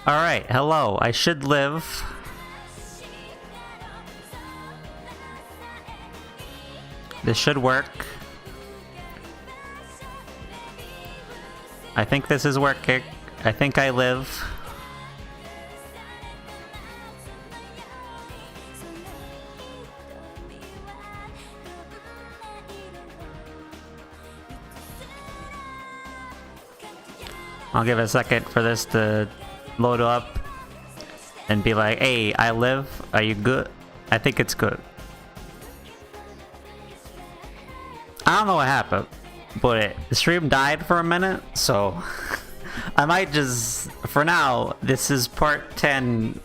Alright, hello. I should live. This should work. I think this is working. I think I live. I'll give it a second for this to load up and be like, hey, I live. Are you good? I think it's good. I don't know what happened, but the stream died for a minute, so I might just, for now, this is part 10,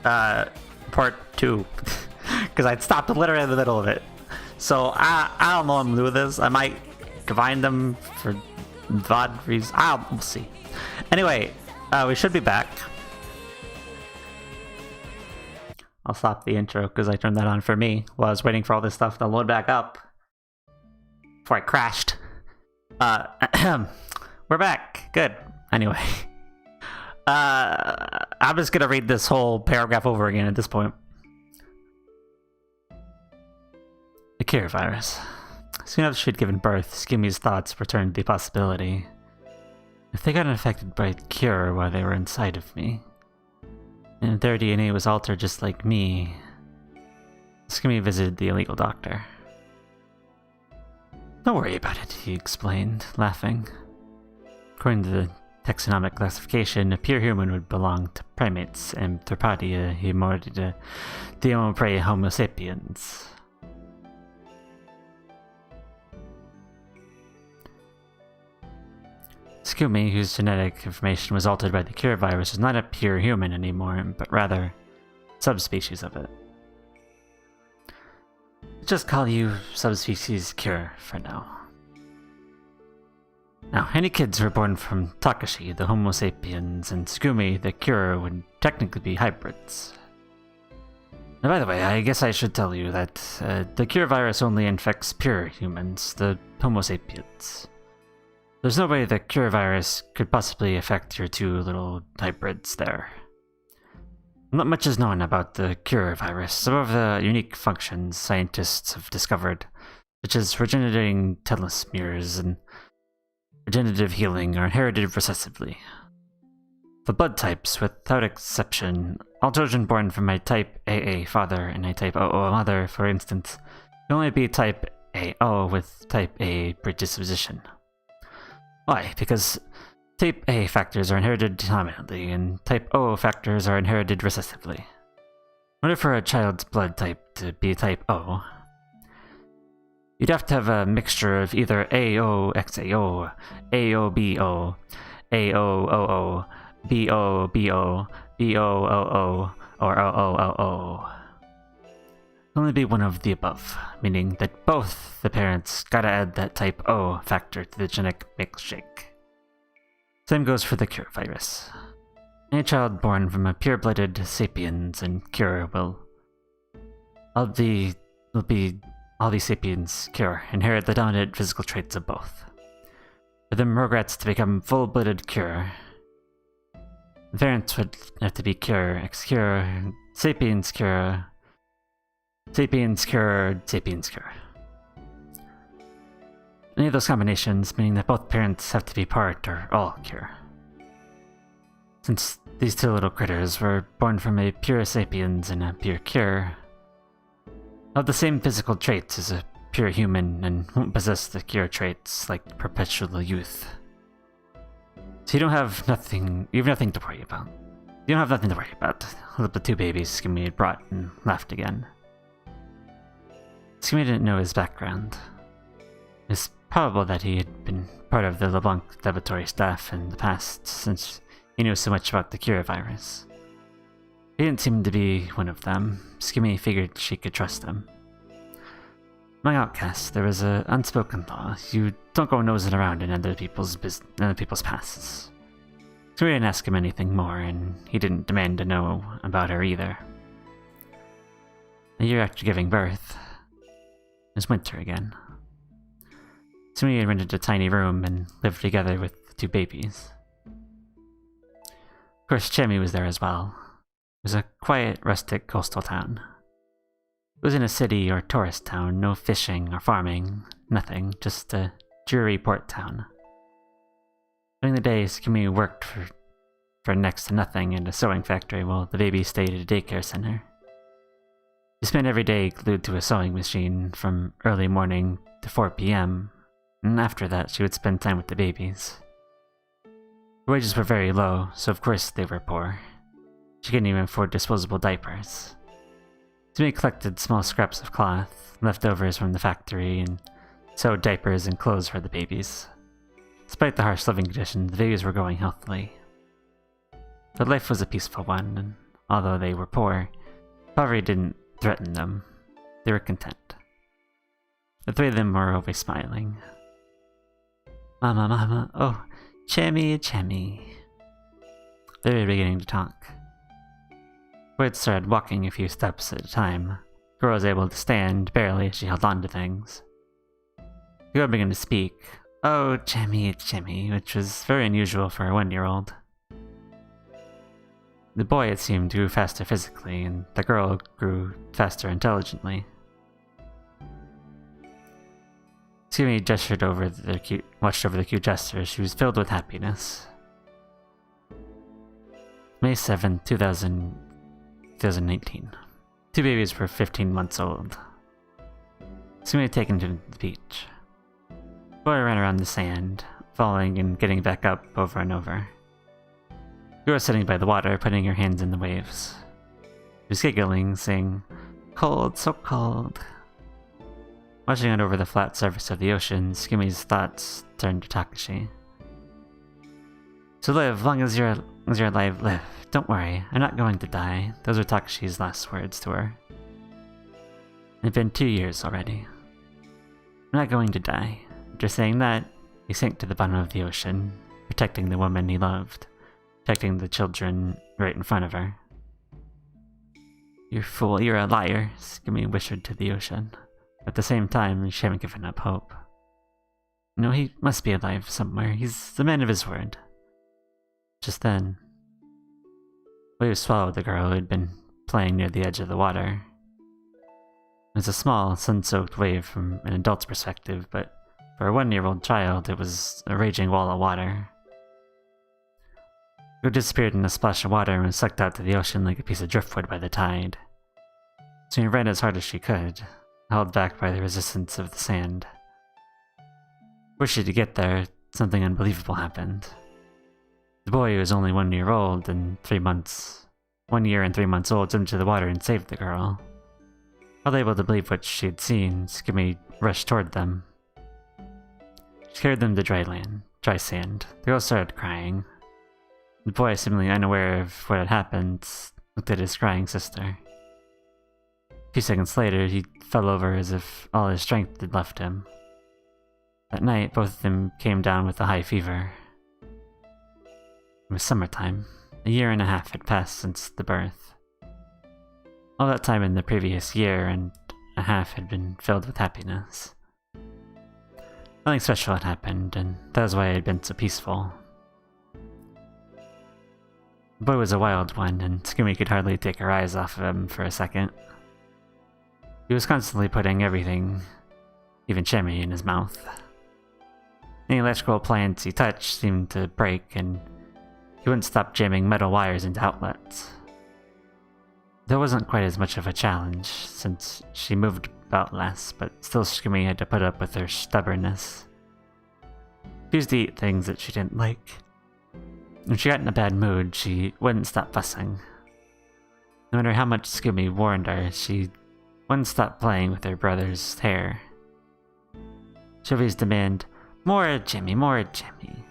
part 2, because I stopped literally in the middle of it. So I don't know what I'm gonna do with this. I might combine them for VOD reasons. We'll see. Anyway, we should be back. I'll stop the intro because I turned that on for me while I was waiting for all this stuff to load back up before I crashed. We're back. Good. Anyway. I'm just gonna read this whole paragraph over again at this point. The cure virus. Soon after she'd given birth, Tsugumi's thoughts returned to the possibility. If they got infected by the cure while they were inside of me, and their DNA was altered just like me, Tsugumi visited the illegal doctor. Don't worry about it, he explained, laughing. According to the taxonomic classification, a pure human would belong to primates, and Anthropodia, Himmel Edition, Homo sapiens. Tsugumi, whose genetic information was altered by the cure virus, was not a pure human anymore, but rather a subspecies of it. Let's just call you subspecies cure for now. Now, any kids who are born from Takashi, the Homo sapiens, and Tsugumi, the cure, would technically be hybrids. And by the way, I guess I should tell you that the cure virus only infects pure humans, the Homo sapiens. There's no way the cure virus could possibly affect your two little hybrids there. Not much is known about the cure virus. Some of the unique functions scientists have discovered, such as regenerating telomeres and regenerative healing, are inherited recessively. The blood types, without exception, all children born from a type AA father and a type OO mother, for instance, can only be type AO with type A predisposition. Why? Because type A factors are inherited dominantly, and type O factors are inherited recessively. In order for a child's blood type to be type O, you'd have to have a mixture of either AOXAO, AOBO, AOOO, BOBO, BOOO, or OOOO. Only be one of the above, meaning that both the parents gotta add that type O factor to the genetic milkshake. Same goes for the cure virus. Any child born from a pure-blooded sapiens and cure will all the sapiens cure inherit the dominant physical traits of both. For the Rugrats to become full-blooded cure, the parents would have to be cure, ex-cure, sapiens cure, sapiens cure, sapiens cure. Any of those combinations, meaning that both parents have to be part or all cure. Since these two little critters were born from a pure sapiens and a pure cure, have the same physical traits as a pure human and won't possess the cure traits like perpetual youth. So you have nothing to worry about. You don't have nothing to worry about. The two babies Tsugumi had brought and laughed again. Tsugumi didn't know his background. It's probable that he had been part of the LeBlanc laboratory staff in the past, since he knew so much about the cure virus. He didn't seem to be one of them. Tsugumi figured she could trust him. Among outcasts, there was an unspoken law. You don't go nosing around in other people's pasts. Tsugumi didn't ask him anything more, and he didn't demand to know about her either. A year after giving birth, it was winter again. Tsugumi had rented a tiny room and lived together with the two babies. Of course, Chemi was there as well. It was a quiet, rustic coastal town. It wasn't a city or tourist town, no fishing or farming, nothing, just a dreary port town. During the day, Tsugumi worked for next to nothing in a sewing factory while the baby stayed at a daycare center. She spent every day glued to a sewing machine from early morning to 4 p.m., and after that she would spend time with the babies. Her wages were very low, so of course they were poor. She couldn't even afford disposable diapers. Tsugumi collected small scraps of cloth, leftovers from the factory, and sewed diapers and clothes for the babies. Despite the harsh living conditions, the babies were growing healthily. Their life was a peaceful one, and although they were poor, poverty didn't threaten them. They were content. The three of them were always smiling. Mama, mama, oh, Chemi, Chemi. They were beginning to talk. Word started walking a few steps at a time. The girl was able to stand, barely, as she held on to things. The girl began to speak. Oh, Chemi, Chemi, which was very unusual for a 1-year-old. The boy, it seemed, grew faster physically, and the girl grew faster intelligently. Tsugumi watched over the cute gestures. She was filled with happiness. May 7th, 2019. Two babies were 15 months old. Tsugumi had taken to the beach. The boy ran around the sand, falling and getting back up over and over. The girl was sitting by the water, putting her hands in the waves. She was giggling, saying, "Cold, so cold." Watching out over the flat surface of the ocean, Tsugumi's thoughts turned to Takashi. "So live, long as you're alive, live. Don't worry, I'm not going to die." Those were Takashi's last words to her. It had been 2 years already. "I'm not going to die." After saying that, he sank to the bottom of the ocean, protecting the woman he loved, protecting the children right in front of her. "You fool, you're a liar," Tsugumi whispered to the ocean. At the same time, she hadn't given up hope. No, he must be alive somewhere. He's the man of his word. Just then, waves swallowed the girl who had been playing near the edge of the water. It was a small, sun-soaked wave from an adult's perspective, but for a 1-year-old child, it was a raging wall of water. It disappeared in a splash of water and was sucked out to the ocean like a piece of driftwood by the tide. So she ran as hard as she could, held back by the resistance of the sand. Before she could get there, something unbelievable happened. The boy, who was only 1 year old and 3 months, 1 year and 3 months old, jumped into the water and saved the girl. Hardly able to believe what she had seen, Tsugumi rushed toward them. She carried them to dry sand. The girl started crying. The boy, seemingly unaware of what had happened, looked at his crying sister. A few seconds later, he fell over as if all his strength had left him. That night, both of them came down with a high fever. It was summertime. 1.5 years had passed since the birth. All that time in the previous 1.5 years had been filled with happiness. Nothing special had happened, and that was why it had been so peaceful. The boy was a wild one, and Tsugumi could hardly take her eyes off of him for a second. He was constantly putting everything, even Chemi, in his mouth. Any electrical appliance he touched seemed to break, and he wouldn't stop jamming metal wires into outlets. There wasn't quite as much of a challenge, since she moved about less, but still Tsugumi had to put up with her stubbornness. She used to eat things that she didn't like. When she got in a bad mood, she wouldn't stop fussing. No matter how much Tsugumi warned her, she wouldn't stop playing with her brother's hair. She always demanded, "More Jimmy, more Jimmy."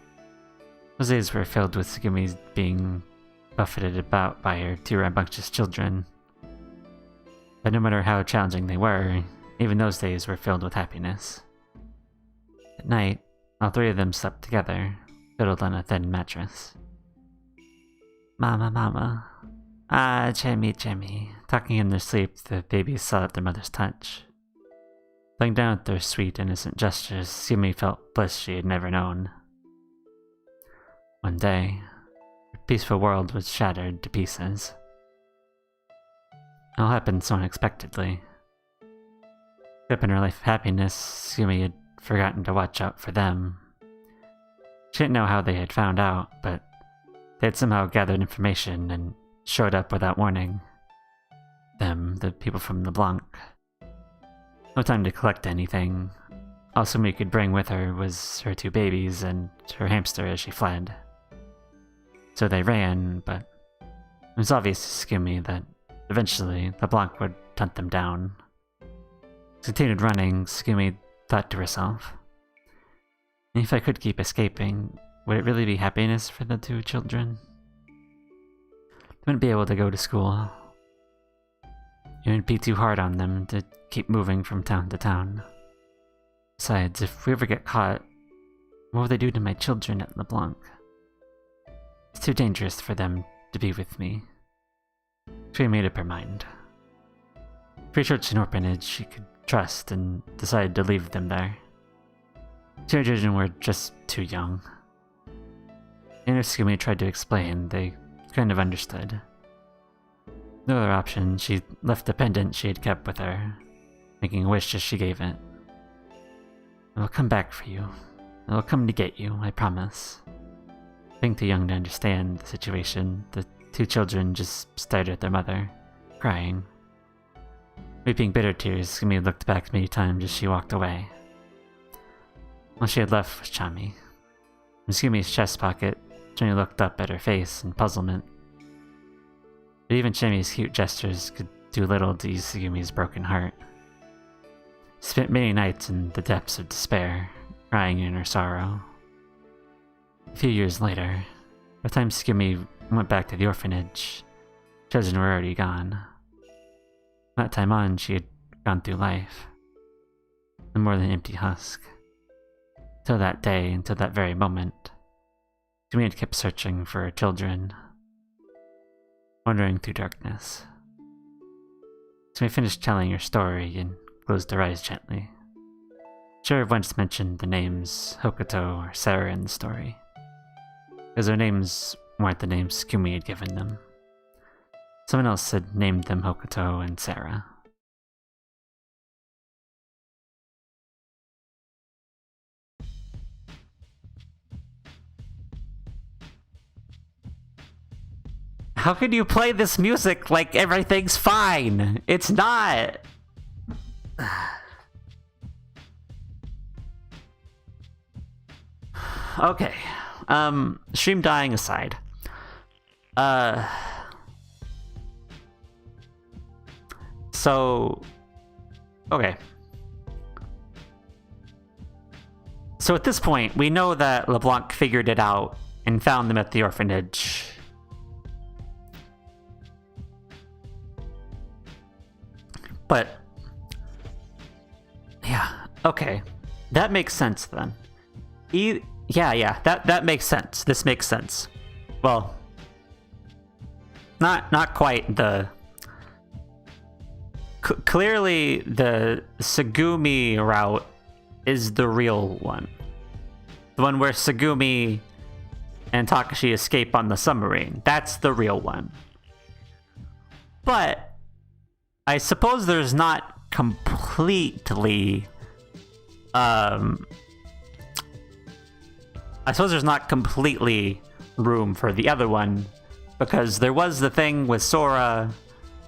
Those days were filled with Tsugumi being buffeted about by her 2 rambunctious children. But no matter how challenging they were, even those days were filled with happiness. At night, all 3 of them slept together, cuddled on a thin mattress. "Mama, mama. Ah, Jimmy, Jimmy." Talking in their sleep, the babies sought their mother's touch. Playing down with their sweet, innocent gestures, Tsugumi felt bliss she had never known. One day, her peaceful world was shattered to pieces. It all happened so unexpectedly. Up in her life of happiness, Tsugumi had forgotten to watch out for them. She didn't know how they had found out, but they had somehow gathered information and showed up without warning. Them, the people from LeBlanc. No time to collect anything. All Tsugumi could bring with her was her 2 babies and her hamster as she fled. So they ran, but it was obvious to Tsugumi that eventually LeBlanc would hunt them down. As they continued running, Tsugumi thought to herself, if I could keep escaping, would it really be happiness for the 2 children? They wouldn't be able to go to school. It would be too hard on them to keep moving from town to town. Besides, if we ever get caught, what will they do to my children at LeBlanc? It's too dangerous for them to be with me. She made up her mind. Researched an orphanage she could trust and decided to leave them there. 2 children were just too young. And if Tsugumi tried to explain, they kind of understood. No other option, she left the pendant she had kept with her, making a wish as she gave it. I will come back for you. I will come to get you, I promise. Being too young to understand the situation, the 2 children just stared at their mother, crying. Weeping bitter tears, Tsugumi looked back many times as she walked away. All she had left was Chami. In Tsugumi's chest pocket, Chami looked up at her face in puzzlement. But even Chami's cute gestures could do little to ease Tsugumi's broken heart. She spent many nights in the depths of despair, crying in her sorrow. A few years later, by the time Tsugumi went back to the orphanage, children were already gone. From that time on, she had gone through life, no more than an empty husk. Till that day, until that very moment, Tsugumi had kept searching for her children, wandering through darkness. Tsugumi finished telling her story and closed her eyes gently. She had once mentioned the names Hokuto or Sara in the story, because their names weren't the names Tsugumi had given them. Someone else had named them Hokuto and Sara. How can you play this music like everything's fine? It's not! Okay. Stream dying aside. Okay. So at this point, we know that LeBlanc figured it out and found them at the orphanage. But, yeah, okay. That makes sense then. Yeah, that makes sense. This makes sense. Well, not quite the... Clearly, the Tsugumi route is the real one. The one where Tsugumi and Takashi escape on the submarine. That's the real one. But I suppose there's not completely... room for the other one, because there was the thing with Sora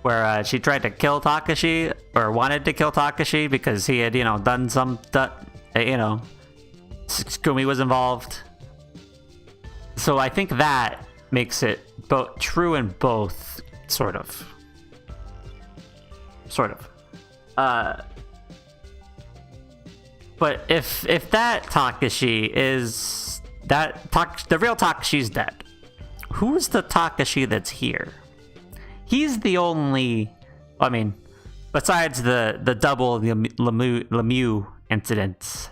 where she tried to kill Takashi, or wanted to kill Takashi because he had, done some, Tsugumi was involved. So I think that makes it both true in both, sort of. But if that Takashi is the real Takashi's dead, who's the Takashi that's here? He's the only, besides the double Lemieux incidents,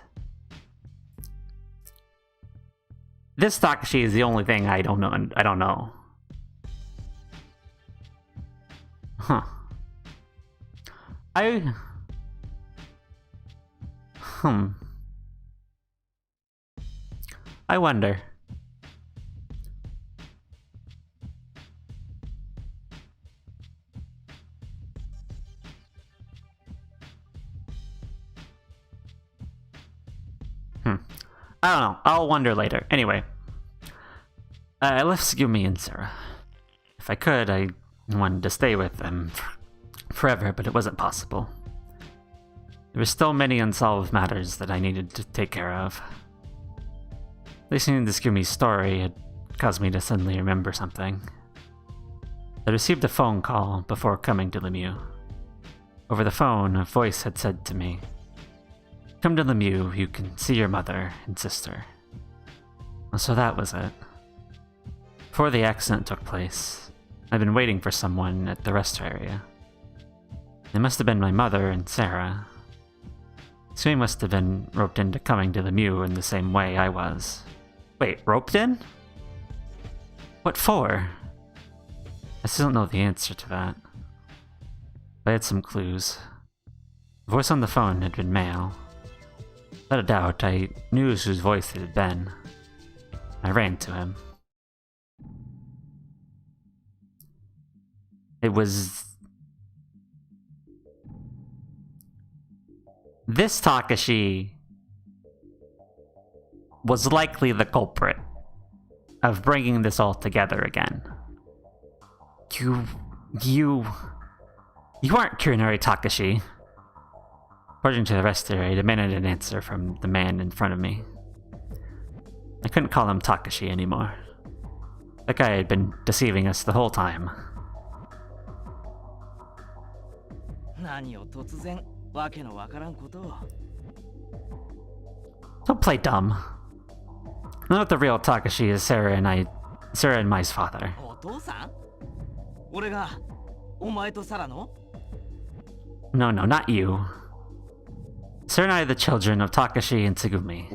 this Takashi is the only thing I don't know. Huh. I wonder. I don't know. I'll wonder later. Anyway, I left Tsugumi and Sara. If I could, I wanted to stay with them forever, but it wasn't possible. There were still many unsolved matters that I needed to take care of. Listening to Tsugumi's story had caused me to suddenly remember something. I received a phone call before coming to Lemieux. Over the phone, a voice had said to me, "Come to Lemieux, you can see your mother and sister." So that was it. Before the accident took place, I'd been waiting for someone at the rest area. It must have been my mother and Sara. Tsugumi must have been roped into coming to Lemieux in the same way I was. Wait, roped in? What for? I still don't know the answer to that. I had some clues. The voice on the phone had been male. Without a doubt, I knew whose voice it had been. I ran to him. It was... This Takashi was likely the culprit of bringing this all together again. You aren't Kurenari Takashi. According to the rest area, I demanded an answer from the man in front of me. I couldn't call him Takashi anymore. That guy had been deceiving us the whole time. Don't play dumb. I know what the real Takashi is. Sara and my's father. No, not you. Sara and I are the children of Takashi and Tsugumi.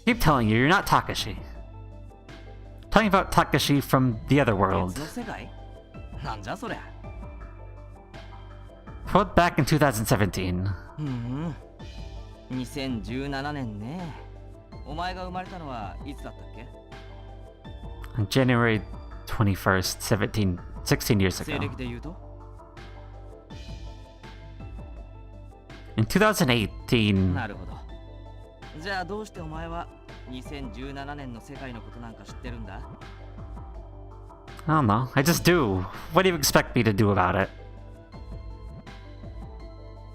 Keep telling you're not Takashi. Talking about Takashi from the other world. Wrote back in 2017. On January 21st, 16 years ago. In 2018... I don't know. I just do. What do you expect me to do about it?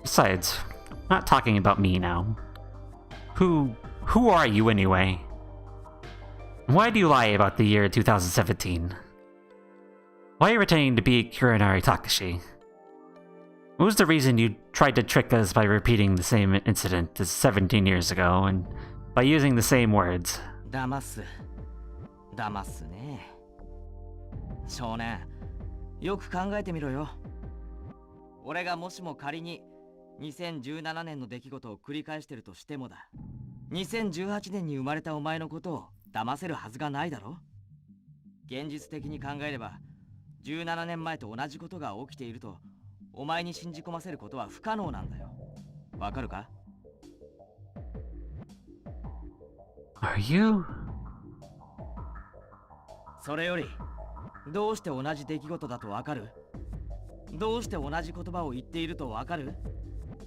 Besides, I'm not talking about me now. Who are you anyway? Why do you lie about the year 2017? Why are you pretending to be Kurenari Takashi? What was the reason you tried to trick us by repeating the same incident as 17 years ago and by using the same words? 少年、よく考えてみろよ。俺がもしも仮に2017年の出来事を繰り返してるとしてもだ。2018年に生まれたお前のことを騙せるはずがないだろ。現実的に考えれば、17年前と同じことが起きているとお前に信じ込ませることは不可能なんだよ。わかるか？ Are you? それより、どうして同じ出来事だとわかる？どうして同じ言葉を言っているとわかる？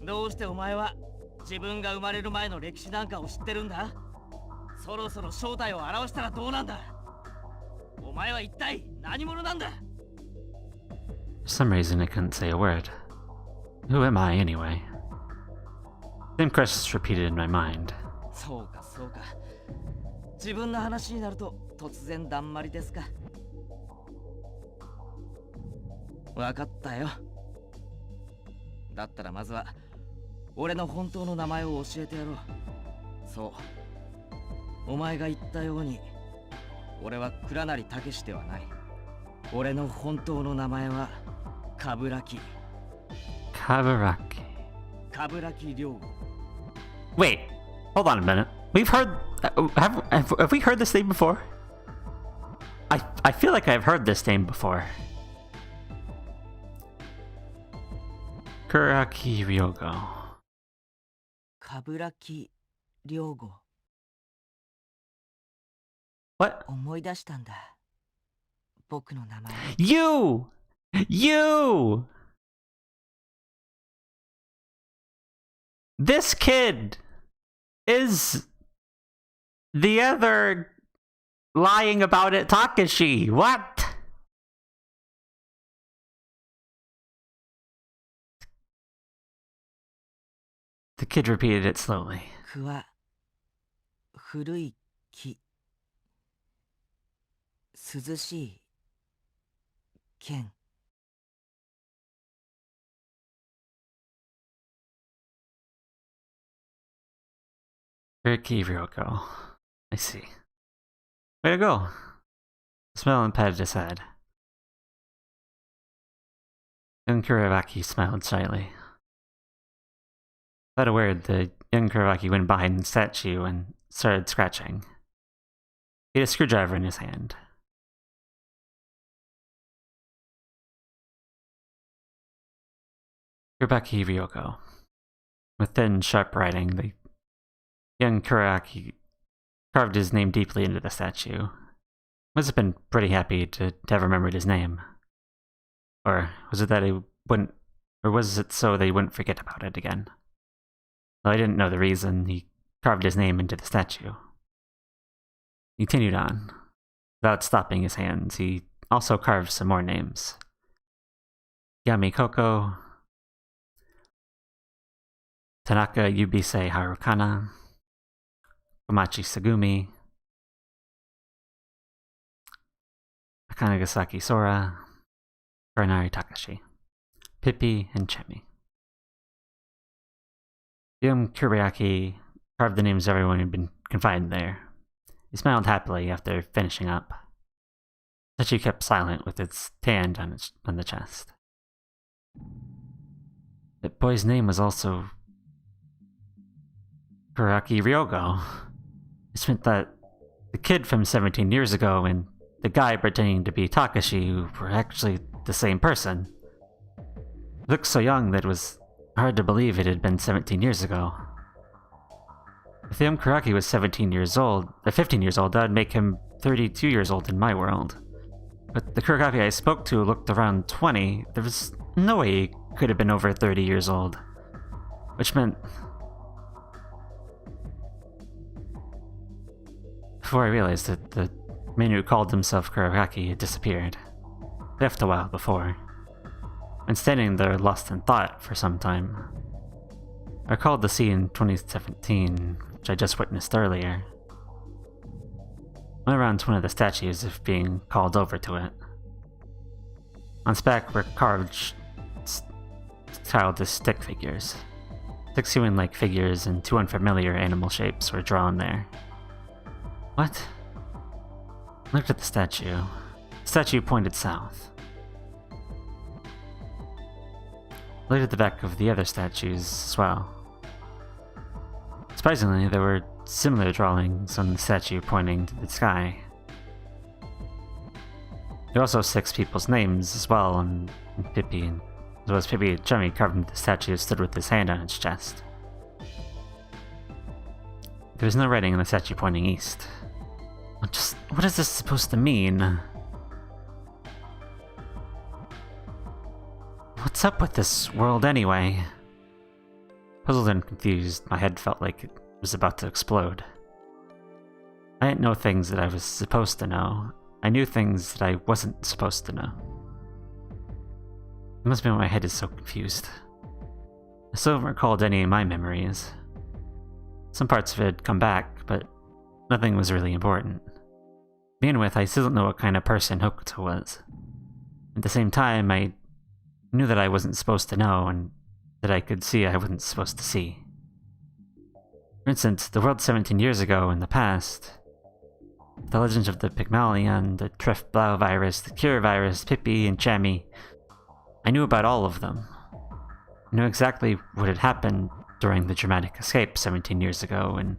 どうしてお前は自分が生まれる前の歴史なんかを知ってるんだ？そろそろ正体を表したらどうなんだ？お前は一体何者なんだ？ For some reason I couldn't say a word. Who am I anyway? Same questions repeated in my mind. そうかそうか。自分の話になると突然だんまりですか。わかったよ。だったらまずは俺の本当の名前を教えてやろう。そう。お前が言ったように、俺は倉成武士ではない。俺の本当の名前は冠城良吾。Wait, hold on a minute. We've heard have we heard this name before? I feel like I've heard this name before. Kuraki Ryogo. Kaburaki Ryogo. What? 思い出したんだ。僕の名前。You! This kid! is the other lying about it Takashi? What? The kid repeated it slowly. 句は古い木、涼しい剣。Riki Ryoko. I see. Way to go. Smile and patted his head. Young Kurovaki smiled shyly. Without a word, the young Kurovaki went behind the statue and started scratching. He had a screwdriver in his hand. Kurovaki Ryoko. With thin, sharp writing, the young Kurovaki carved his name deeply into the statue. Must have been pretty happy to have remembered his name. Or was it that he wouldn't, or was it so that he wouldn't forget about it again? Though I didn't know the reason, he carved his name into the statue. He continued on. Without stopping his hands, he also carved some more names. Yami Coco, Tanaka Yubise Harukana, Komachi Tsugumi, Akanagasaki Sora, Kuranari Takashi, Pippi, and Chemi. Young Kuroyaki carved the names of everyone who'd been confined there. He smiled happily after finishing up. Tachi kept silent with its hand on the chest. The boy's name was also Kuroyaki Ryogo. It meant that the kid from 17 years ago and the guy pretending to be Takashi were actually the same person. He looked so young that it was hard to believe it had been 17 years ago. If the young Kuroyaki was 15 years old, that would make him 32 years old in my world. But the Kuroyaki I spoke to looked around 20. There was no way he could have been over 30 years old. Which meant... Before I realized that the man who called himself Kuroyaki had disappeared. Left a while before. And standing there lost in thought for some time. I recalled the scene in 2017, which I just witnessed earlier. I went around to one of the statues of being called over to it. On its back were carved childish stick figures. 6 human-like figures and 2 unfamiliar animal shapes were drawn there. What? I looked at the statue. The statue pointed south. I looked at the back of the other statues as well. Surprisingly, there were similar drawings on the statue pointing to the sky. There were also 6 people's names as well, and Pippi, as well as Pippi and Chemi carved into the statue stood with his hand on its chest. There was no writing on the statue pointing east. What is this supposed to mean? What's up with this world anyway? Puzzled and confused, my head felt like it was about to explode. I didn't know things that I was supposed to know. I knew things that I wasn't supposed to know. It must be why my head is so confused. I still haven't recalled any of my memories. Some parts of it had come back, but nothing was really important. To begin with, I still don't know what kind of person Hokuto was. At the same time, I knew that I wasn't supposed to know, and that I could see I wasn't supposed to see. For instance, the world 17 years ago in the past, the legends of the Pygmalion, the Trift Blau virus, the Cure virus, Pippi, and Chemi, I knew about all of them. I knew exactly what had happened during the dramatic escape 17 years ago, and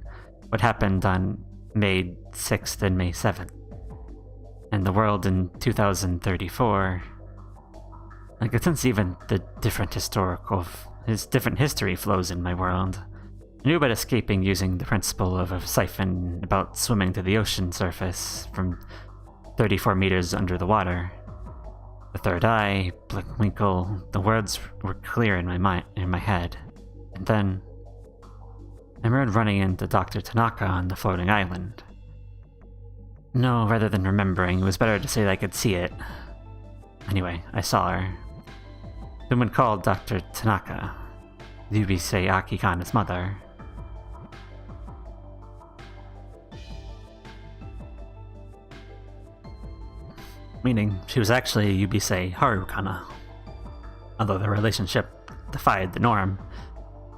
what happened on May 6th and May 7th. And the world in 2034... I could sense even the different different history flows in my world. I knew about escaping using the principle of a siphon, about swimming to the ocean surface from 34 meters under the water. The third eye, Blinkwinkle, the words were clear in my head. And then... I remembered running into Dr. Tanaka on the floating island. No, rather than remembering, it was better to say that I could see it. Anyway, I saw her. Someone called Dr. Tanaka, Yubisei Akikana's mother. Meaning, she was actually Yubisei Harukana. Although the relationship defied the norm,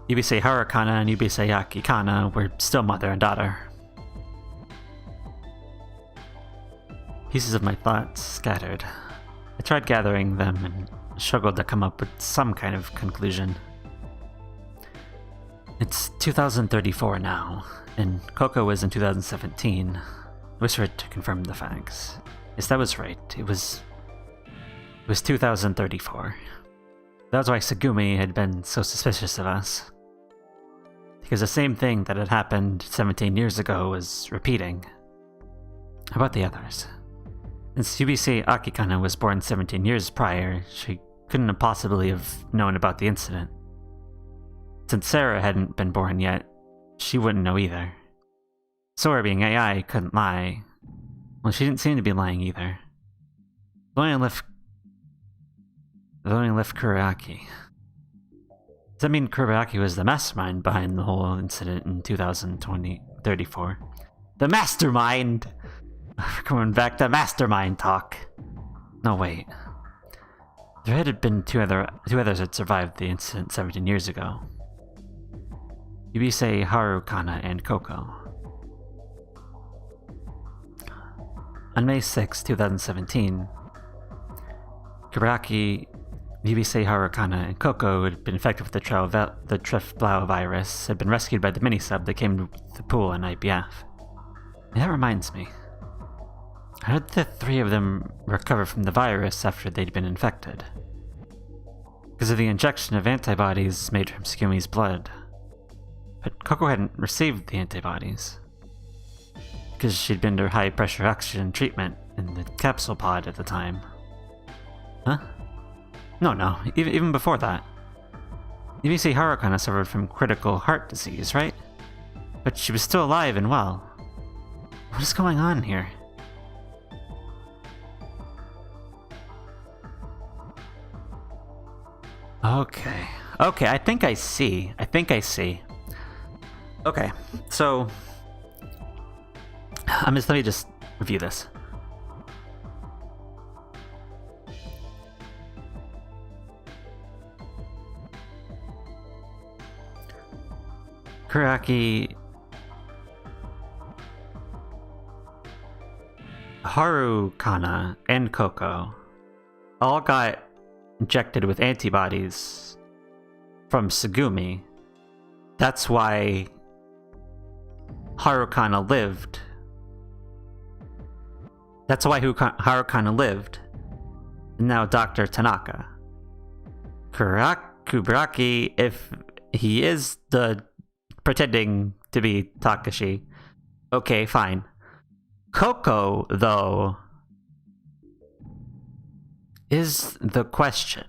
Yubisei Harukana and Yubisei Akikana were still mother and daughter. Pieces of my thoughts scattered. I tried gathering them and struggled to come up with some kind of conclusion. It's 2034 now, and Coco was in 2017. I whispered to confirm the facts. Yes, that was right. It was 2034. That was why Tsugumi had been so suspicious of us. Because the same thing that had happened 17 years ago was repeating. How about the others? Since Yubisei Akikana was born 17 years prior, she couldn't have possibly have known about the incident. Since Sara hadn't been born yet, she wouldn't know either. Sora, being AI, couldn't lie. Well, she didn't seem to be lying either. It only left Kuraki. Does that mean Kuraki was the mastermind behind the whole incident in 2034? The mastermind! We're going back to mastermind talk. No, wait. There had been two others that survived the incident 17 years ago. Yubisei Harukana and Coco. On May 6, 2017, Kuraki, Yubisei Harukana, and Coco, who had been infected with the Trefblau virus, had been rescued by the mini-sub that came to the pool in IPF. And that reminds me. How did the three of them recover from the virus after they'd been infected? Because of the injection of antibodies made from Tsugumi's blood. But Coco hadn't received the antibodies. Because she'd been under high-pressure oxygen treatment in the capsule pod at the time. Huh? No, even before that. Yubisei Harukana suffered from critical heart disease, right? But she was still alive and well. What is going on here? Okay, I think I see. Okay, so... let me just review this. Kuraki... Harukana and Coco all got injected with antibodies from Tsugumi. That's why Harukana lived. That's why Harukana lived. And now Dr. Tanaka. Kuraki, if he is the pretending to be Takashi, okay, fine. Coco, though, is the question.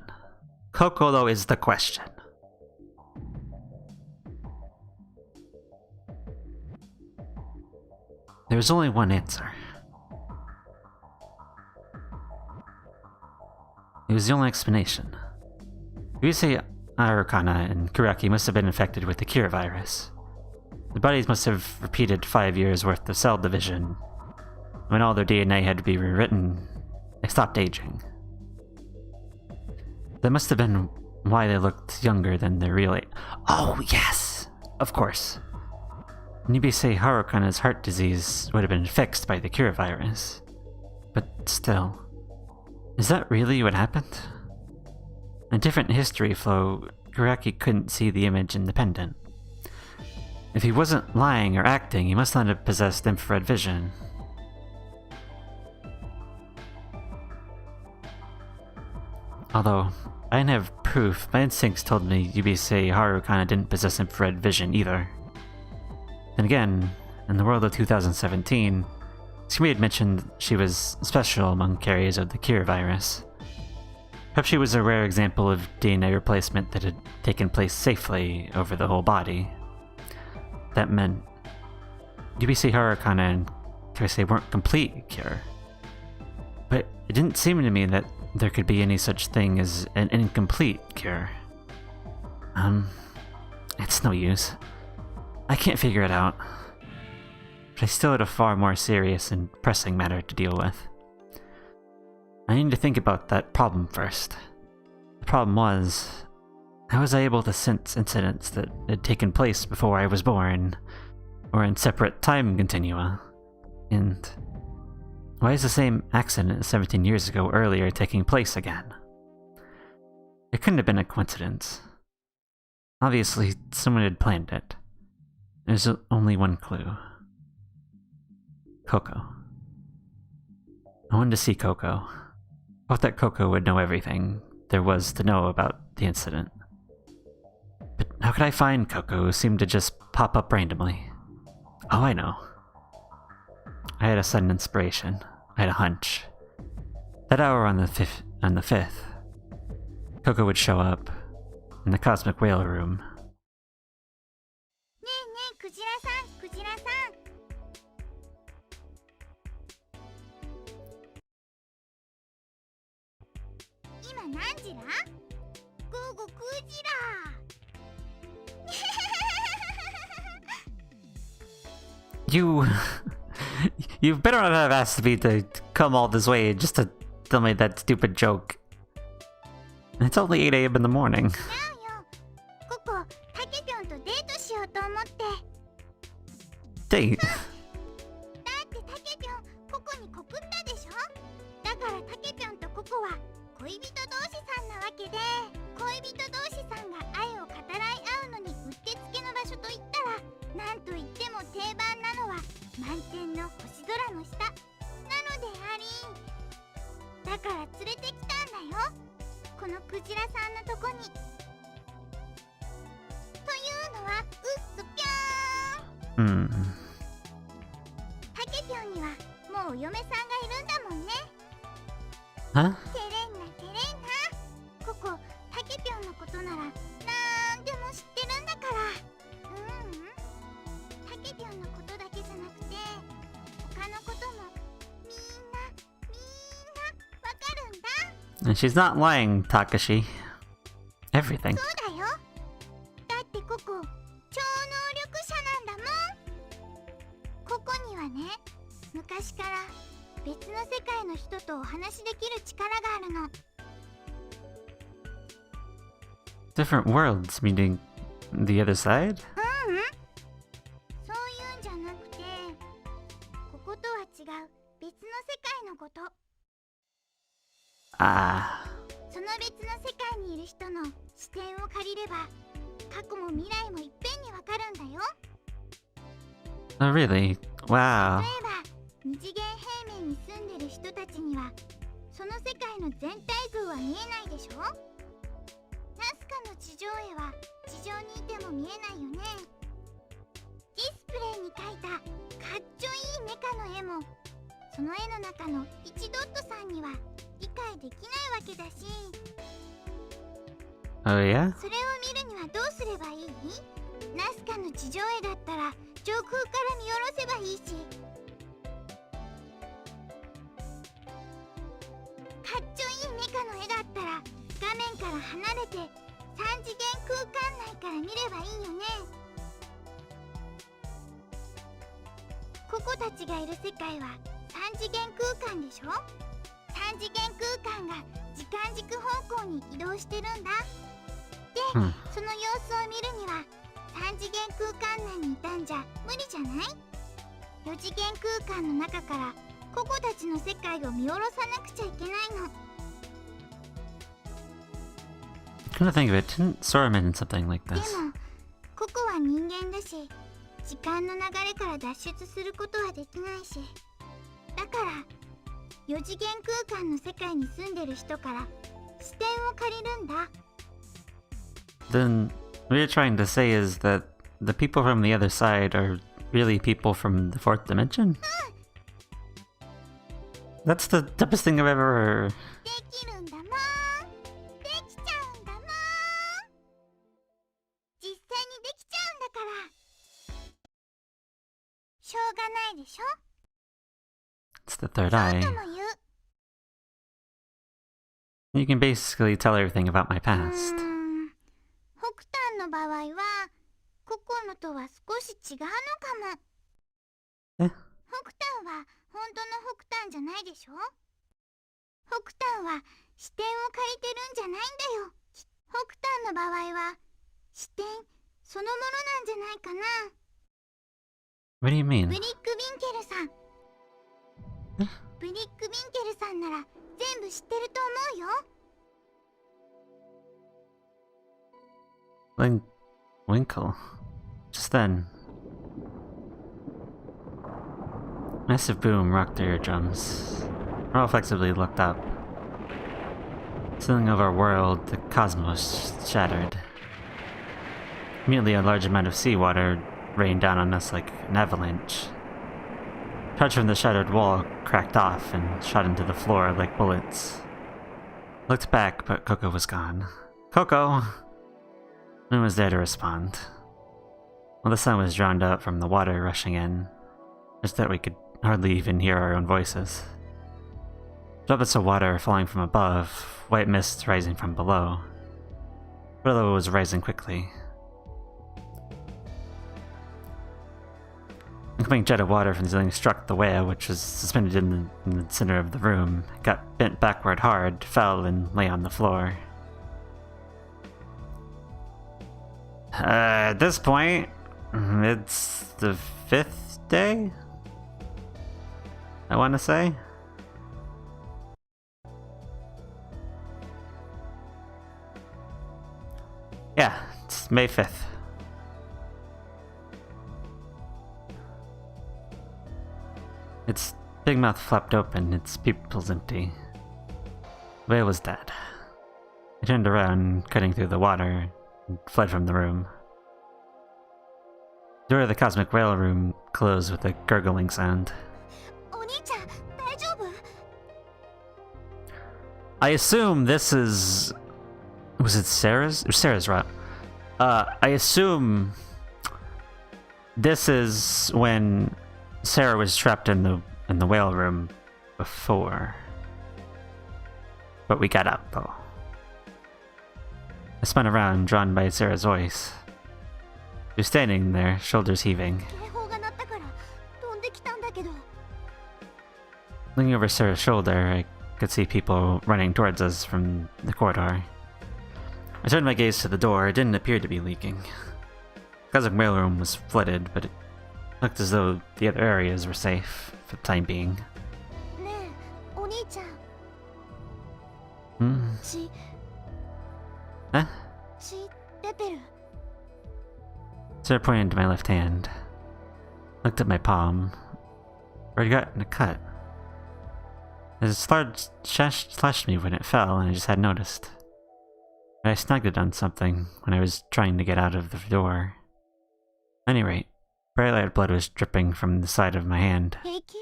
There's only one answer. It was the only explanation. Yubisei Harukana and Kuraki must have been infected with the Kira virus. The bodies must have repeated 5 years worth of cell division. When all their DNA had to be rewritten, they stopped aging. That must have been why they looked younger than their real age. Oh, yes! Of course. Yubisei Harukana's heart disease would have been fixed by the Kira virus. But still, is that really what happened? In a different history flow, Kuraki couldn't see the image independent. If he wasn't lying or acting, he must not have possessed infrared vision. Although, I didn't have proof, my instincts told me Yubisei Harukana didn't possess infrared vision either. Then again, in the world of 2017, Tsugumi had mentioned she was special among carriers of the Kira virus. Perhaps she was a rare example of DNA replacement that had taken place safely over the whole body. that meant UBC Harakana and Kaisei weren't complete cure. But it didn't seem to me that there could be any such thing as an incomplete cure. It's no use. I can't figure it out. But I still had a far more serious and pressing matter to deal with. I need to think about that problem first. The problem was, how was I able to sense incidents that had taken place before I was born, or in separate time continua? And why is the same accident 17 years ago earlier taking place again? It couldn't have been a coincidence. Obviously, someone had planned it. There's only one clue. Coco. I wanted to see Coco. I thought that Coco would know everything there was to know about the incident. But how could I find Coco, who seemed to just pop up randomly? Oh, I know. I had a sudden inspiration. I had a hunch. That hour on the 5th, Coco would show up in the Cosmic Whale Room. ねえねえ、クジラさん、クジラさん。今何時だ？午後9時だ。You better not have asked me to come all this way just to tell me that stupid joke. It's only 8 a.m. in the morning. 違うよ。ココ、タケピョンとデートしようと思って。Date? だってタケピョン、ココに告ったでしょ？だからタケピョンとココは恋人同士さんなわけで、恋人同士さんが愛を語らい合うのにうってつけの場所といったら、なんといっても定番なのは満天の星空の下なのであり。だから連れてきたんだよ、このクジラさんのとこに。というのはうっすぴょーん。タケピョンにはもうお嫁さんがいるんだもんね。Huh? てれんなてれんな。ココ、タケピョンのことならなんでも知ってるんだから。タケピョンのことだけじゃなくて他のこともみんなわかるんだ。 And she's not lying, Takashi. Everything. そうだよ。だってココ、超能力者なんだもん。ココにはね、昔から別の世界の人とお話しできる力があるの。Different worlds, meaning the other side? そういうんじゃなくて、こことは違う別の世界のこと。Ah. その別の世界にいる人の視点を借りれば、過去も未来もいっぺんにわかるんだよ。 Oh, really? Wow. 例えば、二次元平面に住んでる人たちには、その世界の全体像は見えないでしょ？ナスカの地上絵は地上にいても見えないよね。ディスプレイに描いたかっちょいいメカの絵も、その絵の中の1ドットさんには理解できないわけだし。 Oh, yeah? それを見るにはどうすればいい？ナスカの地上絵だったら上空から見下ろせばいいし、かっちょいいメカの絵だったら画面から離れて3次元空間内から見ればいいよね。ココたちがいる世界は3次元空間でしょ。3次元空間が時間軸方向に移動してるんだ。で、その様子を見るには3次元空間内にいたんじゃ無理じゃない？ 4 次元空間の中からココたちの世界を見下ろさなくちゃいけないの。 Come to think of it, didn't Sora mention something like で this? もココは人間だし、時間の流れから脱出することはできないし、だから4次元空間の世界に住んでる人から視点を借りるんだ。 Then what you're trying to say is that the people from the other side are really people from the 4th dimension? That's the dumbest thing I've ever... できるんだもん。できちゃうんだもん。実際にできちゃうんだから。しょうがないでしょ。 It's the third そう eye. とも言う。 You can basically tell everything about my う past. ーん、北端の場合はココのとは少し違うのかも。え？北端は本当の北端じゃないでしょ。北端は視点を借りてるんじゃないんだよ。北端の場合は視点そのものなんじゃないかな。 What do you mean? ブリック・ビンケルさん。ブリック・ビンケルさんなら全部知ってると思うよ。 Winkle. Just then, a massive boom rocked their eardrums. All flexibly looked up. The ceiling of our world, the cosmos, shattered. Immediately, a large amount of seawater rained down on us like an avalanche. Parts from the shattered wall cracked off and shot into the floor like bullets. I looked back, but Coco was gone. Coco! No one was there to respond. While the sun was drowned out from the water rushing in, just that we could hardly even hear our own voices. Droplets of water falling from above, white mist rising from below. Below was rising quickly. An incoming jet of water from the ceiling struck the whale, which was suspended in the center of the room. It got bent backward hard, fell, and lay on the floor. At this point, it's the 5th day? I want to say? Yeah, it's May 5th. Its big mouth flapped open, its pupils empty. The whale was dead. I turned around, cutting through the water, and fled from the room. The door of the cosmic whale room closed with a gurgling sound. お兄ちゃん、大丈夫？ I assume this is... Was it Sara's? It was Sara's route. I assume this is when Sara was trapped in the whale room before. But we got out, though. I spun around, drawn by Sara's voice. She was standing there, shoulders heaving. 警報が鳴ったから飛んできたんだけど。 Looking over Sara's shoulder, I could see people running towards us from the corridor. I turned my gaze to the door. It didn't appear to be leaking. The cosmic whale room was flooded, but it looked as though the other areas were safe for the time being. ねえ、お兄ちゃん。 Hmm? 血 Huh? 血出てる。 Sara pointed to my left hand. Looked at my palm. Where I'd gotten a cut. It slashed me when it fell, and I just hadn't noticed. I snagged it on something when I was trying to get out of the door. At any rate, bright light blood was dripping from the side of my hand. 平気？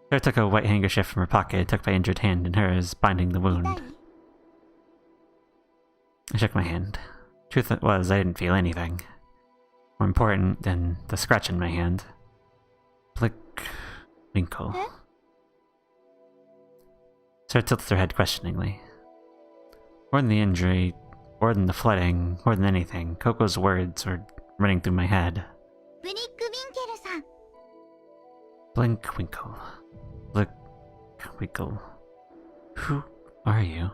Sarah took a white handkerchief from her pocket, took my injured hand in hers, binding the 痛い？ wound. I shook my hand. Truth was, I didn't feel anything. More important than the scratch in my hand. Blick... Winkle. Eh? Sarah tilted her head questioningly. More than the injury, more than the flooding, more than anything, Coco's words were running through my head. ブリック・ビンケルさん。 Blink, Winkle. Blick, Winkle. Who are you?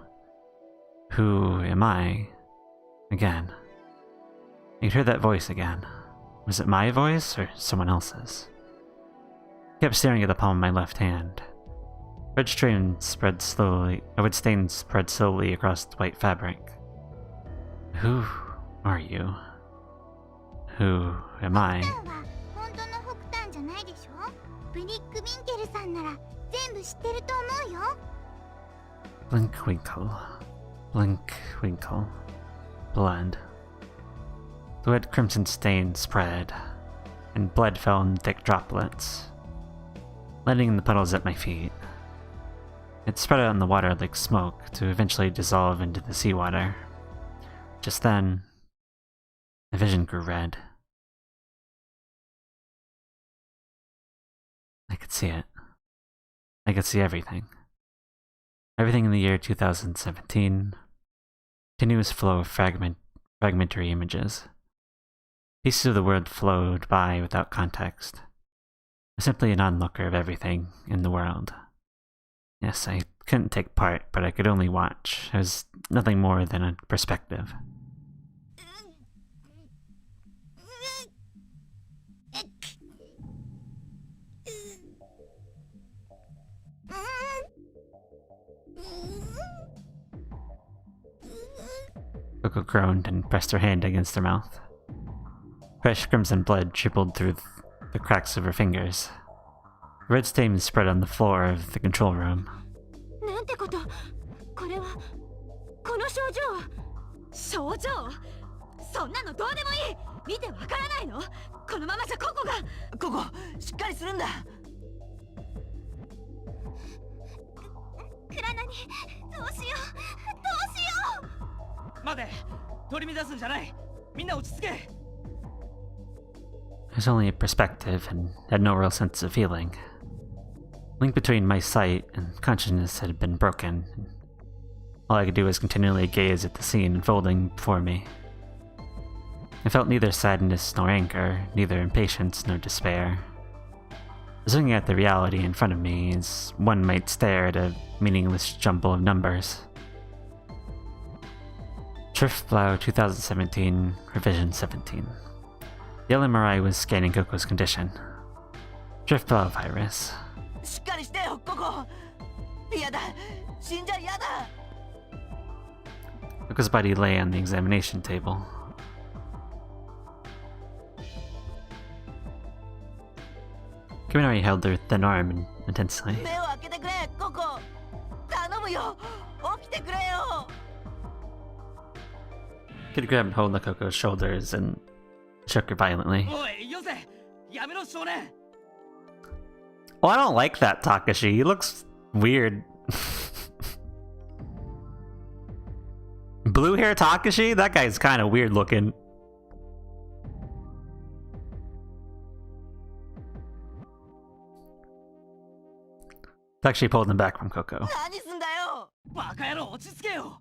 Who am I? Again. I could hear that voice again. Was it my voice or someone else's? I kept staring at the palm of my left hand. A wood stain spread slowly across the white fabric. Who are you? Who am I? 北端は本当の北端じゃないでしょ。ブリック・ビンケルさんなら全部知ってると思うよ。 Blink, Winkle. Blink, Winkle. Blood. The wet crimson stain spread, and blood fell in thick droplets, landing in the puddles at my feet. It spread out in the water like smoke to eventually dissolve into the seawater. Just then, my vision grew red. could see it. I could see everything. Everything in the year 2017. Continuous flow of fragmentary images. Pieces of the world flowed by without context. Simply an onlooker of everything in the world. Yes, I couldn't take part, but I could only watch. I was nothing more than a perspective. Coco groaned and pressed her hand against her mouth. Fresh crimson blood trickled through the cracks of her fingers. Red stains spread on the floor of the control room. なんてこと。これはこの症状は症状。そんなのどうでもいい。見てわからないの。このままじゃココが。ココ、しっかりするんだ。クラナにどうしようどうしよう。待て、取り乱すんじゃない。みんな落ち着け。I was only a perspective and had no real sense of feeling. The link between my sight and consciousness had been broken. All I could do was continually gaze at the scene unfolding before me. I felt neither sadness nor anger, neither impatience nor despair. I was looking at the reality in front of me as one might stare at a meaningless jumble of numbers. Driftblow 2017, Revision 17. The LMRI was scanning Coco's condition. Driftblow virus. しっかりしてよ、ココ。嫌だ。死んじゃ嫌だ。Coco's body lay on the examination table. Kiminori held her thin arm intensely. 目を開けてくれ、ココ。頼むよ。起きてくれよ。Kid grabbed hold of Coco's shoulders and shook her violently. おい、よせ。やめろ、少年。Oh, I don't like that Takashi. He looks weird. Blue hair Takashi? That guy's kind of weird looking. Takashi pulled him back from Coco. 何すんだよ。バカ野郎、落ち着けよ。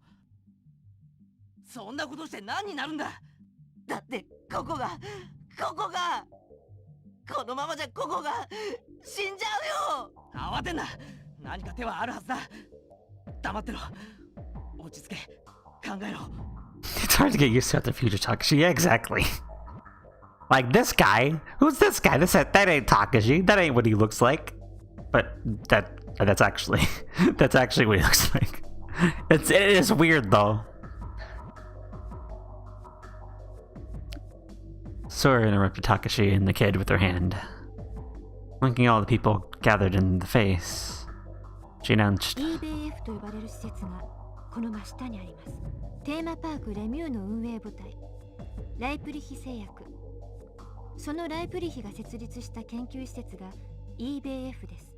そんなことして何になるんだ。だってココがこのままじゃココが死んじゃうよ。慌てんな。何か手はあるはずだ。黙ってろ。落ち着け。考えろ。It's hard to get used to at the future Takashi. Yeah, exactly. Like this guy. Who's this guy? That ain't Takashi. That ain't what he looks like. But that's actually that's actually what he looks like. It is weird though. Sora interrupted Takashi and the kid with her hand. Blinking all the people gathered in the face, she announced, EBF と呼ばれる施設がこの真下にあります。テーマパークレミューの運営部隊、ライプリヒ製薬。そのライプリヒが設立した研究施設が EBF です。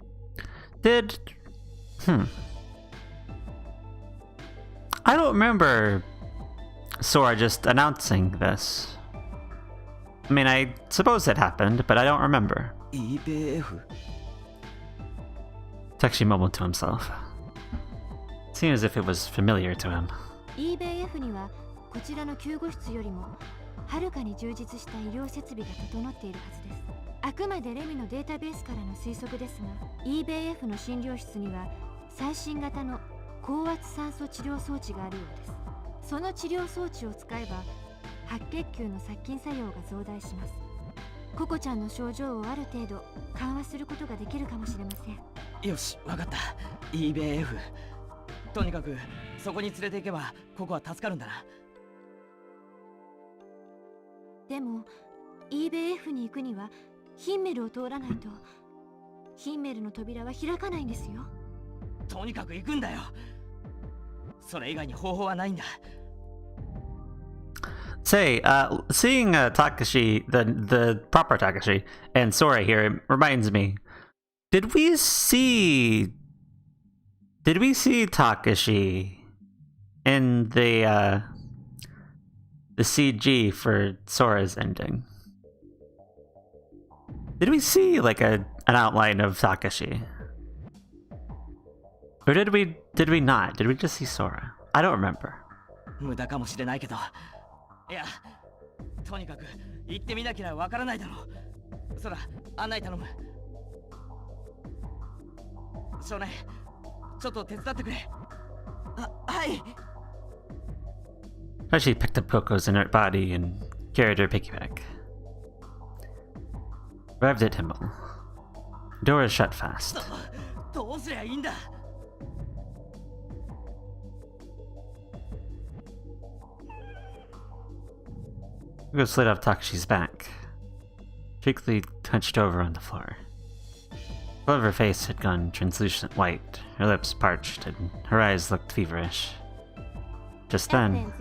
I don't remember Sora just announcing this. I mean, I suppose it happened, but I don't remember. EBF? Takashi mumbled to himself. It seemed as if it was familiar to him. EBF にはこちらの救護室よりもはるかに充実した医療設備が整っているはずです。あくまでレミのデータベースからの推測ですが、EBF の診療室には最新型の高圧酸素治療装置があるようです。その治療装置を使えば白血球の殺菌作用が増大します。ココちゃんの症状をある程度緩和することができるかもしれません。よし、わかった。EBF。とにかくそこに連れて行けばココは助かるんだな。でも EBF に行くにはヒンメルを通らないとヒンメルの扉は開かないんですよ。とにかく行くんだよ。それ以外に方法はないんだ。Say, seeing Takashi, the proper Takashi, and Sora here reminds me. Did we see Takashi in the CG for Sora's ending? Did we see like a an outline of Takashi. Or did we not? Did we just see Sora? I don't remember. 無駄かもしれないけど、いや、とにかく行ってみなきゃわからないだろう。そら、案内頼む。少年、ちょっと手伝ってくれ。はい。Takashi picked up Coco's inert body and carried her piggyback. Arrived at Himmel. The door is shut fast. どうすりゃいいんだ。Coco slid off Takashi's back, cheekily hunched over on the floor. The color of her face had gone translucent white, her lips parched, and her eyes looked feverish. Just then,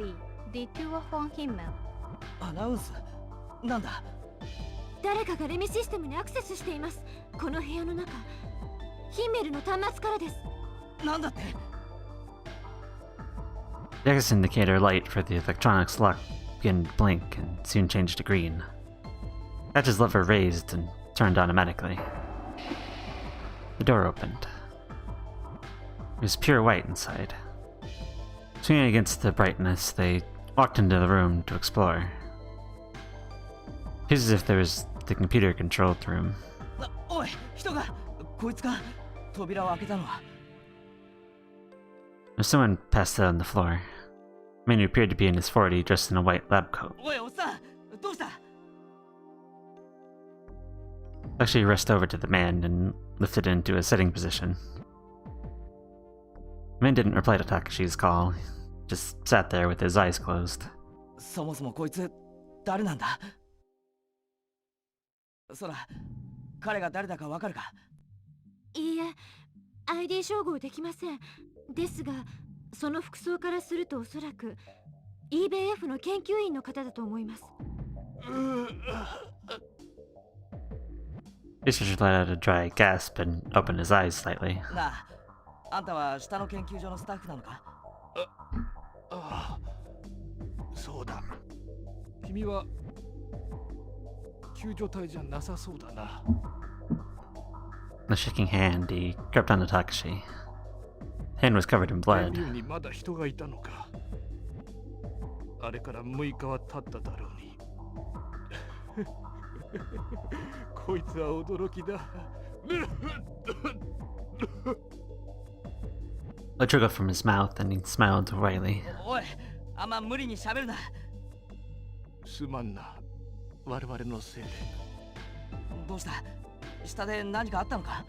Vtuber von Himmel. アナウンスなんだ。誰かがレミシステムにアクセスしています。この部屋の中、ヒンメルの端末からです。なんだって。the access indicator light for the electronics lock began to blink and soon changed to green. Hatch's lever raised and turned automatically. The door opened. It was pure white inside. Swinging against the brightness, they walked into the room to explore. It was as if there was the computer-controlled room. おい、人が、こいつか。扉を開けたのは。There's someone passed out on the floor. A man who appeared to be in his 40s, dressed in a white lab coat. おい、おっさん、どうした？ Actually rushed over to the man and lifted him into a sitting position. The man didn't reply to Takashi's call, just sat there with his eyes closed. そもそもこいつ、誰なんだ？そら、彼が誰だかわかるか？いいえ、ID 照合できません。ですが、その服装からするとおそらく EBF の研究員の方だと思います。Researcher let out a dry gasp and opened his eyes slightly. なあ、あんたは下の研究所のスタッフなのか？ああ、そうだ。君は救助隊じゃなさそうだな。With a shaking hand, he crept onto Takashi. The hand was covered in blood. にまだ人がいたのか。あれから6日は経っただろうに。こいつは驚きだ。Blood trickled from his mouth and he smiled wryly. おい、あんま無理に喋るな。すまんな。我々のせいで。どうした？下で何かあったのか？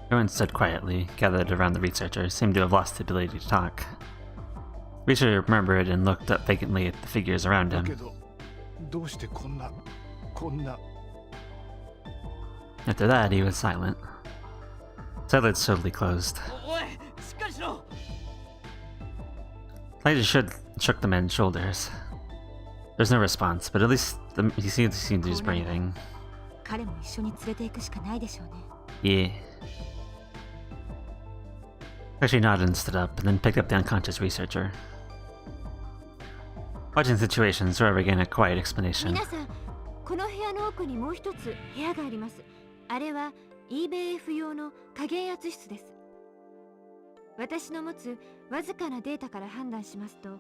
Everyone stood quietly, gathered around the researcher, seemed to have lost the ability to talk. The researcher remembered and looked up vacantly at the figures around だけ him. ど、どうしてこんな。After that, he was silent. His eyelids slowly closed. おい、しっかりしろ。 Elijah shook the man's shoulders. There's no response, but at least he seemed to be breathing. 彼も一緒に連れて行くしかないでしょうね。Yeah. Takashi nodded and stood up, and then picked up the unconscious researcher. Watching the situation, Sora began a quiet explanation. 皆さん、この部屋の奥にもう一つ部屋があります。あれは EBF 用の加減圧室です。私の持つわずかなデータから判断しますと、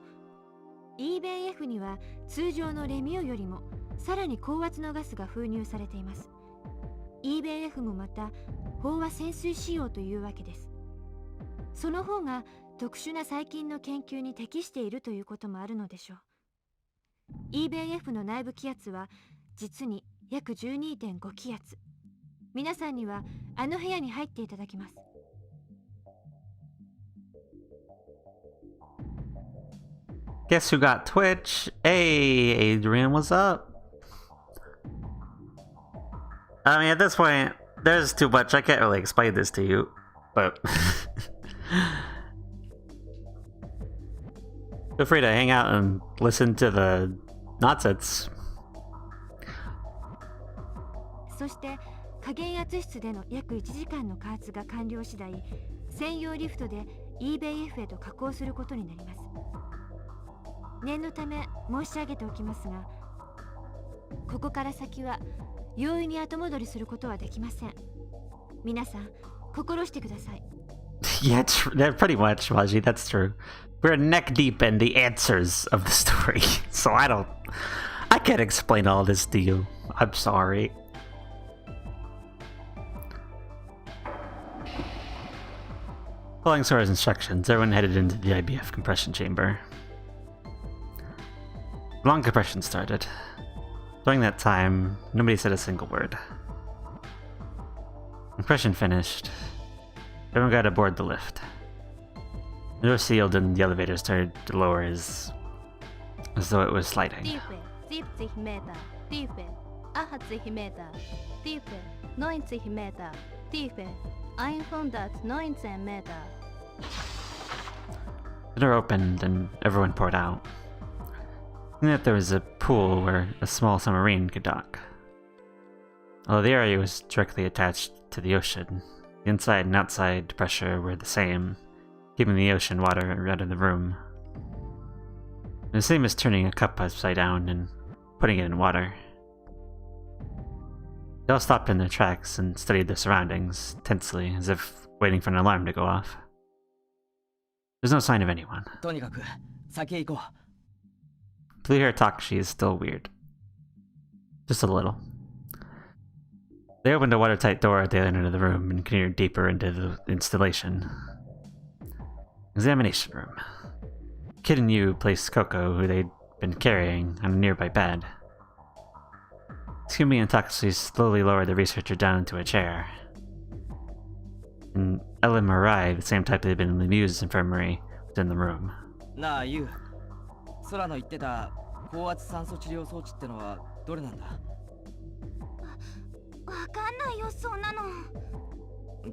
EBF には通常のレミューよりもさらに高圧のガスが封入されています。EBF もまた飽和潜水仕様というわけです。その方が特殊な細菌の研究に適しているということもあるのでしょう。EBF の内部気圧は実に約 12.5 気圧。皆さんにはあの部屋に入っていただきます。Guess who got Twitch? Hey, Adrian, what's up? I mean, at this point, there's too much. I can't really explain this to you, but feel free to hang out and listen to the nonsense. そして加減圧室での約1時間の加圧が完了次第、専用リフトで EBF へと加工することになります。念のため申し上げておきますが、ここから先は容易に後戻りすることはできません。皆さん心してください。Yeah, pretty much, Waji, that's true. We're neck deep in the answers of the story, so I can't explain all this to you. I'm sorry. Following Sora's instructions, everyone headed into the IBF compression chamber. Long compression started. During that time, nobody said a single word. Compression finished. Everyone got aboard the lift. The door sealed and the elevator started to lower as though it was sliding. The door opened and everyone poured out. And that there was a pool where a small submarine could dock. Although the area was directly attached to the ocean, the inside and outside pressure were the same, keeping the ocean water out of the room. The same as turning a cup upside down and putting it in water. They all stopped in their tracks and studied their surroundings, tensely, as if waiting for an alarm to go off. There's no sign of anyone. Blue hair Takashi is still weird. Just a little. They opened a watertight door at the other end of the room and continued deeper into the installation. Examination room. Kid and Yu placed Coco, who they'd been carrying, on a nearby bed. Tsugumi and Takashi slowly lowered the researcher down into a chair. An LMRI, the same type they'd been in the Muse infirmary, was in the room. Na, Yu. Sora no itteta高圧酸素治療装置ってのはどれなんだ？わかんないよ、そんなの。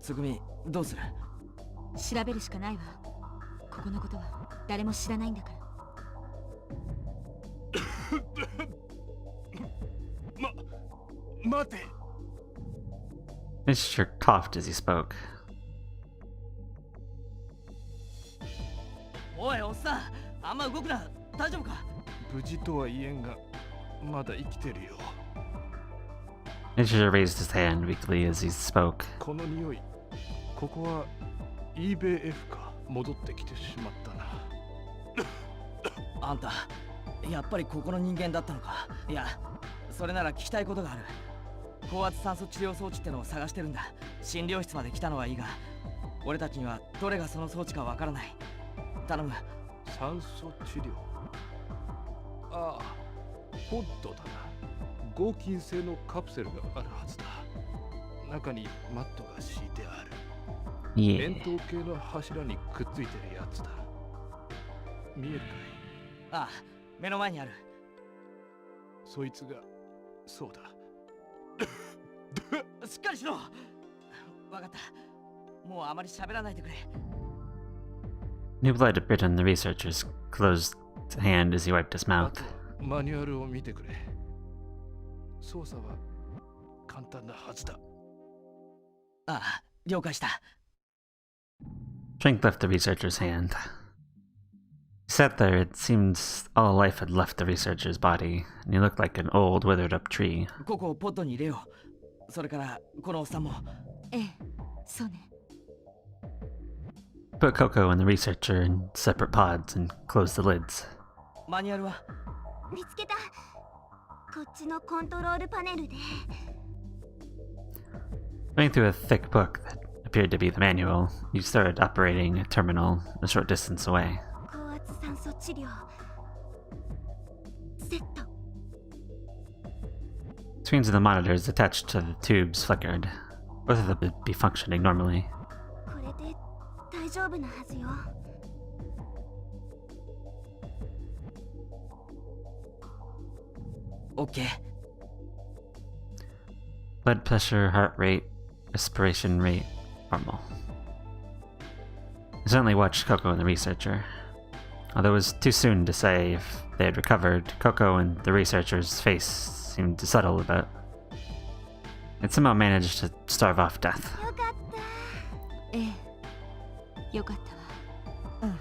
つぐみ、どうする？調べるしかないわ。ここのことは誰も知らないんだから。待て。Mr. coughed as he spoke. おい、おっさん、あんま動くな。大丈夫か？無事とは言えんが、まだ生きてるよ。Mr. raised his hand weakly as he spoke. この匂い、ここは EBF か。戻ってきてしまったな。あんた、やっぱりここの人間だったのか。いや、それなら聞きたいことがある。高圧酸素治療装置ってのを探してるんだ。診療室まで来たのはいいが、俺たちにはどれがその装置かわからない。頼む。酸素治療。ああ、ポッドだな。合金製のカプセルがあるはずだ。中にマットが敷いてある。円筒形の柱にくっついてるやつだ。見えるかい？ああ、目の前にある。そいつが、そうだ。しっかりしろ。わかった。もうあまり喋らないでくれ。New blood appeared on the researcher's closed hand as he wiped his mouth. マニュアルを見てくれ。操作は簡単なはずだ。ああ、了解した。Strength left the researcher's hand. He sat there, it seemed all life had left the researcher's body, and he looked like an old, withered up tree. ここをポッドに入れよう。それからこのおっさんも。ええ、そうね。Put Coco and the researcher in separate pods and closed the lids. マニュアルは？見つけた。こっちのコントロールパネルで。Going through a thick book that appeared to be the manual, you started operating a terminal a short distance away. 高圧酸素治療。セット。Screens of the monitors attached to the tubes flickered. Both of them would be functioning normally. これで大丈夫なはずよ。OK。Blood pressure, heart rate, respiration rate, normal. I certainly watched Coco and the researcher. Although it was too soon to say if they had recovered, Coco and the researcher's face seemed to settle a bit. It somehow managed to starve off death. よかった。ええ、よかったわ。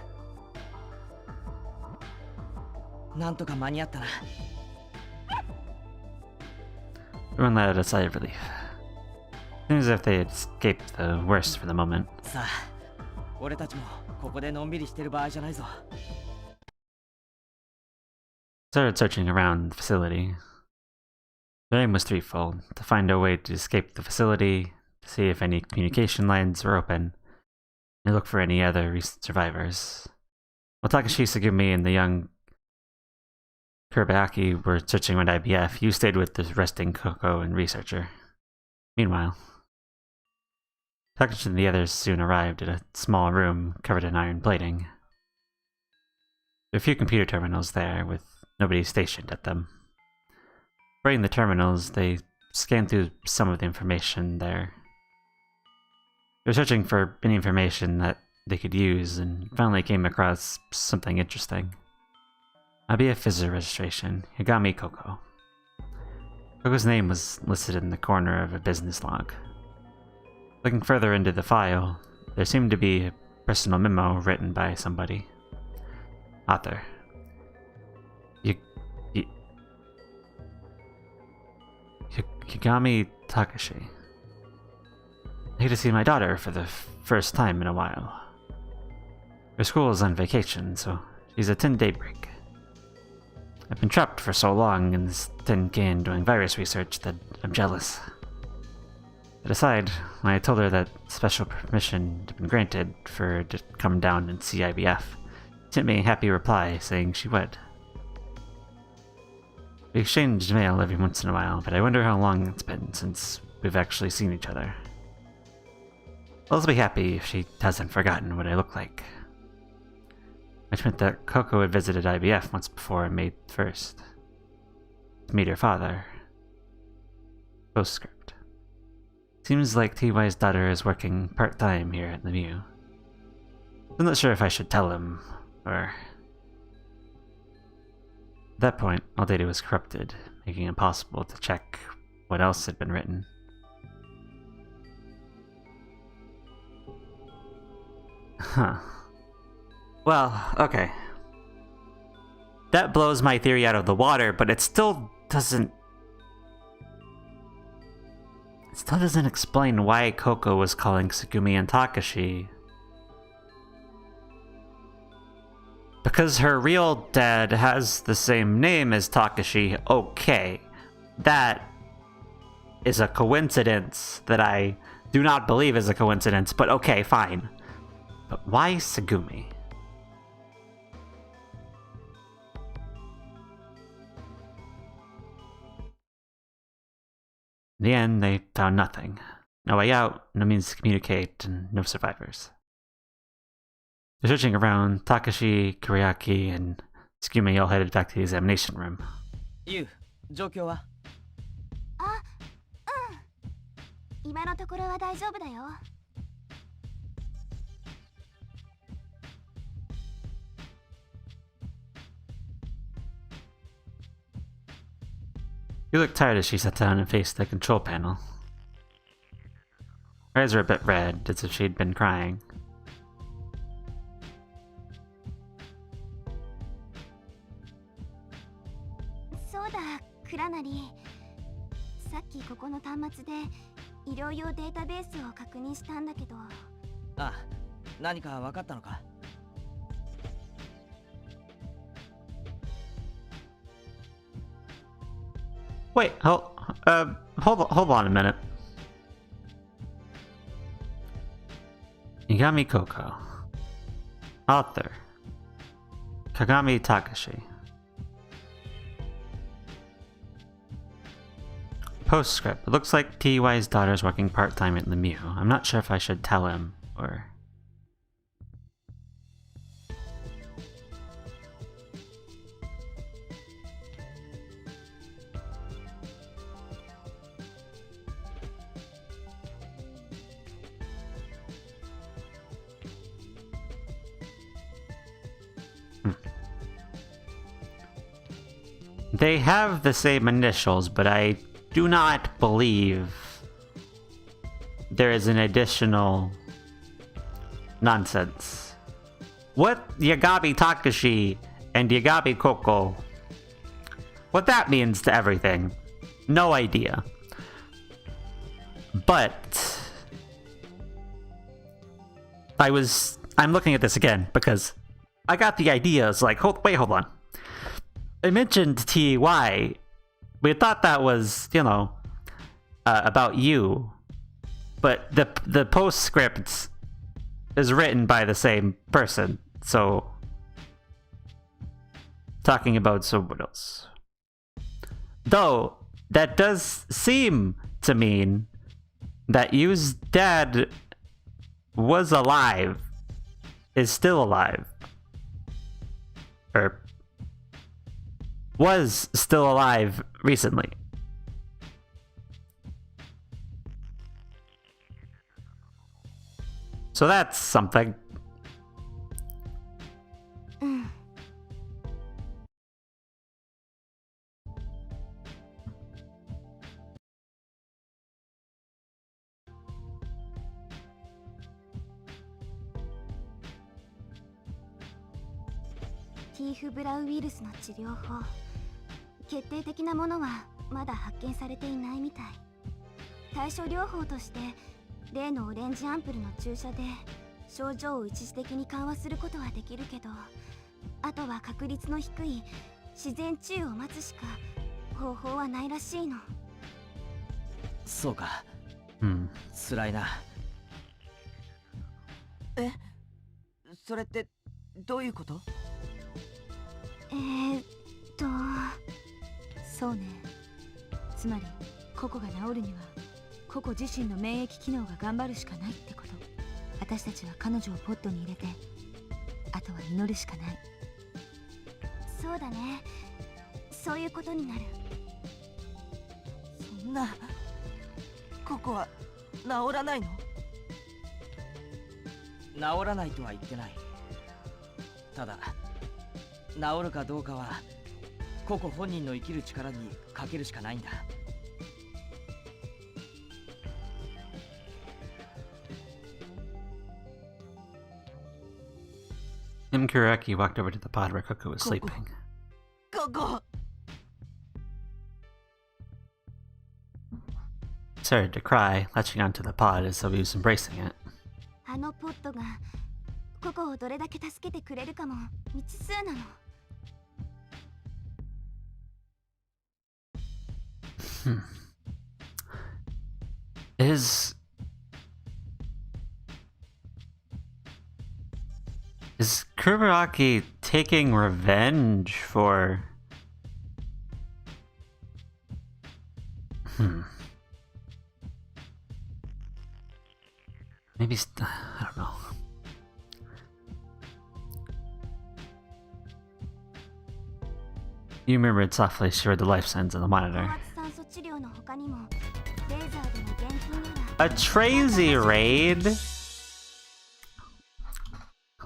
なんとか間に合ったな。Everyone let out a sigh of relief. Seems as if they had escaped the worst for the moment. さあ、俺たちもここでのんびりしてる場合じゃないぞ。Started searching around the facility. Their aim was threefold: to find a way to escape the facility, to see if any communication lines were open, and to look for any other recent survivors. While Takashi, Tsugumi, and the young Kurobayaki were searching around IBF, you stayed with the resting Coco and researcher. Meanwhile, Takashi and the others soon arrived at a small room covered in iron plating. There were a few computer terminals there, with nobody stationed at them. Operating the terminals, they scanned through some of the information there. They were searching for any information that they could use, and finally came across something interesting. IBF visitor registration, Higami Coco. Coco's name was listed in the corner of a business log. Looking further into the file, there seemed to be a personal memo written by somebody. Author. Higami Takashi. I get to see my daughter for the first time in a while. Her school is on vacation, so she's a 10-day break. I've been trapped for so long in this tin can doing virus research that I'm jealous. That aside, when I told her that special permission had been granted for her to come down and see IBF, she sent me a happy reply saying she would. We exchanged mail every once in a while, but I wonder how long it's been since we've actually seen each other. I'll be happy if she hasn't forgotten what I look like. Which meant that Coco had visited IBF once before on May 1st. To meet her father. Postscript. Seems like TY's daughter is working part-time here at the Mew. I'm not sure if I should tell him, or... At that point, all data was corrupted, making it impossible to check what else had been written. Huh. Well, okay. That blows my theory out of the water, but it still doesn't... It still doesn't explain why Coco was calling Tsugumi and Takashi. Because her real dad has the same name as Takashi, okay. That is a coincidence that I do not believe is a coincidence, but okay, fine. But why Tsugumi? In the end, they found nothing. No way out, no means to communicate, and no survivors. They're searching around. Takashi, Kuriaki, and Tsugumi all headed back to the examination room. Yu, 状況は? あ、うん。今のところは大丈夫だよ。You looked tired as she sat down and faced the control panel. Her eyes were a bit red, as if she'd been crying.そうだ、クラナリ。さっきここの端末で医療用データベースを確認したんだけど。あ、何か分かったのか? Wait, hold on a minute. Higami Coco. Author. Kagami Takashi. Postscript. It looks like TY's daughter is working part-time at the Mew. I'm not sure if I should tell him, or... They have the same initials, but I do not believe there is an additional nonsense. What Yagabi Takashi and Yagabi Coco, what that means to everything, no idea. But I'm looking at this again because I got the idea. It's like, hold on. I mentioned TY. We thought that was, about you. But the postscript is written by the same person. So, talking about someone else. Though, that does seem to mean that Yu's dad was alive, is still alive, or was still alive recently. So that's something.ティーフブラウイルスの治療法、決定的なものはまだ発見されていないみたい。対処療法として例のオレンジアンプルの注射で症状を一時的に緩和することはできるけど、あとは確率の低い自然治癒を待つしか方法はないらしいの。そうか。辛いな。それってどういうこと？そうね。つまりココが治るにはココ自身の免疫機能が頑張るしかないってこと。私たちは彼女をポットに入れて、あとは祈るしかない。そうだね。そういうことになる。そんな、ココは治らないの？治らないとは言ってない。ただ治るかどうかはココ本人の生きる力にかけるしかないんだ。Kuraki walked over to the pod where Coco was sleeping. Coco! Started to cry, latching onto the pod as though he was embracing it. あのポットがココをどれだけ助けてくれるかも未知数なの。Is Kuraki taking revenge for... Maybe... I don't know. You murmured softly. She read the life signs on the monitor. A Trazy raid?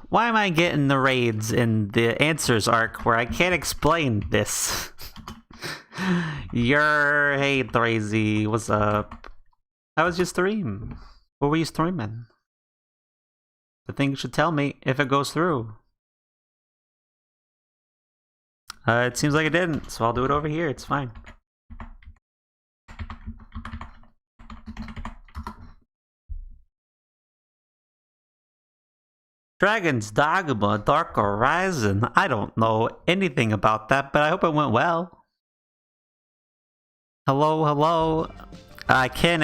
Why am I getting the raids in the answers arc where I can't explain this? Hey Trazy, what's up? How was your stream? What were you streaming? The thing should tell me if it goes through. It seems like it didn't, so I'll do it over here. It's fine. Dragon's Dogma Dark Horizon. I don't know anything about that, but I hope it went well. Hello. I can't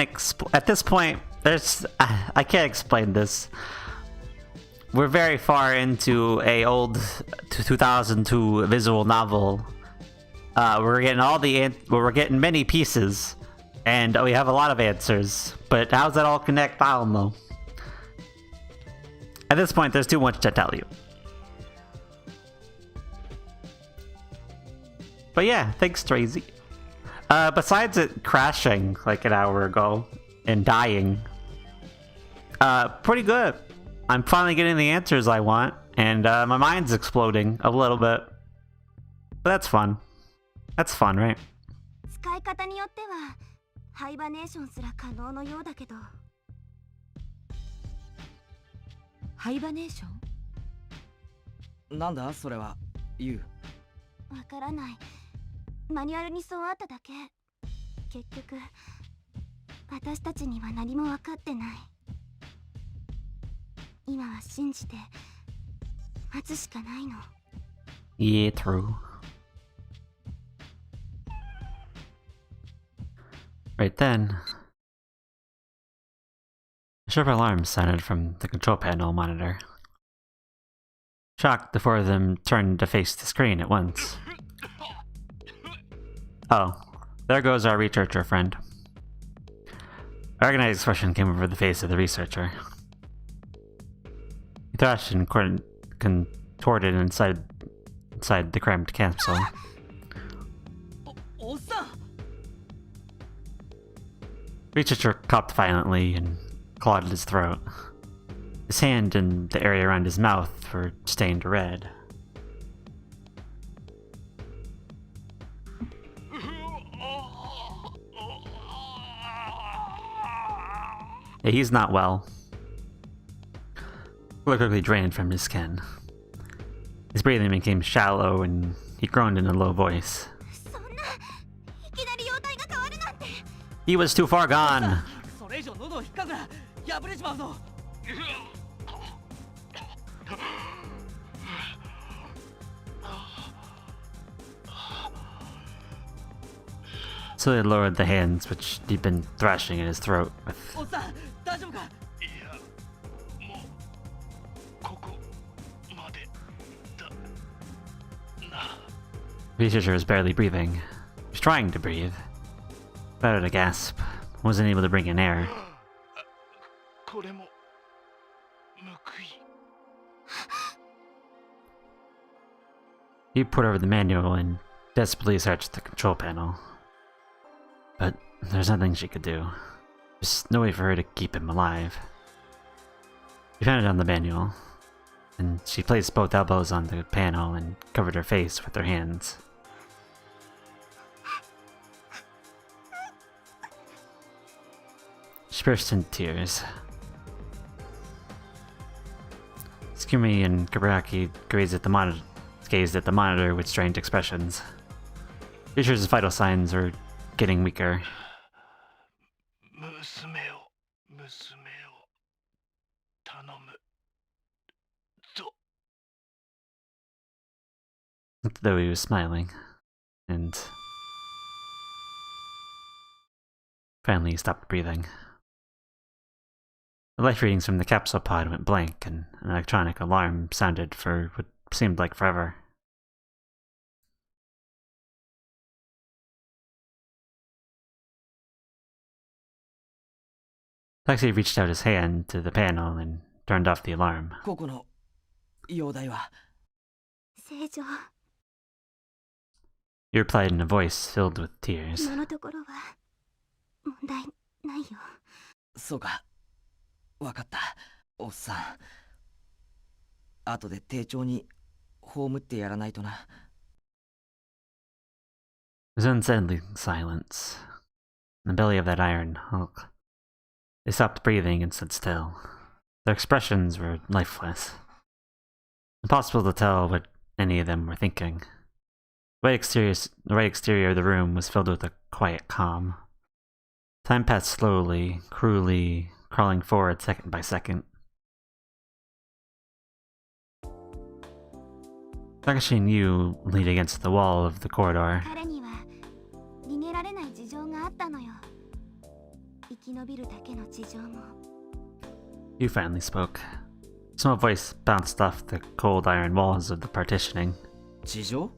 at this point, I can't explain this. We're very far into a old 2002 visual novel. We're getting many pieces, and we have a lot of answers. But how's that all connect? I don't know. At this point, there's too much to tell you. But yeah, thanks, Trazy. Besides it crashing like an hour ago and dying, pretty good. I'm finally getting the answers I want, and my mind's exploding a little bit. But that's fun. That's fun, right? 使い方によってはハイバネーションすら可能のようだけど。ハイバネーション？なんだそれは、ユウ。わからない。マニュアルにそうあっただけ。結局私たちには何も分かってない。今は信じて待つしかないの。 Yeah, true. Right then, a sharp alarm sounded from the control panel monitor. Shocked, the four of them turned to face the screen at once. Oh, there goes our researcher friend. A organized expression came over the face of the researcher. He thrashed and contorted inside the cramped capsule. おっさん Researcher coughed violently and clawed at his throat. His hand and the area around his mouth were stained red. Yeah, he's not well. Blood quickly drained from his skin. His breathing became shallow and he groaned in a low voice. そんな、いきなり容体が変わるなんて。 He was too far gone! それ以上喉を引っかくな破れちまうぞ So they lowered the hands which he'd been thrashing at his throat with. おっさん大丈夫かいや、もうここまでだな。 The researcher was barely breathing. He was trying to breathe. Started to gasp. Wasn't able to bring in air. これも報い。 He put over the manual and desperately searched the control panel. But there's nothing she could do. There's no way for her to keep him alive. She found it on the manual, and she placed both elbows on the panel and covered her face with her hands. She burst into tears. Tsugumi and Kaburaki gazed at the monitor with strange expressions. Reacher's vital signs were getting weaker. 娘を頼むぞ。 Though he was smiling, and finally he stopped breathing. The life readings from the capsule pod went blank, and an electronic alarm sounded for what seemed like forever. Takashi reached out his hand to the panel and turned off the alarm. ココの容体は正常。 He replied in a voice filled with tears. 今のところは問題ないよ。そうかわかったおっさん後で丁重に葬ってやらないとな There was unsettling silence. In the belly of that iron hulk. They stopped breathing and stood still. Their expressions were lifeless. Impossible to tell what any of them were thinking. The white exterior of the room was filled with a quiet calm. Time passed slowly, cruelly, crawling forward second by second. Takashi and Yu leaned against the wall of the corridor. 彼には逃げられない事情があったのよ。生き延びるだけの事情も。 Yu finally spoke. A small voice bounced off the cold iron walls of the partitioning. 事情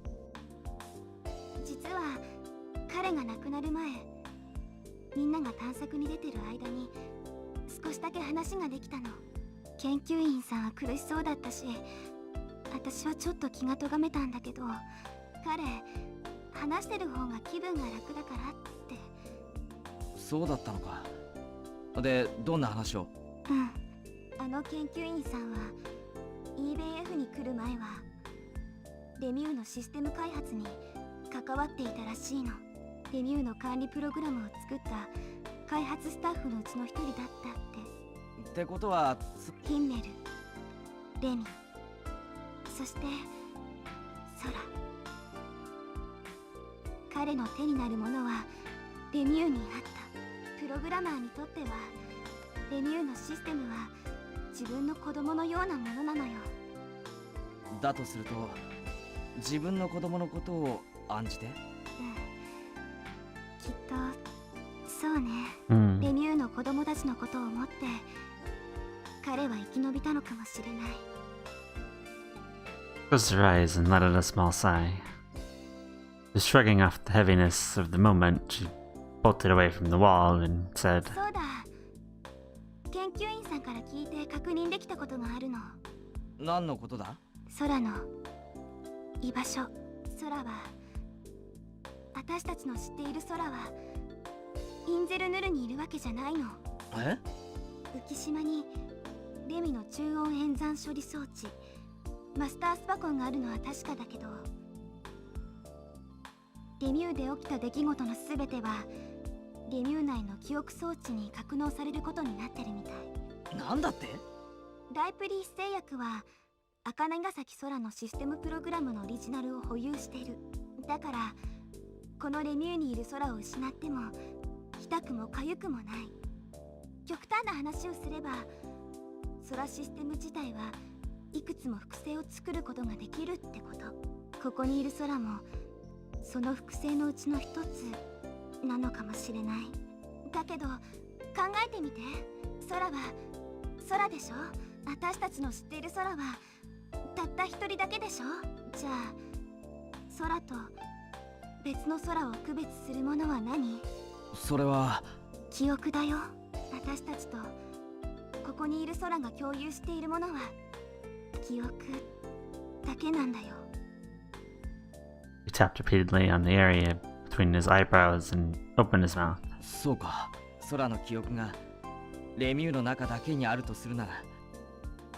実は彼が亡くなる前、みんなが探索に出てる間に少しだけ話ができたの。研究員さんは苦しそうだったし、私はちょっと気がとがめたんだけど、彼話してる方が気分が楽だからって。そうだったのかでどんな話をうん、あの研究員さんは EBF に来る前はレミューのシステム開発に関わっていたらしいの。レミューの管理プログラムを作った開発スタッフのうちの一人だったって。ってことはヒンメル、レミ、そしてソラ。彼の手になるものはレミューにあった。プログラマーにとってはレミューのシステムは自分の子供のようなものなのよ。だとすると自分の子供のことを案じて。きっとそうね、レミューの子供たちのことを思って彼は生き延びたのかもしれない。Closed her eyes and let out a small sigh. Just shrugging off the heaviness of the moment, she bolted away from the wall and said, そうだ、研究員さんから聞いて確認できたことがあるの。何のことだ？空の居場所。空は、私たちの知っている空はインゼルヌルにいるわけじゃないの。え？浮島にレミの中音演算処理装置マスタースパコンがあるのは確かだけど、レミューで起きた出来事のすべてはレミュー内の記憶装置に格納されることになってるみたい。なんだって？ライプリース製薬は赤長崎空のシステムプログラムのオリジナルを保有している。だからこのレミューにいる空を失っても痛くも痒くもない。極端な話をすれば空システム自体はいくつも複製を作ることができるってこと。ここにいる空もその複製のうちの一つなのかもしれない。だけど考えてみて、空は空でしょ。私たちの知っている空はたった一人だけでしょ。じゃあ空と別の空を区別するものは何？それは記憶だよ。私たちとここにいる空が共有しているものは記憶だけなんだよ。He tapped repeatedly on the area between his eyebrows and opened his mouth. そうか、空の記憶がレミューの中だけにあるとするなら、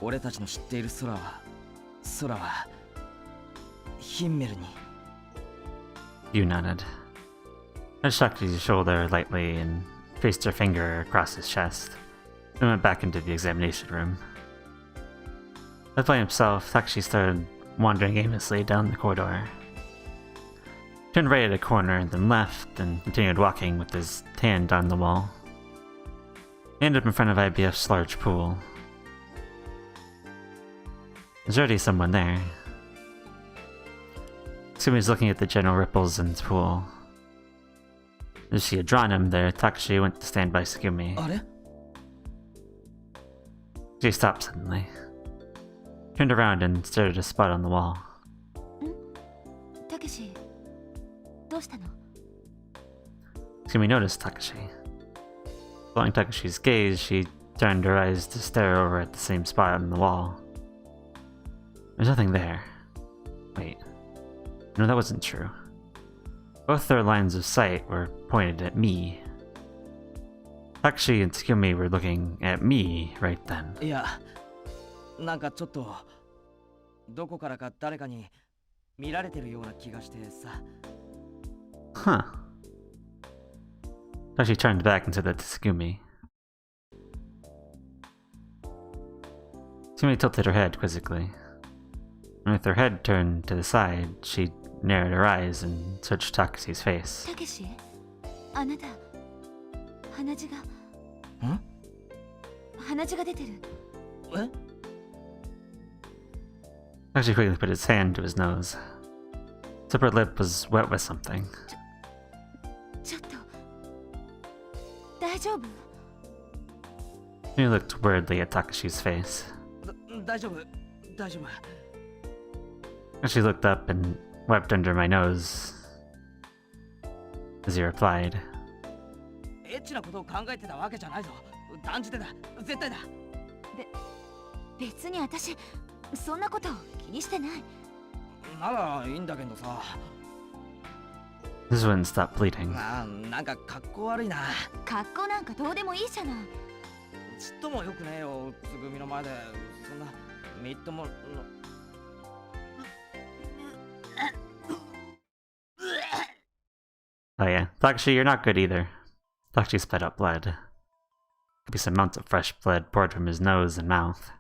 俺たちの知っている空はヒンメルに。You nodded. I shrugged his shoulder lightly and traced her finger across his chest, and went back into the examination room. Left by himself, Takashi started wandering aimlessly down the corridor. Turned right at a corner, then left, and continued walking with his hand on the wall. He ended up in front of IBF's large pool. There's already someone there. Tsugumi was looking at the general ripples in the pool. As she had drawn him there, Takashi went to stand by Tsugumi. あれ？ She stopped suddenly. Turned around and stared at a spot on the wall. たけし、どうしたの？ Tsugumi noticed Takashi. Following Takashi's gaze, she turned her eyes to stare over at the same spot on the wall. There's nothing there. Wait. No, that wasn't true. Both their lines of sight were pointed at me. Takashi and Tsugumi were looking at me right then. いや、なんかちょっとどこからか誰かに見られてるような気がしてさ。Huh. Takashi turned back and said that to Tsugumi. Tsugumi tilted her head quizzically. And with her head turned to the side, she narrowed her eyes and searched Takashi's face. たけし、あなた鼻血が。ん？鼻血が出てる。え？ Takashi quickly put his hand to his nose. His upper lip was wet with something. ちょっと大丈夫？ He looked worriedly at Takashi's face. 大丈夫。She looked up and wiped under my nose as he replied. エッチなことを考えてたわけじゃないぞ。断じてだ。絶対だ。別に私そんなこと気にしてない。ならいいんだけどさ。This wouldn't stop bleeding. なんか格好悪いな。格好なんかどうでもいいじゃない。ちっともよくねえよ。つぐみの前でそんなみっとも。Oh yeah, Takashi, you're not good either. Takashi spit out blood. Copious amounts of fresh blood poured from his nose and mouth.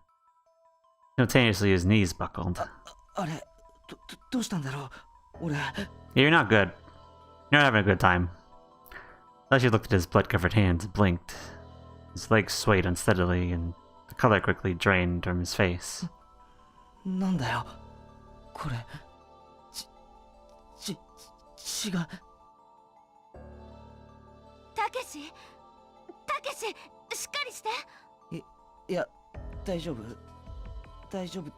Simultaneously, his knees buckled. あれ、どうしたんだろう。俺。You're not good. You're not having a good time. Takashi looked at his blood-covered hands and blinked. His legs swayed unsteadily, and the color quickly drained from his face. なんだよこれ血がたけし、しっかりして。いや大丈夫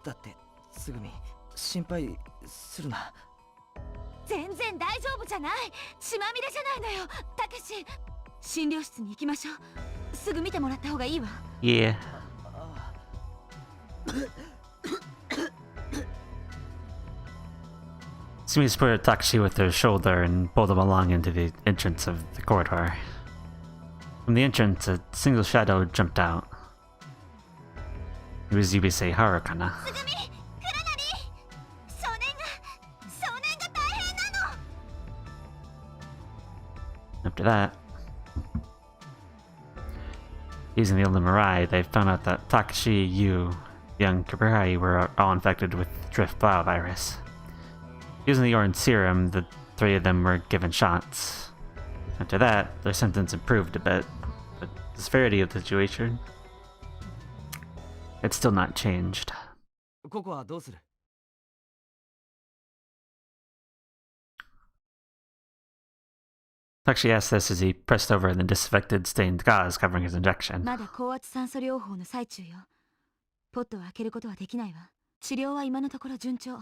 だってつぐみ心配するな。全然大丈夫じゃない。血まみれじゃないのよたけし。診療室に行きましょう。すぐ見てもらった方がいいわ。Yeah. Tsugumi supported Takashi with her shoulder and pulled him along into the entrance of the corridor. From the entrance, a single shadow jumped out. It was Yubisei Harukana. つぐみ、来るなり。少年が大変なの。 After that, using the Illuminati, they found out that Takashi, Yu, young Kaburai were all infected with Drift Bio virus. Using the orange serum, the three of them were given shots. After that, their symptoms improved a bit, but the severity of the situation had still not changed. ココはどうする？ Takashi asked this as he pressed over the disinfected stained gauze covering his injection. まだ高圧酸素療法の最中よ。ポットを開けることはできないわ。治療は今のところ順調。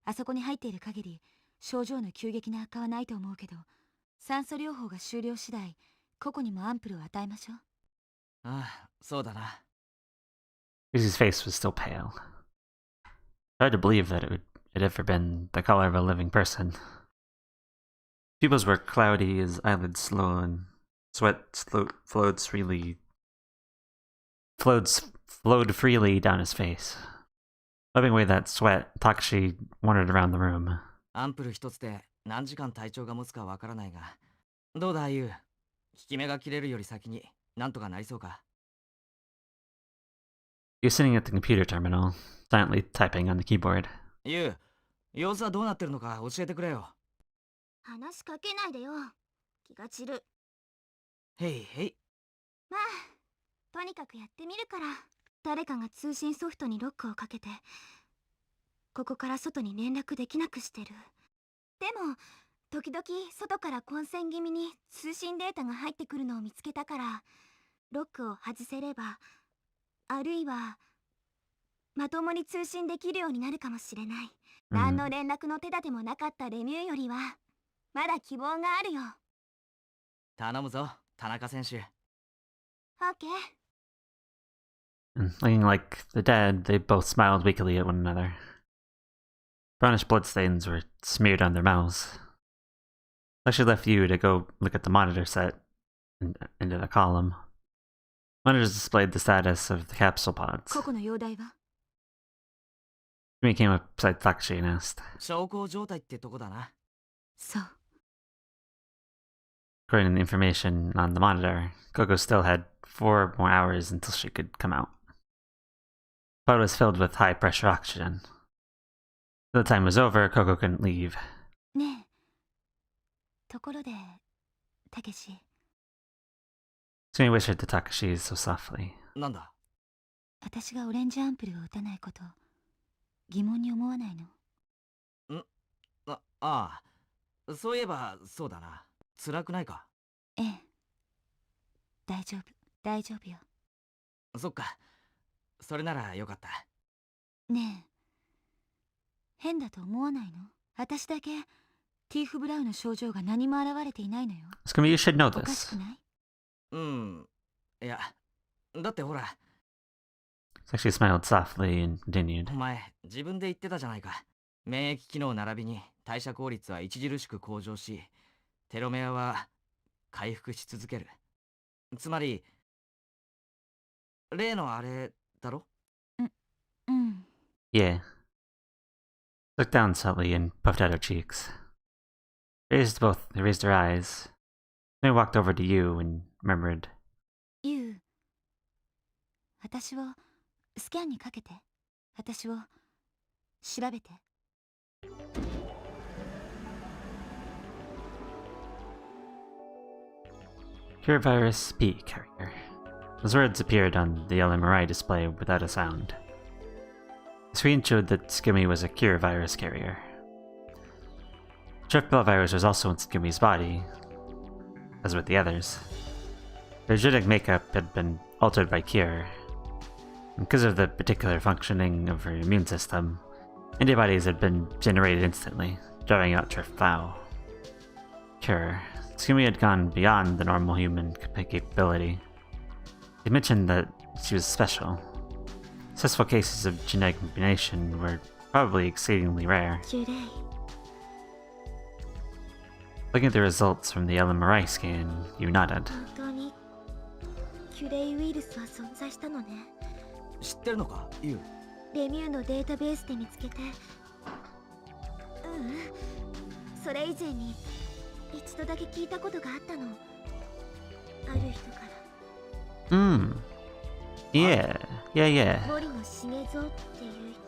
あそこに入っている限り症状の急激な悪化はないと思うけど、酸素療法が終了次第個々にもアンプルを与えましょう。ああ、そうだな。His face was still pale. Hard to believe that it had ever been the color of a living person. Pupils were cloudy, his eyelids slow, and sweat flowed freely down his face. Wiping away that sweat, Takashi wandered around the room. アンプル一つで何時間体調が持つかわからないが、どうだユウ、効き目が切れるより先になんとかなりそうか？ He was sitting at the computer terminal, silently typing on the keyboard. ユウ、様子はどうなってるのか教えてくれよ。話しかけないでよ。気が散る。へいへい。まあ、とにかくやってみるから。誰かが通信ソフトにロックをかけて、ここから外に連絡できなくしてる。でも、時々外から混戦気味に通信データが入ってくるのを見つけたから、ロックを外せれば、あるいは、まともに通信できるようになるかもしれない。何の連絡の手立てもなかったレミューよりは、まだ希望があるよ。頼むぞ、田中選手。オッケー。And looking like the dead, they both smiled weakly at one another. Brownish bloodstains were smeared on their mouths. Takashi left you to go look at the monitor set into the column. Monitors displayed the status of the capsule pods. 個々の容体は Tsugumi came up beside Takashi and asked. 小康状態ってとこだな。そう。 According to the information on the monitor, Coco still had 4 more hours until she could come out. The pod was filled with high-pressure oxygen. When the time was over, Coco couldn't leave. ねえ、ところで、たけし。Tsugumi whispered to Takashi so softly. なんだ？私がオレンジアンプルを打たないこと、疑問に思わないの？ああ、そういえばそうだな。辛くないか？ええ。大丈夫よ。そっか。それならよかった。ねえ、変だと思わないの？私だけティーフ・ブラウンの症状が何も現れていないのよ。Tsugumi, you should know おかし this. くない？うん。いや、だってほら。Takashi smiled softly and continued. お前、自分で言ってたじゃないか。免疫機能並びに代謝効率は著しく向上し、テロメアは回復し続ける。つまり、例のあれだろ？うん。Yeah. Looked down slightly and puffed out her cheeks. Raised her eyes. Then walked over to you and murmured. ユウ、私をスキャンにかけて。私を調べて。Cure virus P carrier. Those words appeared on the LMRI display without a sound. The screen showed that Tsugumi was a cure virus carrier. Drift belt virus was also in Tsugumi's body, as with the others. Their genetic makeup had been altered by cure. And because of the particular functioning of her immune system, antibodies had been generated instantly, driving out Drift Vow. Cure. Tsugumi had gone beyond the normal human capability. He mentioned that she was special. Successful cases of genetic mutation were probably exceedingly rare. キュレイ Looking at the results from the LMRI scan, you nodded. 本当にキュレイウイルスは存在したのね。知ってるのかユウ。レミューのデータベースで見つけて、それ以前に一度だけ聞いたことがあったの。ある人から。Yeah. 森の重蔵っていう人。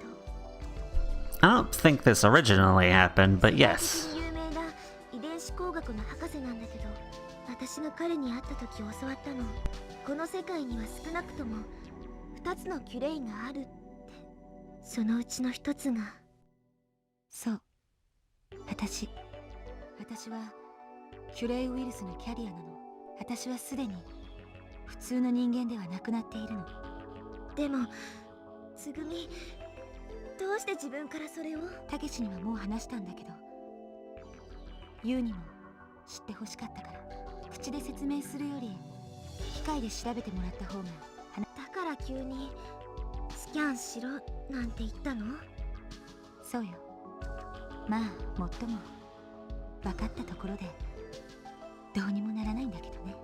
I don't think this originally happened, but 世界 yes. 的に有名な遺伝子工学の博士なんだけど、私が彼に会った時教わったの。この世界には少なくとも2つのキュレイがあるって。そのうちの1つが。そう。私はキュレイウイルスのキャリアなの。私はすでに普通の人間ではなくなっているの。でも、つぐみ、どうして自分からそれを？たけしにはもう話したんだけど、ユウにも知ってほしかったから、口で説明するより機械で調べてもらった方が。だから急にスキャンしろなんて言ったの？そうよ。まあ、もっとも分かったところでどうにもならないんだけどね。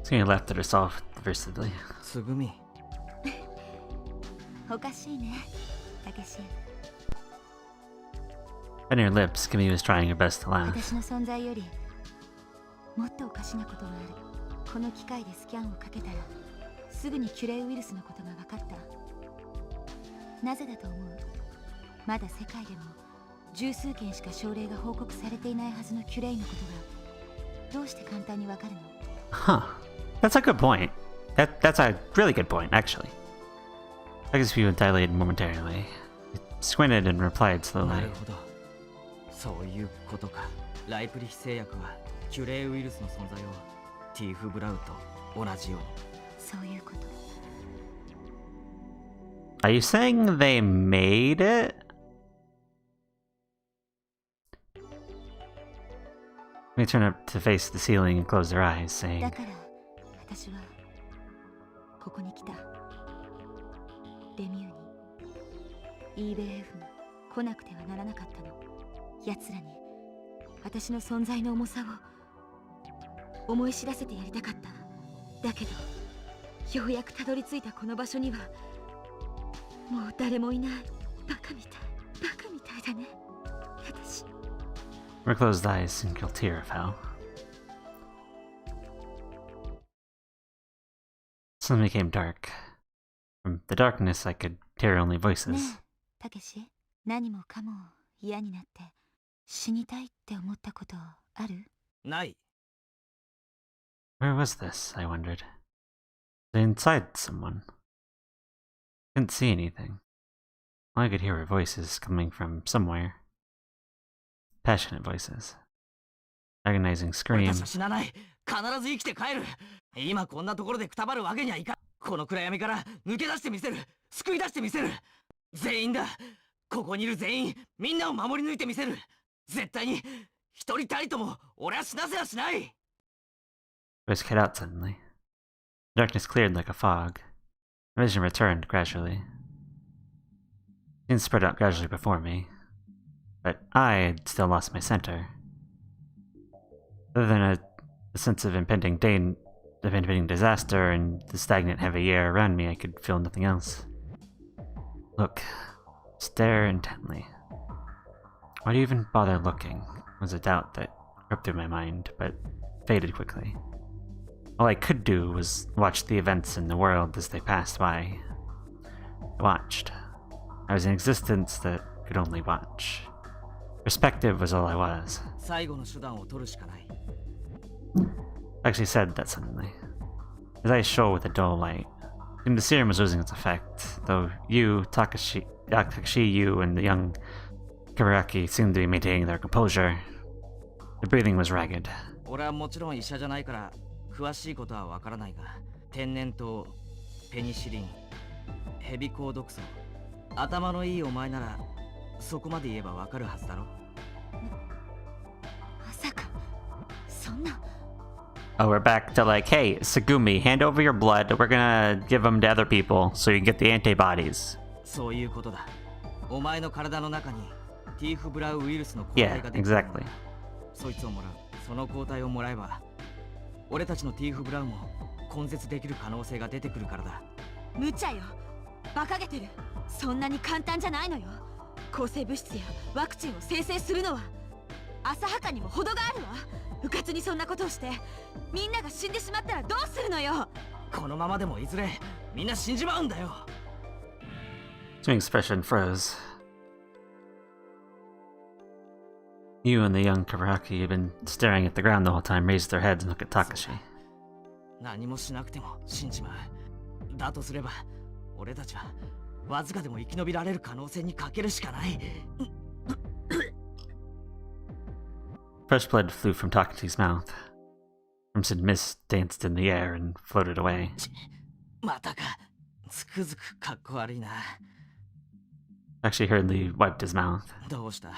Tsugumi laughed at herself diversely. つぐみ。おかしいね、たけし。 Biting her lips, Tsugumi was trying her best to laugh. 私の存在よりもっとおかしなことがある。この機械でスキャンをかけたらすぐにキュレイウイルスのことが分かった。なぜだと思う？まだ世界でも十数件しか症例が報告されていないはずのキュレイのことがどうして簡単に分かるの？ Huh. That's a good point. That's a really good point, actually. Taka's view dilated momentarily. It squinted and replied な slowly. るほど。そういうことか。ライプリヒ製薬はキュレイウイルスの存在をティーフ・ブラウと同じように。そういうこと。 Are you saying they made it? They turned up to face the ceiling and closed their eyes, saying, だから私はここに来た。レミューに EBF に来なくてはならなかったの。奴らに私の存在の重さを思い知らせてやりたかった。だけどようやくたどり着いたこの場所にはもう誰もいない。バカみたいだね、私。 Her closed eyes, a single tear fell. Suddenly became dark. From the darkness, I could hear only ね voices. え、たけし、何もかも嫌になって死にたいって思ったことある？ない。 Where was this? I wondered. Was I inside someone? Couldn't see anything. All I could hear were voices coming from somewhere. Passionate voices. Agonizing 俺たち screams. は死なない。必ず生きて帰る。今こんなところでくたばるわけにはいかん。この暗闇から抜け出してみせる。救い出してみせる。全員だ。ここにいる全員、みんなを守り抜いてみせる。絶対に一人たりとも俺は死なせはしない。 Voice cut out suddenly. Darkness cleared like a fog. Vision returned gradually. Things spread out gradually before me. But I had still lost my center. Other than a sense of impending disaster and the stagnant heavy air around me, I could feel nothing else. Look. Stare intently. Why do you even bother looking? Was a doubt that crept through my mind, but faded quickly. All I could do was watch the events in the world as they passed by. I watched. I was an existence that could only watch. Perspective was all I was. 最後の手段を取るしかない。Actually said that suddenly. His eyes shone with a dull light. And the serum was losing its effect, though you, Takashi, you, and the young Kabaraki seemed to be maintaining their composure. The breathing was ragged. 俺はもちろん医者じゃないから詳しいことはわからないが、天然痘、ペニシリン、ヘビ抗毒素、頭のいいお前ならそこまで言えばわかるはずだろ。まさかそんな。 Oh, we're back to like, hey, Tsugumi, hand over your blood. We're gonna give them to other people so you can get the antibodies. そういうことだ。お前の体の中にティーフブラウウイルスの抗体ができてる。 Yeah, exactly. そいつをもらう。その抗体をもらえば、俺たちのティーフブラウも根絶できる可能性が出てくるからだ。無茶よ。馬鹿げてる。そんなに簡単じゃないのよ。抗生物質やワクチンを生成するのは浅はかにも程があるわ。うかつにそんなことをしてみんなが死んでしまったらどうするのよ。このままでもいずれみんな死んじまうんだよ。His expression froze. You and the young Kabaraki had been staring at the ground the whole time, raised their heads and looked at Takashi. 何もしなくても死んじまう。だとすれば、俺たちはわずかでも生き延びられる可能性にかけるしかない。Fresh blood flew from Takashi's mouth. Crimson mist danced in the air and floated away. またか。つくづくかっこ悪いな。Actually hurriedly wiped his mouth. どうした？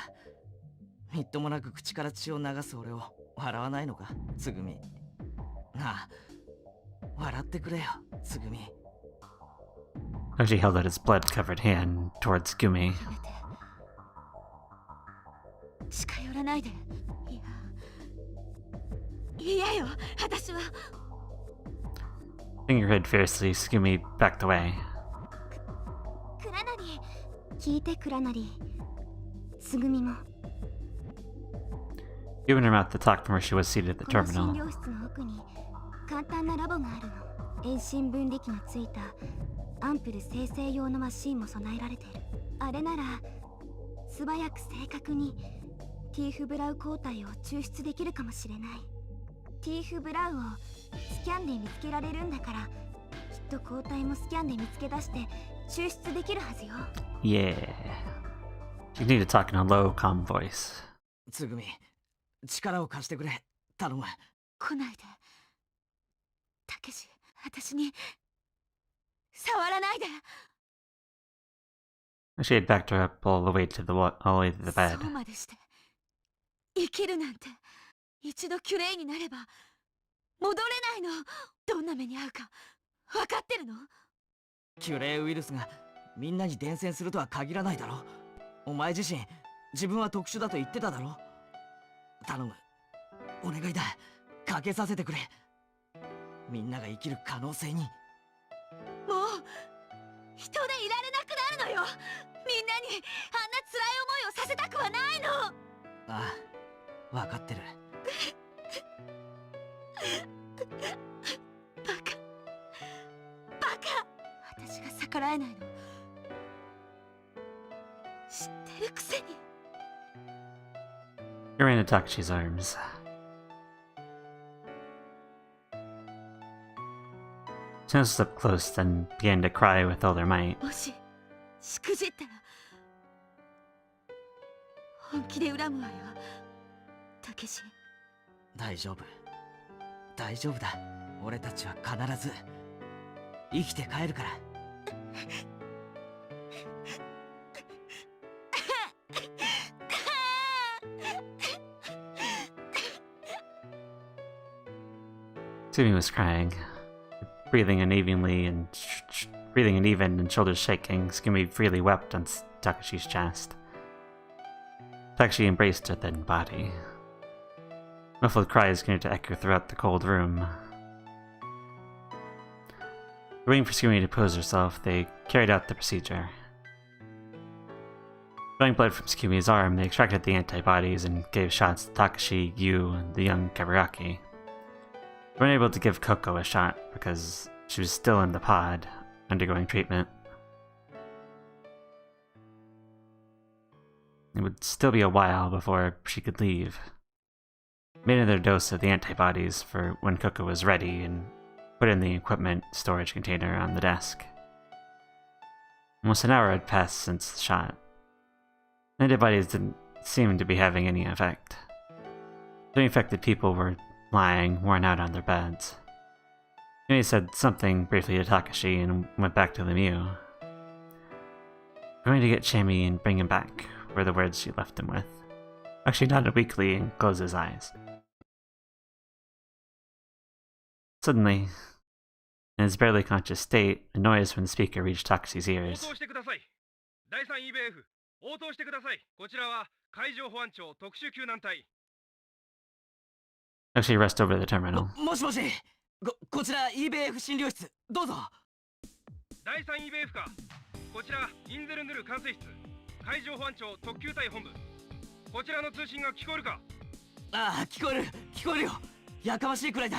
みっともなく口から血を流す俺を笑わないのか、つぐみ。なあ、笑ってくれよ、つぐみ。Actually held out his blood-covered hand towards Tsugumi. 近寄らないで。いやよ、私は。Finger her head fiercely, Tsugumi backed away. クラナリ、聞いてクラナリ。つぐみも。He opened her mouth to talk from where she was seated at the この terminal. 診療室の奥に簡単なラボがあるの。遠心分離器のついたアンプル生成用のマシーンも備えられている。あれなら素早く正確にティーフブラウ抗体を抽出できるかもしれない。ティーフブラウをスキャンで見つけられるんだから、きっと抗体もスキャンで見つけ出して抽出できるはずよ。Yeah. She needed to talk in a low, calm voice. つぐみ、力を貸してくれ。頼む。来ないで。たけし、私に触らないで。She had backed her up all the way to the bed. そうまでして生きるなんて。一度キュレイになれば戻れないの。どんな目に遭うか分かってるの？キュレイウイルスがみんなに伝染するとは限らないだろ。お前自身、自分は特殊だと言ってただろ。頼む、お願いだ。かけさせてくれ。みんなが生きる可能性に。もう人でいられなくなるのよ。みんなにあんな辛い思いをさせたくはないの。ああ、分かってる。バカバカ。私が逆らえないの知ってるくせに。He ran into Takashi's arms. She now stepped close and began to cry with all their might. もししくじったら本気で恨むわよ、たけし。大丈夫、大丈夫だ。俺たちは必ず生きて帰るから。Tsugumi was crying, breathing uneven and shoulders shaking. Tsugumi freely wept on Takashi's chest. Takashi embraced her thin body. Muffled cries continued to echo throughout the cold room. Waiting for Tsugumi to pose herself, they carried out the procedure. Drawing blood from Tsugumi's arm, they extracted the antibodies and gave shots to Takashi, Yu, and the young Kabaraki. They weren't able to give Coco a shot because she was still in the pod, undergoing treatment. It would still be a while before she could leave. made another dose of the antibodies for when Coco was ready, and put in the equipment storage container on the desk. Almost an hour had passed since the shot. The antibodies didn't seem to be having any effect. The infected people were lying, worn out on their beds. He said something briefly to Takashi and went back to Lemieux. "I'm going to get Chammy and bring him back," were the words she left him with. Actually nodded weakly and closed his eyes. Suddenly, in his barely conscious state, a noise from the speaker reached Takashi's ears. Actually rushed over to the terminal. もしもし、こちら EBF 診療室、どうぞ。第3 EBF か。こちらインゼルヌル管制室、海上保安庁特急隊本部。こちらの通信が聞こえるか。ああ、聞こえるよ。やかましいくらいだ。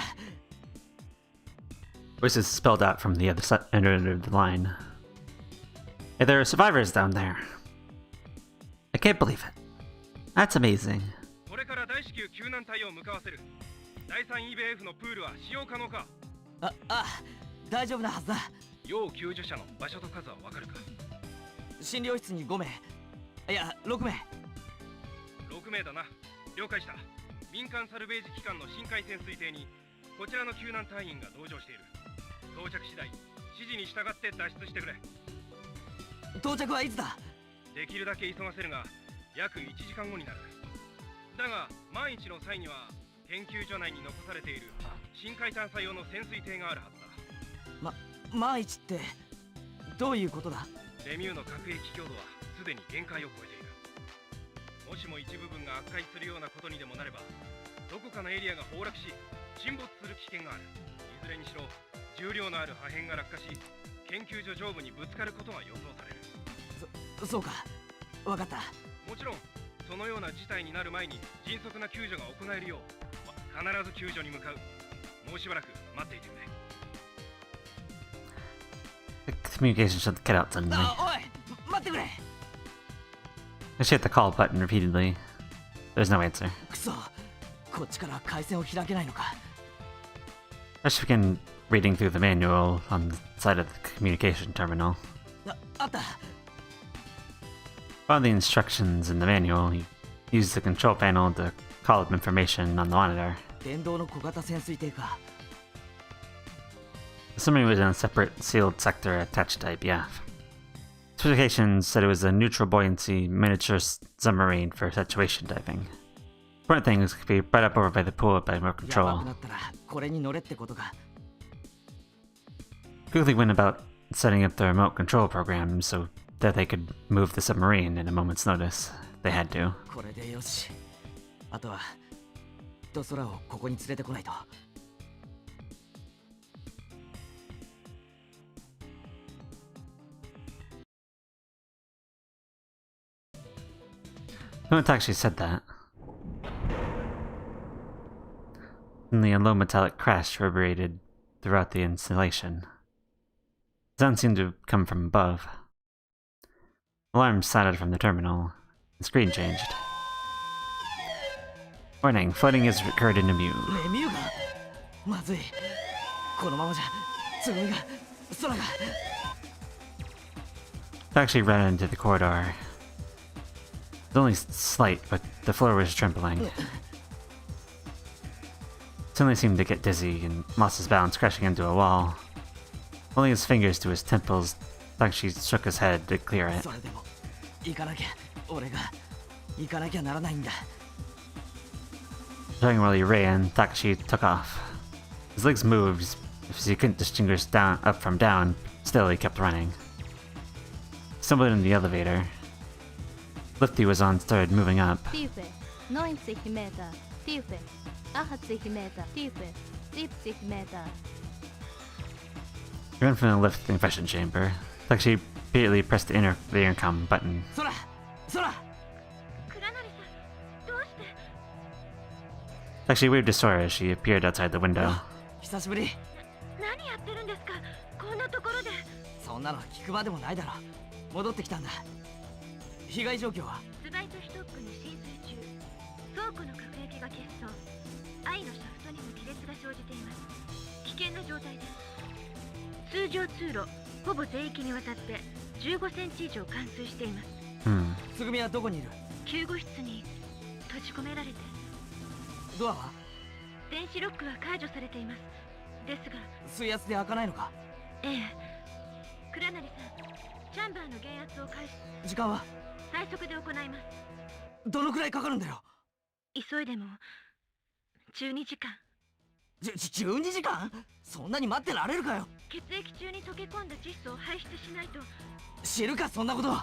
Voices spelled out from the other end of the line. "Hey, there are survivors down there. I can't believe it. That's amazing." これから大至急救難隊を向かわせる。第3 EBF のプールは使用可能か。大丈夫なはずだ。要救助者の場所と数はわかるか。診療室に5名。いや、6名。6名だな。了解した。民間サルベージ機関の深海潜水艇にこちらの救難隊員が同乗している。到着次第、指示に従って脱出してくれ。到着はいつだ？できるだけ急がせるが、約1時間後になる。だが、万一の際には研究所内に残されている深海探査用の潜水艇があるはずだ。万一ってどういうことだ？レミューの核兵器強度はすでに限界を超えている。もしも一部分が悪化するようなことにでもなれば、どこかのエリアが崩落し沈没する危険がある。いずれにしろ重量のある破片が落下し、研究所上部にぶつかることが予想される。そうか、わかった。もちろんそのような事態になる前に迅速な救助が行えるよう、必ず救助に向かう。もうしばらく待っていてくれ。The communication shut cut out suddenly. おい、待ってくれ。She hit the call button repeatedly. There's no answer. くそ、こっちから回線を開けないのか。She began reading through the manual on the side of the communication terminal. あった。Found the instructions in the manual. He used the control panel to call up information on the monitor. 電動の小型潜水艇か。The submarine was in a separate sealed sector attached to IBF. Specifications said it was a neutral buoyancy miniature submarine for situation diving. Important things could be brought up over by the pool by remote やば control. くなったらこれに乗れってことか。Quickly went about setting up the remote control program so that they could move the submarine in a moment's notice. They had to. これでよし。あとは空をここに連れてこないと。No one actually said that. Suddenly a low metallic crash reverberated throughout the installation. The sound seemed to come from above. Alarms sounded from the terminal. The screen changed. Warning, flooding has occurred in Emu. レミューがまずい。このままじゃつぐみが空が。It actually ran into the corridor. It was only slight, but the floor was trembling. Suddenly seemed to get dizzy and lost his balance, crashing into a wall. Holding his fingers to his temples, Takashi shook his head to clear it. それでも行かなきゃ、俺が行かなきゃならないんだ。Showing while he ran, Takashi took off. His legs moved as he couldn't distinguish up from down. Still, he kept running. He stumbled in the elevator. The lift he was on started moving up. He ran from the lift to the confession chamber. Takashi immediately pressed the intercom button. 空。倉則さん、どうして？ Takashi waved to Sora as she appeared outside the window. 久しぶり。何やってるんですか？こんなところで。そんなの聞くまでもないだろ。戻ってきたんだ。被害状況は？スバイトストックに浸水中。倉庫の核兵器が欠損。愛のシャフトにも亀裂が生じています。危険な状態です。通常通路ほぼ全域にわたって15センチ以上冠水しています。つぐみはどこにいる？救護室に閉じ込められて。ドアは？電子ロックは解除されています。ですが水圧で開かないのか？ええ。倉成さん、チャンバーの減圧を開始。時間は？最速で行います。どのくらいかかるんだよ？急いでも12時間。12時間？そんなに待ってられるかよ。血液中に溶け込んだ窒素を排出しないと。知るかそんなこと。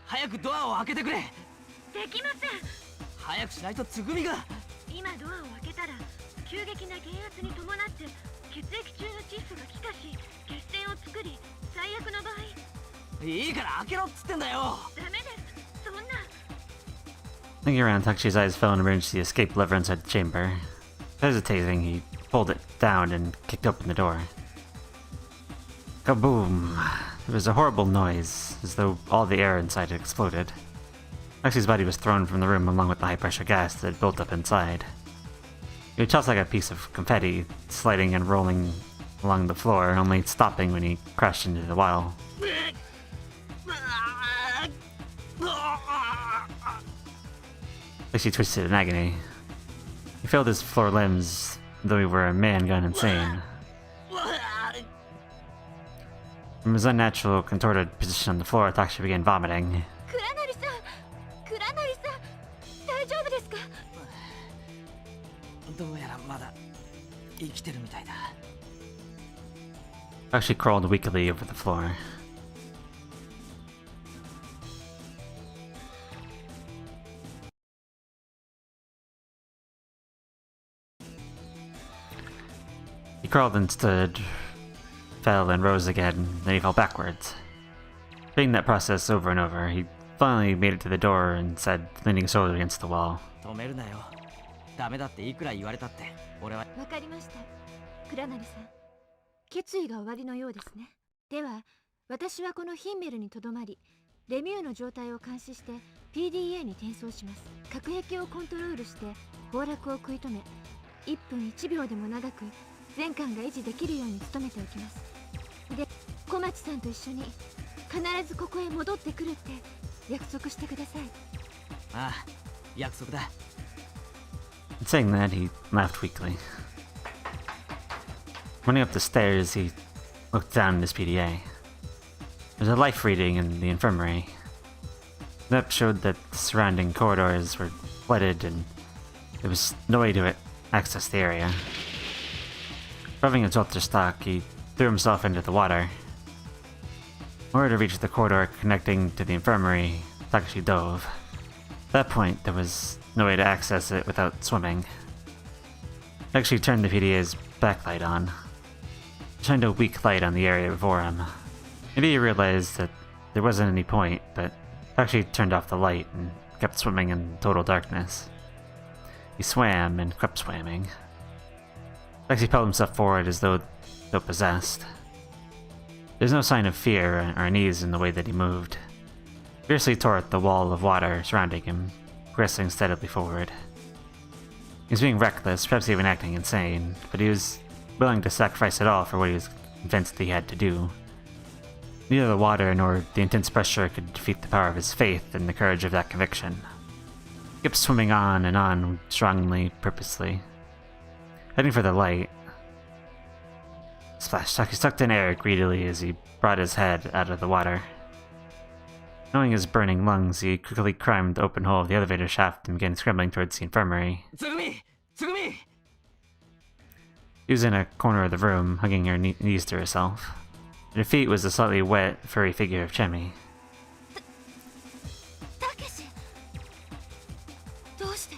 早くドアを開けてくれ。できません。早くしないとつぐみが。今ドアを開けたら急激な減圧に伴って血液中の窒素が気化し血栓を作り、最悪の場合。いいから開けろっつってんだよ。ダメです、そんな。Looking around, Takashi's eyes fell on the emergency escape lever inside the chamber. Hesitating, he pulled it down and kicked open the door. Kaboom! There was a horrible noise, as though all the air inside had exploded. Takashi's body was thrown from the room along with the high-pressure gas that had built up inside. He was tossed like a piece of confetti, sliding and rolling along the floor, only stopping when he crashed into the wall. Takeshi twisted in agony. He felt his floor limbs, though he were a man gone insane. From his unnatural, contorted position on the floor, Takashi began vomiting. どうやらまだ生きてるみたいだ。Takashi crawled weakly over the floor. He crawled and stood, fell and rose again, then he fell backwards. Repeating that process over and over, he finally made it to the door and said, leaning his shoulder against the wall. 止めるなよ。ダメだっていくら言われたって俺は。わかりました。倉成さん、決意が終わりのようですね。では、私はこのヒンメルにとどまり、レミューの状態を監視して PDA に転送します。核壁をコントロールして崩落を食い止め、1分1秒でも長く全艦が維持できるように努めておきます。で、小町さんと一緒に必ずここへ戻ってくるって約束してください。ああ、約束だ。Saying that, he laughed weakly. Running up the stairs, he looked down at his PDA. There's a life reading in the infirmary. The map showed that the surrounding corridors were flooded and there was no way to access the area. Rubbing his welter stock, he threw himself into the water. In order to reach the corridor connecting to the infirmary, Takashi dove. At that point, there was no way to access it without swimming. Takashi turned the PDA's backlight on. It shined a weak light on the area before him. Maybe he realized that there wasn't any point, but Takashi turned off the light and kept swimming in total darkness. He swam and kept swimming. Takashi propelled himself forward as though possessed. There's no sign of fear or unease in the way that he moved. He fiercely tore at the wall of water surrounding him, progressing steadily forward. He was being reckless, perhaps even acting insane, but he was willing to sacrifice it all for what he was convinced that he had to do. Neither the water nor the intense pressure could defeat the power of his faith and the courage of that conviction. He kept swimming on and on, strongly, purposely. Heading for the light. Splash! He sucked in air greedily as he brought his head out of the water. Knowing his burning lungs, he quickly climbed the open hole of the elevator shaft and began scrambling towards the infirmary. Tsugumi! Tsugumi! She was in a corner of the room, hugging her knees to herself. At her feet was the slightly wet, furry figure of Chemi. Takashi! どうして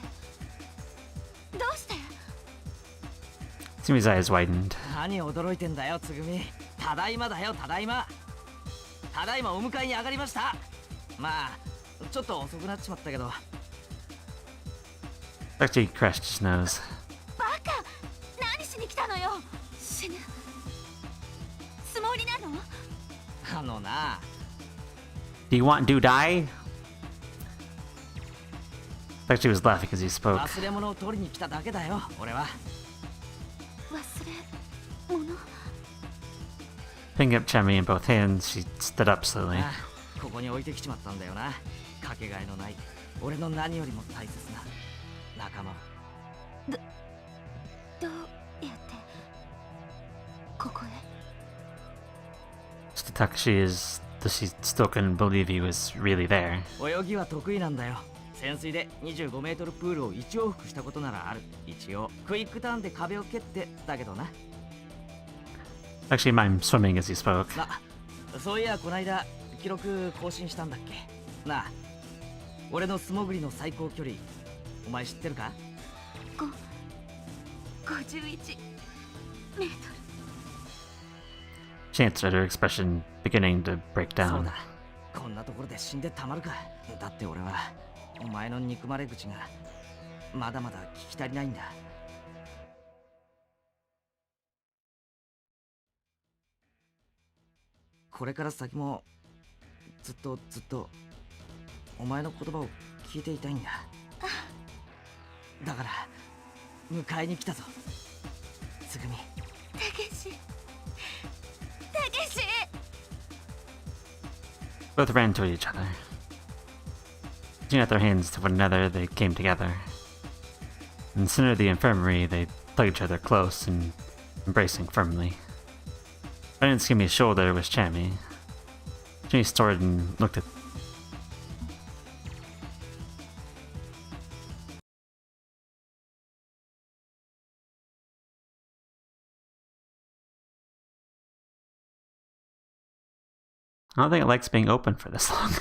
Tsumi's eyes widened. 何驚いてんだよ、つぐみ。ただいまだよ、ただいま。ただいまお迎えに上がりました。まあ、ちょっと遅くなっちまったけど。Takashi crushed his nose. バカ！何しに来たのよ！死ぬつもりなの？あのな。Do you want to die? Like she was laughing as he spoke. 忘れ物を取りに来ただけだよ、俺は。忘れ物？ Picking up Chami in both hands, she stood up slowly. ああ、ここに置いてきちまったんだよな。かけがえのない、俺の何よりも大切な仲間を。どうやってここへ？ So Takashi is, she still couldn't believe he was really there. 泳ぎは得意なんだよ。潜水で25メートルプールを1往復したことならある。一応クイックターンで壁を蹴ってだけどな。Actually, I'm swimming as he spoke. そういやこないだ記録更新したんだっけなあ。俺の素潜りの最高距離お前知ってるか？51メートル。 She answered, her expression beginning to break そう down. だ。こんなところで死んでたまるか。だって俺はお前の憎まれ口がまだまだ聞き足りないんだ。これから先もずっとお前の言葉を聞いていたいんだ。だから迎えに来たぞ、つぐみ。たけし。 Both ran toward each other. Reaching out their hands to one another, they came together. In the center of the infirmary, they tugged each other close and embracing firmly. Right on Skimmy's shoulder was Chami. Chami started and looked at. I don't think it likes being open for this long.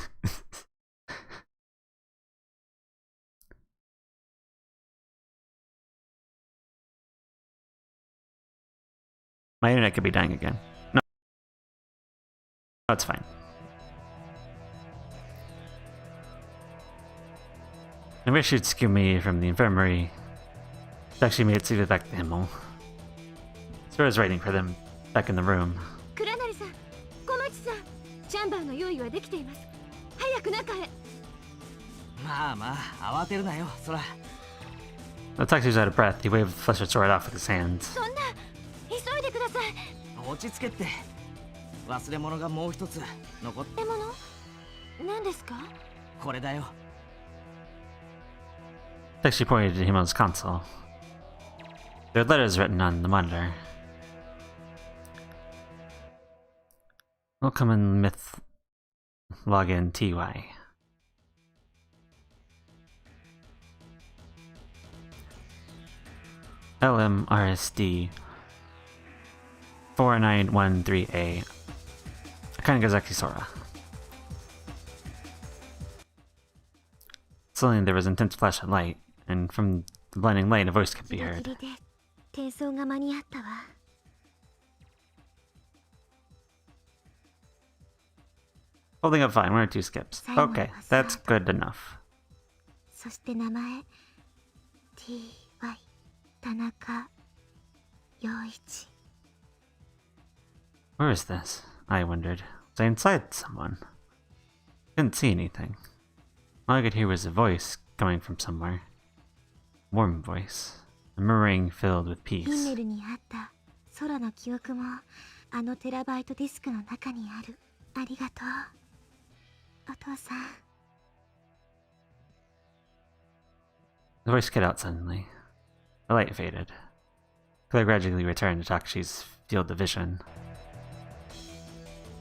My internet could be dying again. No, it's fine. I rescued Tsugumi from the infirmary. Actually made it to back to Himmel. Sora's waiting for them back in the room. クラナリさん、小町さん、チャンバーの用意はできています。早く中へ。まあまあ慌てるなよ、そら。 The Taxi was out of breath. He waved the flesher sword off with his hands. そんな、急いでください。落ち着けって。忘れ物がもう一つ残って獲物？何ですか？これだよ。 Taxi pointed to Himmel's console. There are letters written on the monitor. Welcome in Myth Login TY. LMRSD 4913A. Kanagazaki Sora. Suddenly there was intense flash of light, and from the blinding light a voice could be ギリギ heard. リで転送が間に合ったわ。 Holding up fine, one or two skips. Okay, that's good enough. そして名前 TY 田中陽一。 Where is this? I wondered. Was I inside someone? Couldn't see anything. All I could hear was a voice coming from somewhere. Warm voice. A murmuring filled with ヒン peace. メルにあった空の記憶もあのテラバイトディスクの中にある。ありがとう。お父さん。 The voice cut out suddenly. The light faded. Color gradually returned to Takashi's field of vision.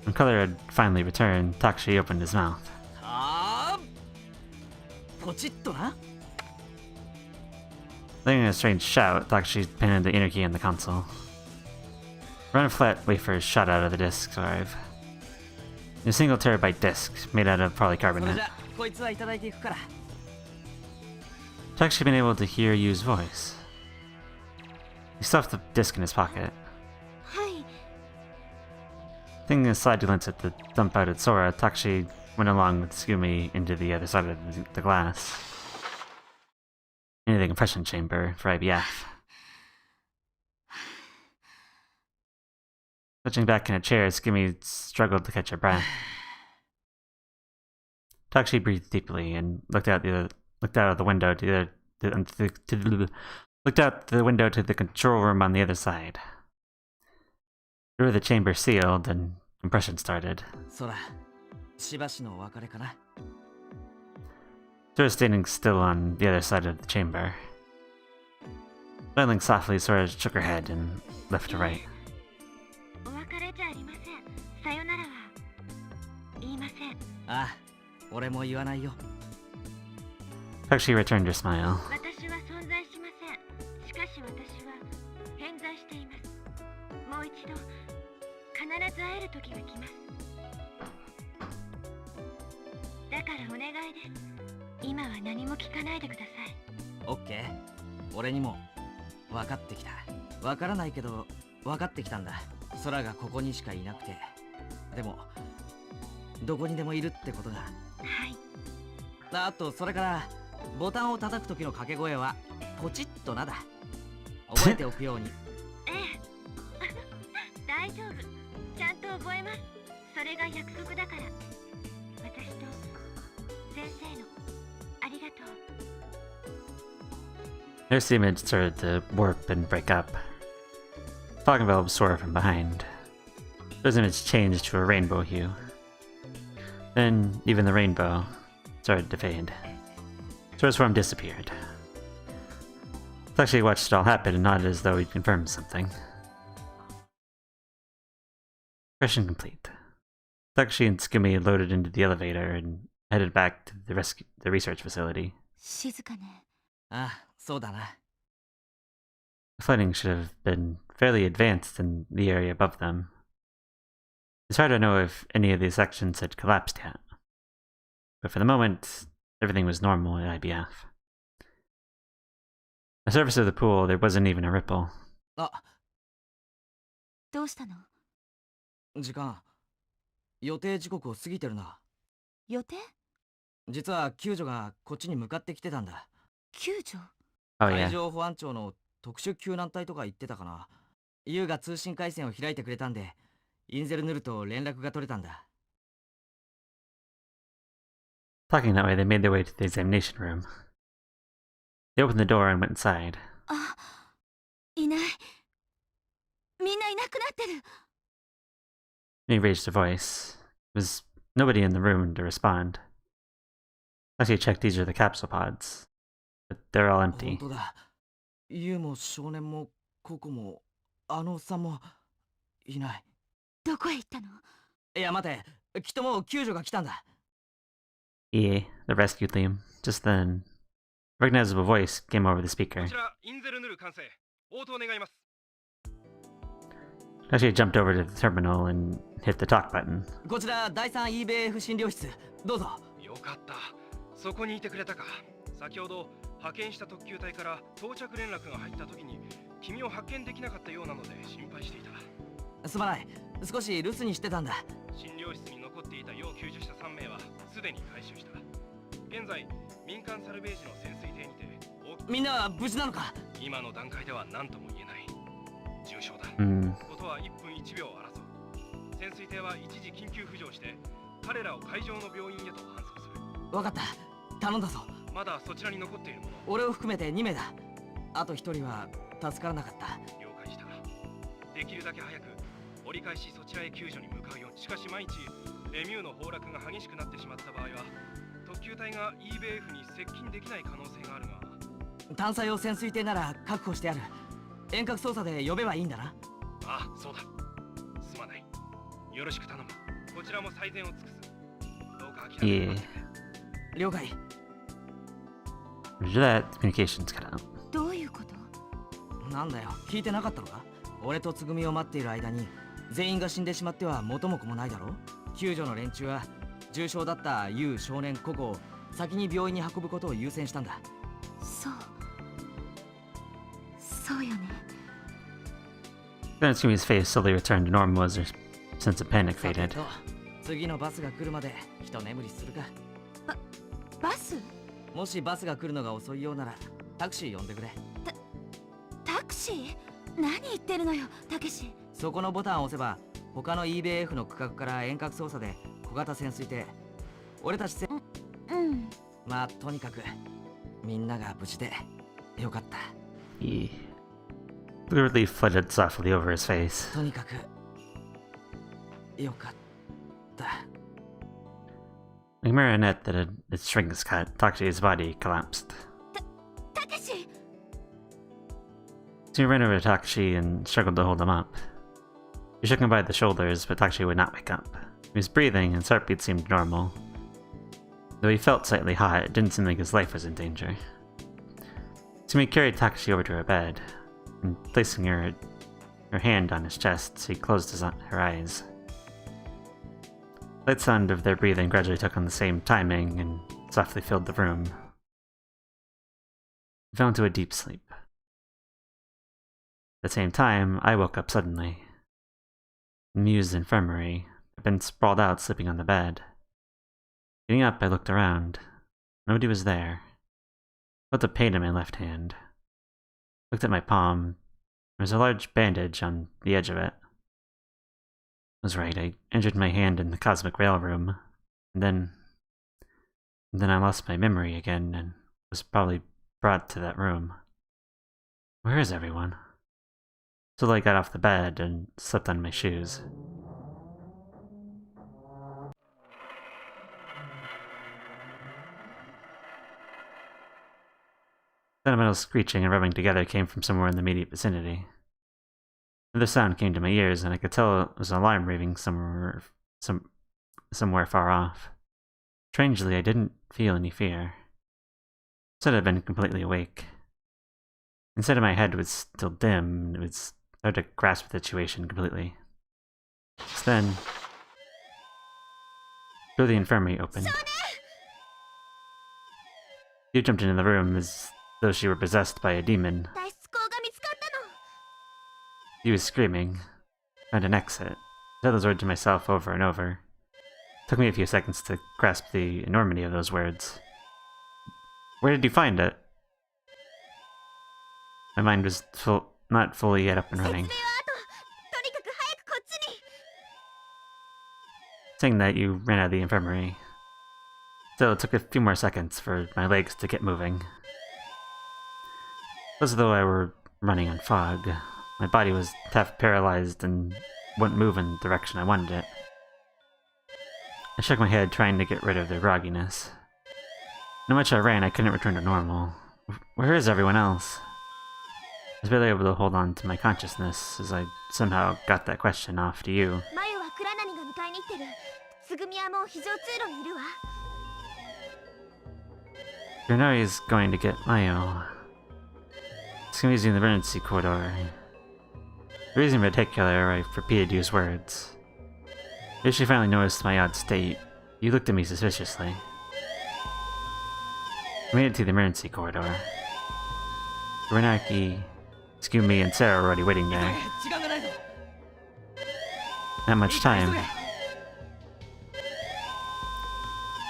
When color had finally returned, Takashi opened his mouth. はあ。ポチッとな。 Letting in a strange shout, Takashi pinned the inner key on the console. Round flat wafers shot out of the disk drive. A single terabyte disk made out of それ polycarbonate. じゃこいつはいただいていくから。 Takashi had been able to hear Yu's voice. He stuffed the disk in his pocket. はい。 Taking a side glance at the dumbfounded Sora, Takashi went along with Tsugumi into the other side of the glass. Into the compression chamber for IBF. Switching back in a chair, Tsugumi struggled to catch her breath. Takashi breathed deeply and looked out the looked out of the window looked out the window to the control room on the other side. The door of the chamber sealed, and compression started. 空、しばしのお別れかな。Sora standing still on the other side of the chamber. Smiling softly, Sora shook her head and left to right. お別れじゃありません。さよならは言いません。ああ、俺も言わないよ。Takashi returned her smile. 私は存在しません。しかし私は偏在しています。もう一度必ず会える時が来ます。だからお願いです。今は何も聞かないでください。オッケー。俺にも分かってきた。分からないけど分かってきたんだ。空がここにしかいなくて。でもどこにでもいるってことが。はい。あとそれからボタンを叩く時の掛け声はポチッとなだ。覚えておくように。ええ。大丈夫。ちゃんと覚えます。それが約束だから。私と先生のありがとう。There's the image started to warp and break up. Fog enveloped Sora from behind. Sora's image changed to a rainbow hue. Then even the rainbow started to fade. Sora's form disappeared. Takashi watched it all happen and nodded as though he'd confirmed something. Impression complete. Takashi and Tsugumi loaded into the elevator and headed back to the research facility. 静かね。ああ、そうだな。The flooding should have been fairly advanced in the area above them. It's hard to know if any of these sections had collapsed yet. But for the moment, everything was normal at IBF. On the surface of the pool, there wasn't even a ripple. あ、どうしたの？時間。予定時刻を過ぎてるな。予定？実は救助がこっちに向かってきてたんだ。救助？ Oh 海 yeah. 上保安庁の特殊救難隊とか言ってたかな。ユウが通信回線を開いてくれたんで、インゼルヌルと連絡が取れたんだ。Talking that way, they made their way to the examination room. They opened the door and went inside. あ、いない。みんないなくなってる。He raised her voice. There was nobody in the room to respond. Actually checked these are the capsule pods, but they're all 本 empty. 当だ。ユウも少年もココもあのおっさんもいない。どこへ行ったの？いや待て、きっともう救助が来たんだ。Yeah, the rescue theme. Just then, a recognizable voice came over the こ speaker. ちらインゼルヌル管制応答願います。 Actually jumped over to the terminal and hit the talk button. こちら第3 EBF 診療室、どうぞ。よかった、そこにいてくれたか。先ほど派遣した特急隊から到着連絡が入った時に君を発見できなかったようなので心配していた。すまない、少し留守にしてたんだ。診療室に残っていた要救助者3名はすでに回収した。現在民間サルベージの潜水艇にてみんなは無事なのか？今の段階では何とも言えない。重傷だ。ことは1分1秒を争う。潜水艇は一時緊急浮上して彼らを海上の病院へと搬送する。わかった、頼んだぞ。まだそちらに残っているもの。俺を含めて2名だ。あと1人は助からなかった。了解した。できるだけ早く折り返しそちらへ救助に向かうように。しかし万一レミューの崩落が激しくなってしまった場合は特急隊が EBF に接近できない可能性があるが。探査用潜水艇なら確保してある。遠隔操作で呼べばいいんだな。ああ、そうだ。すまない。よろしく頼む。こちらも最善を尽くす。どうか諦めないで。了解。After that, communications cut out. どういうこと？なんだよ、聞いてなかったのか？俺とつぐみを待っている間に全員が死んでしまっては元も子もないだろ。救助の連中は重傷だったユウ少年ココを先に病院に運ぶことを優先したんだ。そうよね。Then Tsugumi's face slowly returned to normal as her sense of panic さて faded. と、次のバスが来るまで一眠りするか。バス？もしバスが来るのが遅いようならタクシー呼んでくれ。タクシー？何言ってるのよ、たけし。そこのボタンを押せば他の EBF の区画から遠隔操作で小型潜水艇、俺たちうん。まあとにかくみんなが無事でよかった。 He Blue relief flitted softly over his face. とにかくよかった。 Like a marionette that had its strings cut, Takashi's body collapsed. Takashi! So he ran over to Takashi and struggled to hold him up. He shook him by the shoulders, but Takashi would not wake up. He was breathing, and his heartbeat seemed normal. Though he felt slightly hot, it didn't seem like his life was in danger. Tsugumi carried Takashi over to her bed, and placing her hand on his chest, he closed her eyes. The light sound of their breathing gradually took on the same timing and softly filled the room. He fell into a deep sleep. At the same time, I woke up suddenly. In Muse's infirmary, I'd been sprawled out sleeping on the bed. Getting up, I looked around. Nobody was there. I felt a pain in my left hand. Looked at my palm. There was a large bandage on the edge of it. I was right, I injured my hand in the Cosmic Rail Room, and then I lost my memory again and was probably brought to that room. Where is everyone? So I got off the bed and slipped on my shoes. Sentimental screeching and rubbing together came from somewhere in the immediate vicinity. Another sound came to my ears, and I could tell it was an alarm raving somewhere far off. Strangely, I didn't feel any fear. Instead, I'd been completely awake. Instead, my head was still dim, and it was hard to grasp the situation completely. Just then, the door of the infirmary opened. You jumped into the room as though she were possessed by a demon. He was screaming. Found an exit. I said those words to myself over and over. It took me a few seconds to grasp the enormity of those words. Where did you find it? My mind was not fully yet up and running. Saying that, you ran out of the infirmary. Still, it took a few more seconds for my legs to get moving. It was as though I were running on fog. My body was half paralyzed and wouldn't move in the direction I wanted it. I shook my head, trying to get rid of the grogginess. No matter how much I ran, I couldn't return to normal. Where is everyone else? I was barely able to hold on to my consciousness as I somehow got that question off to you. Kuranari is going to get Mayo. Tsugumi's in the emergency corridor. The reason in particular, I repeated Yu's words. As she finally noticed my odd state, you looked at me suspiciously. I made it to the emergency corridor. Kuranari, Tsugumi, and Sara were already waiting there. Not much time.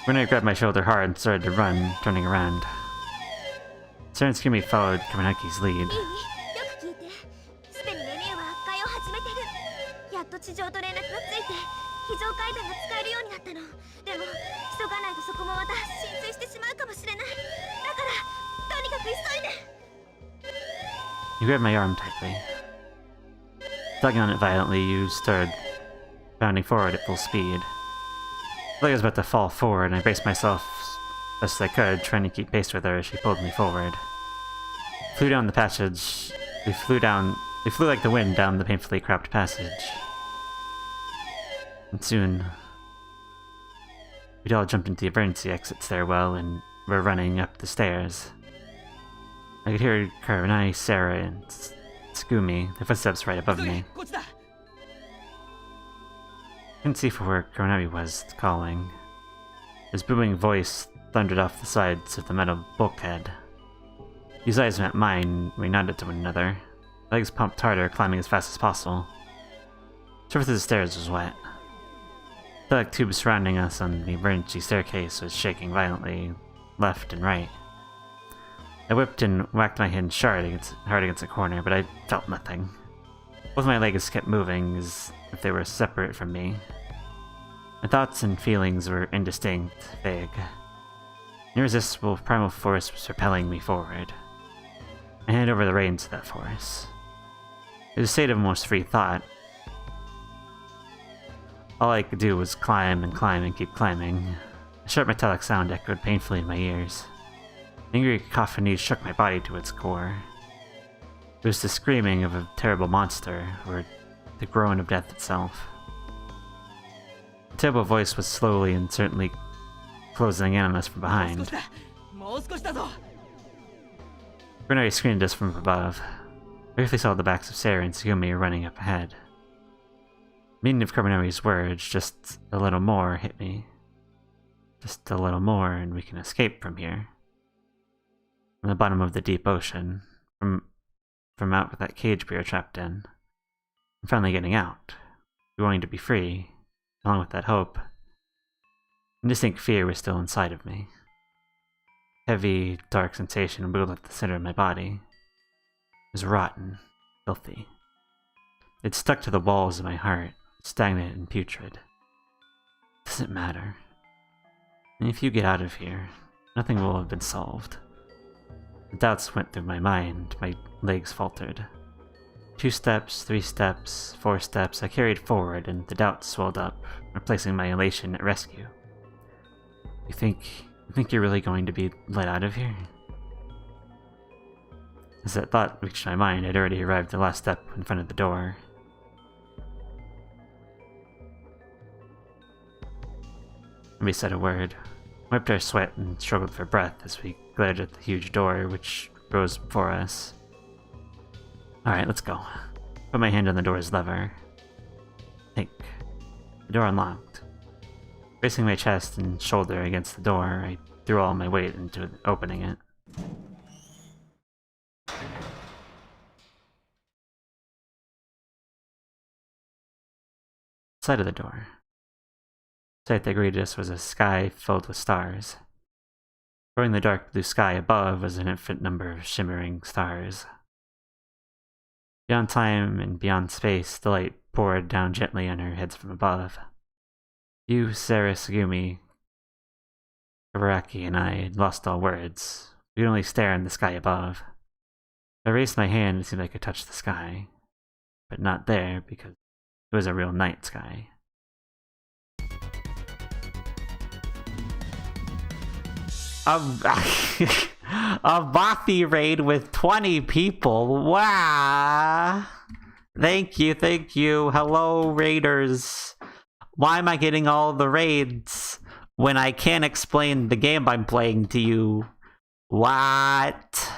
Kuranari grabbed my shoulder hard and started to run, turning around. Sara and Tsugumi followed Kuranari's lead. You grabbed my arm tightly. Tugging on it violently, you started bounding forward at full speed. I felt like I was about to fall forward, and I braced myself best I could, trying to keep pace with her as she pulled me forward. We flew down the passage. We flew like the wind down the painfully cramped passage. And soon, we'd all jumped into the emergency exit stairwell and were running up the stairs. I could hear Kuranari, Sara, and Tsugumi, their footsteps right above me. I couldn't see for where Kuranari was calling. His booming voice thundered off the sides of the metal bulkhead. His eyes met mine, we nodded to one another. My legs pumped harder, climbing as fast as possible. The surface of the stairs was wet. The electric tube surrounding us on the emergency staircase was shaking violently, left and right. I whipped and whacked my hand hard against a corner, but I felt nothing. Both my legs kept moving as if they were separate from me. My thoughts and feelings were indistinct, vague. Irresistible primal force was repelling me forward. I handed over the reins to that force. It was a state of almost free thought. All I could do was climb and keep climbing. A sharp metallic sound echoed painfully in my ears. Angry cacophony shook my body to its core. It was the screaming of a terrible monster, or the groan of death itself. The terrible voice was slowly and certainly closing in on us from behind. Renari screamed us from above. I briefly saw the backs of Sara and Tsugumi running up ahead. The meaning of Carbonari's words, just a little more, hit me. Just a little more and we can escape from here. From the bottom of the deep ocean. From out with that cage we were trapped in. I'm finally getting out. We're going to be free, along with that hope. An distinct fear was still inside of me. Heavy, dark sensation wheeled at the center of my body. It was rotten, filthy. It stuck to the walls of my heart, stagnant and putrid. It doesn't matter. And if you get out of here, nothing will have been solved. The doubts went through my mind, my legs faltered. 2 steps, 3 steps, 4 steps, I carried forward and the doubts swelled up, replacing my elation at rescue. You think you're really going to be let out of here? As that thought reached my mind, I'd already arrived at the last step in front of the door. Nobody said a word. Wiped our sweat and struggled for breath as we glared at the huge door which rose before us. Alright, let's go. Put my hand on the door's lever. Think. The door unlocked. Bracing my chest and shoulder against the door, I threw all my weight into opening it. Side of the door. The sight that greeted us was a sky filled with stars. Covering the dark blue sky above was an infinite number of shimmering stars. Beyond time and beyond space, the light poured down gently on our heads from above. You, Sara, Tsugumi, Kabaraki, and I had lost all words. We could only stare in the sky above. I raised my hand and it seemed like I could touch the sky, but not there because it was a real night sky. A Vathi raid with 20 people. Wow. Thank you. Hello, raiders. Why am I getting all the raids when I can't explain the game I'm playing to you? What?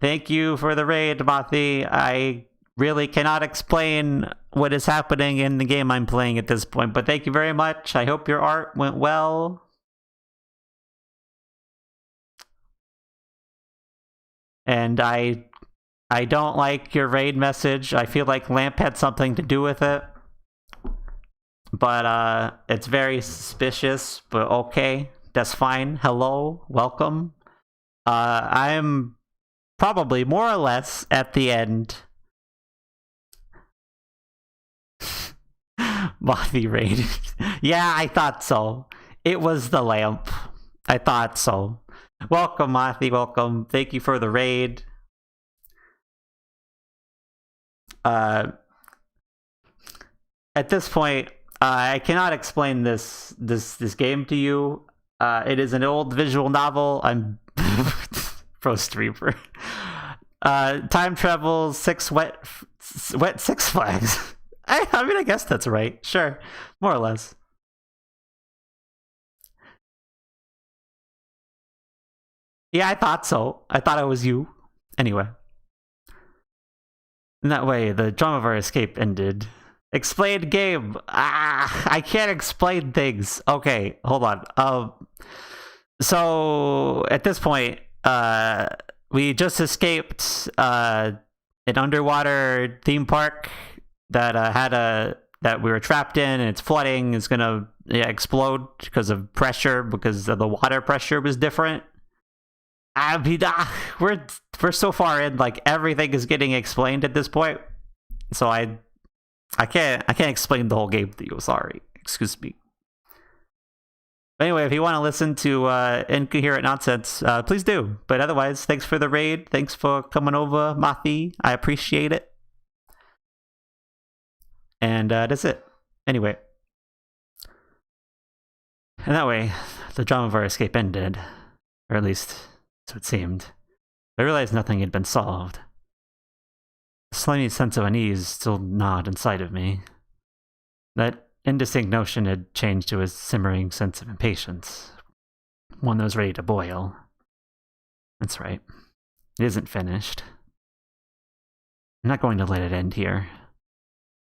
Thank you for the raid, Vathi. I really cannot explain what is happening in the game I'm playing at this point, but thank you very much. I hope your art went well. And I don't like your raid message. I feel like Lamp had something to do with it. But it's very suspicious, but okay. That's fine. Hello, welcome. I'm probably more or less at the end. Body raid. Yeah, I thought so. It was the lamp. I thought so. Welcome, Mathi, welcome. Thank you for the raid. At this point, I cannot explain this game to you. It is an old visual novel. I'm pro streamer. Time travel, wet Six Flags. I mean, I guess that's right. Sure, more or less. Yeah, I thought so. I thought it was you. Anyway. In that way, the drama of our escape ended. Explained game. I can't explain things. Okay, hold on. So, at this point, we just escaped an underwater theme park that that we were trapped in, and it's flooding. It's gonna explode because of pressure, because of the water pressure was different. I mean, we're so far in, like everything is getting explained at this point. So I can't explain the whole game to you. Sorry. Excuse me. But anyway, if you want to listen to incoherent nonsense, please do. But otherwise, thanks for the raid. Thanks for coming over, Mathi. I appreciate it. And that's it. Anyway. And that way, the drama of our escape ended. Or at least, so it seemed. I realized nothing had been solved. A slimy sense of unease still gnawed inside of me. That indistinct notion had changed to a simmering sense of impatience. One that was ready to boil. That's right. It isn't finished. I'm not going to let it end here.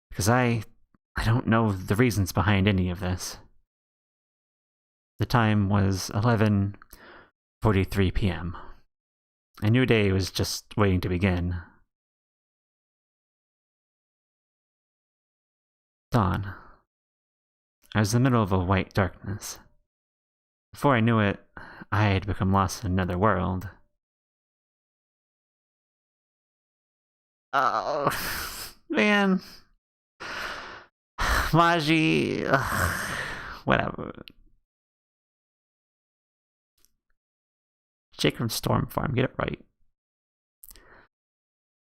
Because I don't know the reasons behind any of this. The time was 11:43 p.m. A new day was just waiting to begin. Dawn. I was in the middle of a white darkness. Before I knew it, I had become lost in another world. Oh, man. Maji. Whatever. Jake from Storm Farm, get it right.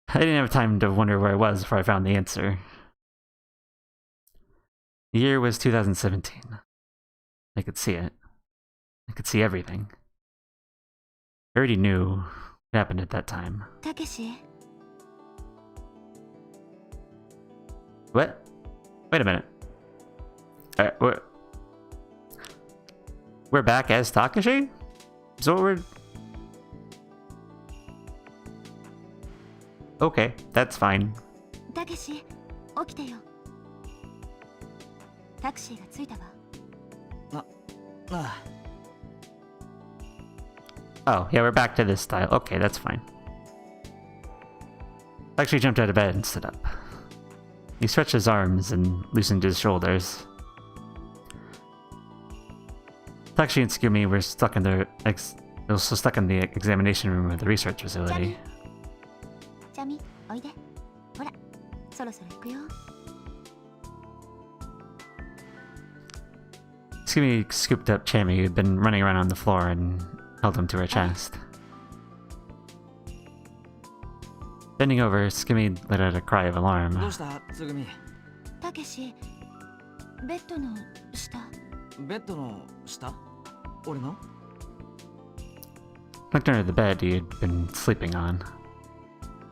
I didn't have time to wonder where I was before I found the answer. The year was 2017. I could see it. I could see everything. I already knew what happened at that time. Takashi, What? Wait a minute. We're back as Takashi? Is that what we're... Okay, that's fine. たけし、起きてよ。タクシーが着いたわ。あ Oh, yeah, we're back to this style. Okay, that's fine. Actually jumped out of bed and stood up. He stretched his arms and loosened his shoulders. Takashi and Tsugumi were stuck in the examination room of the research facility. ジャミ、おいで。ほら、そろそろ行くよ。Tsugumi scooped up Chami, who had been running around on the floor, and held him to her chest. Bending over, Tsugumi let out a cry of alarm. どうしたつぐみたけし、ベッドの下。ベッドの下俺の Looked under the bed he had been sleeping on.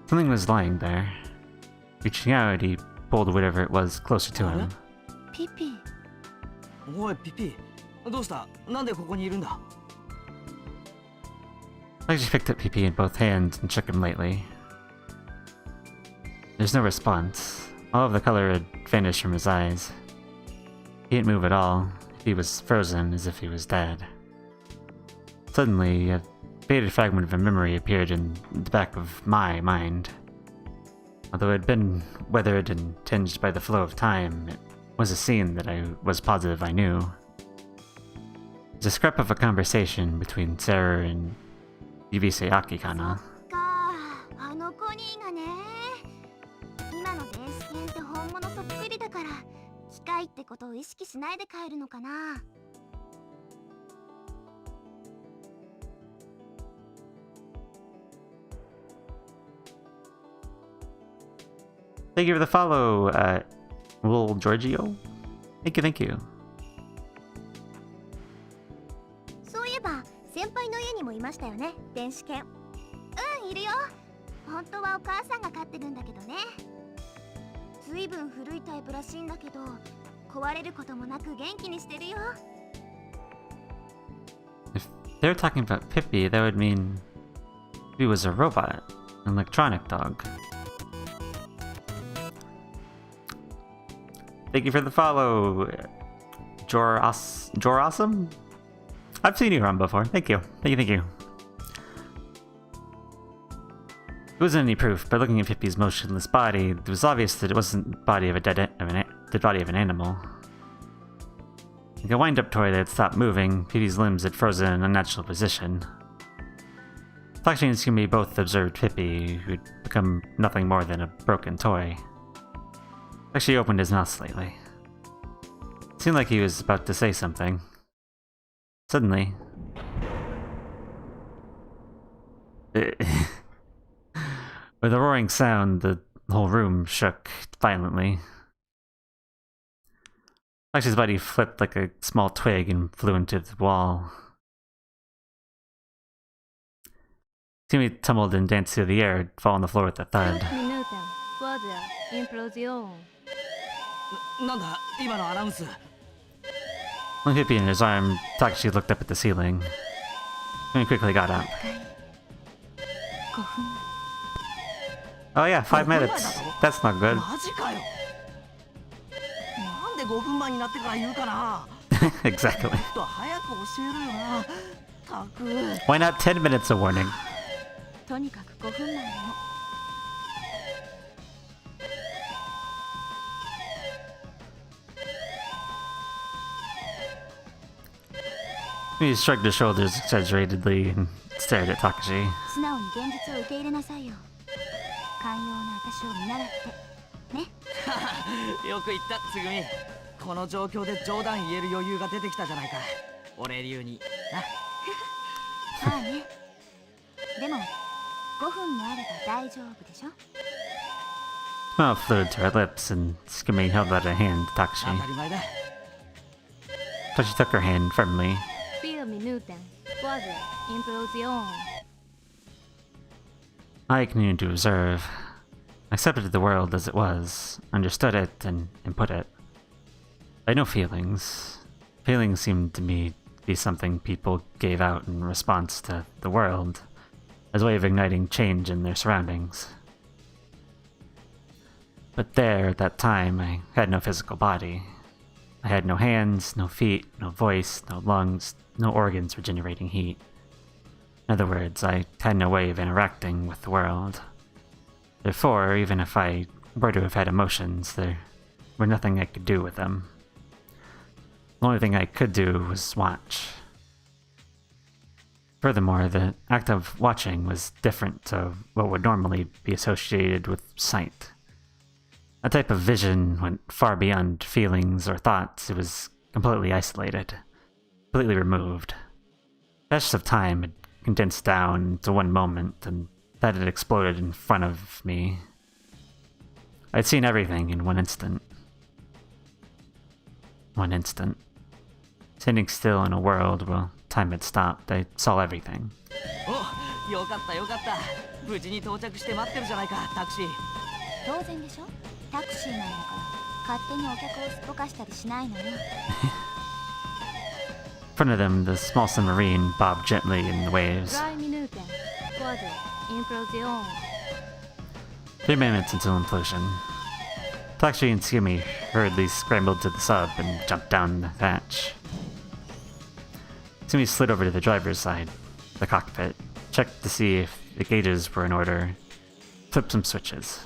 Something was lying there. Reaching out, he pulled whatever it was closer to him. ピピ。おいピピどうしたなんでここにいるんだ Takashi picked up PP in both hands and shook him lightly. There's no response. All of the color had vanished from his eyes. He didn't move at all. He was frozen as if he was dead. Suddenly, a faded fragment of a memory appeared in the back of my mind. Although it had been weathered and tinged by the flow of time, it was a scene that I was positive I knew. It was a scrap of a conversation between Sara and Yubise Akikana. あのコニーがね。今の電子犬って本物そっくりだから、機械ってことを意識しないで帰るのかな。Thank you for the follow, Will Giorgio. Thank you, thank you. そういえば先輩の家にもいましたよね、電子犬。うん、いるよ。本当はお母さんが飼ってるんだけどね。ずいぶん古いタイプらしいんだけど、壊れることもなく元気にしてるよ。If they were talking about Pippi, that would mean he was a robot, an electronic dog. Thank you for the follow, Jorasum? I've seen you around before. Thank you. Thank you, thank you. There wasn't any proof, but looking at Pippi's motionless body, it was obvious that it wasn't the body of dead body of an animal. Like a wind-up toy that had stopped moving, Pippi's limbs had frozen in an unnatural position. Takashi and Tsugumi both observed Pippi, who had become nothing more than a broken toy. Actually opened his mouth slightly. Seemed like he was about to say something. Suddenly... with a roaring sound, the whole room shook violently. Takshi's body flipped like a small twig and flew into the wall. Tsugumi tumbled and danced through the air, fall on the floor with a thud. なんだ今のアナウンス。 One hippie in his arm, Takashi looked up at the ceiling. Tsugumi quickly got up. Oh yeah, 5 minutes. That's not good. マジかよ。なんで5分前になってから言うかな。 Exactly. もっと早く教えろよな。たく。 Why not 10 minutes of warning? とにかく5分前の。 He shrugged his shoulders exaggeratedly and stared at Takashi. 素直に現実を受け入れなさいよ。寛容な私を見習って。ね。よく言ったつぐみ。この状況で冗談言える余裕が出てきたじゃないか。俺流に。な。まあね。でも5分もあれば大丈夫でしょ。 Smile flew to her lips and Tsugumi held out a hand to 当 Takashi. たり前だ。 Takashi took her hand firmly. Feel minuta. Was implosion. I continued to observe. I accepted the world as it was, understood it, and input it. I had no feelings. Feelings seemed to me to be something people gave out in response to the world, as a way of igniting change in their surroundings. But there, at that time, I had no physical body. I had no hands, no feet, no voice, no lungs, no organs for generating heat. In other words, I had no way of interacting with the world. Therefore, even if I were to have had emotions, there were nothing I could do with them. The only thing I could do was watch. Furthermore, the act of watching was different to what would normally be associated with sight. A type of vision went far beyond feelings or thoughts. It was completely isolated, completely removed. Flashes of time had condensed down into one moment, and that had exploded in front of me. I'd seen everything in one instant. One instant. Standing still in a world where time had stopped, I saw everything. お、よかったよかった。無事に到着して待ってるじゃないか、タクシー。当然でしょ。タクシーなんだから勝手にお客をすっぽかしたりしないのよ。 In front of them, the small submarine bobbed gently in the waves. Dry minuta. Was implosion. 3 minutes until implosion. Takashi and Tsugumi hurriedly scrambled to the sub and jumped down the hatch. Tsugumi slid over to the driver's side, the cockpit, checked to see if the gauges were in order, flipped some switches.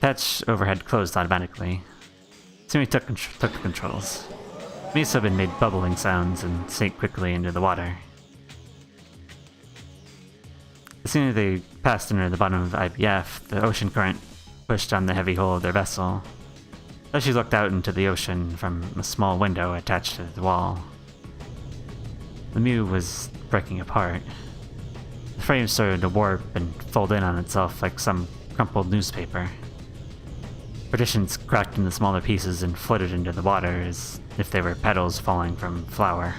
The hatch overhead closed automatically. Tsugumi took the controls. The sub had made bubbling sounds and sank quickly into the water. As soon as they passed under the bottom of the IBF, the ocean current pushed on the heavy hull of their vessel. As she looked out into the ocean from a small window attached to the wall, the Mew was breaking apart. The frame started to warp and fold in on itself like some crumpled newspaper. Partitions cracked into smaller pieces and floated into the water as if they were petals falling from flower.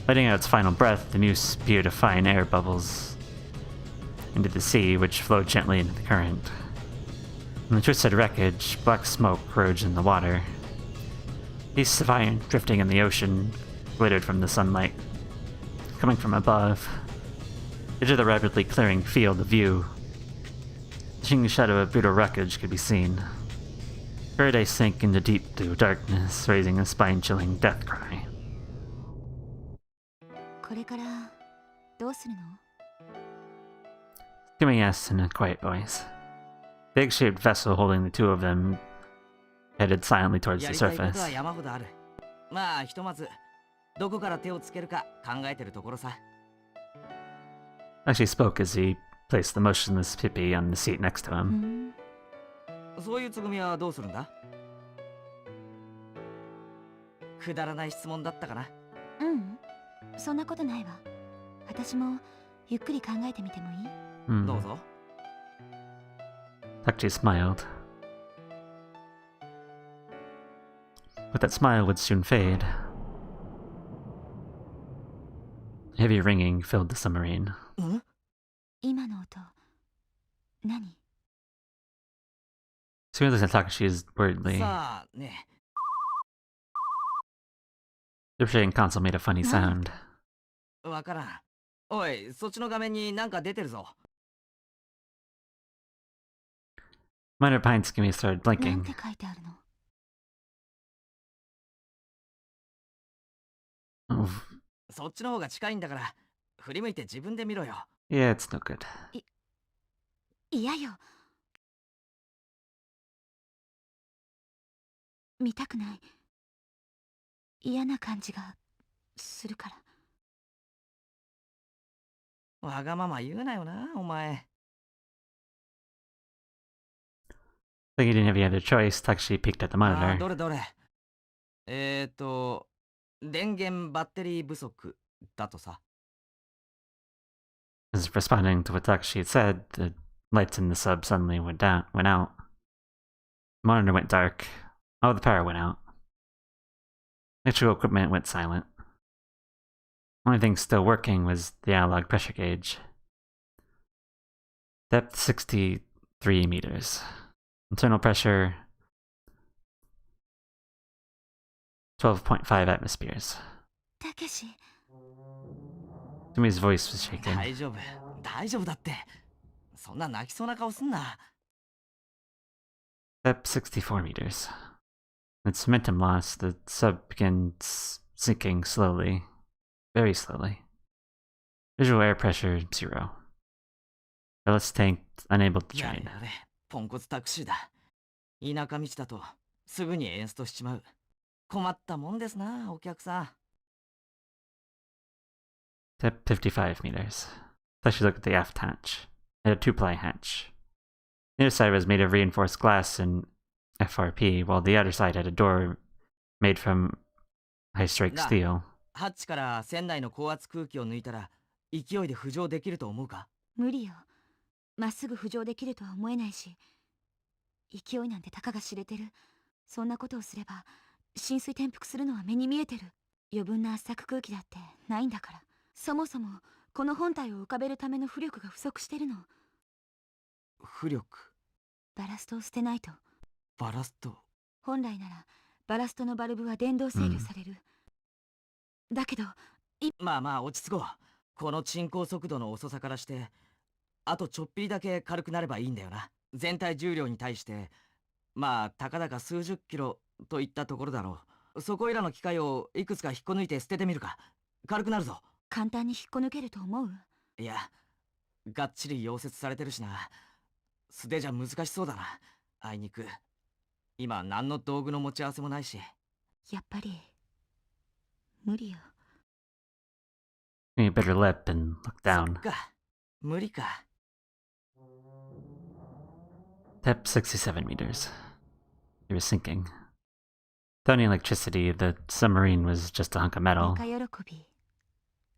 Letting out its final breath, the Mew spewed a fine air bubbles into the sea, which flowed gently into the current. From the twisted wreckage, black smoke rose in the water. Pieces of iron drifting in the ocean glittered from the sunlight. Coming from above, into the rapidly clearing field of view, the shingly shadow of brutal wreckage could be seen. Paradise sank into deep blue darkness, raising a spine-chilling death cry. これからどうするの？ Tsugumi asked in a quiet voice. The egg-shaped vessel holding the two of them headed silently towards や the りたいこと surface. は山ほどある。まあひとまずどこから手をつけるか考えてるところさ。 Actually spoke as he placed the motionless hippie on the seat next to him. そういうつぐみはどうするんだ？くだらない質問だったかな。うん、そんなことないわ。私もゆっくり考えてみてもいい？どうぞ。Takashi smiled. But that smile would soon fade. Heavy ringing filled the submarine. 今の音、何？ Tsugumi looked at Takashi worriedly. さあね。The rotating console made a funny sound. わからん。おい、そっちの画面になんか出てるぞ。Monitor behind Tsugumi started なん blinking. て書いてあるの？ Oh, そっちの方が近いんだから、振り向いて自分で見ろよ。yeah, it's no good. 嫌よ。見たくない。嫌な感じがするから。わがまま言うなよな、お前。Like he didn't have any other choice, Takashi peeked at the あ monitor. どれどれ。電源バッテリー不足だとさ。As if responding to what Takashi had said, the lights in the sub suddenly went out. The monitor went dark. All the power went out. Electrical equipment went silent. Only thing still working was the analog pressure gauge. Depth 63 meters. Internal pressure 12.5 atmospheres. たけし、 Tsugumi's voice was shaking. 大丈夫、大丈夫だって。そんな泣きそうな顔すんな。Depth 64 meters. Its momentum lost, the sub began sinking slowly. Very slowly. Visual air pressure 0. Ballast tank unable to やれ drain. やれ、ポンコツタクシーだ。田舎道だとすぐにエンストしちまう。困ったもんですな、お客さん。Depth 55 meters. Takashi looked at the aft hatch. It had a two-ply hatch. The inner side was made of reinforced glass and FRP, while the outer side had a door made from high-strike Nah. steel. ハッチから船内の高圧空気を抜いたら勢いで浮上できると思うか？無理よ。まっすぐ浮上できるとは思えないし、勢いなんてたかが知れてる。そんなことをすれば浸水転覆するのは目に見えてる。余分な圧搾空気だってないんだから。そもそもこの本体を浮かべるための浮力が不足してるの。浮力、バラストを捨てないと。バラスト。本来ならバラストのバルブは電動制御される。だけどまあまあ落ち着こう。この沈降速度の遅さからしてあとちょっぴりだけ軽くなればいいんだよな。全体重量に対してまあたかだか数十キロといったところだろう。そこいらの機械をいくつか引っこ抜いて捨ててみるか。軽くなるぞ。簡単に引っこ抜けると思う？いや、がっちり溶接されてるしな。素手じゃ難しそうだな。あいにく今何の道具の持ち合わせもないし。やっぱり無理よ。He bit her lip and looked そ down. っか、無理か。Depth 67 meters. It was sinking. Without any electricity, the submarine was just a hunk of metal. メカ喜び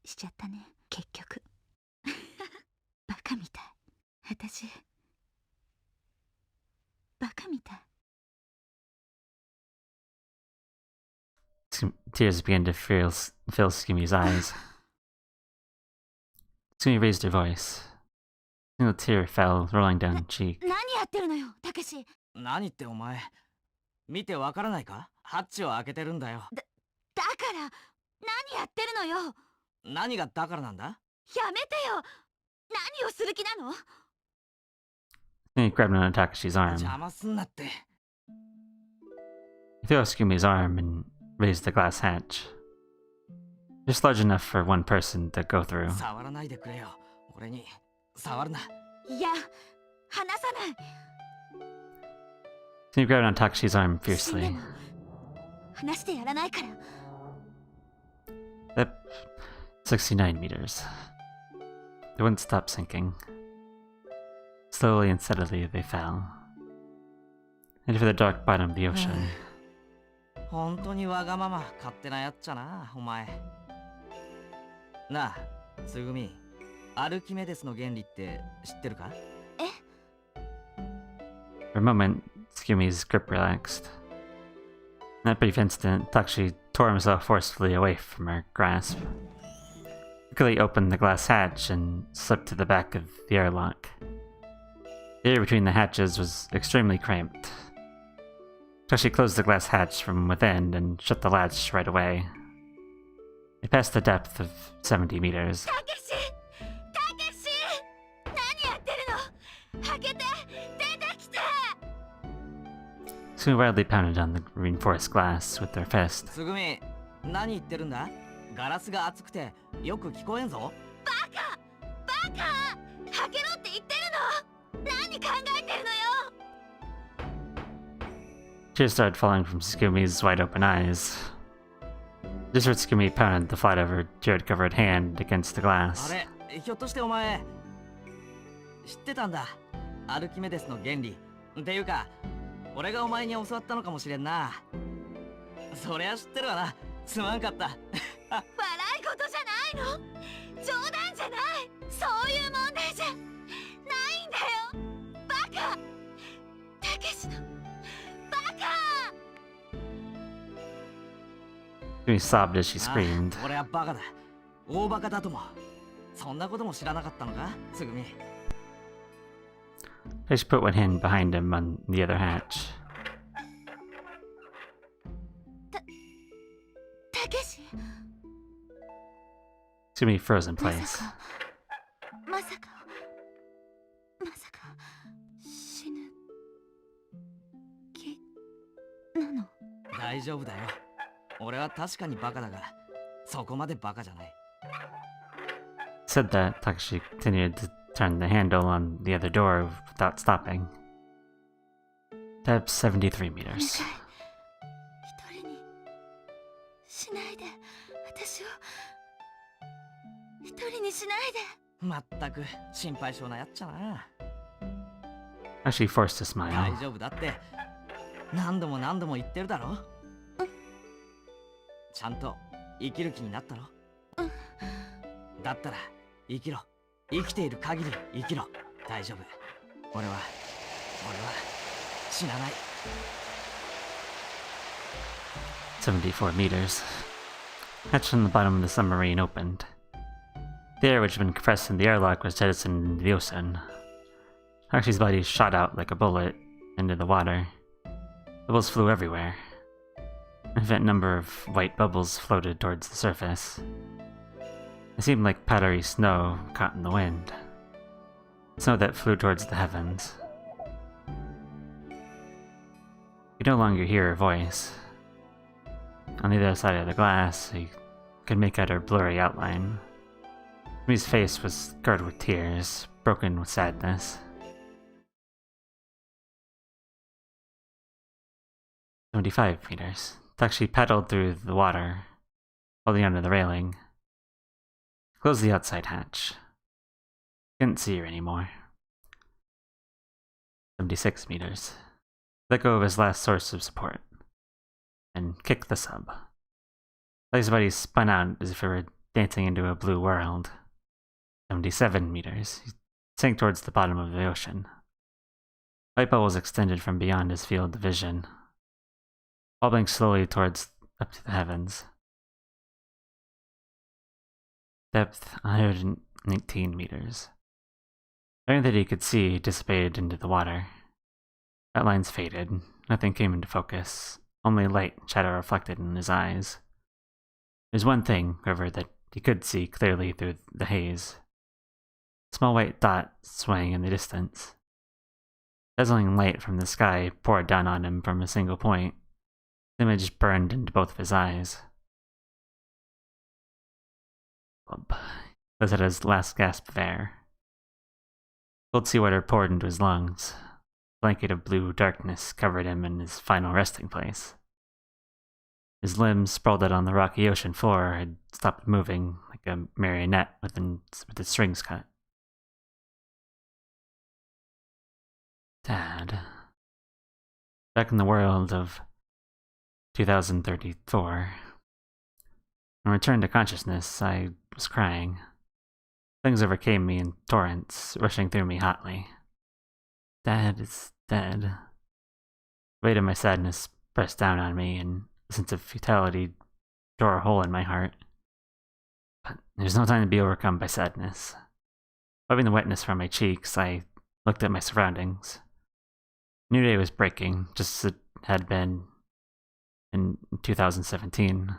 しちゃったね、結局。バカみたい。私バカみたい。Tears began to fill Tsugumi's eyes. Tsugumi raised her voice. A single tear fell, rolling down her cheek. 何やってるのよ、たけし。何ってお前、見てわからないか？ハッチを開けてるんだよ。だから何やってるのよ。何がだからなんだ？やめてよ。何をする気なの？ He grabbed onto Takashi's arm. 邪魔すんなって。 He threw off Tsugumi's arm and raised the glass hatch. Just large enough for one person to go through. 触らないでくれよ。俺に触るな。いや、離さない。 He grabbed on Takashi's arm 死んで fiercely. も離してやらないから。 Depth 69 meters. They wouldn't stop sinking. Slowly and steadily they fell. headed for the dark bottom of the ocean. 本当にわがまま勝手なやっちゃな、お前。なあ、つぐみ、アルキメデスの原理って知ってるか？ For a moment, Tsugumi's grip relaxed. In that brief instant, Takashi tore himself forcefully away from her grasp. He quickly opened the glass hatch and slipped to the back of the airlock. The air between the hatches was extremely cramped. Takashi closed the glass hatch from within and shut the latch right away. It passed the depth of 70 meters. たけし何やってるの？開けて出てきて！ Tsugumi wildly pounded on the reinforced glass with their fist. つぐみ、何言ってるんだ？ガラスが熱くてよく聞こえんぞ。バカ！開けろって言ってるの？何考えてるのよ！ Tears started falling from Tsugumi's wide-open eyes. Just heard Tsugumi pounded the flat of her tear-covered hand against the あ glass. れ、ひょっとしてお前知ってたんだ、アルキメデスの原理。っていうか、俺がお前に教わったのかもしれんな。そりゃ知ってるわな。すまんかった。笑い事じゃないの？冗談じゃない。そういう問題じゃないんだよ。バカ！たけしのバカ！ Tsugumi sobbed as she screamed. 俺はバカだ。大バカだとも。そんなことも知らなかったのか、つぐみ。She put one hand behind him on the other hatch. たけし Tsugumi froze in ま place. さか死ぬ気なの？大丈夫だよ。俺は確かにバカだが、そこまでバカじゃない。Said that, Takashi continued to turn the handle on the other door without stopping. Depth 73 meters. 一人にしないで。私を一人にしないで。まったく心配性なやっちゃな。 Actually forced a 大 smile. 丈夫だって何度も言ってるだろ。ちゃんと生きる気になったろ。だったら生きろ。生きている限り生きろ。大丈夫。俺は死なない。 74 meters. Hatch on the bottom of the submarine opened. The air which had been compressed in the airlock was jettisoned into the ocean. Takashi's body shot out like a bullet into the water. Bubbles flew everywhere. An infinite number of white bubbles floated towards the surface. It seemed like powdery snow caught in the wind. Snow that flew towards the heavens. You could no longer hear her voice. On the other side of the glass, you could make out her blurry outline. Mi's face was covered with tears, broken with sadness. 75 meters. Takashi paddled through the water, holding onto the railing. Closed the outside hatch. Couldn't see her anymore. 76 meters. Let go of his last source of support, and kicked the sub. His body spun out as if it were dancing into a blue world. 77 meters. He sank towards the bottom of the ocean. Light bubbles extended from beyond his field of vision, wobbling slowly towards up to the heavens. Depth 119 meters. Everything that he could see dissipated into the water. Outlines faded, nothing came into focus, only light and shadow reflected in his eyes. There's one thing, however, that he could see clearly through the haze. A small white dot swaying in the distance. Dazzling light from the sky poured down on him from a single point. The image burned into both of his eyes. Was at his last gasp of air. Cold seawater poured into his lungs. A blanket of blue darkness covered him in his final resting place. His limbs, sprawled out on the rocky ocean floor, had stopped moving like a marionette with its strings cut. Dad. Back in the world of 2034. When I returned to consciousness, I was crying. Things overcame me in torrents, rushing through me hotly. Dad is dead. The weight of my sadness pressed down on me, and a sense of futility tore a hole in my heart. But there's no time to be overcome by sadness. Wiping the wetness from my cheeks, I looked at my surroundings. New day was breaking, just as it had been in 2017.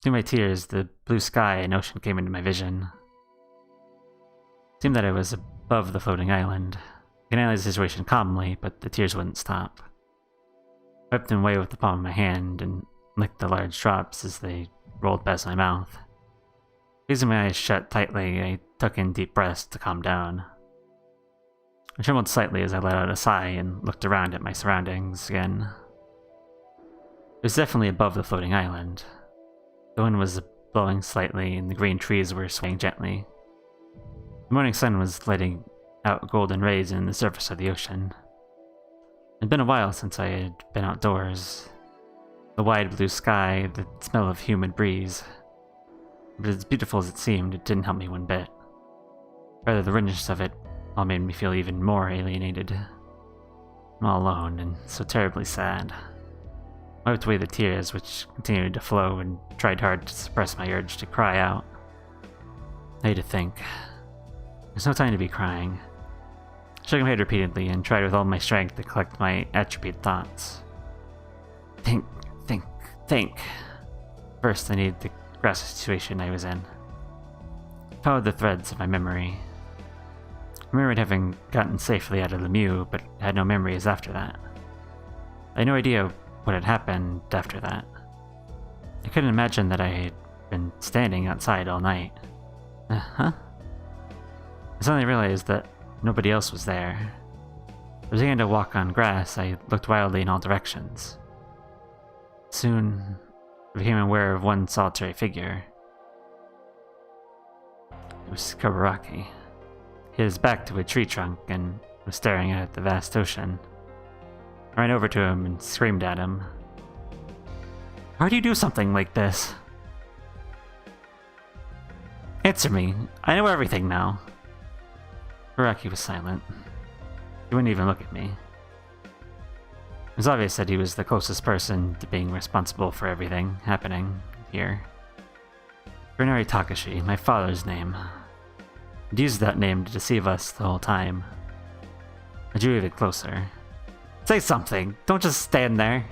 Through my tears, the blue sky and ocean came into my vision. It seemed that I was above the floating island. I could analyze the situation calmly, but the tears wouldn't stop. I wiped them away with the palm of my hand and licked the large drops as they rolled past my mouth. Squeezing my eyes shut tightly, I took in deep breaths to calm down. I trembled slightly as I let out a sigh and looked around at my surroundings again. It was definitely above the floating island. The wind was blowing slightly and the green trees were swaying gently. The morning sun was lighting out golden rays in the surface of the ocean. It had been a while since I had been outdoors. The wide blue sky, the smell of humid breeze. But as beautiful as it seemed, it didn't help me one bit. Rather, the richness of it all made me feel even more alienated. I'm all alone and so terribly sad. I wiped away the tears which continued to flow and tried hard to suppress my urge to cry out. I had to think. There's no time to be crying. I shook my head repeatedly and tried with all my strength to collect my atrophied thoughts. Think. First, I needed to grasp the situation I was in. I followed the threads of my memory. I remembered having gotten safely out of Lemieux, but had no memories after that. I had no idea what had happened after that. I couldn't imagine that I had been standing outside all night. I suddenly realized that nobody else was there. I was beginning to walk on grass. I looked wildly in all directions. Soon, I became aware of one solitary figure. It was Kabaraki. He had his back to a tree trunk and was staring out at the vast ocean. I ran over to him and screamed at him. Why do you do something like this? Answer me. I know everything now. Kabaraki was silent. He wouldn't even look at me. It was obvious that he was the closest person to being responsible for everything happening here. Bernari Takashi, my father's name. I'd used that name to deceive us the whole time. I drew even closer. Say something! Don't just stand there!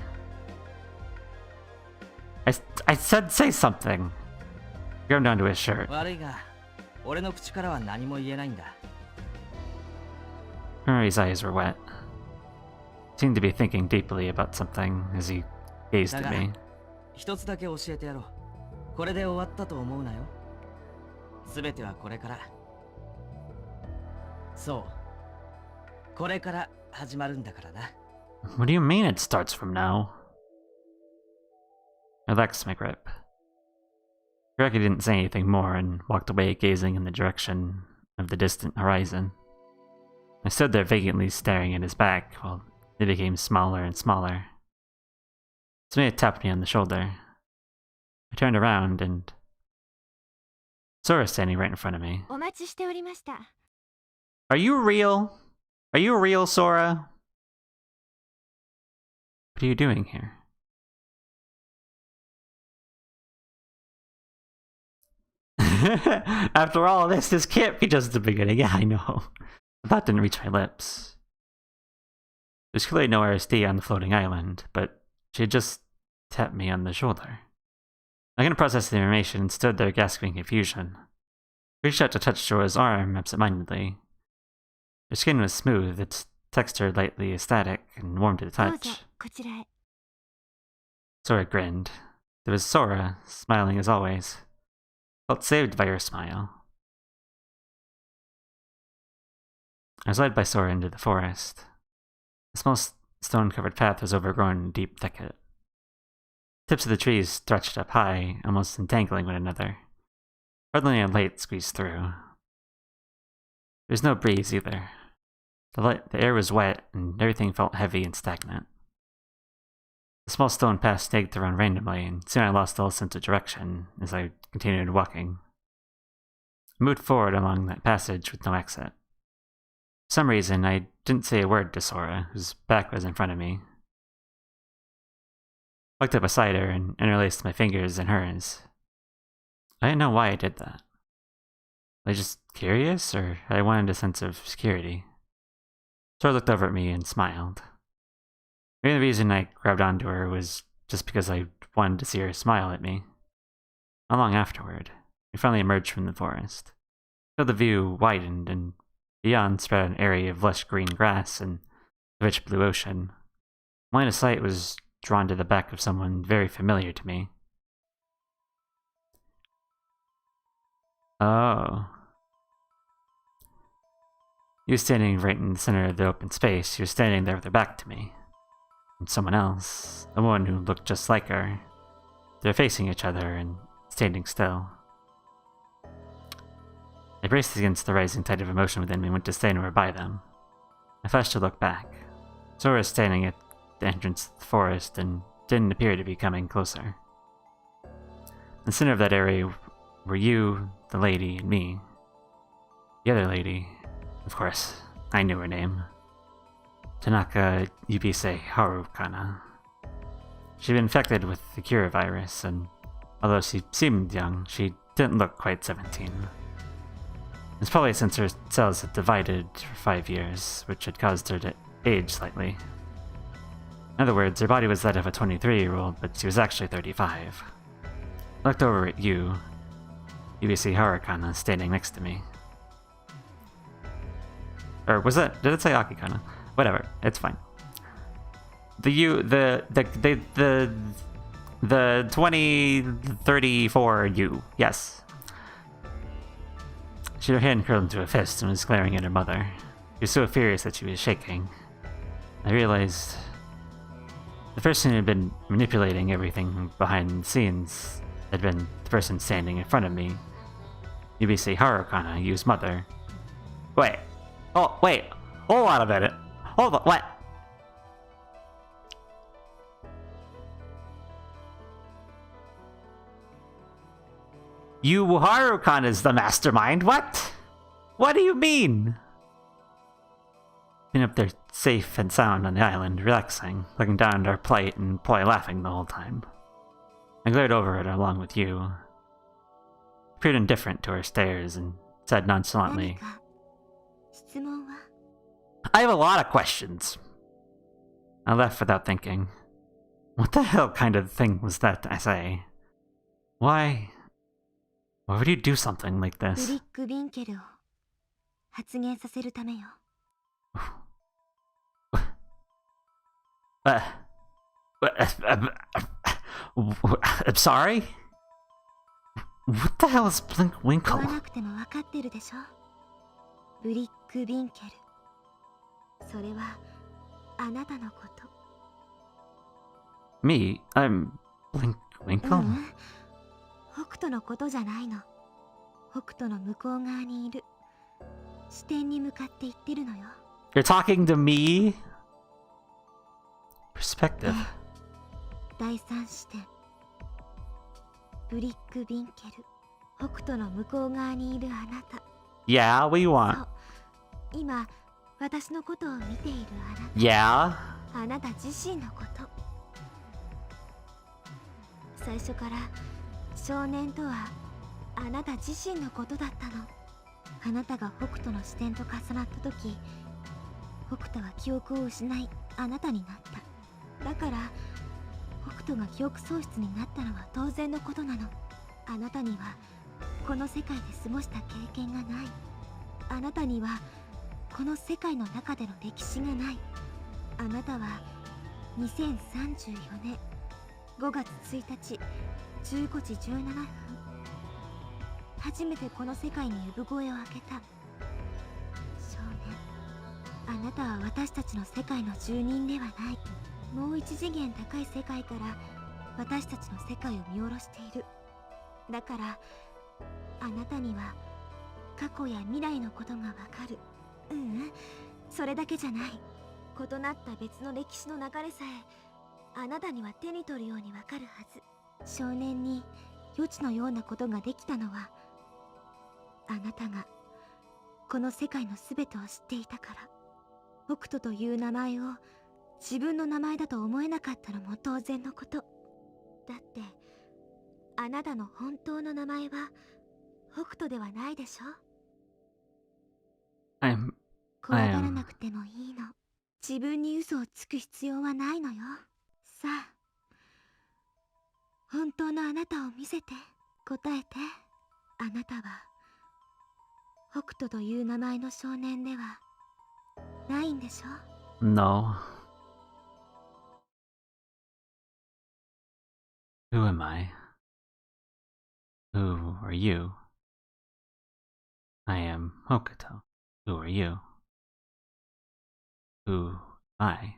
I said say something! He grabbed onto his shirt. Bernari's eyes were wet. He seemed to be thinking deeply about something as he gazed at me. 一つだけ教えてやろう。これで終わったと思うなよ。すべてはこれから。そう。これから始まるんだからな。What do you mean it starts from now? I relaxed my grip. Kabaraki didn't say anything more and walked away, gazing in the direction of the distant horizon. I stood there vacantly staring at his back while it became smaller and smaller. Somebody tapped me on the shoulder. I turned around and Sora standing right in front of me. お待ちしておりました。 Are you real? Are you real, Sora? What are you doing here? After all this can't be just the beginning. Yeah, I know. The thought didn't reach my lips. There's clearly no RSD on the floating island, but she had just tapped me on the shoulder. I couldn't process the information and stood there gasping in confusion. I reached out to touch Sora's arm absentmindedly. Her skin was smooth, its texture lightly aesthetic and warm to the どうぞ touch. こちらへ。 Sora grinned. There was Sora, smiling as always. Felt saved by her smile. I was led by Sora into the forest. The small stone-covered path was overgrown in a deep thicket. Tips of the trees stretched up high, almost entangling one another. Hardly any light squeezed through. There was no breeze either. The air was wet, and everything felt heavy and stagnant. The small stone path snaked around randomly, and soon I lost all sense of direction as I continued walking. I moved forward along that passage with no exit. For some reason, I didn't say a word to Sora, whose back was in front of me. I walked up beside her and interlaced my fingers in hers. I didn't know why I did that. Was I just curious, or I wanted a sense of security? Sora looked over at me and smiled. Maybe the reason I grabbed onto her was just because I wanted to see her smile at me. Not long afterward, we finally emerged from the forest. So the view widened, and beyond spread an area of lush green grass and the rich blue ocean. My line of sight was drawn to the back of someone very familiar to me. Oh. He was standing right in the center of the open space. She was standing there with her back to me. And someone else, a woman who looked just like her. They were facing each other and standing still. I braced against the rising tide of emotion within me and went to stand over by them. I flashed to look back. Sora was standing at the entrance to the forest and didn't appear to be coming closer. In the center of that area were you, the lady, and me. The other lady, of course, I knew her name. Tanaka Yubise Harukana. She'd been infected with the Cura virus, and although she seemed young, she didn't look quite 17. It's probably since her cells had divided for 5 years, which had caused her to age slightly. In other words, her body was that of a 23-year-old, but she was actually 35. I looked over at you, Yubise Harukana, standing next to me. Or was that, did it say Akikana? Whatever, it's fine. The 2034 you, yes. She had her hand curled into a fist and was glaring at her mother. She was so furious that she was shaking. I realized the person who had been manipulating everything behind the scenes had been the person standing in front of me. Yubise Harukana, Yu's mother. Wait. Oh, wait. Hold on a minute. Hold on. What? Yu Harukan is the mastermind. What? What do you mean? Been up there safe and sound on the island, relaxing, looking down at our plight and probably laughing the whole time. I glared over at her along with you. Appeared indifferent to her stares and said nonchalantly, I have a lot of questions. I left without thinking. What the hell kind of thing was that I say? Why would you do something like this? I'm sorry? What the hell is Blink Winkle? Me? I'm Blink Winkle? 北斗のことじゃないの。北斗の向こう側にいる。視点に向かって言ってるのよ。You're talking to me? Perspective. 第三視点。ブリック・ヴィンケル。北斗の向こう側にいるあなた。Yeah, what do you want? そう。今、私のことを見ているあなた。Yeah? あなた自身のこと。最初から少年とはあなた自身のことだったの。あなたが北斗の視点と重なった時、北斗は記憶を失いあなたになった。だから北斗が記憶喪失になったのは当然のことなの。あなたにはこの世界で過ごした経験がない。あなたにはこの世界の中での歴史がない。あなたは2034年5月1日15時17分初めてこの世界に呼ぶ声を開けた。少年、あなたは私たちの世界の住人ではない。もう一次元高い世界から私たちの世界を見下ろしている。だからあなたには過去や未来のことがわかる。それだけじゃない。異なった別の歴史の流れさえあなたには手に取るようにわかるはず。少年に予知のようなことができたのは、あなたがこの世界のすべてを知っていたから。北斗という名前を自分の名前だと思えなかったのも当然のこと。だってあなたの本当の名前は北斗ではないでしょ。怖がらなくてもいいの。自分に嘘をつく必要はないのよ。さあ、本当のあなたを見せて、答えて。あなたは北斗という名前の少年ではないんでしょ。 No. Who am I? Who are you? I am Hokuto. Who are you? Who am I?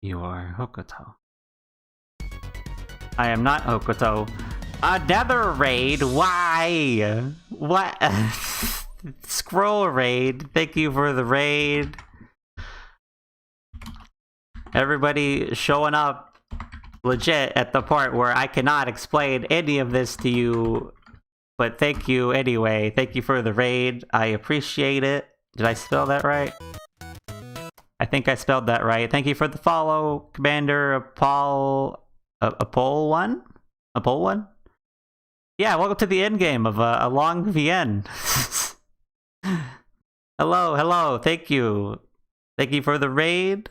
You are Hokuto. I am not Hokuto. Another raid? Why? What? Scroll raid. Thank you for the raid. Everybody showing up legit at the part where I cannot explain any of this to you. But thank you anyway. Thank you for the raid. I appreciate it. Did I spell that right? I think I spelled that right. Thank you for the follow, Commander Apol1? Apol1? Yeah, welcome to the end game of a long VN. Hello. Thank you. Thank you for the raid.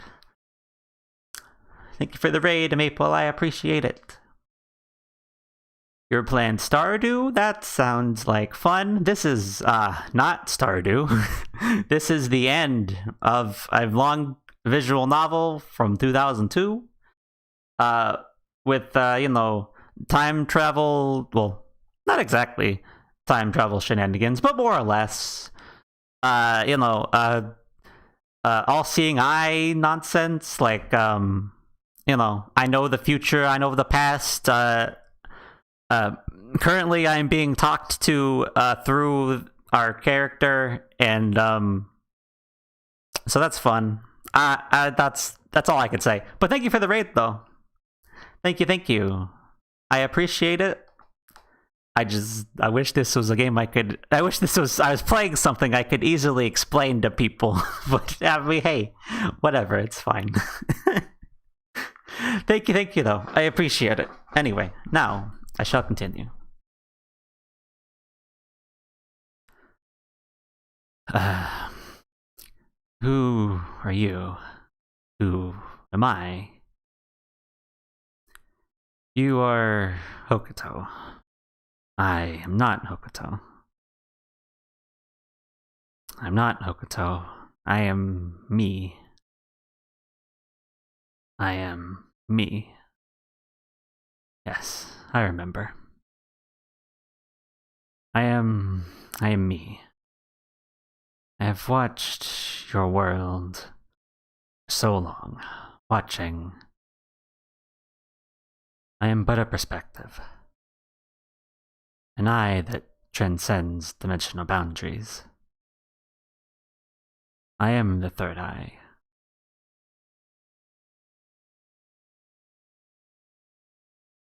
Thank you for the raid, Maple. I appreciate it. You're playing Stardew? That sounds like fun. This is, not Stardew. This is the end of a long visual novel from 2002. With, time travel, well, not exactly time travel shenanigans, but more or less. All-seeing eye nonsense, like, I know the future, I know the past, currently I'm being talked to through our character, and so that's fun. That's all I can say. But thank you for the raid, though. Thank you. I appreciate it. I wish this was a game I was playing something I could easily explain to people. But I mean, hey, whatever, it's fine. Thank you though. I appreciate it. Anyway, now I shall continue. Who are you? Who am I? You are Hokuto. I am not Hokuto. I'm not Hokuto. I am me. I am me. Yes, I remember. I am me. I have watched your world so long, watching. I am but a perspective. An eye that transcends dimensional boundaries. I am the third eye.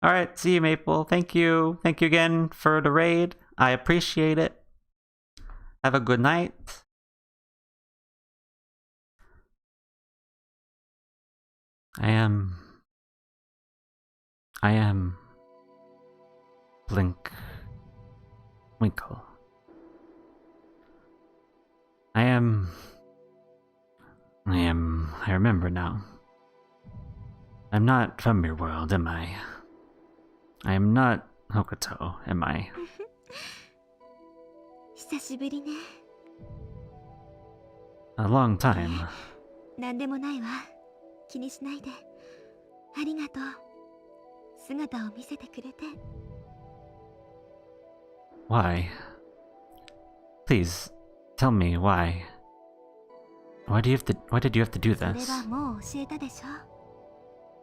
Alright, see you, Maple. Thank you. Thank you again for the raid. I appreciate it. Have a good night. I am Blink Winkle. I remember now. I'm not from your world, am I? I am not Hokuto, am I? 久しぶりね。 A long time. なんでもないわ。気にしないで。ありがとう。姿を見せてくれて。 Why? Please, tell me why. Why did you have to do それ this? はもう教えたでしょ。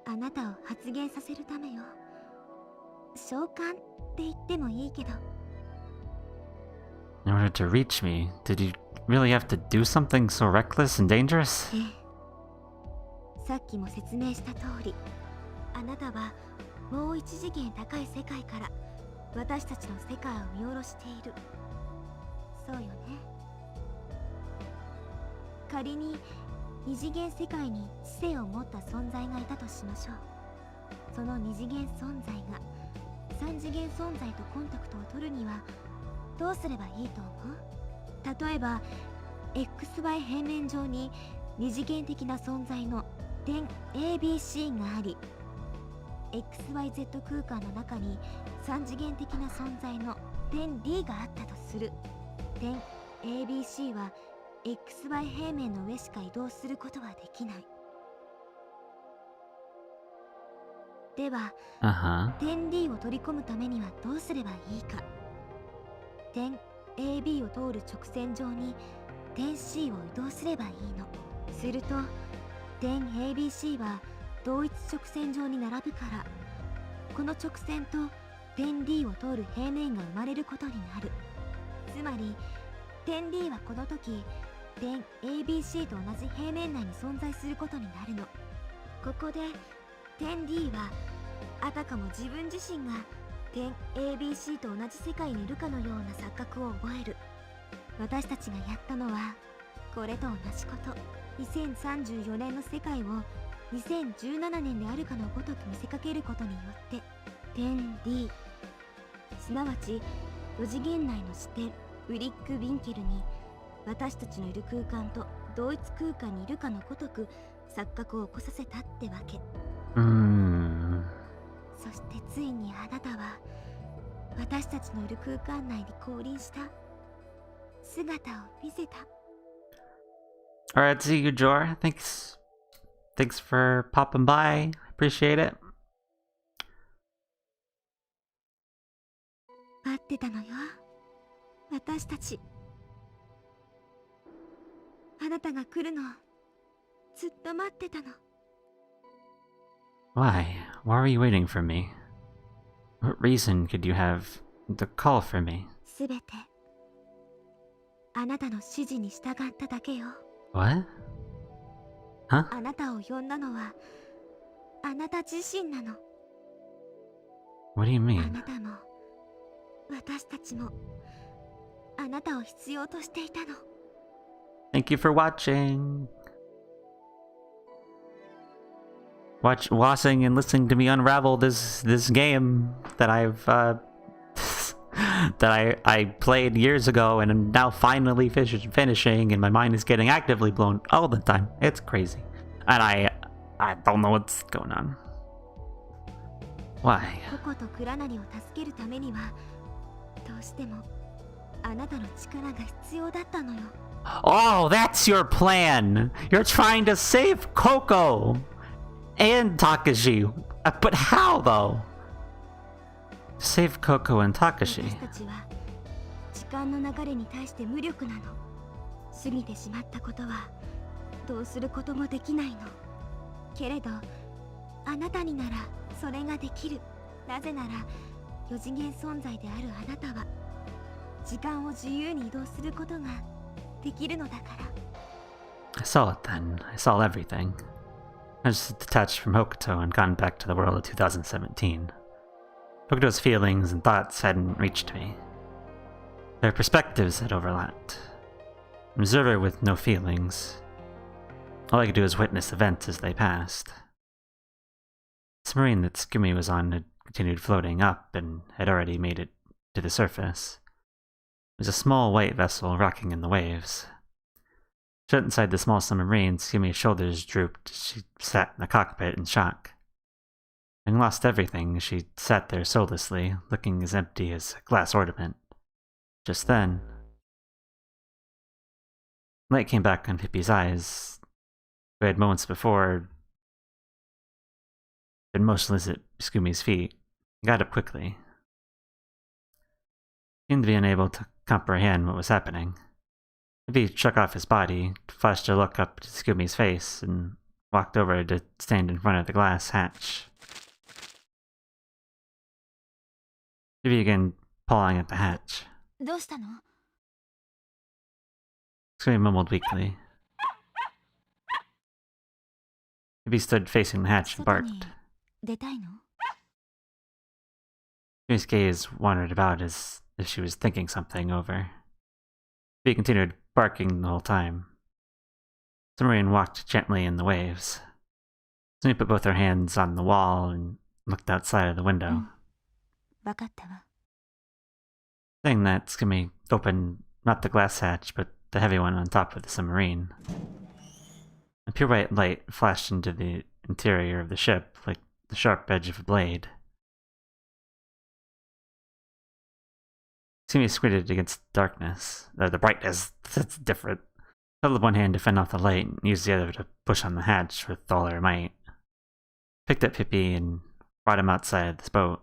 あなたを発言させるためよ。召喚って言ってもいいけど。 In order to reach me, did you really have to do something so reckless and dangerous? ええ。さっきも説明した通り、あなたはもう一次元高い世界から私たちの世界を見下ろしている。そうよね。仮に二次元世界に知性を持った存在がいたとしましょう。その二次元存在が三次元存在とコンタクトを取るにはどうすればいいと思う？例えば XY 平面上に二次元的な存在の点 ABC があり、 XYZ 空間の中に三次元的な存在の点 D があったとする。点 ABC は XY 平面の上しか移動することはできない。では、点 D を取り込むためにはどうすればいいか。点 AB を通る直線上に点 C を移動すればいいの。すると点 ABC は同一直線上に並ぶから、この直線と点 D を通る平面が生まれることになる。つまり点 D はこの時点 ABC と同じ平面内に存在することになるの。ここで点 D はあたかも自分自身が点 ABC と同じ世界にいるかのような錯覚を覚える。私たちがやったのはこれと同じこと。2034年の世界を2017年であるかのごとく見せかけることによって点 D、 すなわち4次元内の視点ウリック・ヴィンケルに私たちのいる空間と同一空間にいるかのごとく錯覚を起こさせたってわけ。そしてついにあなたは私たちのいる空間内に降臨した姿を見せた。 Alright, see you, Jor. Thanks for popping by. Appreciate it. 待ってたのよ、私たち。あなたが来るのずっと待ってたの。 Why? Why were you waiting for me? What reason could you have to call for me? すべてあなたの指示に従っただけよ。 What? Huh? あなたを呼んだのはあなた自身なの。 What do you あ mean? なたも私たちもあなたを必要としていたの。 Thank you for watching. Watching and listening to me unravel this game that I played years ago and am now finally finishing, and my mind is getting actively blown all the time. It's crazy, and I don't know what's going on. Why? ココとクラナリを助けるためにはどうしてもあなたの力が必要だったのよ。 Oh, that's your plan. You're trying to save Coco and Takashi. But how though? Save Coco and 私 Takashi. たちは時間の流れに対して無力なの。過ぎてしまったことはどうすることもできないの。けれどあなたにならそれができる。なぜなら4次元存在であるあなたは時間を自由に移動することができるのだから。 I saw it then. I saw everything. I just detached from Hokuto and gone back to the world of 2017. Hokuto's feelings and thoughts hadn't reached me. Their perspectives had overlapped. An observer with no feelings. All I could do was witness events as they passed. The submarine that Tsugumi was on had continued floating up and had already made it to the surface. It was a small white vessel rocking in the waves. Shut inside the small submarine, Tsugumi's shoulders drooped as she sat in the cockpit in shock. Having lost everything, she sat there soullessly, looking as empty as a glass ornament. Just then, light came back on Pippi's eyes, who had moments before been motionless at Tsugumi's feet. He got up quickly. He seemed to be unable to comprehend what was happening. Pippi shook off his body, flashed a look up to Tsugumi's face, and walked over to stand in front of the glass hatch. Pippi began pawing at the hatch. どうしたの？ Tsugumi mumbled weakly. Phoebe stood facing the hatch and 外に barked. 出たいの？ Phoebe's gaze wandered about as if she was thinking something over. Phoebe continued barking the whole time. Submarine walked gently in the waves. Tsugumi put both her hands on the wall and looked outside of the window. わかったわ。 Saying that, Tsugumi opened not the glass hatch, but the heavy one on top of the submarine. A pure white light flashed into the interior of the ship like the sharp edge of a blade. Tsugumi squinted against darkness. The brightness, that's different. Held up one hand to fend off the light and used the other to push on the hatch with all her might. Picked up Pippi and brought him outside of the boat.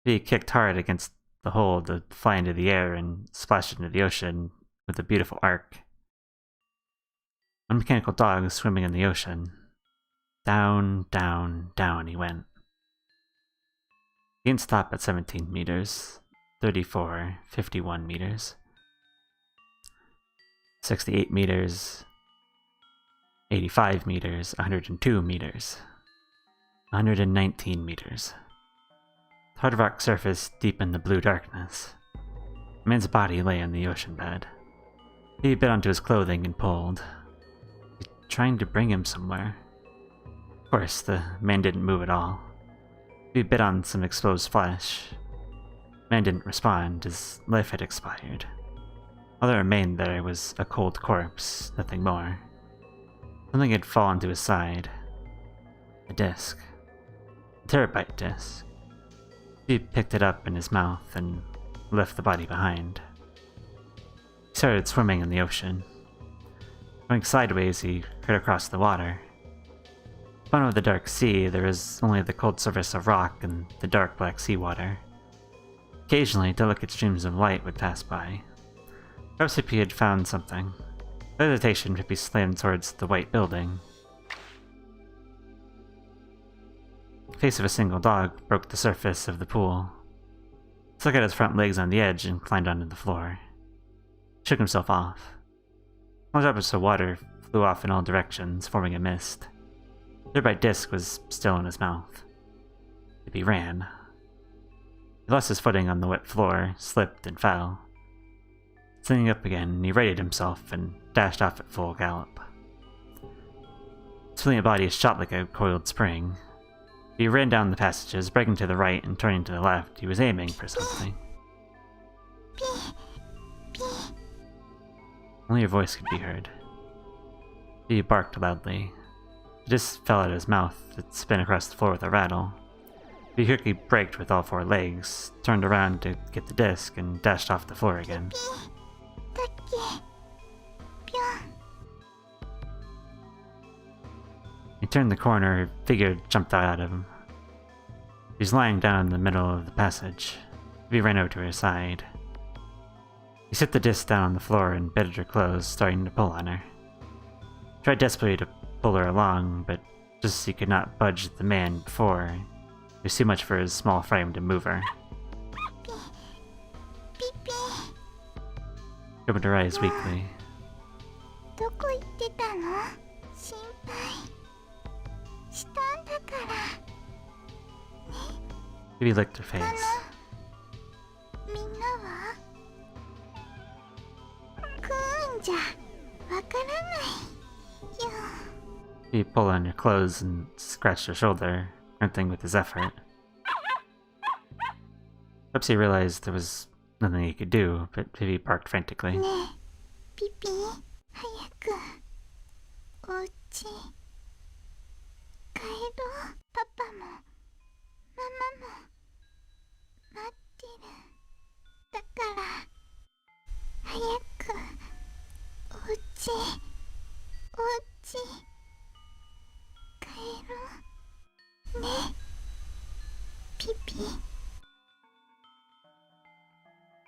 He kicked hard against the hole to fly into the air and splash into the ocean with a beautiful arc. One mechanical dog swimming in the ocean. Down, down, down he went. He didn't stop at 17 meters, 34, 51 meters, 68 meters, 85 meters, 102 meters, 119 meters. The hard rock surface deep in the blue darkness. A man's body lay on the ocean bed. He bit onto his clothing and pulled. He was trying to bring him somewhere. Of course, the man didn't move at all. He bit on some exposed flesh. The man didn't respond. His life had expired. All that remained there was a cold corpse, nothing more. Something had fallen to his side. A disc. A terabyte disc. He picked it up in his mouth and left the body behind. He started swimming in the ocean. Going sideways, he hurtled across the water. At the bottom of the dark sea, there was only the cold surface of rock and the dark black seawater. Occasionally, delicate streams of light would pass by. Perhaps Pippi had found something. With hesitation, Pippi slammed towards the white building. The face of a single dog broke the surface of the pool. He stuck out his front legs on the edge and climbed onto the floor. He shook himself off. Small drops of water flew off in all directions, forming a mist. The terabyte disc was still in his mouth. Pippi ran. He lost his footing on the wet floor, slipped, and fell. Sitting up again, he righted himself and dashed off at full gallop. His fleeing body shot like a coiled spring. He ran down the passages, breaking to the right and turning to the left. He was aiming for something. Only her voice could be heard. He barked loudly. The disc fell out of his mouth. It spun across the floor with a rattle. He quickly braked with all four legs, turned around to get the disc, and dashed off the floor again. He turned the corner, a figure jumped out at him. He was lying down in the middle of the passage. He ran over to her side. He set the disc down on the floor and bit at her clothes, starting to pull on her. He tried desperately to pull her along, but just as he could not budge the man before, it was too much for his small frame to move her. She opened her eyes weakly. Phoebe licked her face. He pulled on her clothes and scratched her shoulder, grunting with his effort. Perhaps he realized there was nothing he could do, but Phoebe barked frantically.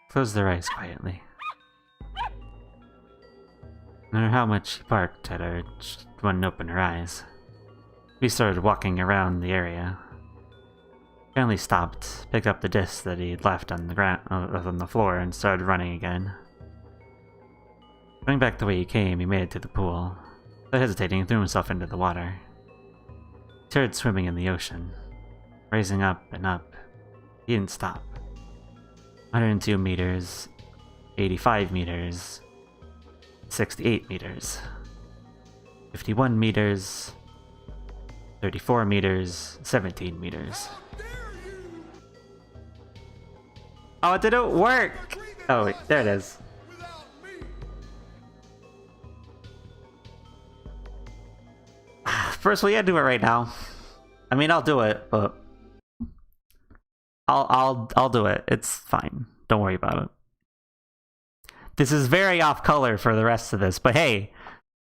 Closed their eyes quietly. No matter how much he barked at her, she wouldn't open her eyes. He started walking around the area. Finally stopped, picked up the disc that he had left on the ground, on the floor, and started running again. Going back the way he came, he made it to the pool. Without hesitating, he threw himself into the water. Started swimming in the ocean, rising up and up. He didn't stop. 102 meters, 85 meters, 68 meters, 51 meters, 34 meters, 17 meters. Oh, it didn't work! Oh, wait, there it is. First, we gotta do it right now. I mean, I'll do it, but I'll do it. It's fine. Don't worry about it. This is very off color for the rest of this, but hey,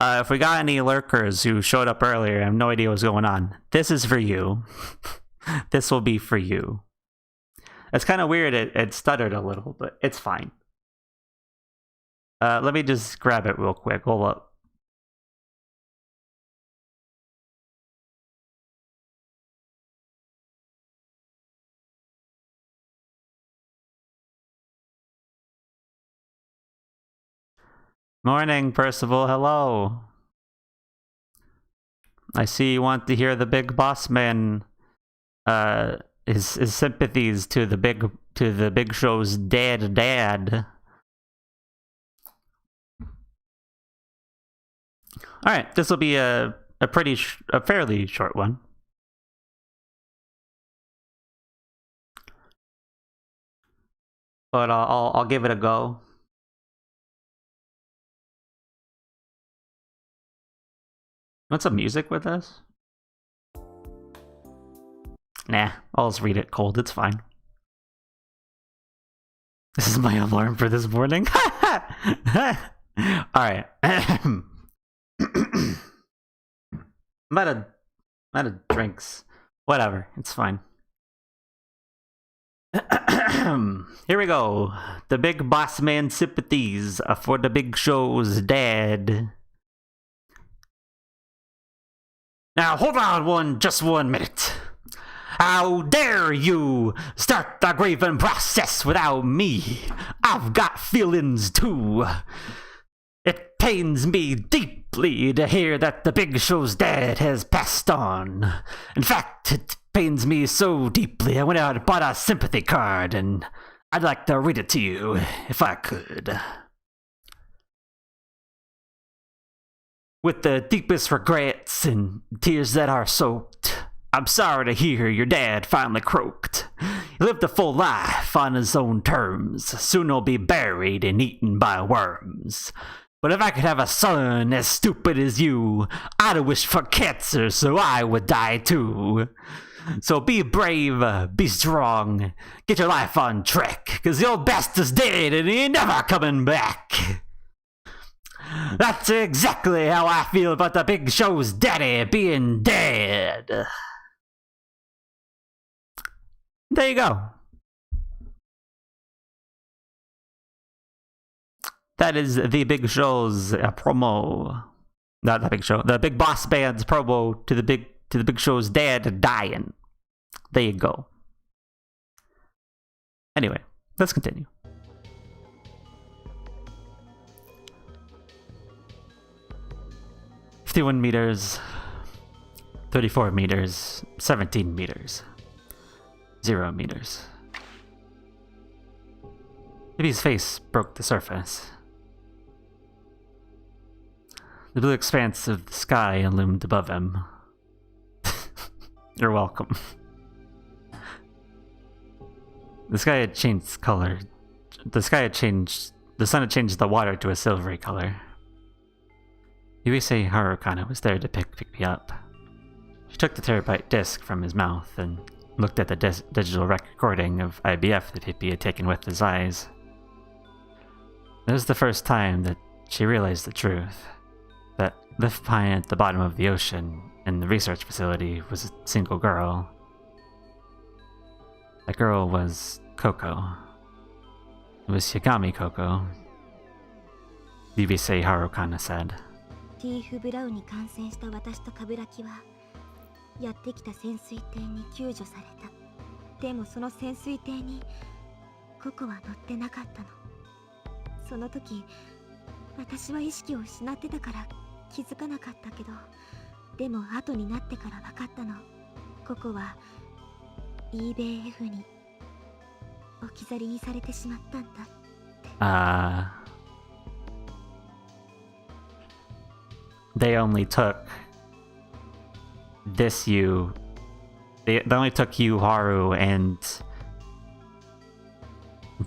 if we got any lurkers who showed up earlier and have no idea what's going on, this is for you. This will be for you. It's kind of weird. It stuttered a little, but it's fine. Let me just grab it real quick. Hold up. Morning, Percival. Hello. I see you want to hear the big boss man. His sympathies to the big show's dad. All right, this will be a fairly short one. But I'll give it a go. Want some music with this? Nah, I'll just read it cold, it's fine. This is my alarm for this morning. Alright. I'm out of drinks. Whatever, it's fine. Here we go. The big boss man sympathies for the big show's dad. Now, hold on just one minute. How dare you start the grieving process without me? I've got feelings too. It pains me deeply to hear that the big show's dad has passed on. In fact, it pains me so deeply I went out and bought a sympathy card, and I'd like to read it to you if I could. With the deepest regrets and tears that are soaked, I'm sorry to hear your dad finally croaked. He lived a full life on his own terms. Soon he'll be buried and eaten by worms. But if I could have a son as stupid as you, I'd wish for cancer so I would die too. So be brave, be strong, get your life on track, 'cause the old bastard's dead and he ain't never coming back. That's exactly how I feel about the big show's daddy being dead. There you go. That is the big show's promo. Not the big show. The big boss band's promo to the big show's dad dying. There you go. Anyway, let's continue. "51 meters, 34 meters, 17 meters, 0 meters. Maybe his face broke the surface. The blue expanse of the sky loomed above him. You're welcome. The sky had changed color. The sun had changed the water to a silvery color. Yuisei Harukana was there to pick me up. She took the terabyte disc from his mouth and looked at the digital recording of IBF that Hippie had taken with his eyes. It was the first time that she realized the truth, that left behind at the bottom of the ocean in the research facility was a single girl. That girl was Coco. It was Yagami Coco, Yuisei Harukana said. ティーフ・ブラウンに感染した私とカブラキはやってきた潜水艇に救助された。でもその潜水艇にココは乗ってなかったの。その時私は意識を失ってたから気づかなかったけど、でも後になってから分かったの。ココは eBayF に置き去りにされてしまったんだって。They only took this you. They only took you, Haru, and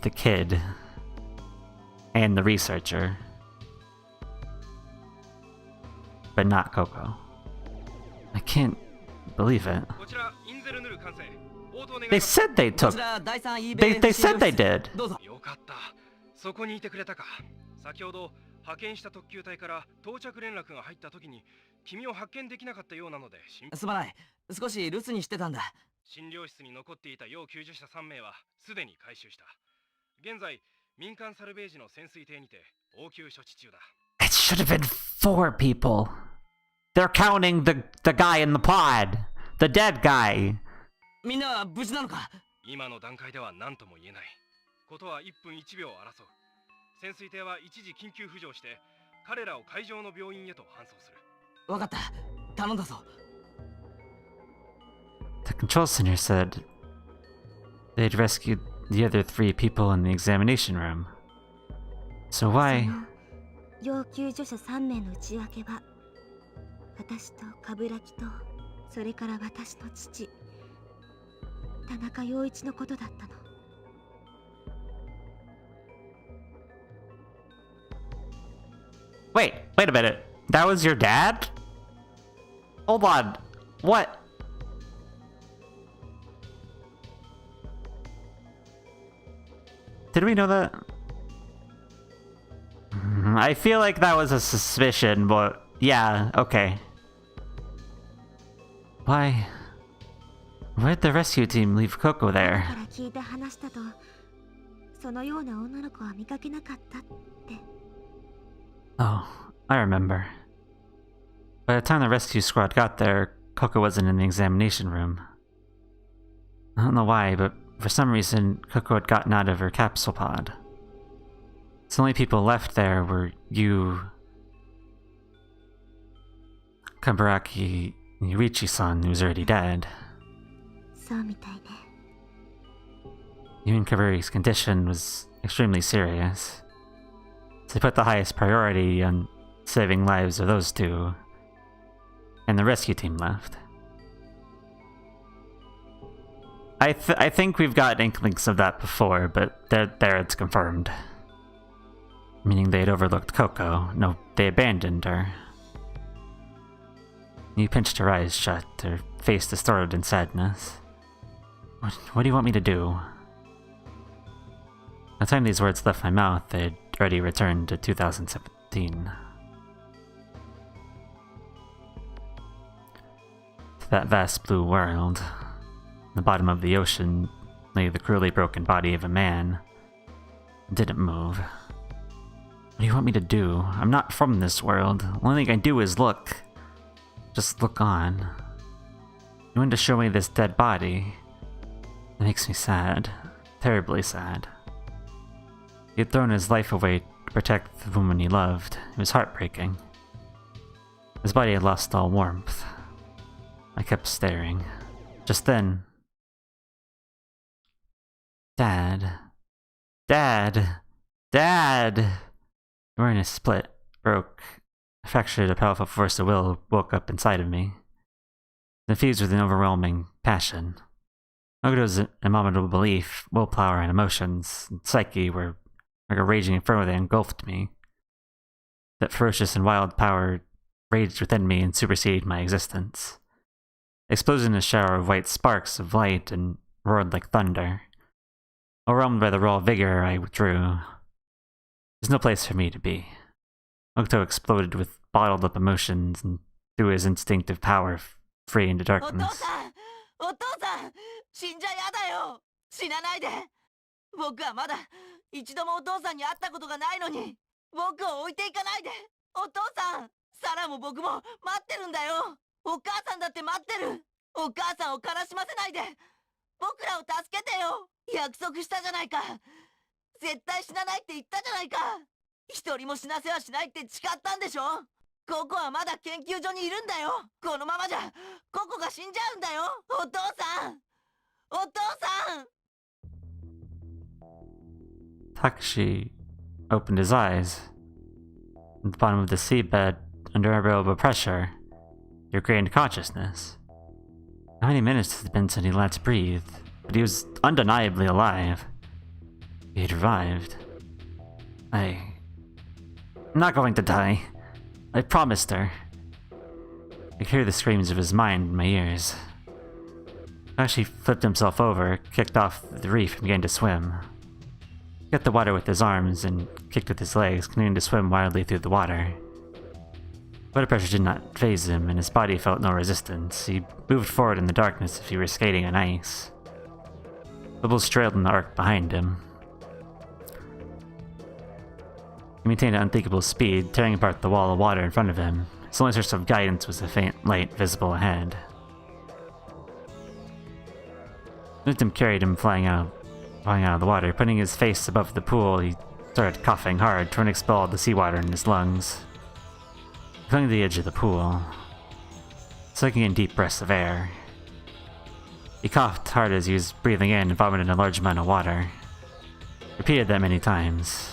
the kid, and the researcher, but not Coco. I can't believe it. They said they took. They said they did. よかった。そこにいてくれたか。先ほど派遣した特急隊から到着連絡が入った時に君を発見できなかったようなので。すまない。少し留守にしてたんだ。診療室に残っていた要救助者3名はすでに回収した。現在民間サルベージの潜水艇にて応急処置中だ。It should have been 4 people. They're counting the guy in the pod, the dead guy. みんなは無事なのか？今の段階では何とも言えない。ことは1分1秒を争う。潜水艇は一時緊急浮上して彼らを海上の病院へと搬送する。わかった。頼んだぞ。The control center said they'd rescued the other 3 people in the examination room. So why? 要救助者3名の内訳は私と冠城とそれから私の父田中陽一のことだったの。Wait a minute. That was your dad? Hold on. What? Did we know that? I feel like that was a suspicion, but yeah, okay. Why? Why'd the rescue team leave Coco there? から聞いた話だと、そのような女の子は見かけなかったって。Oh, I remember. By the time the rescue squad got there, Coco wasn't in the examination room. I don't know why, but for some reason, Coco had gotten out of her capsule pod. The only people left there were you, Kaburaki, and Yuichi-san, who's already dead. そうみたいね。You and Kaburi's condition was extremely serious. So they put the highest priority on saving lives of those 2, and the rescue team left. I think we've got inklings of that before, but there it's confirmed. Meaning they'd overlooked Coco. No, they abandoned her. You pinched her eyes shut, her face distorted in sadness. What do you want me to do? By the time these words left my mouth, they had already returned to 2017. To that vast blue world. The bottom of the ocean lay the cruelly broken body of a man. It didn't move. What do you want me to do? I'm not from this world. The only thing I do is look. Just look on. You wanted to show me this dead body. It makes me sad. Terribly sad. He had thrown his life away to protect the woman he loved. It was heartbreaking. His body had lost all warmth. I kept staring. Just then... Dad. Dad! Dad! The awareness split, broke. I fractured a powerful force of will woke up inside of me. Infused with an overwhelming passion. Makoto's immomentable belief, willpower, and emotions, and psyche were like a raging inferno that engulfed me. That ferocious and wild power raged within me and superseded my existence. It exploded in a shower of white sparks of light and roared like thunder. Overwhelmed by the raw vigor, I withdrew. There's no place for me to be. Makoto exploded with bottled up emotions and threw his instinctive power free into darkness. お父さん死んじゃやだよ。死なないで。僕はまだ一度もお父さんに会ったことがないのに、僕を置いていかないで。お父さん、サラも僕も待ってるんだよ。お母さんだって待ってる。お母さんを悲しませないで。僕らを助けてよ。約束したじゃないか。絶対死なないって言ったじゃないか。一人も死なせはしないって誓ったんでしょ。ココはまだ研究所にいるんだよ。このままじゃココが死んじゃうんだよ。お父さん、お父さん。 Takashi opened his eyes. At the bottom of the seabed, under unbearable pressure, he regained consciousness. How many minutes had it been since he last breathed? But he was undeniably alive. He had revived. I'm not going to die. I promised her. I could hear the screams of his mind in my ears. Takashi flipped himself over, kicked off the reef, and began to swim. He cut the water with his arms and kicked with his legs, continuing to swim wildly through the water. Water pressure did not faze him, and his body felt no resistance. He moved forward in the darkness as if he were skating on ice. Bubbles trailed in the arc behind him. He maintained an unthinkable speed, tearing apart the wall of water in front of him. His only source of guidance was the faint light visible ahead. Momentum carried him flying out of the water. Putting his face above the pool, he started coughing hard, trying to expel all the seawater in his lungs. He clung to the edge of the pool, sucking in deep breaths of air. He coughed hard as he was breathing in and vomited a large amount of water. He repeated that many times.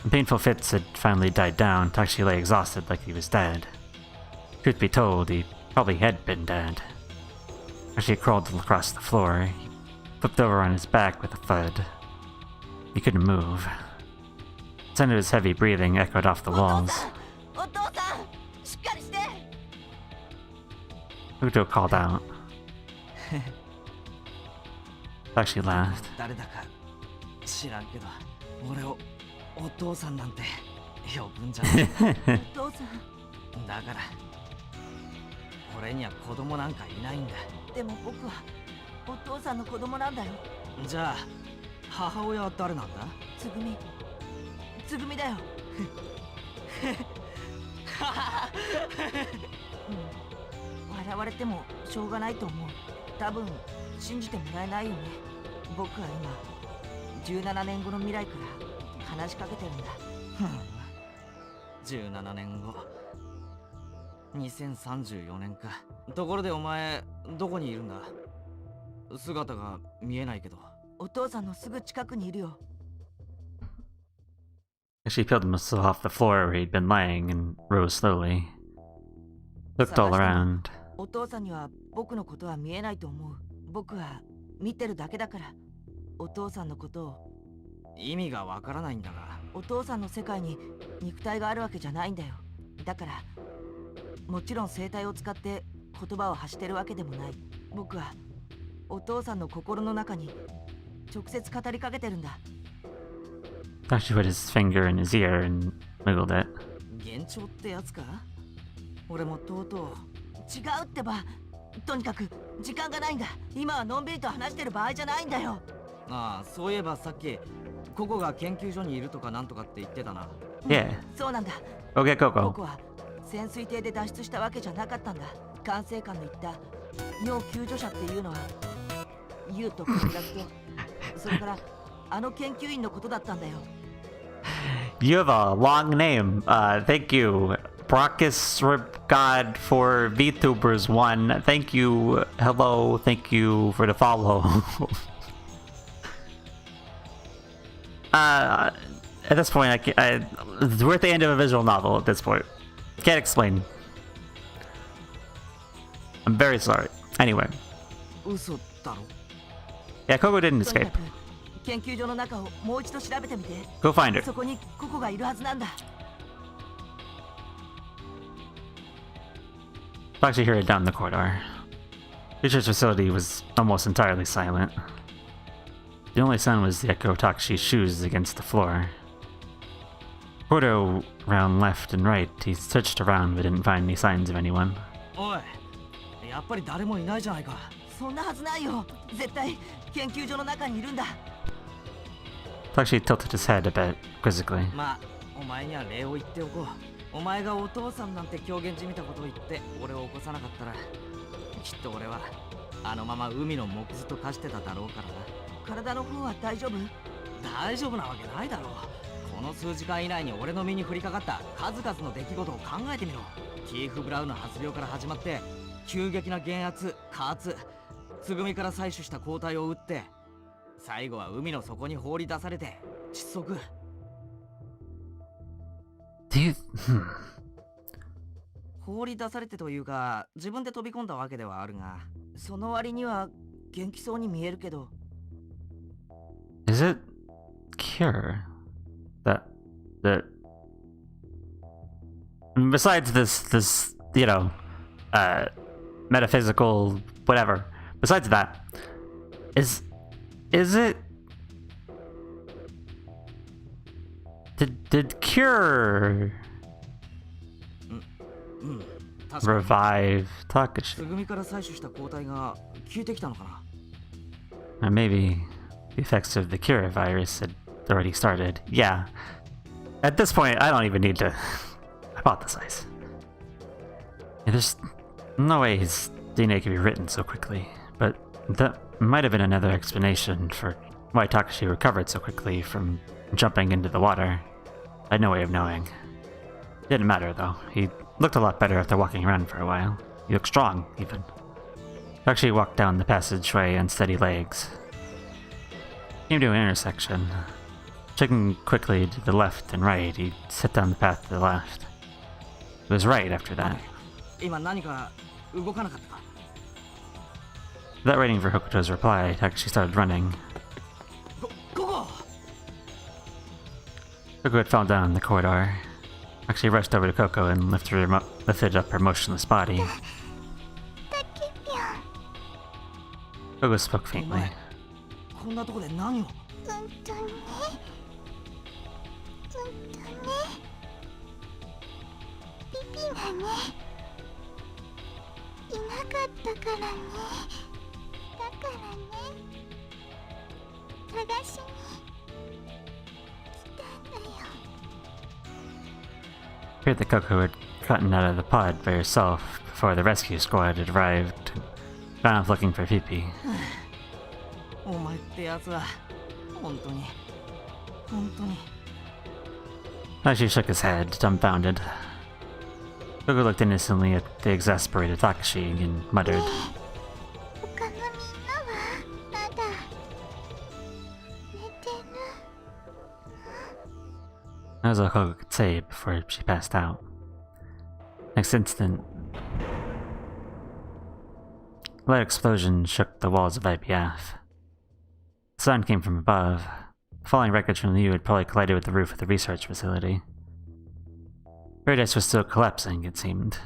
When painful fits had finally died down, Takashi lay exhausted like he was dead. Truth be told, he probably had been dead. Takashi crawled across the floor. He flipped over on his back with a thud. He couldn't move. The sound of his heavy breathing echoed off the walls. Uto called out. Takashi laughed. 誰だか知らんけど、俺をお父さんなんて呼ぶんじゃない。お父さん。だから俺には子供なんかいないんだ。でも僕はお父さんの子供なんだよ。じゃあ母親は誰なんだ？つぐみ。つぐみだよ。笑われてもしょうがないと思う。多分信じてもらえないよね。僕は今17年後の未来から話しかけてるんだ。17年後、2034年か。ところでお前どこにいるんだ？姿が見えないけど。お父さんのすぐ近くにいるよ。She peeled himself off the floor where he'd been lying and rose slowly. Looked all around. お父さんには僕のことは見えないと思う。僕は見てるだけだから。お父さんのことを。意味がわからないんだが。お父さんの世界に肉体があるわけじゃないんだよ。だからもちろん声帯を使って言葉を発してるわけでもない。僕はお父さんの心の中に直接語りかけてるんだ。Takashi put his finger in his ear and wiggled it. 幻聴ってやつか？俺もとうとう。違うってば。とにかく時間がないんだ。今はのんびりと話してる場合じゃないんだよ。ああ、そういえばさっきココが研究所にいるとかなんとかって言ってたな。Yeah. そうなんだ。Go get Coco. ココは潜水艇で脱出したわけじゃなかったんだ。管制官の言った要救助者っていうのはユウとクラクとそれからあの研究員のことだったんだよ。You have a long name. Thank you. Brockus God for Vtubers 1. Thank you. Hello. Thank you for the follow. At this point, we're at the end of a visual novel at this point. Can't explain. I'm very sorry. Anyway. 嘘だろ。Yeah, Coco didn't escape. 研究所の中をもう一度調べてみて。Go find her. そこにココがいるはずなんだ。Takashi heard it down the corridor. Research facility was almost entirely silent. The only sound was the echo of Takashi's shoes against the floor. Corridor round left and right, he searched around but didn't find any signs of anyone. おい、やっぱり誰もいないじゃないか。そんなはずないよ。絶対研究所の中にいるんだ。Takashi tilted his head a bit, quizzically. まあ、お前には礼を言っておこう。お前がお父さんなんて狂言じみたことを言って俺を起こさなかったら、きっと俺はあのまま海の木図と化してただろうからな。体の方は大丈夫？大丈夫なわけないだろう。この数時間以内に俺の身に降りかかった数々の出来事を考えてみろ。ティーフ・ブラウンの発病から始まって、急激な減圧、加圧、つぐみから採取した抗体を打って、最後は海の底に放り出されて窒息。放り出されてというか、自分で飛び込んだわけではあるが、その割には元気そうに見えるけど。Is it cure that besides this metaphysical whatever, besides that, is it did cure revive Takashi? つぐみから採取した抗体が効いてきたのかな。 Or maybe the effects of the cure virus had already started. Yeah. At this point, I don't even need to hypothesize. Yeah, there's no way his DNA could be written so quickly, but that might have been another explanation for why Takashi recovered so quickly from jumping into the water. I had no way of knowing. Didn't matter though. He looked a lot better after walking around for a while. He looked strong, even. Takashi walked down the passageway on steady legs. Came to an intersection. Checking quickly to the left and right, he set down the path to the left. It was right after that. 今何か動かなかったか。 Without waiting for Hokuto's reply, Takashi started running. Coco! Coco had fallen down in the corridor. Takashi rushed over to Coco and lifted up her motionless body. タケピョン。 Coco spoke faintly. こんなとこで何を。本当にピピがね、いなかったからね。だからね、探しに来たんだよ。 Appeared that Coco had gotten out of the pod by herself before the rescue squad had arrived and gone off looking for Pee-Pee. お前ってやつは本当に。 Takashi shook his head, dumbfounded. Coco looked innocently at the exasperated Takashi and muttered, 他のみんなはまだ寝てる。 That was all Coco could say before she passed out. Next instant, a loud explosion shook the walls of IPF. The sound came from above. Falling wreckage from the U had probably collided with the roof of the research facility. Paradise was still collapsing, it seemed.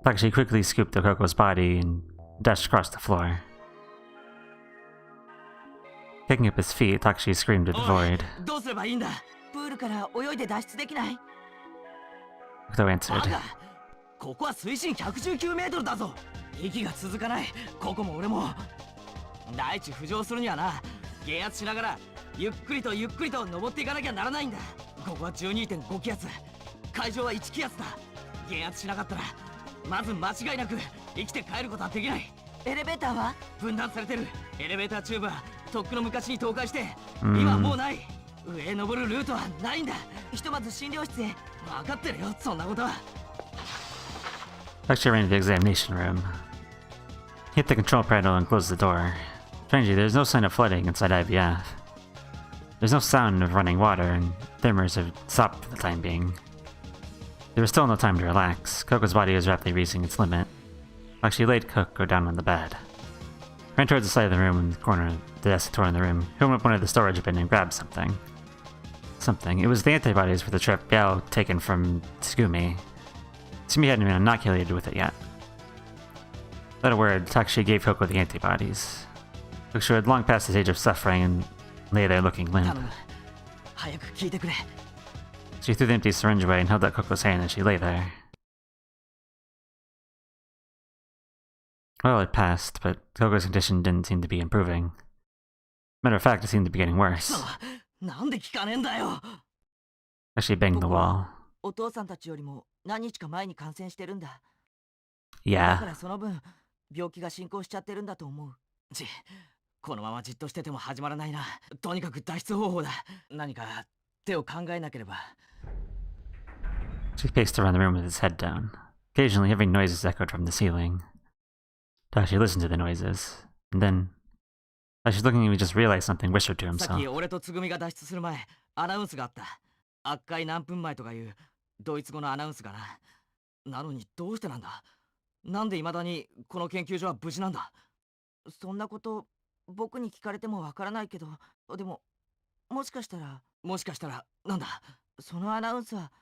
Takashi quickly scooped up Coco's body and dashed across the floor. Picking up his feet, Takashi screamed at the void. どうすればいいんだ。プールから泳いで脱出できない。 Kokoto answered. ここは水深119メートルだぞ。息が続かない。ここも俺も。大地浮上するにはな、減圧しながらゆっくりと登っていかなきゃならないんだ。ここは 12.5 気圧、海上は1気圧だ。減圧しなかったらまず間違いなく生きて帰ることはできない。エレベーターは分断されてる。エレベーターチューブはとっくの昔に倒壊して今はもうない。上へ登るルートはないんだ。ひとまず診療室へ。分かってるよ、そんなことは。 Takashi ran to the examination room. He hit the control panel and closed the door. Strangely, there's no sign of flooding inside IVF. There's no sound of running water, and thermers have stopped for the time being. There was still no time to relax. Coco's body was rapidly reaching its limit. She laid Coco down on the bed. Ran towards the side of the room in the corner of the desk door in the room. He opened up one of the storage bin and grabbed something. It was the antibodies for the trip Yao taken from Tsugumi. Tsugumi hadn't been inoculated with it yet. Without a word, Takashi gave Coco the antibodies. Coco had long passed his age of suffering and lay there looking limp. 早く聞いてくれ。 She threw the empty syringe away and held out Coco's hand as she lay there. Well, it passed, but Coco's condition didn't seem to be improving. Matter of fact, it seemed to be getting worse. なんで聞かねえんだよ。 She banged the wall. お父さんたちよりも何日か前に感染してるんだ。だか Yeah. らその分病気が進行しちゃってるんだと思う。このままじっとしてても始まらないな。とにかく脱出方法だ。何か手を考えなければ。 She paced around the room with his head down, occasionally hearing noises echoed from the ceiling. Takashi listened to the noises, and then, as she's looking, he just realized something, whispered to さっ himself. き俺とつぐみが脱出する前、アナウンスがあった。赤い何分前とかいうドイツ語のアナウンスがな。なのにどうしてなんだ。なんで未だにこの研究所は無事なんだ。そんなこと僕に聞かれてもわからないけど、でももしかしたらなんだ。そのアナウンスは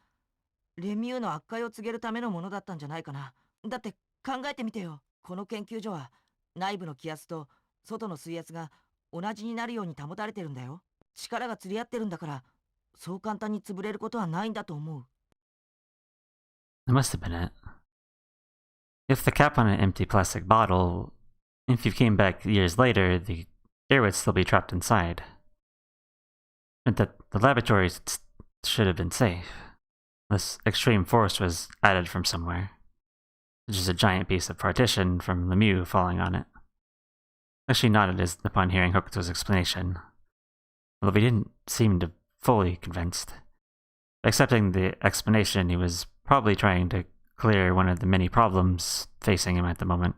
レミューの悪化を告げるためのものだったんじゃないかな。だって考えてみてよ。この研究所は内部の気圧と外の水圧が同じになるように保たれてるんだよ。力が釣り合ってるんだから、そう簡単に潰れることはないんだと思う。 That must have been it. If the cap on an empty plastic bottle, if you came back years later, the air would still be trapped inside. Meant that the laboratory should have been safe. This extreme force was added from somewhere. Such as a giant piece of partition from Lemieux falling on it. She nodded upon hearing Hokuto's explanation, although he didn't seem to fully convinced. Accepting the explanation, he was probably trying to clear one of the many problems facing him at the moment.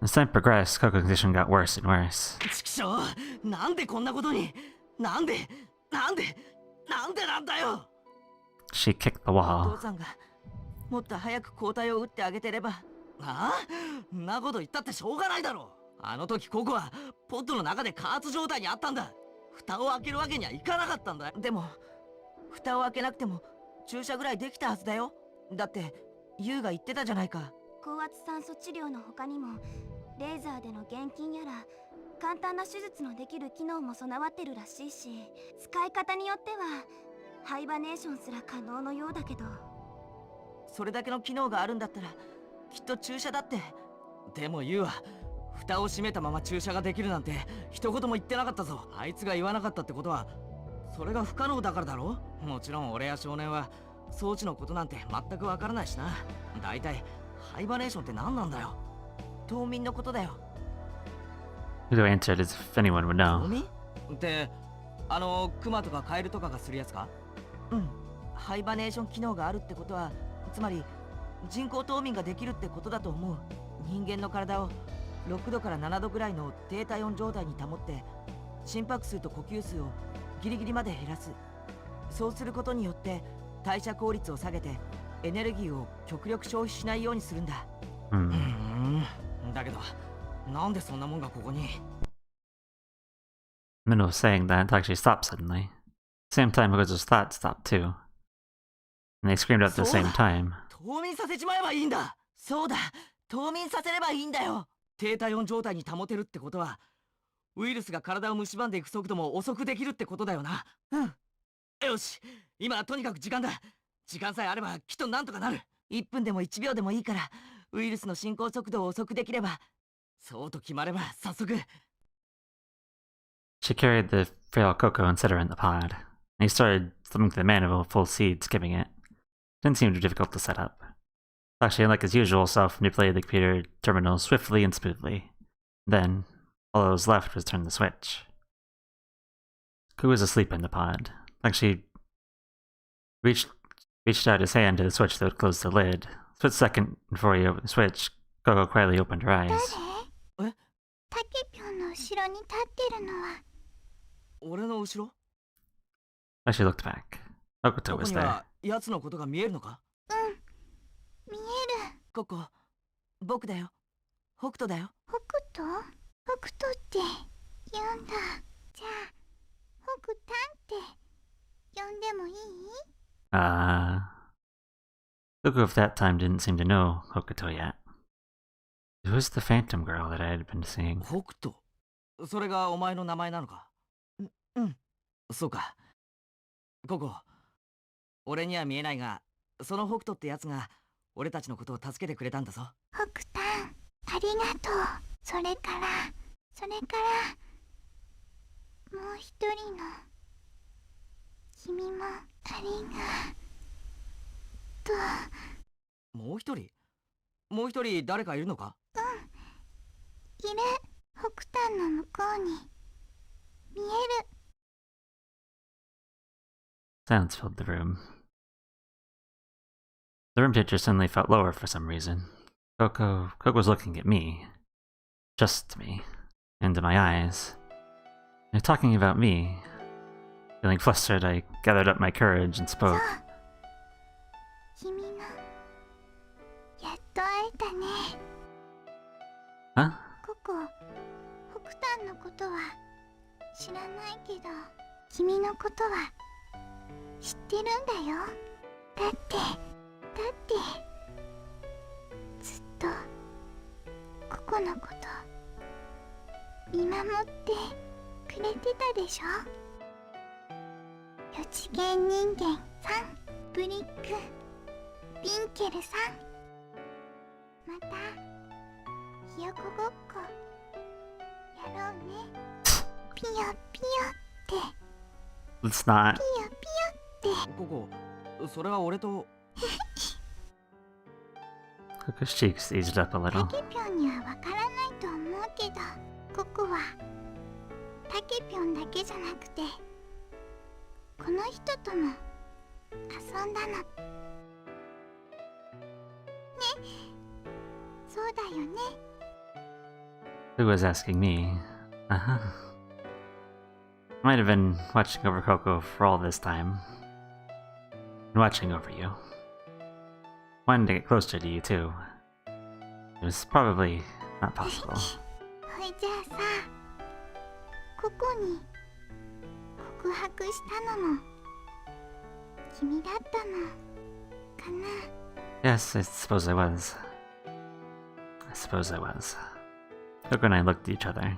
As time progressed, Coco's condition got worse and worse. ちくしょう、なんでこんなことに。なんでなんだよ。 She kicked the お wall. 父さんがもっと早く抗体を打ってあげてれば。ああ、んなこと言ったってしょうがないだろう。あの時ココはポットの中で加圧状態にあったんだ。蓋を開けるわけにはいかなかったんだ。でも蓋を開けなくても注射ぐらいできたはずだよ。だってユウが言ってたじゃないか。高圧酸素治療の他にもレーザーでの現金やら簡単な手術のできる機能も備わってるらしいし、使い方によってはハイバネーションすら可能のようだけど。それだけの機能があるんだったらきっと注射だって。でもユウは蓋を閉めたまま注射ができるなんて一言も言ってなかったぞ。あいつが言わなかったってことはそれが不可能だからだろ。もちろん俺や少年は装置のことなんて全くわからないしな。だいたいハイバネーションって何なんだよ。冬眠のことだよ。Coco answered as if anyone would 冬 know. 眠ってクマとかカエルとかがするやつか。うん。ハイバネーション機能があるってことはつまり人工冬眠ができるってことだと思う。人間の体を6度から7度ぐらいの低体温状態に保って心拍数と呼吸数をギリギリまで減らす。そうすることによって代謝効率を下げてエネルギーを極力消費しないようにするんだ。だけどなんでそんなもんがここに。 In the middle of saying that, Takashi stopped suddenly. Same time, Hokuto's thoughts stopped too. And they screamed out at the same time. 冬眠させちまえばいいんだ。そうだ、冬眠させればいいんだよ。低体温状態に保てるってことはウイルスが体を蝕んでいく速度も遅くできるってことだよな。うん。よし、今はとにかく時間だ。時間さえあればきっとなんとかなる。1分でも1秒でもいいからウイルスの進行速度を遅くできれば。そうと決まれば早速。 She carried the frail Coco and set her in the pod. And he started flipping through the manual full seed, skipping it. Didn't seem too difficult to set up. Actually, unlike his usual self, manipulated the computer terminal swiftly and smoothly. Then, all that was left was turn the switch. Coco was asleep in the pod. Actually, reached out his hand to the switch that would close the lid. Split second before he opened the switch, Coco quietly opened her eyes. 誰？タケピョンの後ろに立ってるのは。俺の後ろ？ As she looked back, Hokuto ここ was に there. は奴のことが見えるのか？見える。ココ、僕だよ。北斗だよ。北斗？北斗って言うんだ。じゃあ北タンって呼んでもいい？ Coco of that time didn't seem to know Hokuto yet. It was the phantom girl that I had been seeing. 北斗？それがお前の名前なのか？うん、そうか。ココ、俺には見えないが、その北斗ってやつが俺たちのことを助けてくれたんだぞ。北タン、ありがとう。それからもう一人の君もありがとう。もう一人誰かいるのか？いる。北タンの向こうに見える。Silence filled the room. The room temperature suddenly felt lower for some reason. Coco was looking at me. Just me. Into my eyes. They're talking about me. Feeling flustered, I gathered up my courage and spoke. 君のやっと会えたね。 Huh? ココ、北端のことは知らないけど、君のことは知ってるんだよ。だってずっとココのこと見守ってくれてたでしょ。四次元人間さん、ブリック、ビンケルさん、またひよこごっこやろうね。ピヨピヨって Let's not. ピヨピヨって。ココ、それは俺と。 Coco's cheeks eased up a タ little. ケピョンにはわからないと思うけど、ココはタケピョンだけじゃなくてこの人とも遊んだのね。そうだよね。 Who was asking me? Uh-huh. Might have been watching over Coco for all this time. And watching over you. Wanted to get closer to you too. It was probably not possible. ほいじゃあさ、ココに告白したのも君だったのかな。 Yes, I suppose I was. Coco and I looked at each other.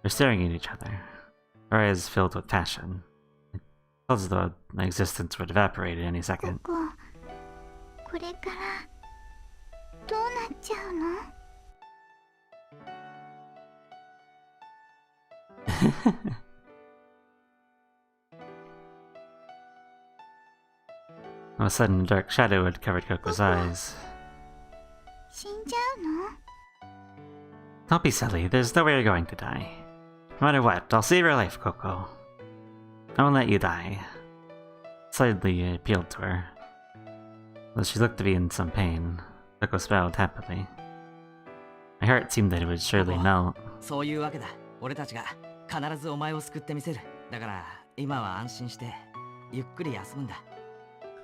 We're staring at each other. Our eyes filled with passion. It felt as though my existence would evaporate at any コ second. コ、これからどうなっちゃうの？ All of a sudden, a dark shadow had covered Coco's eyes. 死んじゃうの？ Don't be silly, there's no way you're going to die. No matter what, I'll save your life, Coco. I won't let you die. Slightly I appealed to her. Though she looked to be in some pain, Coco smiled happily. My heart seemed that it would surely melt. そういうわけだ。俺たちが必ずお前を救ってみせる。だから今は安心してゆっくり休むんだ。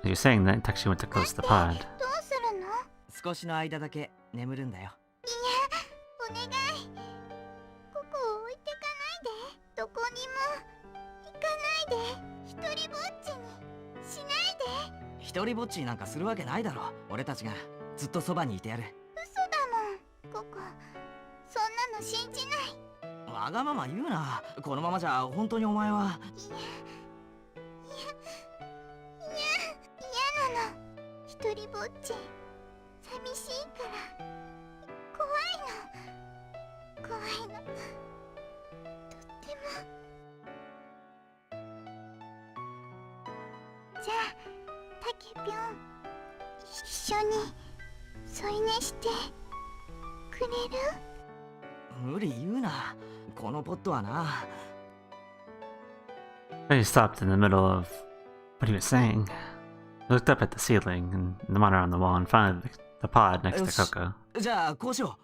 As you're saying that, Takashi went to close the pod. どうするの？少しの間だけ眠るんだよ。お願い。ココを置いてかないで。どこにも行かないで。一人ぼっちにしないで。一人ぼっちなんかするわけないだろ。俺たちがずっとそばにいてやる。嘘だもん。ココ、そんなの信じない。わがまま言うな。このままじゃ本当にお前は。嫌なの。一人ぼっち寂しいから怖いの。とっても。じゃあタケピョン、一緒に添い寝してくれる？無理言うな。このポットはな。 He stopped in the middle of what he was saying. He looked up at the ceiling and the monitor on the wall and found the pod next to Coco. じゃあこうしよう。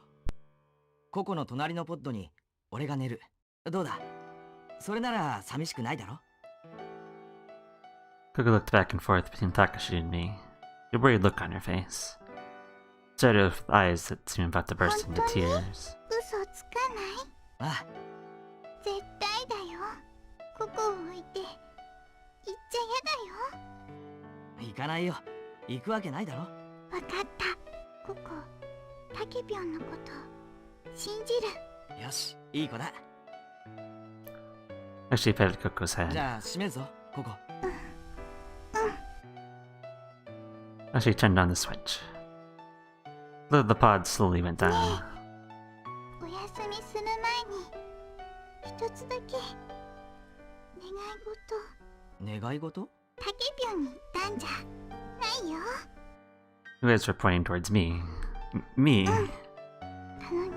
ココの隣のポッドに俺が寝る。どうだ？それなら寂しくないだろ？ Coco looked back and forth between Takashi and me, a worried look on her face. Stared at her with eyes that seemed about to burst into tears. 嘘つかない？ああ、絶対だよ。ココを置いて行っちゃ嫌だよ。行かないよ。行くわけないだろ。わかった。ココ、タケピョンのこと信じる。よし、いい子だ。 Actually patted Coco's じ head. ゃあ閉めるぞ、ココ。Actually turned on the switch. The pod slowly went down. お休みする前に一つだけ願い事。願い事？タケピョンに言ったんじゃないよ。 You guys were pointing towards me. Me? あのね、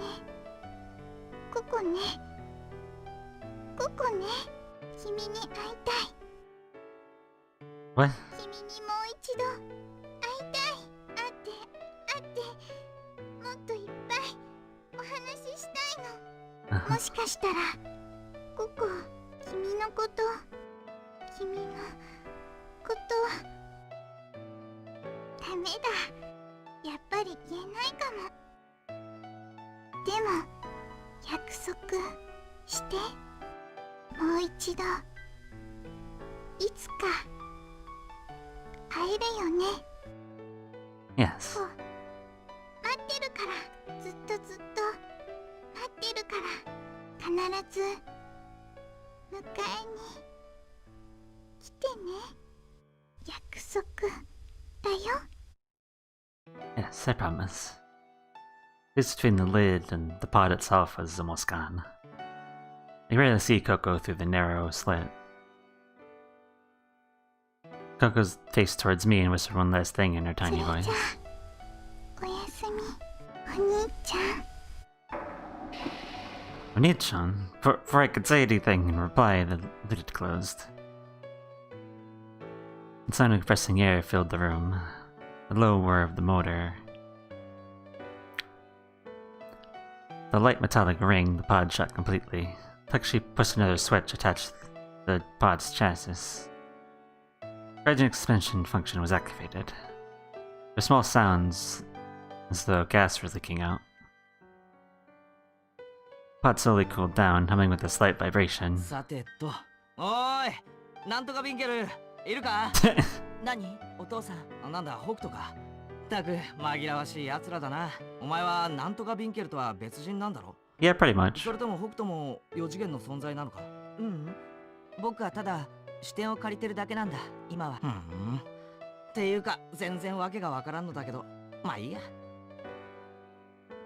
ココね、君に会いたい。What? 君にもう一度会いたい。会ってもっといっぱいお話ししたいの。もしかしたらココ、君のことダメだ、やっぱり言えないかも。でも約束して、もう一度いつか会えるよね。 Yes. 待ってるから、ずっと待ってるから、必ず迎えに来てね。約束だよ。 Yes, I promise. Space between the lid and the pod itself was almost gone. I could barely see Coco through the narrow slit. Coco's faced towards me and whispered one last thing in her それ tiny じゃ voice. あ、おやすみ、お兄ちゃん。 Oni-chan, before I could say anything in reply, the lid had closed. The sound of compressing air filled the room. The low whir of the motor. The light metallic ring, the pod shut completely. Takashi pushed another switch attached to the pod's chassis. Gradual suspension function was activated. There were small sounds, as though gas were leaking out. The pod slowly cooled down, humming with a slight vibration. さてと、おーい、なんとかビンケルいるか？何？お父さん、なんだ北斗か。ったく紛らわしい奴らだな。お前はなんとかビンケルとは別人なんだろ？ Yeah, pretty much. それとも北斗も4次元の存在なのか？うん、僕はただ視点を借りてるだけなんだ今は。っていうか全然わけがわからんのだけど、まあいいや。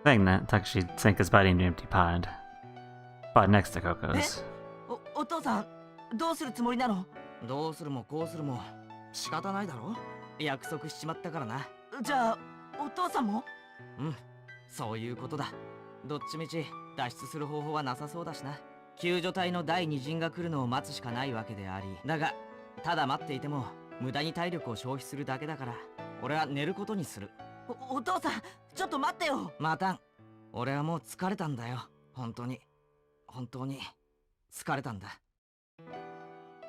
Saying that, Takashi sank his body into an empty pod. Pod next to Coco's. お父さんどうするつもりなの？どうするもこうするも仕方ないだろ。約束しちまったからな。じゃあお父さんも？うん、そういうことだ。どっちみち脱出する方法はなさそうだしな。救助隊の第二陣が来るのを待つしかないわけであり、だがただ待っていても無駄に体力を消費するだけだから、俺は寝ることにする。お父さんちょっと待ってよ。またん、俺はもう疲れたんだよ。本当に疲れたんだ。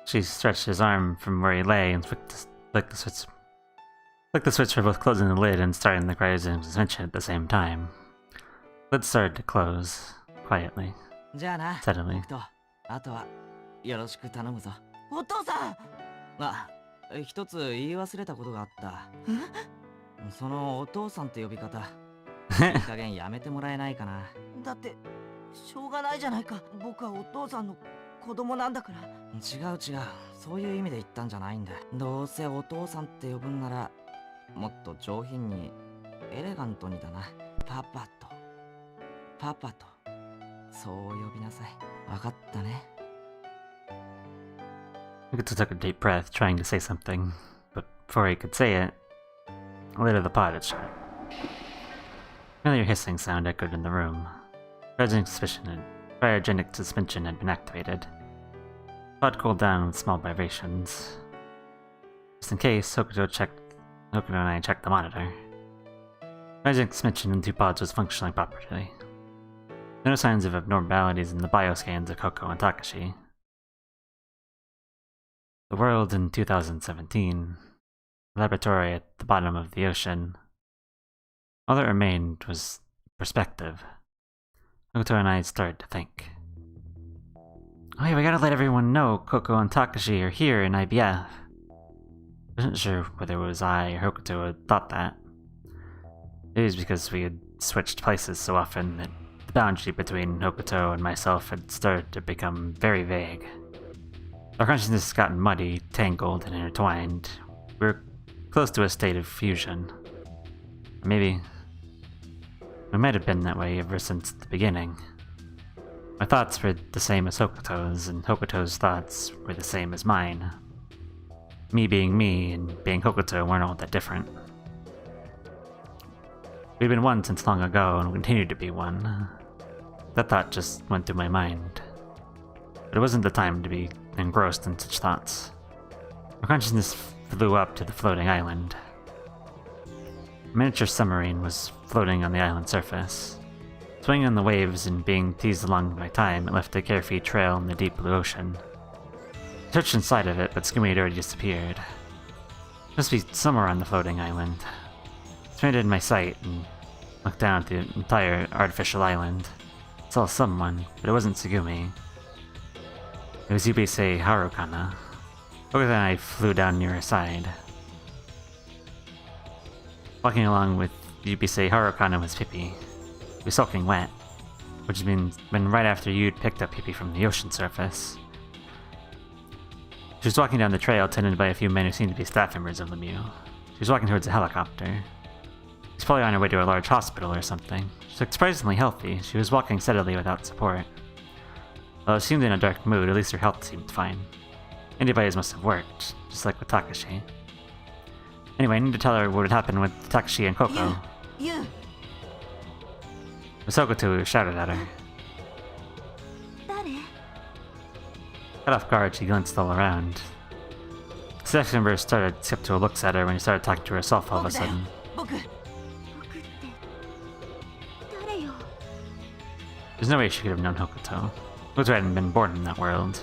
She stretched his arm from where he lay and flicked the switch for both closing the lid and starting the cryogenic suspension at the same time. The lid started to close, quietly, じゃあな、 steadily. 北斗。あとはよろしく頼むぞ。お父さん。あ、一つ言い忘れたことがあった。そのお父さんって呼び方、いい加減やめてもらえないかな。だってしょうがないじゃないか。僕はお父さんの子供なんだから。違う、そういう意味で言ったんじゃないんだ。どうせお父さんって呼ぶんならもっと上品にエレガントにだな。パパとそう呼びなさい。わかったね。 Kokoto took a deep breath, trying to say something, but before he could say it, the lid of the pod had shut. A familiar hissing sound echoed in the room. Cryogenic suspension had been activated. The pod cooled down with small vibrations. Just in case, Hokuto and I checked the monitor. Cryogenic suspension in the two pods was functioning properly. No signs of abnormalities in the bioscans of Coco and Takashi. The world in 2017. The laboratory at the bottom of the ocean. All that remained was perspective. Hokuto and I started to think. Oh yeah, we gotta let everyone know Coco and Takashi are here in IBF. I wasn't sure whether it was I or Hokuto who had thought that. It was because we had switched places so often that the boundary between Hokuto and myself had started to become very vague. Our consciousness had gotten muddy, tangled, and intertwined. We were close to a state of fusion. Or maybe it might have been that way ever since the beginning. My thoughts were the same as Hokuto's, and Hokuto's thoughts were the same as mine. Me being me and being Hokuto weren't all that different. We'd been one since long ago and continued to be one. That thought just went through my mind. But it wasn't the time to be engrossed in such thoughts. Our consciousness flew up to the floating island. A miniature submarine was floating on the island surface. Swinging on the waves and being teased along by time, it left a carefree trail in the deep blue ocean. I searched inside of it, but Tsugumi had already disappeared. It must be somewhere on the floating island. I expanded my sight and looked down at the entire artificial island. I saw someone, but it wasn't Tsugumi. It was Yubisei Harukana. Over then I flew down near her side. Walking along with Yubisei Harukana was Pippi. He was soaking wet, which had been right after you'd picked up Pippi from the ocean surface. She was walking down the trail, tended by a few men who seemed to be staff members of Lemieux. She was walking towards a helicopter. She's probably on her way to a large hospital or something. She looked surprisingly healthy. She was walking steadily without support. Although she seemed in a dark mood, at least her health seemed fine. Antibodies must have worked, just like with Takashi. Anyway, I need to tell her what had happened with Takashi and Coco. You! Misokoto shouted at her. 誰？ Caught off guard, she glanced all around. The staff member started skeptical looks at her when she started talking to herself all of a sudden. 僕 僕って誰よ？ There's no way she could have known Hokuto. Hokuto hadn't been born in that world.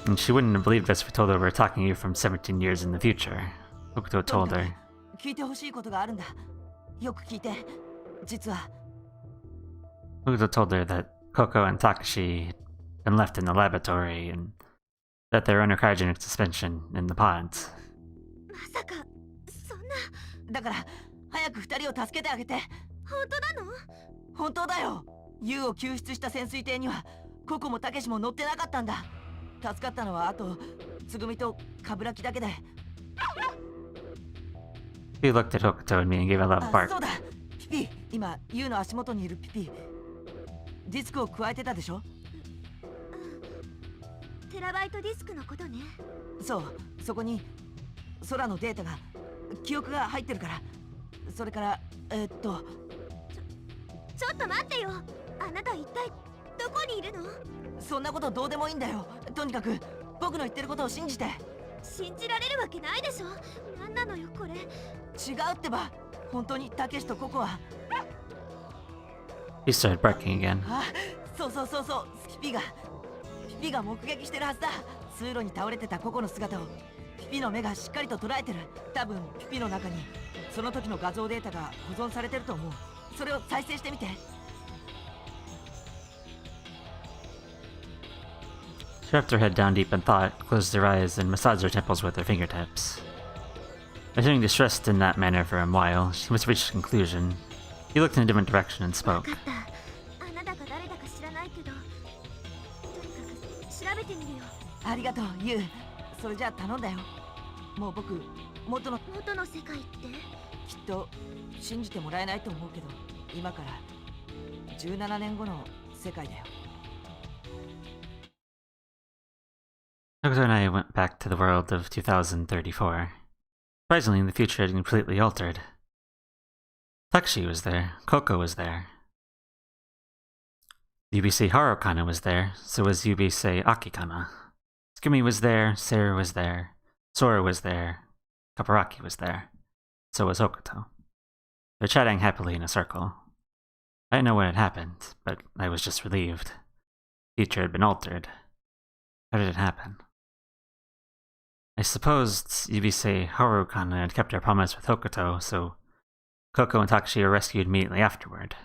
And she wouldn't have believed us if we told her we were talking to you from 17 years in the future. Hokuto told her. 聞いてほしいことがあるんだ。よく聞いて。実は Hokuto told her that Coco and Takashi had been left in the laboratory and that they were under cryogenic suspension in the pods. まさかそんなだから早く二人を助けてあげて。本当なの？本当だよ。ユウを救出した潜水艇にはココもタケシも乗ってなかったんだ。助かったのはあとつぐみとカブラキだけで。 He looked at Hokuto and me and gave a loud あ、 bark. そうだ。ピピ、今ユウの足元にいるピピ。ディスクを加えてたでしょ。テラバイトディスクのことね。そう、そこに空のデータが記憶が入ってるから。それからちょっと待ってよ。あなた一体どこにいるの？そんなことどうでもいいんだよ。とにかく僕の言ってることを信じて。信じられるわけないでしょ。なんなのよこれ。違うってば。本当にタケシとココは。 He started barking again. あ、そうそうそうそう。ピピが目撃してるはずだ。通路に倒れてたココの姿をピピの目がしっかりと捉えてる。多分ピピの中にその時の画像データが保存されてると思う。それを再生してみて。 She wrapped her head down deep in thought, closed her eyes, and massaged her temples with her fingertips. Appearing distressed in that manner for a while, she must have reached a conclusion. He looked in a different direction and わ spoke. かった。あなたが誰だか知らないけど、とにかく調べてみるよ。ありがとうユウ。それじゃあ頼んだよ。もう僕元の元の世界って？きっと信じてもらえないと思うけど、今から17年後の世界だよ。 Hokuto and I went back to the world of 2034. Surprisingly, the future had completely altered. Takashi was there, Coco was there. Yubisei Harukana was there, so was Yubisei Akikana. Tsugumi was there, Sara was there, Sora was there, Kaparaki was there. So was Hokuto. They were chatting happily in a circle. I didn't know what had happened, but I was just relieved. The future had been altered. How did it happen? I supposed Yubisei Harukana had kept her promise with Hokuto, so Coco and Takashi were rescued immediately afterward.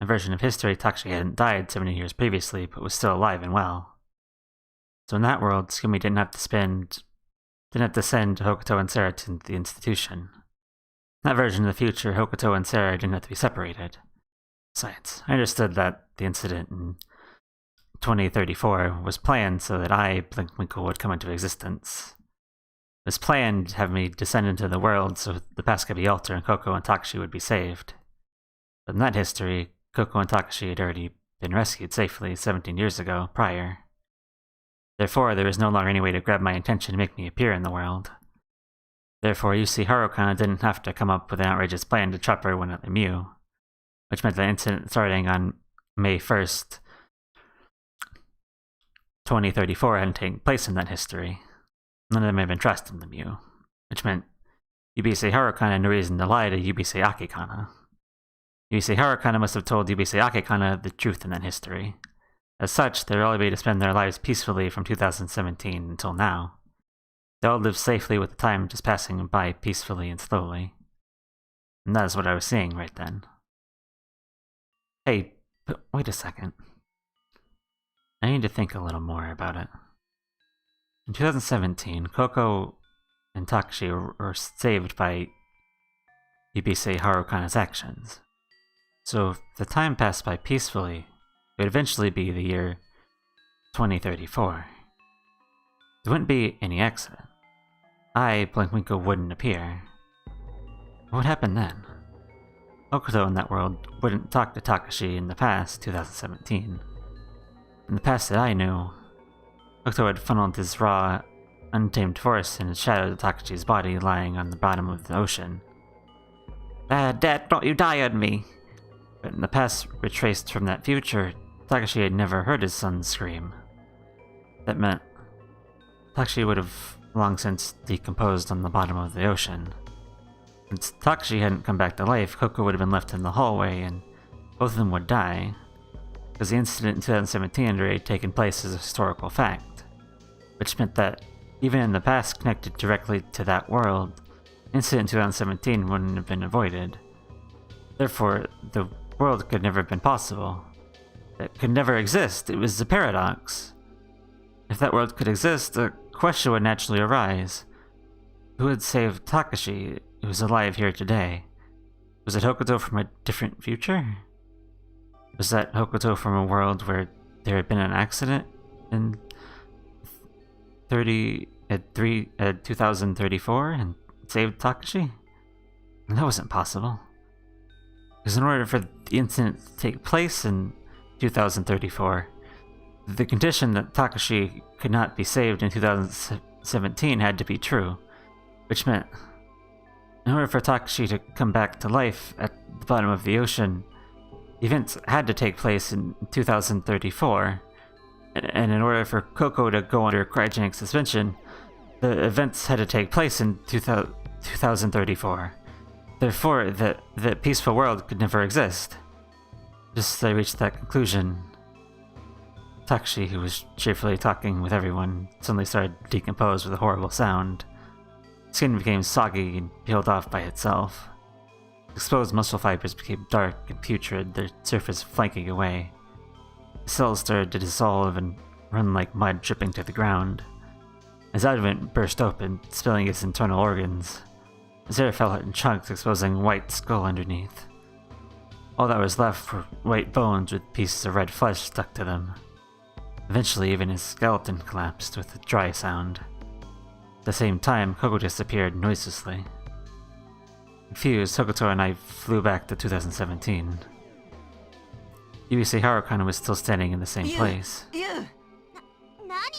In a version of history, Takashi hadn't died 70 years previously, but was still alive and well. So in that world, Tsugumi didn't have to send Hokuto and Sara to the institution. In that version of the future, Hokuto and Sara didn't have to be separated. Besides, I understood that the incident in 2034 was planned so that I, Blinkwinkle, would come into existence. It was planned to have me descend into the world so the past could be altered and Coco and Takashi would be saved. But in that history, Coco and Takashi had already been rescued safely 17 years ago, prior. Therefore, there was no longer any way to grab my attention to make me appear in the world. Therefore, Yubisei Harukana didn't have to come up with an outrageous plan to trap everyone at Lemieux, which meant the incident starting on May 1st, 2034 hadn't taken place in that history. none of them even trusted the Mew, which meant Yubisei Harukana had no reason to lie to Yubisei Akikana. Yubisei Harukana must have told Yubisei Akikana the truth in that history. As such, they were all able to spend their lives peacefully from 2017 until now. They all lived safely with the time just passing by peacefully and slowly. And that is what I was seeing right then. Hey, but wait a second. I need to think a little more about it. In 2017, Coco and Takashi were saved by Yubisei Harukana's actions. So if the time passed by peacefully, it would eventually be the year 2034. There wouldn't be any accident. Blinkwinkle wouldn't appear. What would happen then? Hokuto in that world wouldn't talk to Takashi in the past, 2017. In the past that I knew, Hokuto had funneled his raw, untamed force and shadowed Takashi's body lying on the bottom of the ocean. Dad, don't you die on me! But in the past retraced from that future, Takashi had never heard his son scream. That meant Takashi would have long since decomposed on the bottom of the ocean. Since Takashi hadn't come back to life, Coco would have been left in the hallway and both of them would die, because the incident in 2017 had already taken place as a historical fact, which meant that even in the past connected directly to that world, the incident in 2017 wouldn't have been avoided. Therefore, the world could never have been possible. It could never exist. It was a paradox. If that world could exist, a question would naturally arise. Who had saved Takashi, who is alive here today? Was it Hokuto from a different future? Was that Hokuto from a world where there had been an accident in 2034 and saved Takashi? That wasn't possible. Because in order for the incident to take place in 2034, the condition that Takashi could not be saved in 2017 had to be true, which meant in order for Takashi to come back to life at the bottom of the ocean, events had to take place in 2034, and in order for Coco to go under cryogenic suspension, the events had to take place in 2034. Therefore, the peaceful world could never exist. Just as I reached that conclusion, Takashi, who was cheerfully talking with everyone, suddenly started to decompose with a horrible sound. Skin became soggy and peeled off by itself. Exposed muscle fibers became dark and putrid, their surface flanking away. The cells started to dissolve and run like mud dripping to the ground. His abdomen burst open, spilling its internal organs. His hair fell out in chunks, exposing a white skull underneath. All that was left were white bones with pieces of red flesh stuck to them. Eventually, even his skeleton collapsed with a dry sound. At the same time, Coco disappeared noiselessly. Confused, Hokuto and I flew back to 2017. Yubisei Harukana was still standing in the same place. 何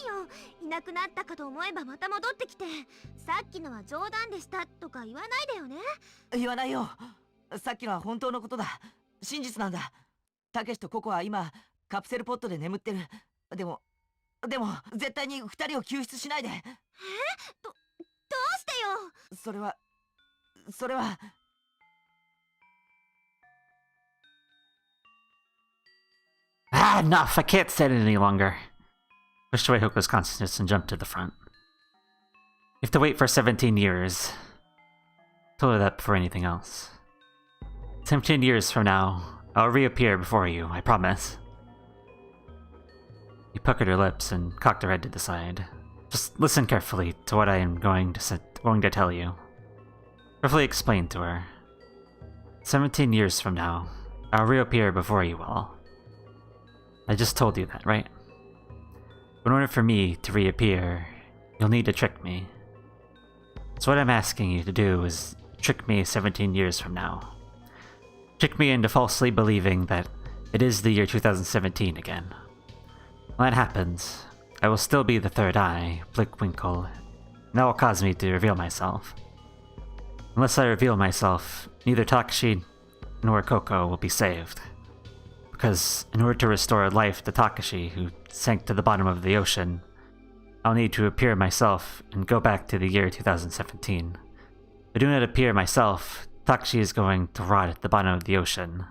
よ、いなくなったかと思えばまた戻ってきて、さっきのは冗談でしたとか言わないでよね。言わないよ。さっきのは本当のことだ。真実なんだ。たけしとココは今カプセルポットで眠ってる。でも絶対に二人を救出しないで。どうしてよ。それは。Enough! I can't stand it any longer. Pushed away Hoko's consciousness and jumped to the front. You have to wait for 17 years. Told her that before anything else. 17 years from now, I'll reappear before you, I promise. He puckered her lips and cocked her head to the side. Just listen carefully to what I am going to tell you. Carefully explain to her. 17 years from now, I'll reappear before you all. I just told you that, right? In order for me to reappear, you'll need to trick me. So what I'm asking you to do is trick me 17 years from now. Trick me into falsely believing that it is the year 2017 again. When that happens, I will still be the third eye, Blinkwinkle, and that will cause me to reveal myself. Unless I reveal myself, neither Takashi nor Coco will be saved. Because in order to restore life to Takashi, who sank to the bottom of the ocean, I'll need to appear myself and go back to the year 2017. If I do not appear myself, Takashi is going to rot at the bottom of the ocean.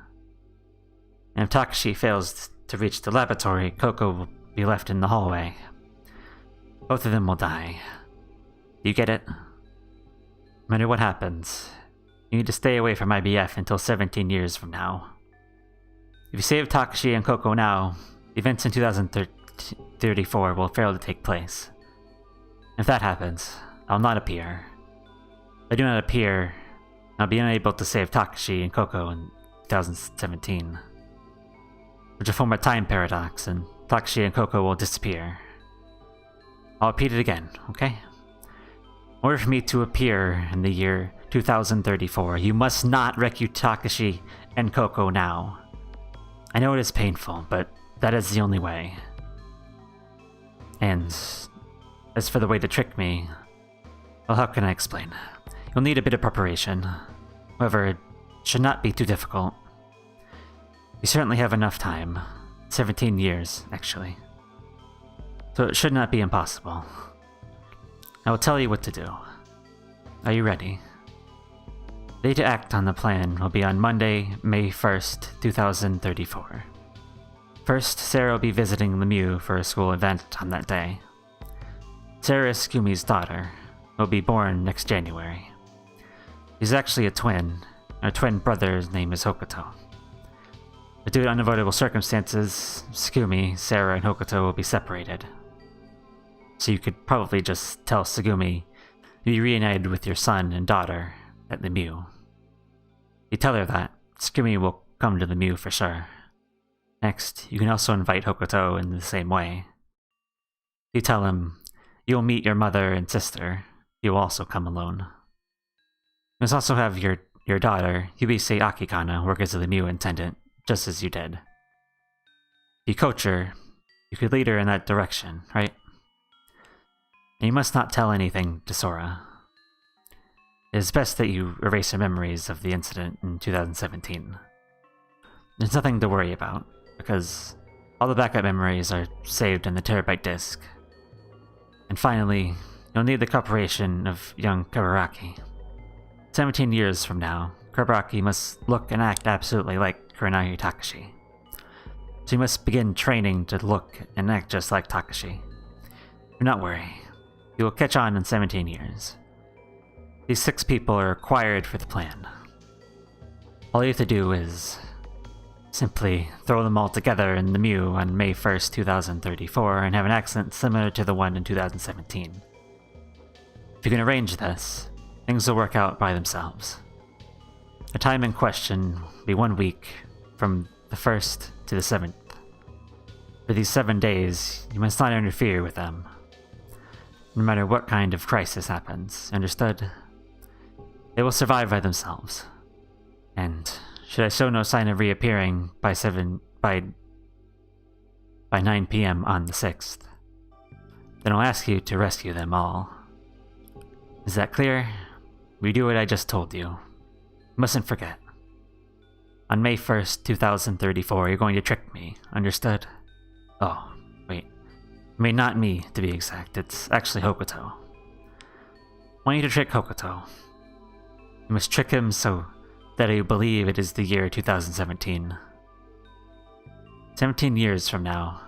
And if Takashi fails to reach the laboratory, Coco will be left in the hallway. Both of them will die. Do you get it? No matter what happens, you need to stay away from IBF until 17 years from now. If you save Takashi and Coco now, the events in 2034 will fail to take place. If that happens, I'll not appear. If I do not appear, I'll be unable to save Takashi and Coco in 2017. Which will form a time paradox, and Takashi and Coco will disappear. I'll repeat it again, okay? In order for me to appear in the year 2034, you must not rescue Takashi and Coco now. I know it is painful, but that is the only way. And as for the way to trick me, well, how can I explain? You'll need a bit of preparation. However, it should not be too difficult. You certainly have enough time. 17 years, actually. So it should not be impossible. I will tell you what to do. Are you ready? The day to act on the plan will be on Monday, May 1st, 2034. First, Sara will be visiting Lemieux for a school event on that day. Sara is Tsugumi's daughter, will be born next January. She's actually a twin. Her twin brother's name is Hokuto. But due to unavoidable circumstances, Tsugumi, Sara, and Hokuto will be separated. So you could probably just tell Tsugumi you'll be reunited with your son and daughter at Lemieux. You tell her that, Tsugumi will come to Lemieux for sure. Next, you can also invite Hokuto in the same way. You tell him you'll meet your mother and sister. He will also come alone. You must also have your daughter, Yubise Akikana, work as a Lemieux attendant, just as you did. If you coach her, you could lead her in that direction, right? And you must not tell anything to Sora. It is best that you erase her memories of the incident in 2017. There's nothing to worry about, because all the backup memories are saved in the terabyte disk. And finally, you'll need the cooperation of young Kaburaki. 17 years from now, Kaburaki must look and act absolutely like Kurenagi Takashi. So you must begin training to look and act just like Takashi. Do not worry. You will catch on in 17 years. These 6 people are required for the plan. All you have to do is simply throw them all together in Lemieux on May 1st, 2034 and have an accident similar to the one in 2017. If you can arrange this, things will work out by themselves. The time in question will be 1 week from the 1st to the 7th. For these 7 days, you must not interfere with them. No matter what kind of crisis happens, understood? They will survive by themselves. And should I show no sign of reappearing by 9 p.m. on the 6th, then I'll ask you to rescue them all. Is that clear? We do what I just told you. Mustn't forget. On May 1st, 2034, you're going to trick me, understood? Oh, wait. I mean, not me, to be exact. It's actually Hokuto. I want you to trick Hokuto. You must trick him so that you believe it is the year 2017. 17 years from now,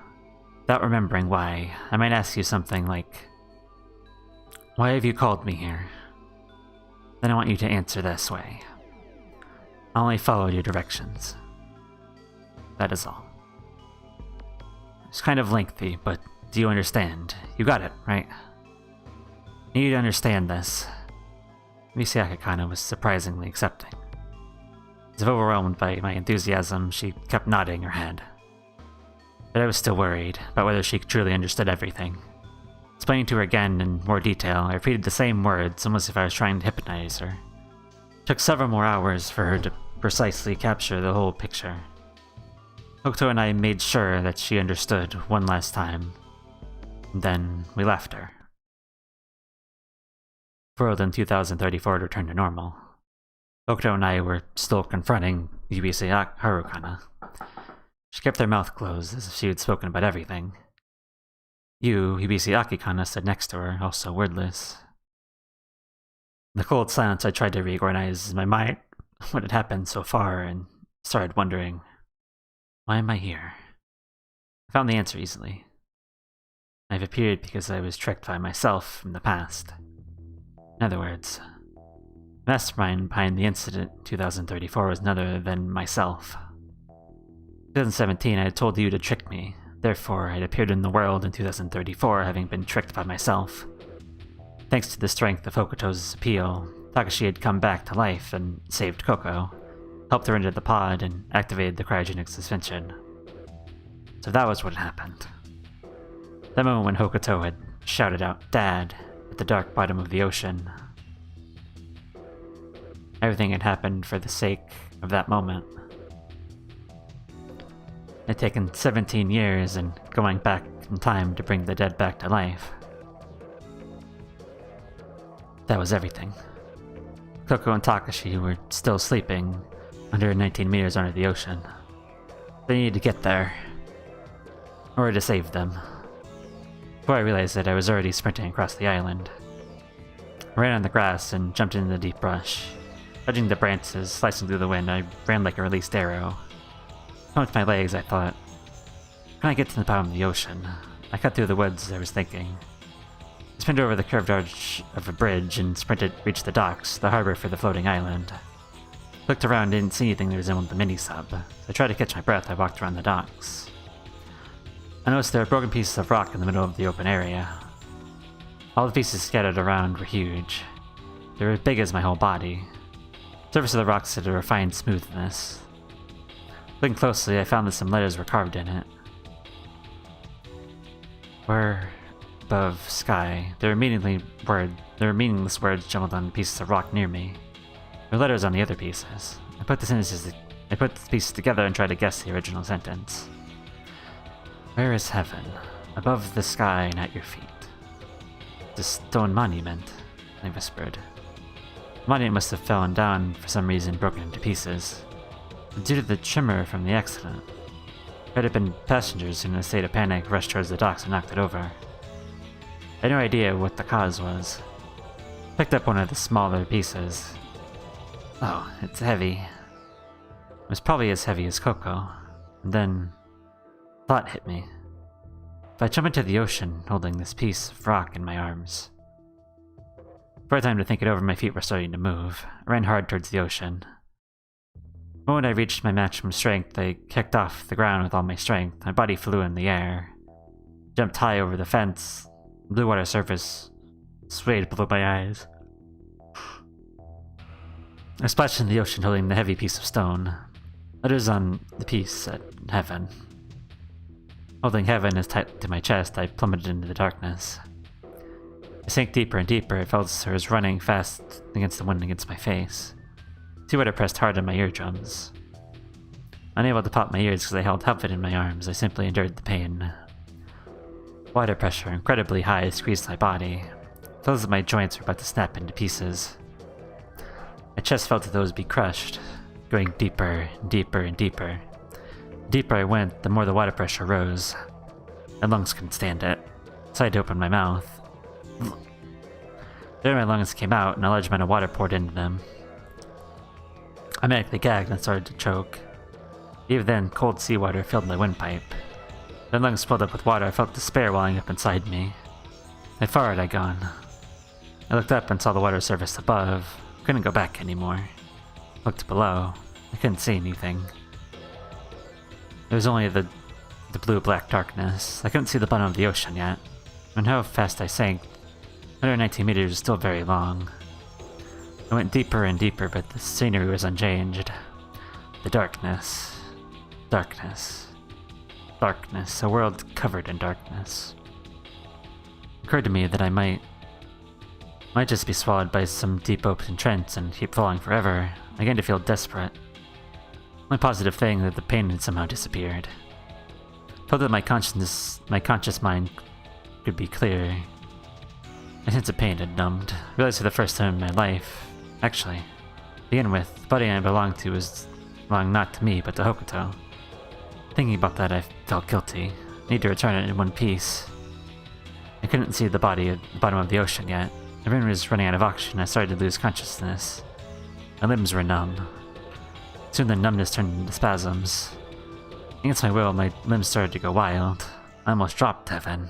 without remembering why, I might ask you something like, "Why have you called me here?" Then I want you to answer this way. I only followed your directions. That is all. It's kind of lengthy, but do you understand? You got it, right? You need to understand this. Yubise Akikana was surprisingly accepting. As if overwhelmed by my enthusiasm, she kept nodding her head. But I was still worried about whether she truly understood everything. Explaining to her again in more detail, I repeated the same words, almost as if I was trying to hypnotize her. It took several more hours for her to precisely capture the whole picture. Hokuto and I made sure that she understood one last time. And then we left her. The world in 2034 returned to normal. Hokuto and I were still confronting Yubise Harukana. She kept her mouth closed as if she had spoken about everything. You, Hibisi Akikana, stood next to her, also wordless. In the cold silence, I tried to reorganize my mind what had happened so far and started wondering, why am I here? I found the answer easily. I've appeared because I was tricked by myself from the past. In other words, the mastermind behind the incident in 2034 was none other than myself. In 2017, I had told you to trick me. Therefore, I had appeared in the world in 2034, having been tricked by myself. Thanks to the strength of Hokuto's appeal, Takashi had come back to life and saved Coco, helped her into the pod, and activated the cryogenic suspension. So that was what had happened. That moment when Hokuto had shouted out, "Dad," at the dark bottom of the ocean. Everything had happened for the sake of that moment. It had taken 17 years and going back in time to bring the dead back to life. That was everything. Coco and Takashi were still sleeping, 119 meters under the ocean. They needed to get there, or to save them. Before I realized it, I was already sprinting across the island. I ran on the grass and jumped into the deep brush. Dodging the branches, slicing through the wind, I ran like a released arrow. With my legs, I thought, can I get to the bottom of the ocean? I cut through the woods as I was thinking. I sprinted over the curved arch of a bridge and reached the docks, the harbor for the floating island. Looked around and didn't see anything that resembled the mini-sub. So I tried to catch my breath. I walked around the docks. I noticed there were broken pieces of rock in the middle of the open area. All the pieces scattered around were huge. They were as big as my whole body. The surface of the rocks had a refined smoothness. Looking closely, I found that some letters were carved in it. Where above sky, there were meaningless words jumbled on pieces of rock near me. There were letters on the other pieces. I put the pieces together and tried to guess the original sentence. Where is heaven? Above the sky and at your feet. The stone monument, I whispered. The monument must have fallen down for some reason, broken into pieces. Due to the tremor from the accident. There had been passengers who, in a state of panic, rushed towards the docks and knocked it over. I had no idea what the cause was. I picked up one of the smaller pieces. Oh, it's heavy. It was probably as heavy as Coco. And then, thought hit me. If I jump into the ocean holding this piece of rock in my arms. Before I had time to think it over, my feet were starting to move. I ran hard towards the ocean. The moment I reached my maximum strength, I kicked off the ground with all my strength. My body flew in the air. Jumped high over the fence. The blue water surface swayed below my eyes. I splashed in the ocean holding the heavy piece of stone. Letters on the piece said, Heaven. Holding heaven as tight to my chest, I plummeted into the darkness. I sank deeper and deeper. I felt as I was running fast against the wind against my face. Seawater pressed hard on my eardrums. Unable to pop my ears because I held Helvet in my arms, I simply endured the pain. Water pressure, incredibly high, squeezed my body. It felt as if my joints were about to snap into pieces. My chest felt as though it would be crushed, going deeper and deeper and deeper. The deeper I went, the more the water pressure rose. My lungs couldn't stand it, so I had to open my mouth. Then my lungs came out and a large amount of water poured into them. I medically gagged and started to choke. Even then, cold seawater filled my windpipe. My lungs filled up with water. I felt despair welling up inside me. How far had I gone? I looked up and saw the water surface above. I couldn't go back anymore. Looked below. I couldn't see anything. There was only the blue-black darkness. I couldn't see the bottom of the ocean yet. And how fast I sank, 119 meters was still very long. I went deeper and deeper, but the scenery was unchanged. The darkness. Darkness. Darkness. A world covered in darkness. It occurred to me that I might just be swallowed by some deep open trench and keep falling forever. I began to feel desperate. The only positive thing that the pain had somehow disappeared. I felt that my conscious mind could be clear. My sense of pain had numbed. I realized for the first time in my life, actually, to begin with, the body I belonged to belonged not to me, but to Hokuto. Thinking about that, I felt guilty. I need to return it in one piece. I couldn't see the bottom of the ocean yet. My brain was running out of oxygen. I started to lose consciousness. My limbs were numb. Soon the numbness turned into spasms. Against my will, my limbs started to go wild. I almost dropped Evan.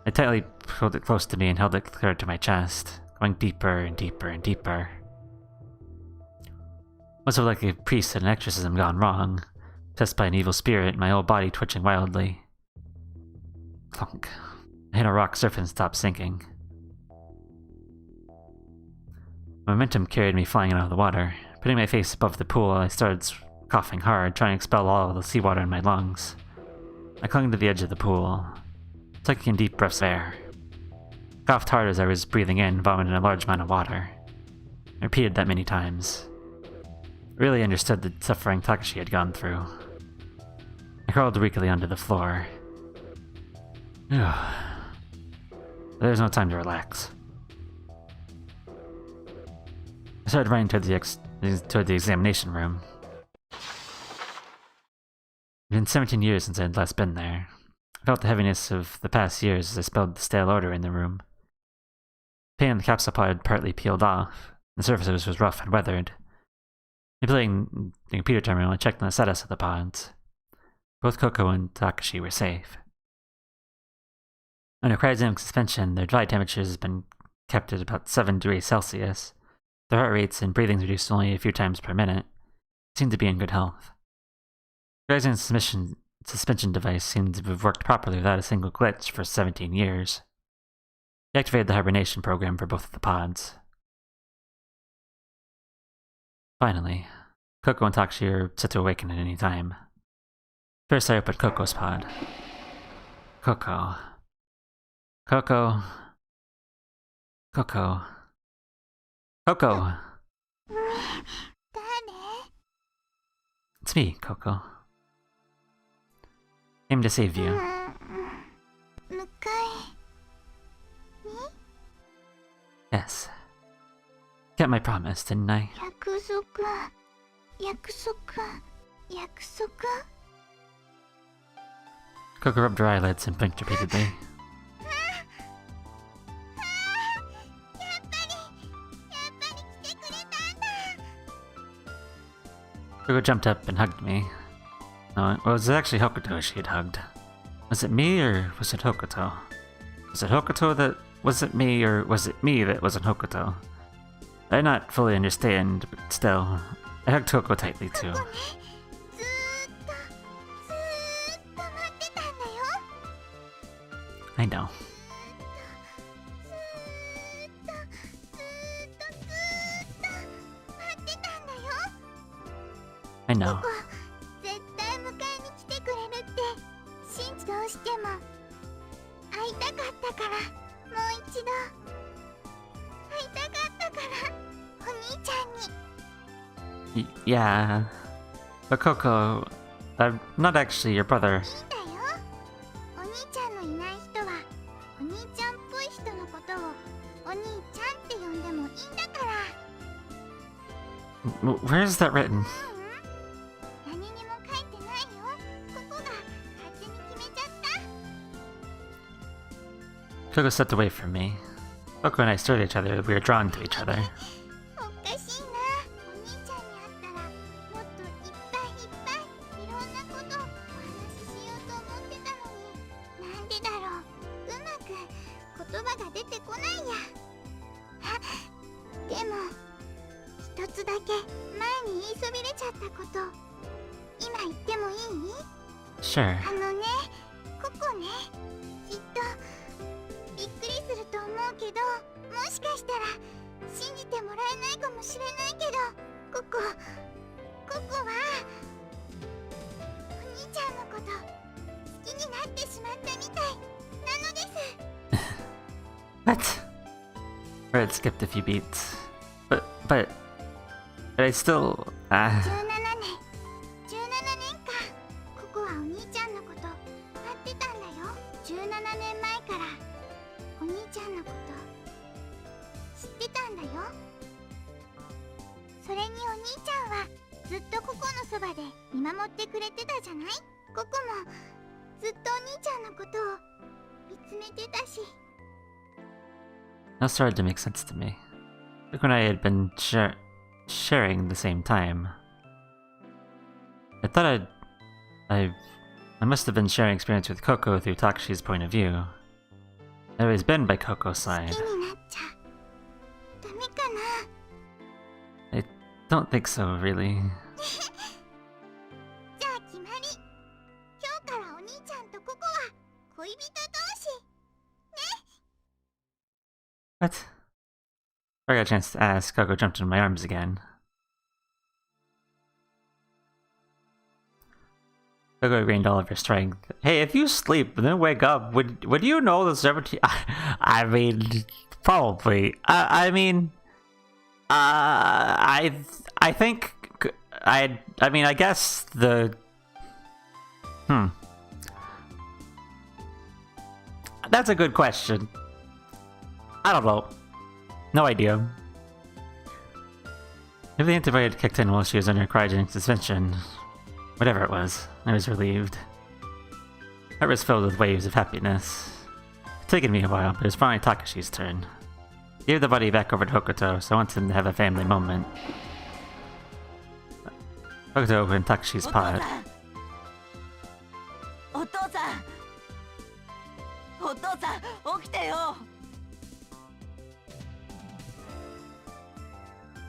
I tightly pulled it close to me and held it clear to my chest, going deeper and deeper and deeper. It was like a priest had an exorcism gone wrong, possessed by an evil spirit, my whole body twitching wildly. Clunk. I hit a rock surface and stopped sinking. Momentum carried me flying out of the water. Putting my face above the pool, I started coughing hard, trying to expel all of the seawater in my lungs. I clung to the edge of the pool, taking in deep breaths of air. I coughed hard as I was breathing in, vomiting a large amount of water. I repeated that many times. I really understood the suffering Takashi had gone through. I crawled weakly onto the floor. There was no time to relax. I started running toward the examination room. It had been 17 years since I had last been there. I felt the heaviness of the past years as I smelled the stale odor in the room. The paint on the capsule pod had partly peeled off. The surface was rough and weathered. Playing the computer terminal, I checked on the status of the pods. Both Coco and Takashi were safe. Under cryogenic suspension, their dry temperatures had been kept at about 7 degrees Celsius. Their heart rates and breathing reduced only a few times per minute. They seemed to be in good health. The cryogenic suspension device seemed to have worked properly without a single glitch for 17 years. He activated the hibernation program for both of the pods. Finally, Coco and Takashi are set to awaken at any time. First, I opened Coco's pod. Coco. Coco. Coco. Coco! It's me, Coco. Came to save you. Yes. Kept my promise, didn't I? Coco rubbed her eyelids and blinked repeatedly. Coco jumped up and hugged me. No, it was actually Hokuto she had hugged. Was it me or was it Hokuto? Was it Hokuto that wasn't me or was it me that wasn't Hokuto? I did not fully understand, but still, I hugged Coco tightly too. I know. I know. Yeah. But Coco, I'm not actually your brother. Where is that written? Coco stepped away from me. Coco and I stared at each other. We were drawn to each other. Sure. What? Or it skipped a few beats. But I still, 見守ってくれてたじゃない。ココもずっとお兄ちゃんのことを見つめてたし。 That started to make sense to me. Like when I had been sharing the same time. I thought I must have been sharing experience with Coco through Takashi's point of view. I've always been by Coco's 好 side. きになっちゃダメかな。 I don't think so, really. じゃあ決まり。今日からお兄ちゃんとココは恋人同士。 What? Before I got a chance to ask, Coco jumped into my arms again. Coco gained all of her strength. Hey, if you sleep and then wake up, would you know the 17? I mean, probably. I mean, I think I mean, I guess the That's a good question. I don't know. No idea. If the antibody had kicked in while she was under cryogenic suspension, whatever it was, I was relieved. I was filled with waves of happiness. It's taken me a while, but it was finally Takashi's turn. He gave the body back over to Hokuto, so I wanted him to have a family moment. Hokuto opened Takashi's pod. お父さん起きてよ。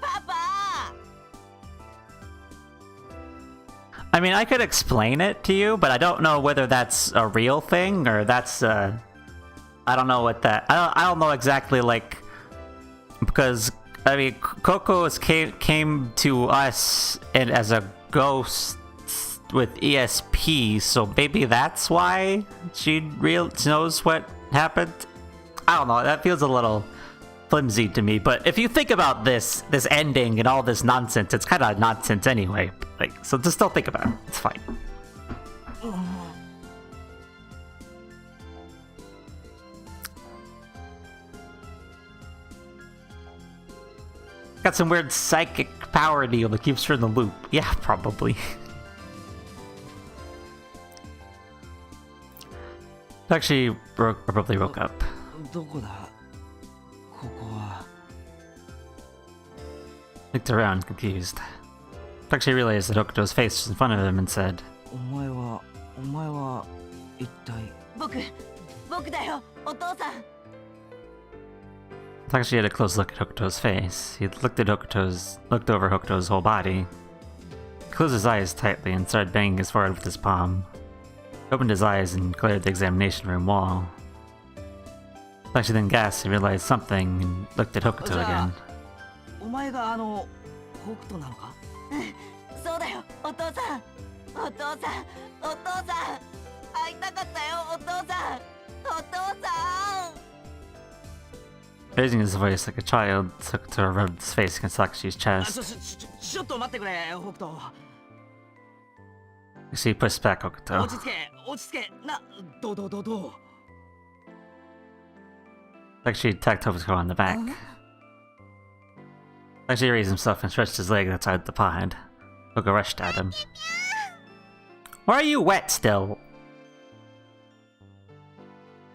パパ。 I mean, I could explain it to you, but I don't know whether that's a real thing or that's I don't know what that. I don't know exactly, like, because I mean, Coco came to us and as a ghost with ESP, so maybe that's why she knows what happened. I don't know. That feels a little flimsy to me. But if you think about this ending and all this nonsense, it's kind of nonsense anyway. Like, so just don't think about it. It's fine. Got some weird psychic power deal that keeps her in the loop. Yeah, probably. Actually, probably woke up. どこだここは。 Looked around, confused. Takashi realized that Hokuto's face was in front of him and said, お前は一体。僕だよ、お父さん。 Takashi had a close look at Hokuto's face. He looked over Hokuto's whole body. He closed his eyes tightly and started banging his forehead with his palm. He opened his eyes and cleared the examination room wall. Takashi then gasped and realized something and looked at Hokuto again. お前が北斗なのか。そうだよ、お父さん。会いたかったよ、お父さん。 Raising his voice like a child, Hokuto rubbed his face against Takashi's chest. ちょっと待ってくれ、北斗。 She pushed back Hokuto. 落ち着け。どう。 Takashi tapped Hokuto on the back. Takashi raised himself and stretched his leg outside the pod. Coco rushed at him. Why are you wet still?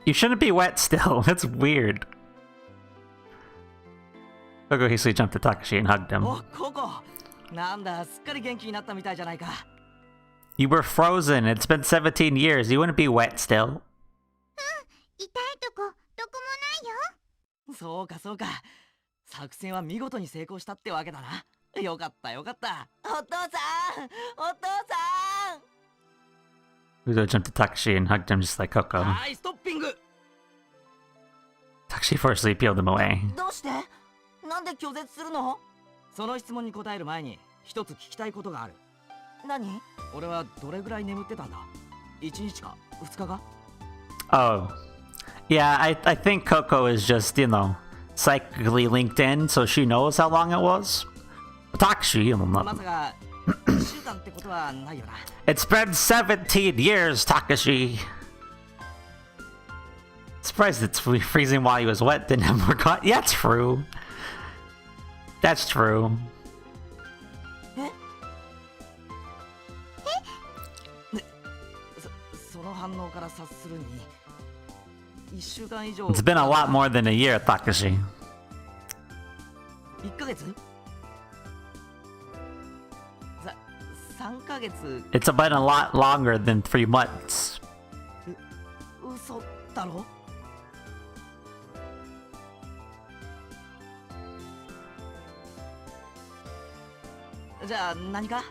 You shouldn't be wet still. That's weird. Coco hastily jumped at Takashi and hugged him. お、ココ。なんだ、すっかり元気になったみたいじゃないか。 You were frozen. It's been 17 years. You wouldn't be wet still. 痛いとこどこもないよ。そうか。作戦は見事に成功したってわけだな。よかった。お父さん。 Uzo jumped at Takashi and hugged him just like Coco. はい、ストッピング。 Takashi forcefully peeled him away. どうして？なんで拒絶するの？その質問に答える前に一つ聞きたいことがある。何？俺はどれぐらい眠ってたんだ？1日か2日か？ Oh. Yeah, I think Coco is just, psychically linked in, so she knows how long it was. Takashi, you don't ま know. さか1週間ってことはないよな。 It's been 17 years, Takashi. Surprised it's freezing while he was wet didn't have more caught. Yeah, it's true. That's true. その反応から察するに1週間以上 It's been a lot more than a year, Takashi. 1ヶ月3ヶ月 It's been a lot longer than 3 months. 嘘だろじゃあ何か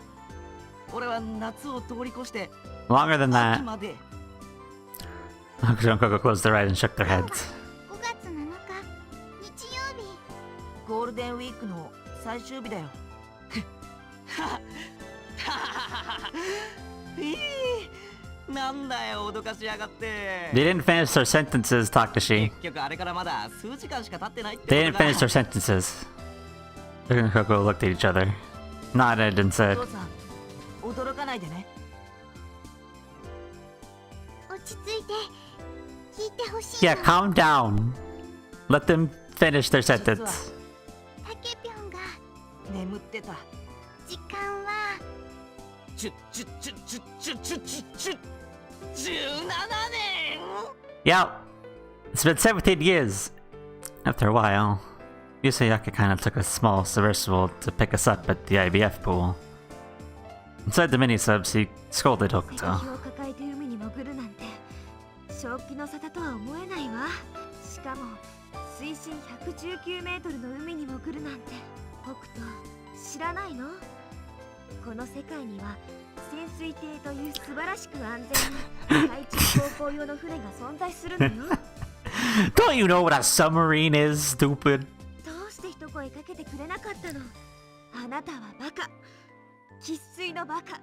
俺は夏を通り越して Longer than 秋 that. まで Takashi and Coco closed their eyes and shook their heads. 5月7日日曜日。ゴールデンウィークの最終日だよなんだよ脅かしやがって They didn't finish their sentences, Takashi. 結局あれからまだ数時間しか経ってないって They こ didn't と finish か their sentences. Coco and Coco looked at each other, nodded, and お said, 父さん驚かないでね落ち着いて聞いてほしいの。 Yeah, calm down. Let them finish their sentence. タケピョンが眠ってた時間は17年 Yeah, it's been 17 years. After a while, Yusayaka kind of took a small submersible to pick us up at the IBF pool. Inside the mini-subs, he scolded 石 Hokuto. を抱えて海に潜るなんて正気の沙汰とは思えないわ。しかも水深119メートルの海に潜るなんて北斗知らないの？この世界には潜水艇という素晴らしく安全な海中航行用の船が存在するのよ。 Don't you know what a submarine is, stupid? どうして一声かけてくれなかったの？あなたはバカ、生粋のバカ、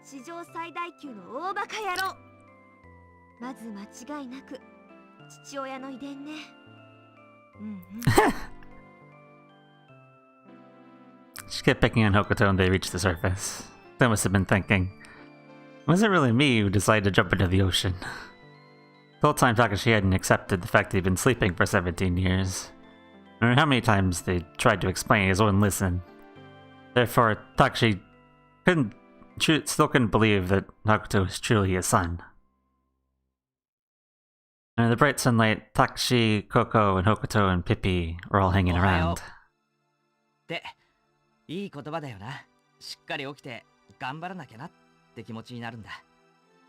史上最大級の大バカ野郎。まず間違いなく父親の遺伝ね。うんうん。She kept picking on Hokuto and they reached the surface. They must have been thinking, it wasn't really me who decided to jump into the ocean. The whole time Takashi hadn't accepted the fact that he'd been sleeping for 17 years. No matter how many times they tried to explain, he wouldn't listen. Therefore, Takashi still couldn't believe that Hokuto was truly his son. And in the bright sunlight, Takashi, Coco, and Hokuto and Pippi were all hanging around. っていい言葉だよなしっかり起きて頑張らなきゃなって気持ちになるんだ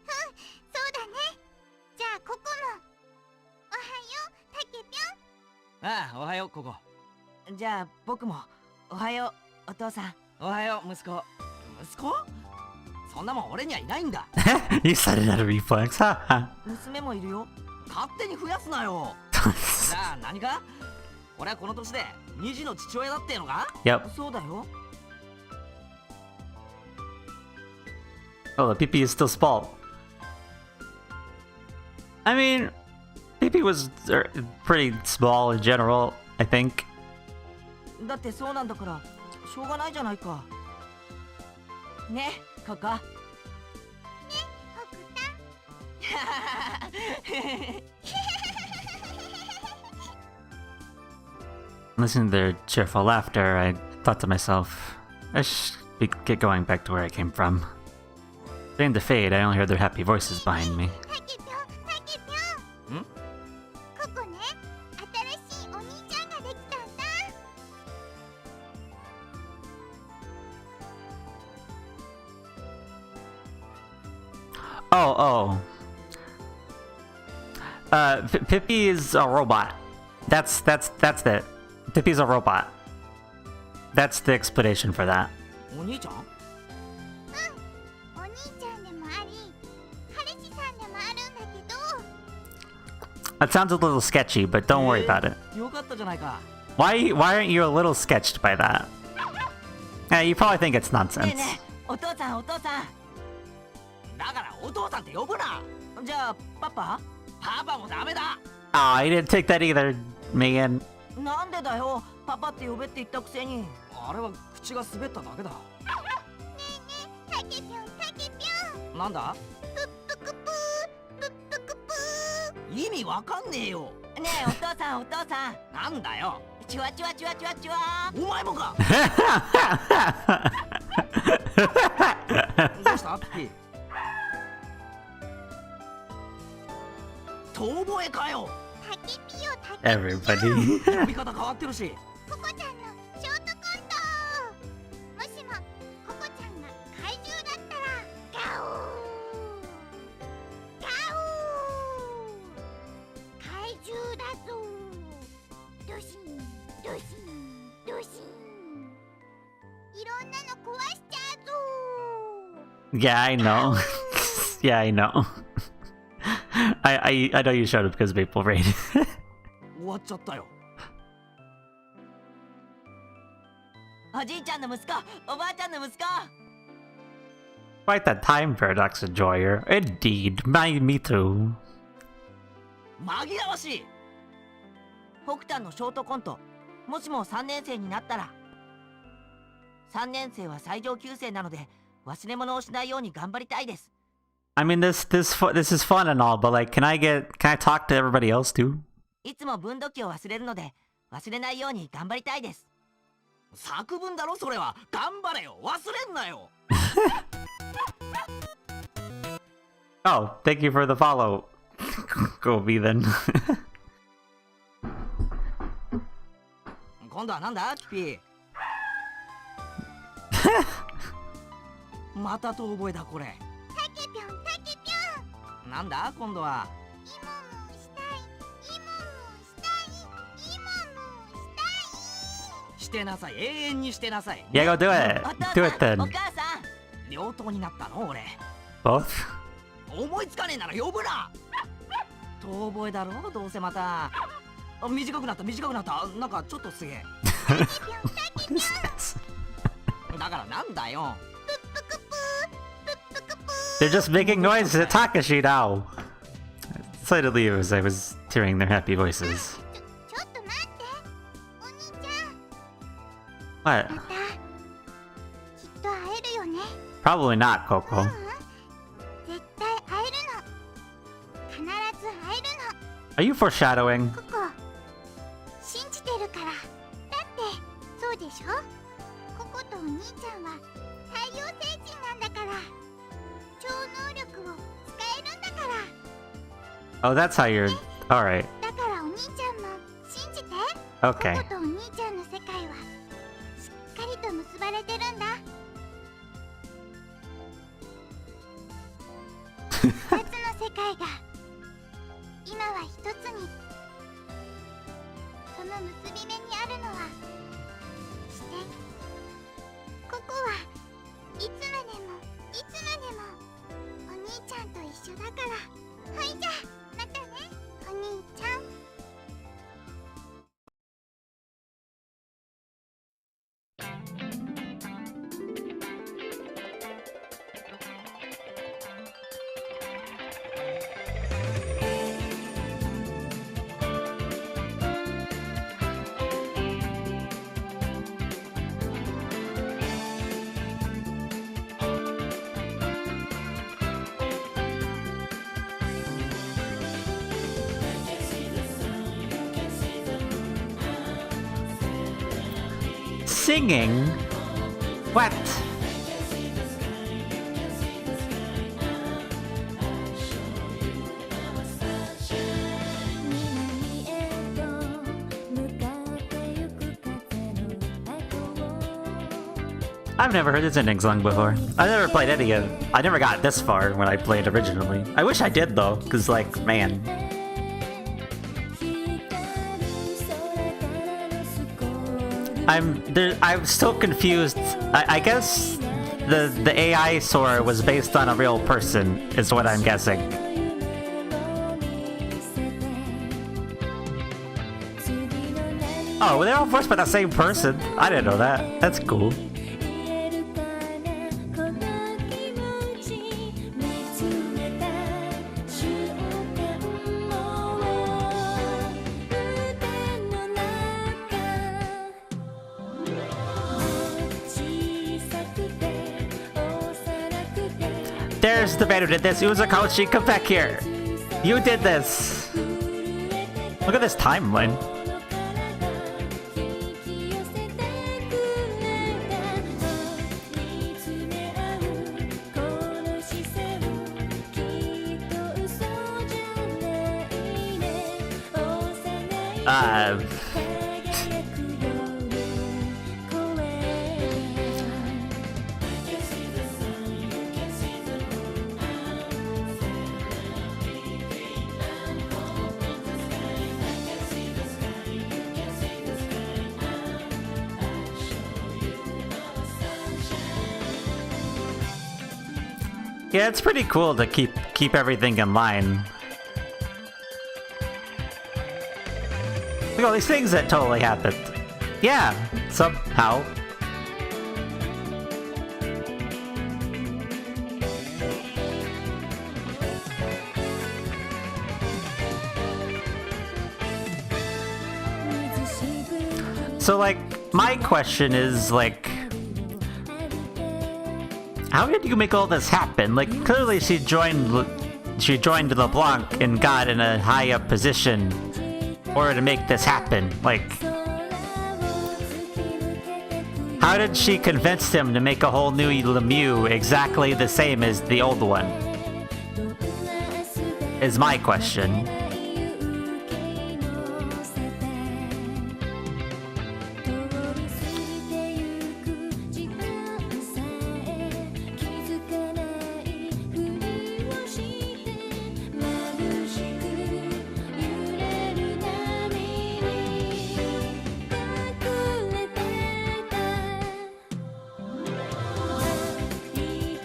そうだね。じゃあここもおはようタケピョン。ああおはようココじゃあ僕もおはようお父さんおはよう息子そんなもん俺にはいないんだ You said it at a reflex, haha. 娘もいるよ勝手に増やすなよじゃあ何か俺はこの年で2児の父親だってのか Yep. そうだよ Oh, the Pippi is still small. I mean, Pippi was pretty small in general, I think. だってそうなんだからしょうがないじゃないかねココListening to their cheerful laughter, I thought to myself, I should get going back to where I came from. Starting to fade, I only heard their happy voices behind me. タケピョンタケピョン。んここね新しいお兄ちゃんができたんだ。 Oh. Pippi is a robot. That's it. Pippi's a robot. That's the explanation for that. お兄ちゃんお兄ちゃんでもあり彼氏さんでもあるんだけど That sounds a little sketchy, but don't worry about it. よかったじゃないか Why aren't you a little sketched by that? You probably think it's ね nonsense. えねえお父さんだからお父さんって呼ぶなじゃあパパもダメだ Oh, I didn't take that either, Megan. なんでだよパパって呼べって言ったくせにあれは口が滑っただけだねえタケピョンタケピョンなんだプップクプープップクプ意味わかんねえよねえお父さんなんだよチワお前もかどうしたピピ遠吠えかよ。タケピよタケ Everybody. 呼び方変わってるし。ココちゃんのショートコント。もしもココちゃんが怪獣だったらガオーガオー怪獣だぞ。ドシンドシンドシン。いろんなの壊しちゃうぞ。 Yeah, I know. Yeah, I know. I know you showed up because of Maple Rain. 終わっちゃったよ。おじいちゃんの息子、おばあちゃんの息子。 Quite the time paradox enjoyer. Indeed. Me too. 紛らわしい。北端のショートコント、もしも3年生になったら。3年生は最上級生なので忘れ物をしないように頑張りたいです。 I mean, this is fun and all, but like, can I talk to everybody else too? いつも分度器を忘れるので忘れないように頑張りたいです。作文だろそれは。頑張れよ、忘れんなよ。Oh, thank you for the follow. Go be then. 今度はなんだキピー。また遠吠えだこれ。タケピョンタケピョン。なんだ今度は。イモムしたいイモムしたいイモムしたい。してなさい、永遠にしてなさい。 Yeah, go do it. お父さん Do it then. お母さん、両党になったの俺。 Both? 思いつかねえなら呼ぶな。遠吠えだろどうせまた。あ、短くなった短くなった。なんかちょっとすげえ。タケピョンタケピョン。だからなんだよ。プップクプープップクプー。 They're just making noise at Takashi now. Slightly as I was hearing their happy voices. ちょっと待って。お兄ちゃん。 What? またきっと会えるよね。 Probably not, Coco. 絶対会えるの。必ず会えるの。 Are you foreshadowing? ココ信じてるから。だってそうでしょ。ココとお兄ちゃんは太陽星人なんだから。超能力を使えるんだから。 Oh, that's how you're... Alright. だからお兄ちゃんも信じて。 Okay. ココとお兄ちゃんの世界はしっかりと結ばれてるんだ。二つの世界が今は一つに。その結び目にあるのは視点。ここはいつまでもいつまでもお兄ちゃんと一緒だから。はい、じゃあまたねお兄ちゃん。Singing? What? I've never heard this ending song before. I never played any of... I never got this far when I played originally. I wish I did though, cause like, man. I'm still confused. I guess the AI Sora was based on a real person, is what I'm guessing. Oh, they're all voiced by the same person. I didn't know that. That's cool. There's the man who did this. Uzakachi, come back here. You did this. Look at this timeline. Yeah, it's pretty cool to keep everything in line. Look at all these things that totally happened. Yeah, somehow. So, like, my question is, like, how did you make all this happen? Like, clearly she joined LeBlanc and got in a high up position in order to make this happen. Like, how did she convince him to make a whole new Lemieux exactly the same as the old one? Is my question.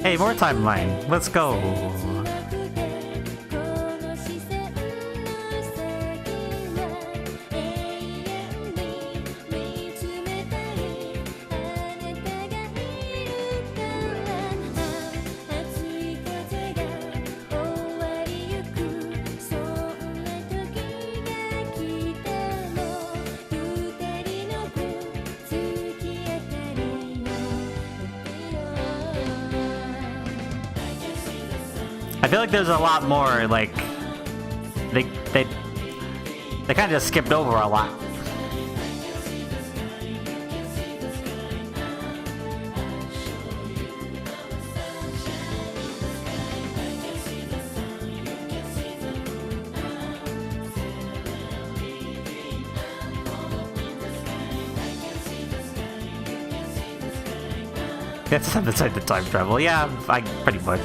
Hey, more timeline. Let's go. I feel like there's a lot more, like, they kind of just skipped over a lot. That's inside the time travel. Yeah, I pretty much.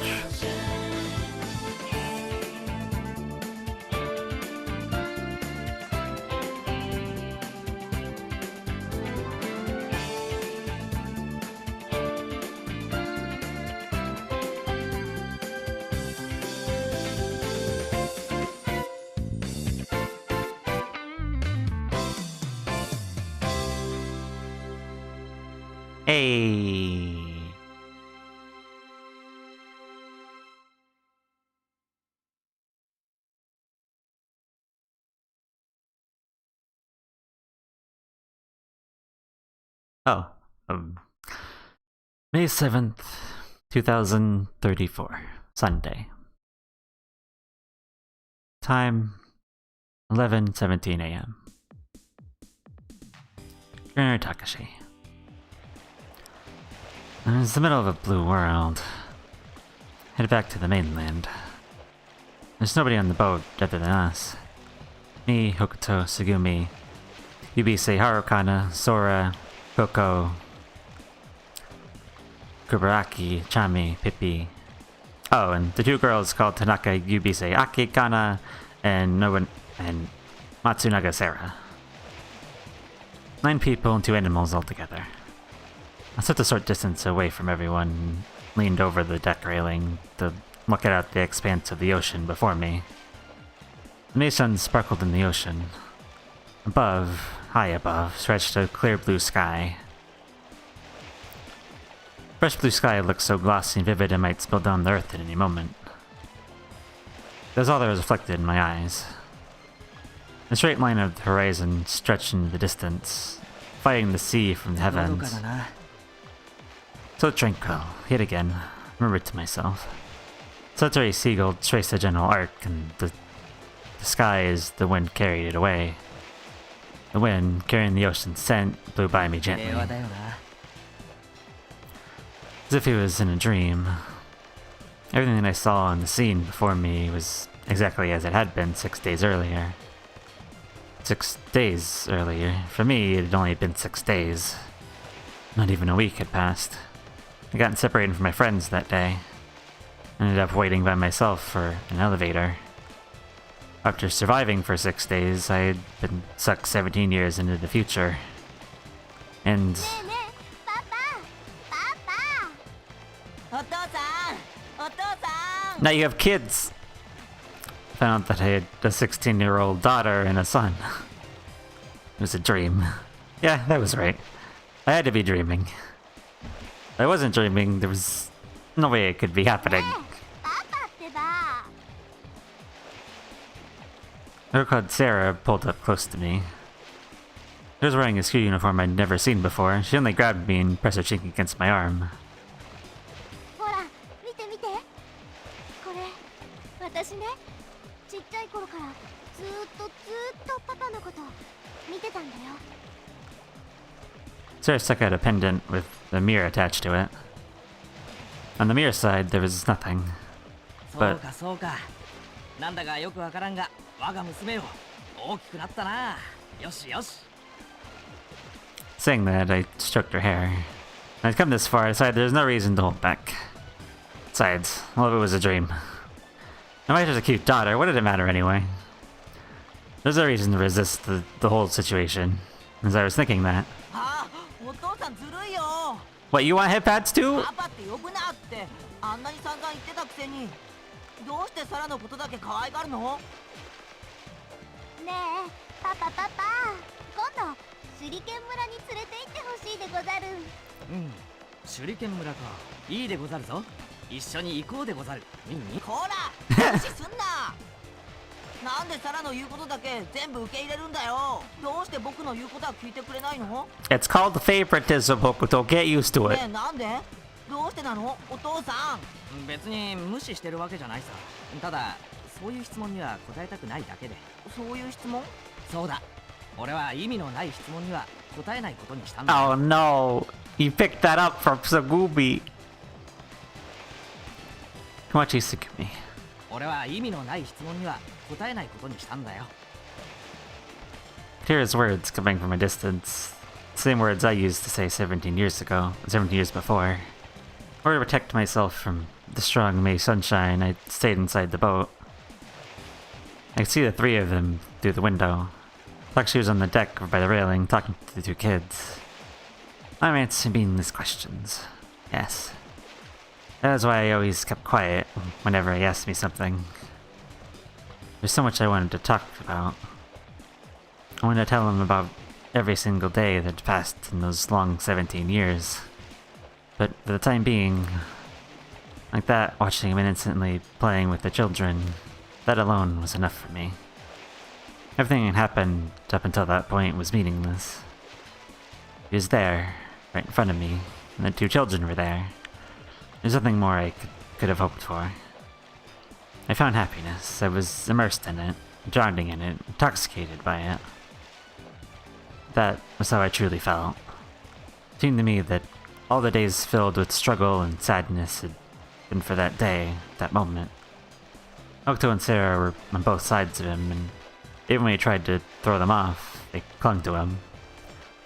Hey. Oh, May 7th, 2034, Sunday. Time 11:17 a.m. Trainer Takashi. It's the middle of a blue world. Head back to the mainland. There's nobody on the boat other than us. Me, Hokuto, Tsugumi, Yubise Harukana, Sora, Coco, Kubaraki, Chami, Pippi. Oh, and the two girls called Tanaka, Yubise Akikana, and Matsunaga Sara. 9 people and 2 animals altogether. I stepped a short distance away from everyone and leaned over the deck railing to look out the expanse of the ocean before me. The May sun sparkled in the ocean. Above, high above, stretched a clear blue sky. Fresh blue sky looked so glossy and vivid it might spill down the earth at any moment. That was all that was reflected in my eyes. A straight line of the horizon stretched into the distance, fighting the sea from the heavens. So tranquil, yet again, murmured to myself. Solitary seagull traced a general arc, and the sky as the wind carried it away. The wind, carrying the ocean's scent, blew by me gently. As if it was in a dream. Everything that I saw on the scene before me was exactly as it had been 6 days earlier. 6 days earlier. For me, it had only been 6 days. Not even a week had passed. I got separated from my friends that day. Ended up waiting by myself for an elevator. After surviving for 6 days, I had been sucked 17 years into the future. And... ねえねえパパパパお父さんお父さん now you have kids! Found out that I had a 16-year-old daughter and a son. It was a dream. Yeah, that was right. I had to be dreaming. If I wasn't dreaming, there was no way it could be happening. パパってば A girl called Sara pulled up close to me. She was wearing a school uniform I'd never seen before. She only grabbed me and pressed her cheek against my arm. ほら見て見てこれ私ねちっちゃい頃からずーっとパパのこと見てたんだよ Sara stuck out a pendant with a mirror attached to it. On the mirror side, there was nothing. そうかそうかなんだかよくわからんが我が娘よ大きくなったなよしよし Saying that, I stroked her hair. I'd come this far, I decided there's no reason to hold back. Besides, all of it was a dream. My wife was a cute daughter, what did it matter anyway? There's no reason to resist the whole situation. As I was thinking that. あお父さんずるいよ What, you want hip pads too? パパって呼ぶなってあんなに散々言ってたくせにどうしてサラのことだけ可愛がるのねえパパ今度手裏剣村に連れて行ってほしいでござるうん手裏剣村かいいでござるぞ一緒に行こうでござるこら無視すんななんでサラの言うことだけ全部受け入れるんだよどうして僕の言うことは聞いてくれないの It's called favoritism, Hokuto. Get used to ね it. えなんでどうしてなのお父さん別に無視してるわけじゃないさただそういう質問には答えたくないだけでそういう質問そうだ俺は意味のない質問には答えないことにしたんだ Oh no. You picked that up from Tsugumi. Komachi Tsugumi. 俺は意味のない質問には答えないことにしたんだよ Hear his words coming from a distance. Same words I used to say 17 years before. In order to protect myself from the strong May sunshine, I stayed inside the boat. I could see the three of them through the window. Takashi was on the deck by the railing, talking to the two kids. I'm answering meaningless questions. Yes. That is why I always kept quiet whenever he asked me something. There's so much I wanted to talk about. I wanted to tell him about every single day that passed in those long 17 years. But for the time being, like that, watching him innocently playing with the children, that alone was enough for me. Everything that happened up until that point was meaningless. He was there, right in front of me, and the two children were there. There's nothing more I could have hoped for. I found happiness. I was immersed in it, drowning in it, intoxicated by it. That was how I truly felt. It seemed to me that all the days filled with struggle and sadness had been for that day, that moment. Hokuto and Sara were on both sides of him, and even when he tried to throw them off, they clung to him.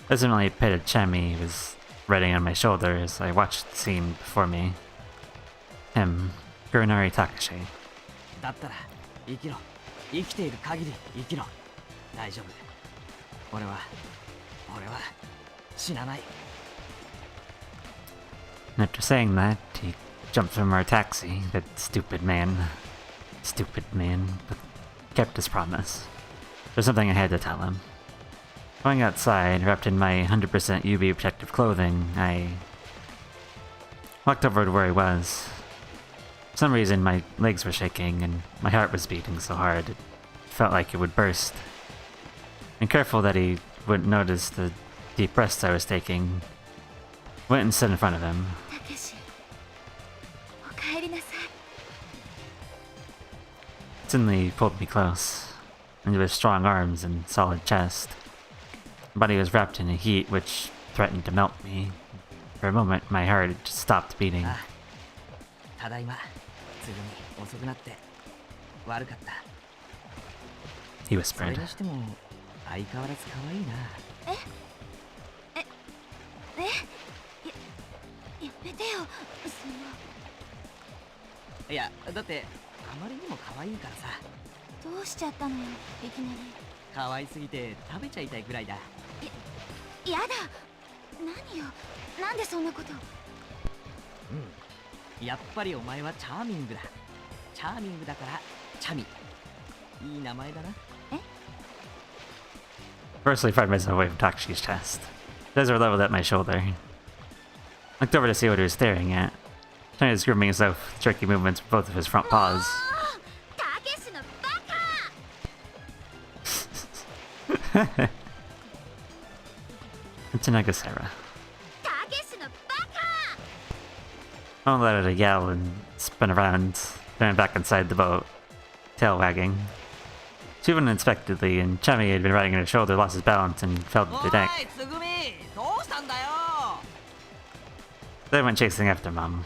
Presently, pitted Chami was riding on my shoulder as I watched the scene before me. Him, Kuronari Takashi. だったら生きろ生きている限り生きろ大丈夫俺は死なない And after saying that, he jumped from our taxi, that stupid man, but kept his promise. There's something I had to tell him. Going outside, wrapped in my 100% UV protective clothing, I walked over to where he was. For some reason, my legs were shaking and my heart was beating so hard it felt like it would burst. And careful that he wouldn't notice the deep breaths I was taking, went and stood in front of him. たけしおかえりなさい Suddenly he pulled me close, into his strong arms and solid chest. My body was wrapped in a heat which threatened to melt me. For a moment, my heart just stopped beating. ただいまつぐみ遅くなって悪かった He それ whispered. にしても相変わらず可愛いな。やめてよ、いや、だってあまりにも可愛いからさ。どうしちゃったのよ、いきなり。可愛すぎて食べちゃいたいぐらいだ。やだ、何よ、なんでそんなこと。やっぱりお前はチャーミングだ。チャーミングだからチャミ。いい名前だな。Firstly, find myself away from Takashi's chest. His eyes were leveled at my shoulder. Looked over to see what he was staring at. Trying to grooming himself with jerky movements with both of his front paws. たけしのバカ。Tanaga Sara. たけしのバカ。 I let out a yell and spun around, then back inside the boat, tail wagging. She went unexpectedly, and Chummy had been riding on her shoulder, lost his balance, and fell to the deck. おい、つぐみ、どうしたんだよ。 They went chasing after Mom.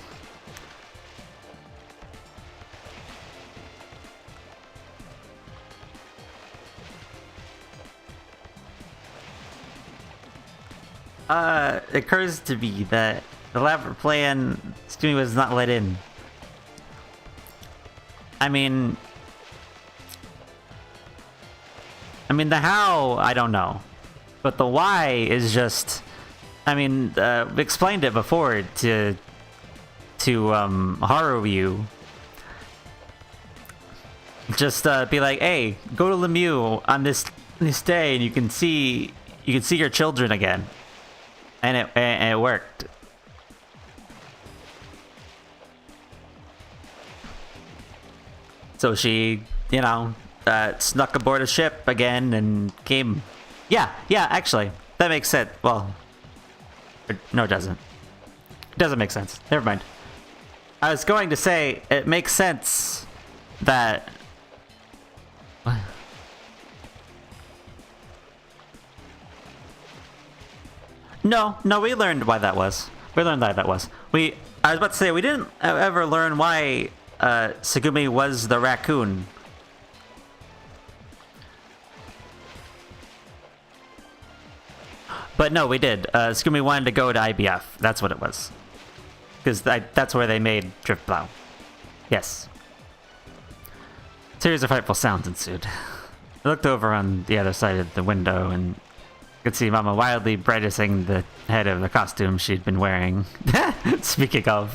It occurs to me that the elaborate plan, Tsugumi was not let in. I mean, the how, I don't know. But the why is just... I mean, we explained it before to Haruyu. Just be like, hey, go to Lemieux on this day and you can see your children again. And it worked. So she, snuck aboard a ship again and came. Yeah, actually, that makes sense. Well, no, it doesn't. It doesn't make sense. Never mind. I was going to say it makes sense that. What? No, we learned why that was. I was about to say, we didn't ever learn why Tsugumi was the raccoon. But no, we did. Tsugumi wanted to go to IBF. That's what it was. Because that's where they made Drift Plow. Yes. A series of frightful sounds ensued. I looked over on the other side of the window and could see Mama wildly brightening the head of the costume she'd been wearing. Speaking of,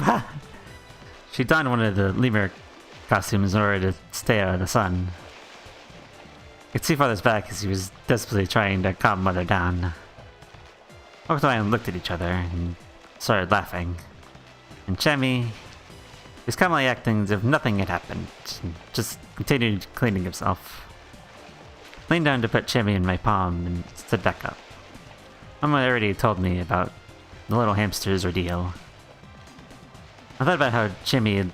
she donned one of the lemur costumes in order to stay out of the sun. I could see father's back as he was desperately trying to calm mother down. Walked away and looked at each other and started laughing. And Chemi was calmly acting as if nothing had happened, and just continued cleaning himself. Leaned down to put Chemi in my palm and stood back up. Mama already told me about the little hamster's ordeal. I thought about how Chemi had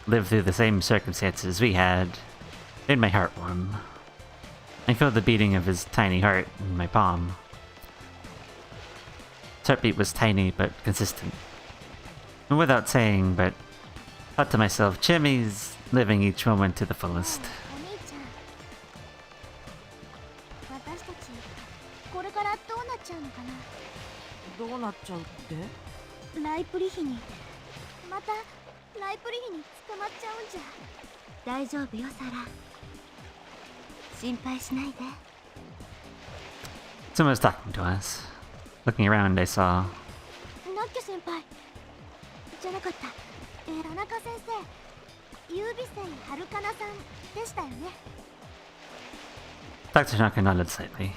lived through the same circumstances we had. It made my heart warm. I felt the beating of his tiny heart in my palm. His heartbeat was tiny but consistent. And without saying, but thought to myself, Chemi's living each moment to the fullest. 私たちこれからどうなっちゃうのかな。どうなっちゃうって？ライプリヒにまたライプリヒに捕まっちゃうんじゃ。大丈夫よサラ。心配しないで。 Someone was talking to us. Looking around, I saw. ナッキョ先輩じゃなかった。田中先生、優美生はるかなさんでしたよね。 Dr. Tanaka nodded slightly.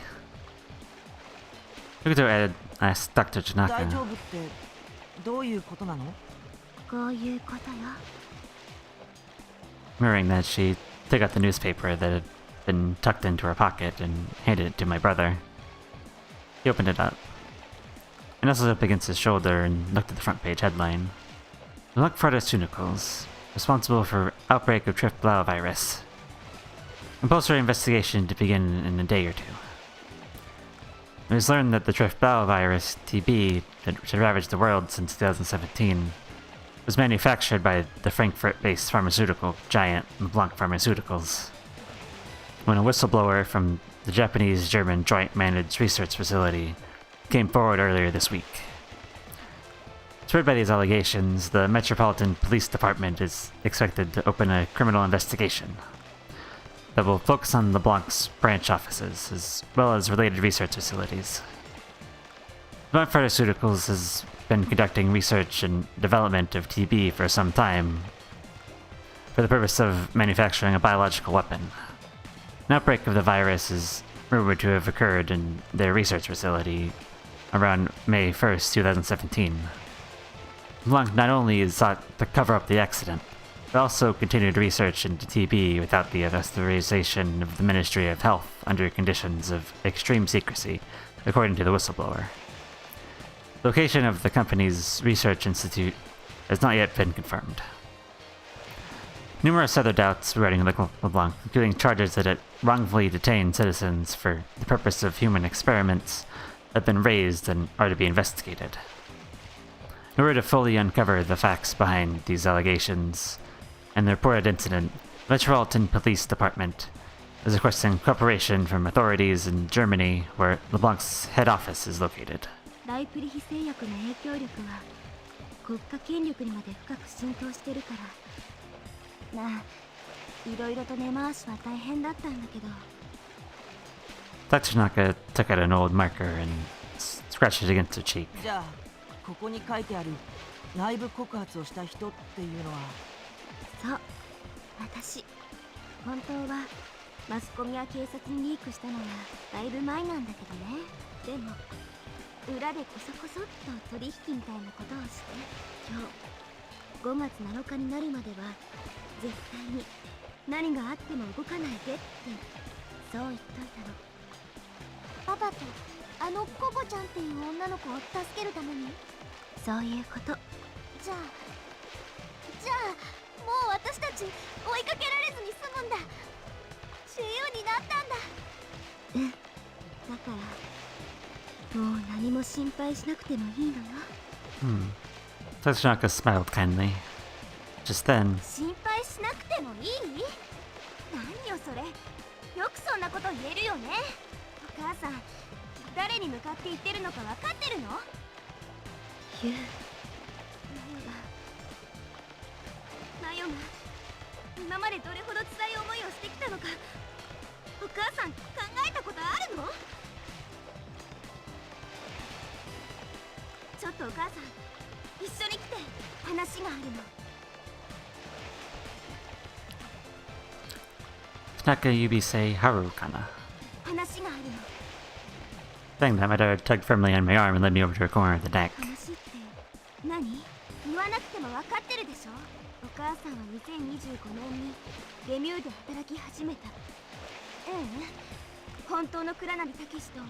Victor asked Dr. 大 Tanaka. 丈夫ってどういうことなの？こういうことよ。 Mirroring that, she took out the newspaper that had been tucked into her pocket and handed it to my brother. He opened it up. I nestled up against his shoulder and looked at the front page headline. The Pharmaceuticals, responsible for outbreak of Drift Plow virus. Compulsory investigation to begin in a day or two. It was learned that the Drift Plow virus, TB, that had ravaged the world since 2017, was manufactured by the Frankfurt-based pharmaceutical giant LeBlanc Pharmaceuticals. when a whistleblower from the Japanese-German Joint Managed Research Facility came forward earlier this week. Spurred by these allegations, the Metropolitan Police Department is expected to open a criminal investigation that will focus on LeBlanc's branch offices, as well as related research facilities. LeBlanc Pharmaceuticals has been conducting research and development of TB for some time for the purpose of manufacturing a biological weapon. An outbreak of the virus is rumored to have occurred in their research facility around May 1st, 2017. LeBlanc not only is sought to cover up the accident, but also continued research into TB without the authorization of the Ministry of Health under conditions of extreme secrecy, according to the whistleblower. The location of the company's research institute has not yet been confirmed. Numerous other doubts regarding LeBlanc, including charges that it wrongfully detained citizens for the purpose of human experiments, have been raised and are to be investigated. In order to fully uncover the facts behind these allegations and the reported incident, the Metropolitan Police Department is requesting cooperation from authorities in Germany, where LeBlanc's head office is located. ライプリヒ製薬の影響力は国家権力にまで深く浸透してるからなあ、いろいろと根回しは大変だったんだけど。 Tatsunaka took out an old marker and scratched it against her cheek. じゃあここに書いてある内部告発をした人っていうのは。そう、私。本当はマスコミや警察にリークしたのはだいぶ前なんだけどね。でも裏でこそこそっと取引みたいなことをして、今日5月7日になるまでは絶対に何があっても動かないでってそう言っといたの。パパとあのココちゃんっていう女の子を助けるために。そういうこと。じゃあもう私たち追いかけられずに済むんだ。自由になったんだ。うん、だからもう何も心配しなくてもいいのよ。Tatsunaka smiled kindly. Just then, 心配しなくてもいい？何よそれ。よくそんなこと言えるよね。お母さん、誰に向かって言ってるのか分かってるの？ユウ、ナヨが今までどれほど辛い思いをしてきたのか、お母さん考えたことあるの？ちょっとお母さん、一緒に来て話があるの。Tanaka Yubisei Harukana. 話があるの。 Saying that, my daughter tugged firmly on my arm and led me over to a corner of the deck. 話って何？言わなくても分かってるでしょ。お母さんは2025年にレミューで働き始めた。本当の倉成武史と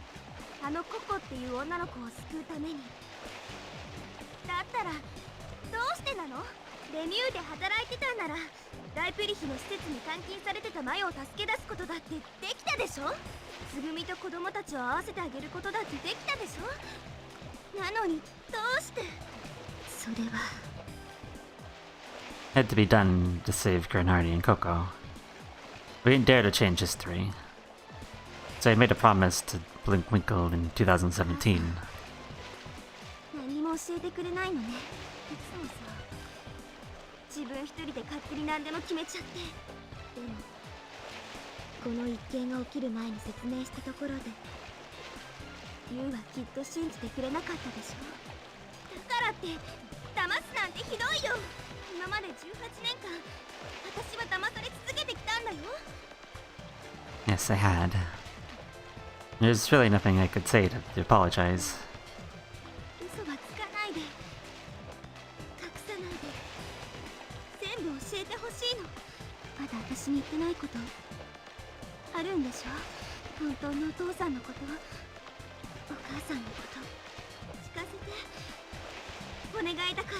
あのココっていう女の子を救うために。だったらどうしてなの？レミューで働いてたんならライプリヒの施設に監禁されてたマヨを助け出すことだってできたでしょ。つぐみと子供たちを会わせてあげることだってできたでしょ。なのにどうして。それは Had to be done to save Granardi and Coco. We didn't dare to change history. So I made a promise to Blinkwinkle in 2017. 何も教えてくれないのね。いつもさ、自分一人で勝手に何でも決めちゃって。でもこの一件が起きる前に説明したところでユウはきっと信じてくれなかったでしょ。だからって騙すなんてひどいよ。今まで18年間私は騙され続けてきたんだよ。 Yes, I had. There's really nothing I could say to apologize. 嘘はつかないで、隠さないで、全部教えてほしいの。まだ私に言ってないことあるんでしょ。本当のお父さんのこと、お母さんのこと聞かせてお願いだから。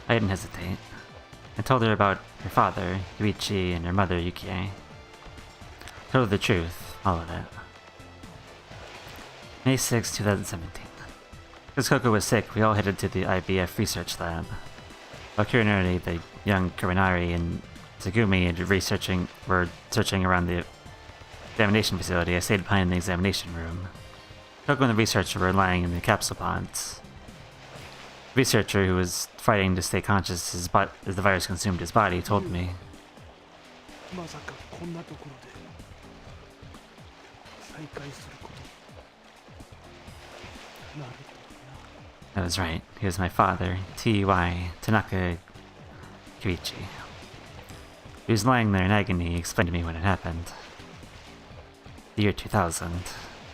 I didn't hesitate. I told her about her father, Yuichi, and her mother, Yukie. Told her the truth, all of it. May 6, 2017. Because Coco was sick, we all headed to the IBF research lab. While Kirinari, the young Kirinari, and Tsugumi were searching around the examination facility, I stayed behind in the examination room. Coco and the researcher were lying in the capsule pods. The researcher, who was fighting to stay conscious as the virus consumed his body, told me. まさかこんなところで再会することになるとはな。 I was right. He was my father, T.Y. Tanaka Kiichi. He was lying there in agony. He explained to me when it happened. The year 2000.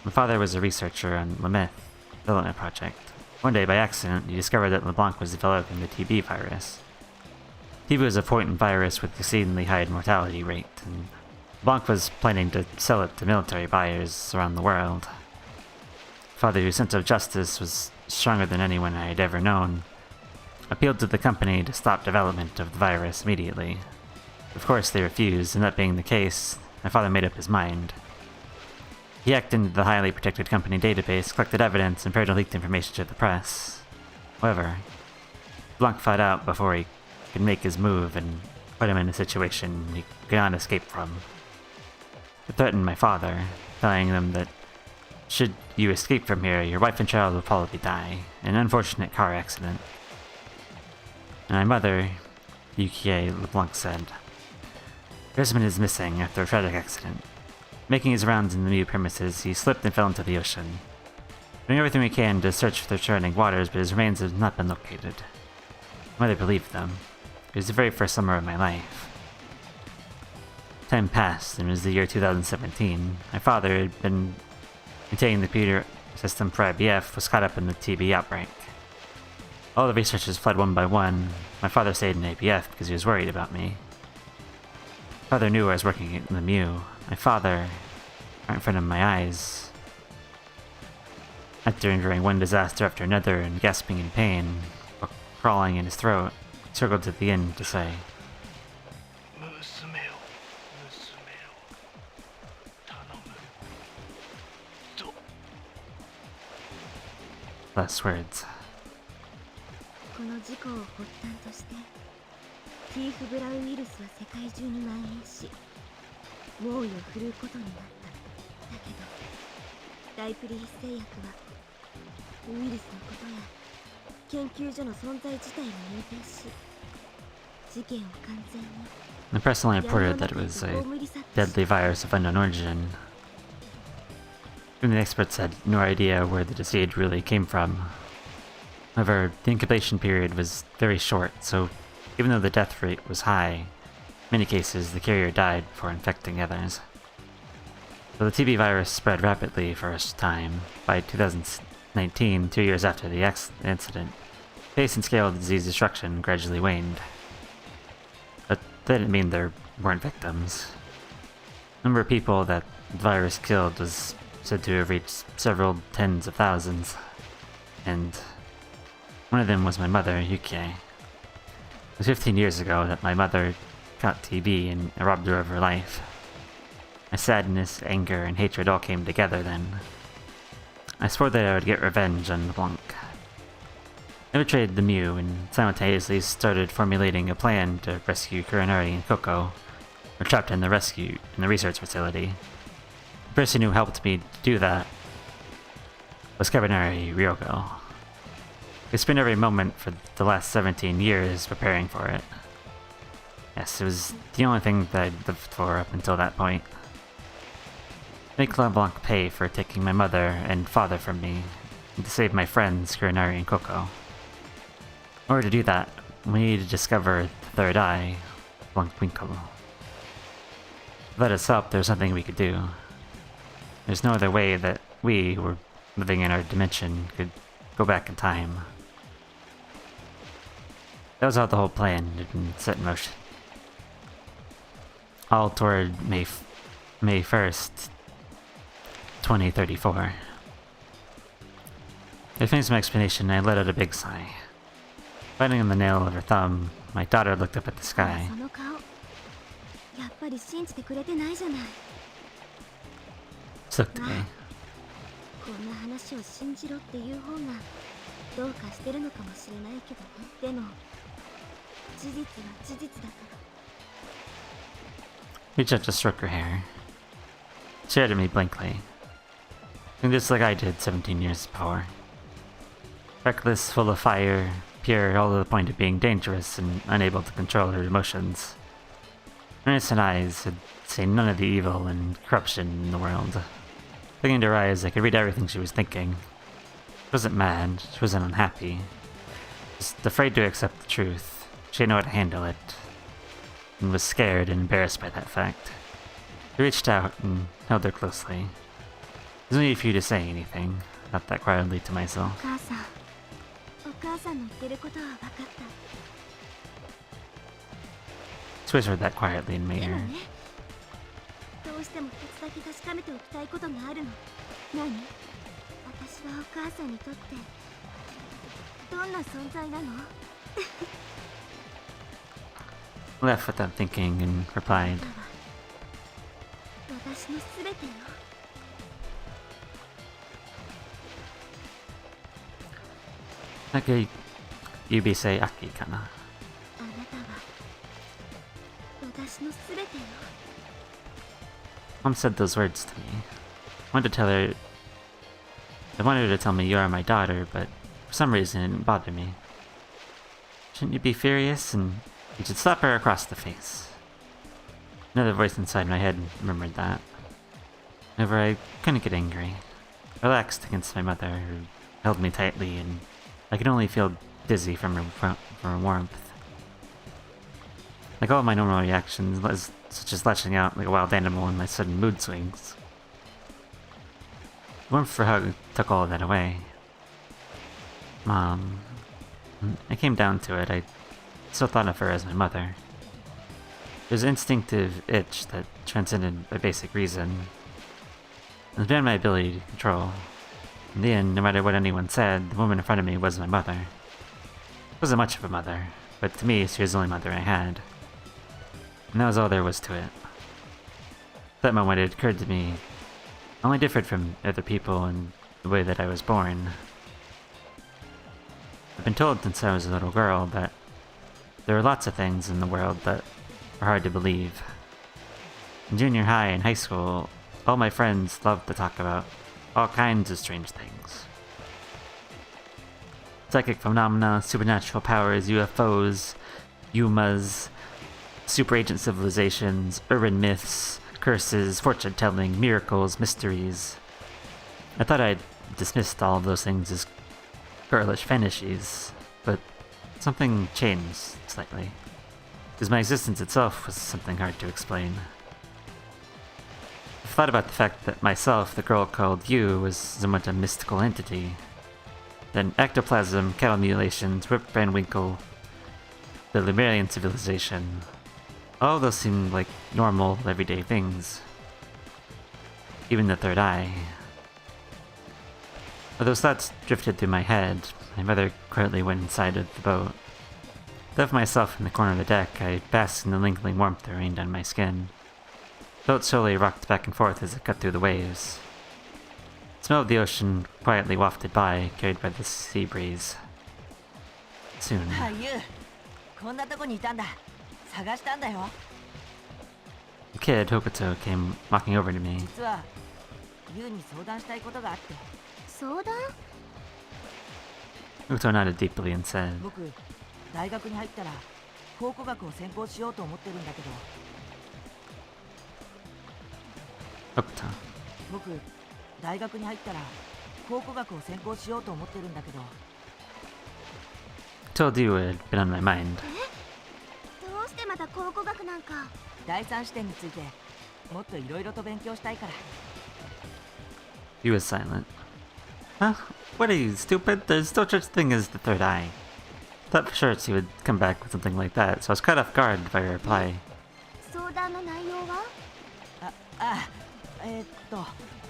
My father was a researcher on the Myth development project. One day, by accident, he discovered that LeBlanc was developing the TB virus. TB was a potent virus with exceedingly high mortality rate, and LeBlanc was planning to sell it to military buyers around the world. Father, whose sense of justice was stronger than anyone I had ever known, appealed to the company to stop development of the virus immediately. Of course, they refused, and that being the case, my father made up his mind. He hacked into the highly protected company database, collected evidence, and prepared to leak information to the press. However, Blanc found out before he could make his move and put him in a situation he could not escape from. He threatened my father, telling them that should you escape from here, your wife and child will probably die in an unfortunate car accident. And my mother, Yukie LeBlanc, said, "Your husband is missing after a tragic accident. Making his rounds in the Mew premises, he slipped and fell into the ocean. Doing everything we can to search for the surrounding waters, but his remains have not been located." My mother believed them. It was the very first summer of my life. Time passed, and it was the year 2017. My father had been maintaining the computer system for IBF, was caught up in the TB outbreak. All the researchers fled one by one. My father stayed in IBF because he was worried about me. Father knew I was working in the Mew. My father, right in front of my eyes, after enduring one disaster after another and gasping in pain, or crawling in his throat, struggled to the end to say, last words. この事故を発端として、ティーフブラウイルスは世界中に蔓延し、猛威を振るうことになった。だけど、ライプリヒス製薬はウイルスのことや研究所の存在自体を隠蔽し、事件を完全に The press only reported that it was a deadly virus of unknown origin. Even the experts had no idea where the disease really came from. However, the incubation period was very short, so even though the death rate was high, in many cases the carrier died before infecting others. So the TB virus spread rapidly for a time. By 2019, 2 years after the incident, the pace and scale of the disease destruction gradually waned. But that didn't mean there weren't victims. The number of people that the virus killed was said to have reached several tens of thousands, and one of them was my mother, Yukie. It was 15 years ago that my mother caught TB and it robbed her of her life. My sadness, anger, and hatred all came together then. I swore that I would get revenge on LeBlanc. I betrayed the Mew and simultaneously started formulating a plan to rescue Kurenari and Coco, who were trapped in the research facility. The person who helped me do that was Kurenari Ryogo. I spent every moment for the last 17 years preparing for it. Yes, it was the only thing that I'd lived for up until that point. Make LeBlanc pay for taking my mother and father from me, and to save my friends, Kurenari and Coco. In order to do that, we needed to discover the third eye, Blancwinkle. Let us help, there's nothing we could do. There's no other way that we, who were living in our dimension, could go back in time. That was how the whole plan had been set in motion. All toward May 1st, 2034. To finish my explanation, I let out a big sigh. Biting on the nail of her thumb, my daughter looked up at the sky. その顔、やっぱり信じてくれてないじゃない。 She looked at me. こんな話を信じろっていう方がどうかしてるのかもしれないけどね。でも事実は事実だから。Reached out to stroke her hair. Stared at me blankly. And just like I did 17 years before. Reckless, full of fire, pure, all to the point of being dangerous and unable to control her emotions. Her innocent eyes had seen none of the evil and corruption in the world. Looking into her eyes, I could read everything she was thinking. She wasn't mad, she wasn't unhappy. Just afraid to accept the truth. She didn't know how to handle it. And was scared and embarrassed by that fact. I reached out and held her closely. There's no need for you to say anything, not that quietly to myself. お母さん、お母さんの言ってることは分かった。 She whispered that quietly in my でも ear. ね、どうしても一つだけ確かめておきたいことがあるの。何？私はお母さんにとってどんな存在なの？ Left without thinking and replied, 私のすべてよ。 Like Yubisei Aki kana. あなたは私のすべてよ。 Mom said those words to me. I wanted her to tell me you are my daughter, but for some reason it didn't bother me. Shouldn't you be furious? And you should slap her across the face. Another voice inside my head remembered that. However, I couldn't get angry. I relaxed against my mother, who held me tightly, and I could only feel dizzy from her warmth. Like all my normal reactions, such as lashing out like a wild animal in my sudden mood swings. The warmth of her hug took all of that away. Mom. When I came down to it, I still thought of her as my mother. There was an instinctive itch that transcended my basic reason. It was beyond my ability to control. In the end, no matter what anyone said, the woman in front of me was my mother. She wasn't much of a mother, but to me, she was the only mother I had. And that was all there was to it. At that moment, it occurred to me, I only differed from other people in the way that I was born. I've been told since I was a little girl that there are lots of things in the world that are hard to believe. In junior high and high school, all my friends loved to talk about all kinds of strange things. Psychic phenomena, supernatural powers, UFOs, Yumas, super agent civilizations, urban myths, curses, fortune-telling, miracles, mysteries. I thought I'd dismissed all of those things as girlish fantasies, but something changed slightly. Because my existence itself was something hard to explain. I've thought about the fact that myself, the girl called you, was somewhat a mystical entity. Then ectoplasm, cattle mutilations, Rip Van Winkle, the Lemurian civilization. All of those seemed like normal, everyday things. Even the third eye. As those thoughts drifted through my head, my mother quietly went inside of the boat. Left myself in the corner of the deck, I basked in the lingering warmth that rained on my skin. The boat slowly rocked back and forth as it cut through the waves. The smell of the ocean quietly wafted by, carried by the sea breeze. Soon. あ、ユウ、こんなとこにいたんだ。探したんだよ。 The kid, Hokuto, came walking over to me. 実はユウに相談したいことがあって。相談？ Hokuto nodded deeply and said, 僕、大学に入ったら考古学を専攻しようと思ってるんだけど。 Hokuto. 僕、大学に入ったら考古学を専攻しようと思ってるんだけど。 Told you it had been on my mind. どうしてまた考古学なんか？第三視点についてもっといろいろと勉強したいから。 He was silent. Huh? What are you, stupid? There's no such thing as the third eye. Thought for sure he would come back with something like that, so I was caught off guard by her reply. 相談の内容は？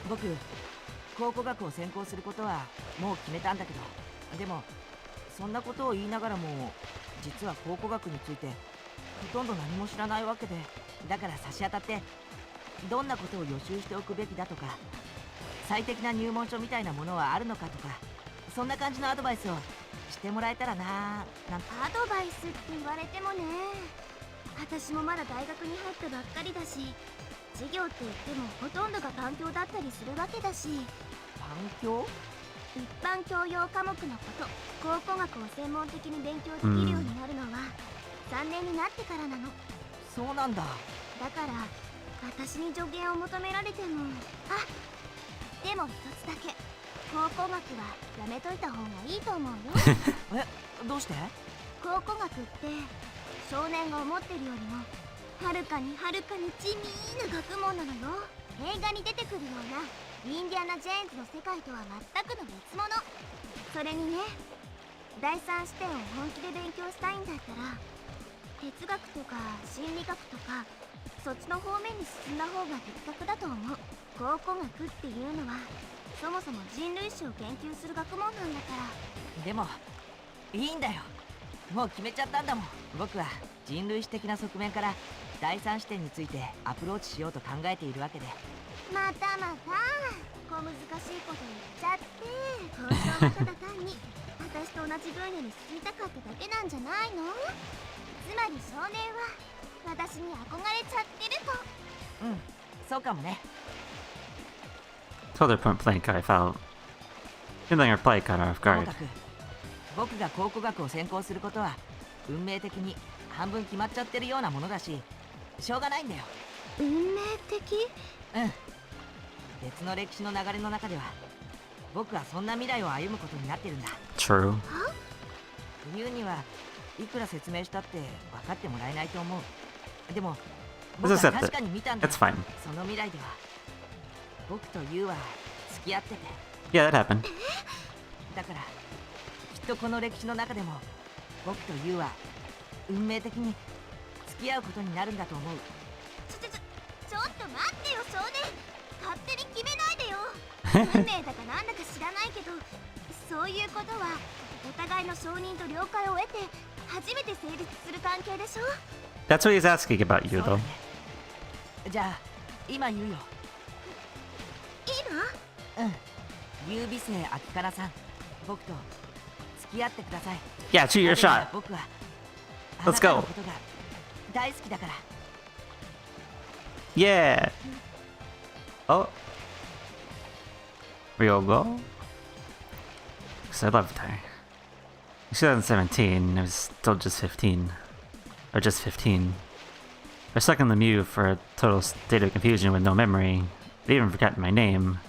僕、考古学を専攻することはもう決めたんだけど、でもそんなことを言いながらも実は考古学についてほとんど何も知らないわけで、だから差し当たってどんなことを予習しておくべきだとか、最適な入門書みたいなものはあるのかとか、そんな感じのアドバイスをしてもらえたらなぁなんて。アドバイスって言われてもね。私もまだ大学に入ったばっかりだし、授業って言ってもほとんどが環境だったりするわけだし、環境？一般教養科目のこと考古学を専門的に勉強できるようになるのは3年になってからなの。そうなんだ。だから私に助言を求められても、でも一つだけ、考古学はやめといた方がいいと思うよ。どうして？考古学って少年が思ってるよりもはるかに地味な学問なのよ。映画に出てくるようなインディアナ・ジェーンズの世界とは全くの別物。それにね、第三視点を本気で勉強したいんだったら哲学とか心理学とかそっちの方面に進んだ方が的確だと思う。考古学っていうのはそもそも人類史を研究する学問なんだから。でもいいんだよ。もう決めちゃったんだもん。僕は人類史的な側面から第三視点についてアプローチしようと考えているわけで。また小難しいこと言っちゃって、交渉はただ単に私と同じ分野に進みたかっただけなんじゃないの？つまり少年は私に憧れちゃってると。そうかもね。Told her point blank I felt feeling her plight caught her off とも guard. かく僕が考古学を専攻することは運命的に半分決まっちゃってるようなものだし、しょうがないんだよ。運命的？別の歴史の流れの中では僕はそんな未来を歩むことになってるんだ。 True. 冬にはいくら説明したって分かってもらえないと思う。でも僕 As は I said, 確かに見たんだ。 that's fine. その未来では僕とユウは付き合ってて、 Yeah, that happened. だからきっとこの歴史の中でも僕とユウは運命的に付き合うことになるんだと思う。ちょっと待ってよ少年、勝手に決めないでよ。運命だかなんだか知らないけど、そういうことはお互いの承認と了解を得て初めて成立する関係でしょ。 That's what he's asking about you, そうだ though. ね。じゃあ今言うよ。ユウ美生秋かなさん、僕と付き合ってください。 Yeah, shoot your なぜなら shot. 僕は Let's あなた go. のことが大好きだから。 Yeah. Oh. Ryogo? Because I loved her. In 2017, I was still just 15. Or just 15. I was stuck in the Mew for a total state of confusion with no memory. I'd even forgotten my name.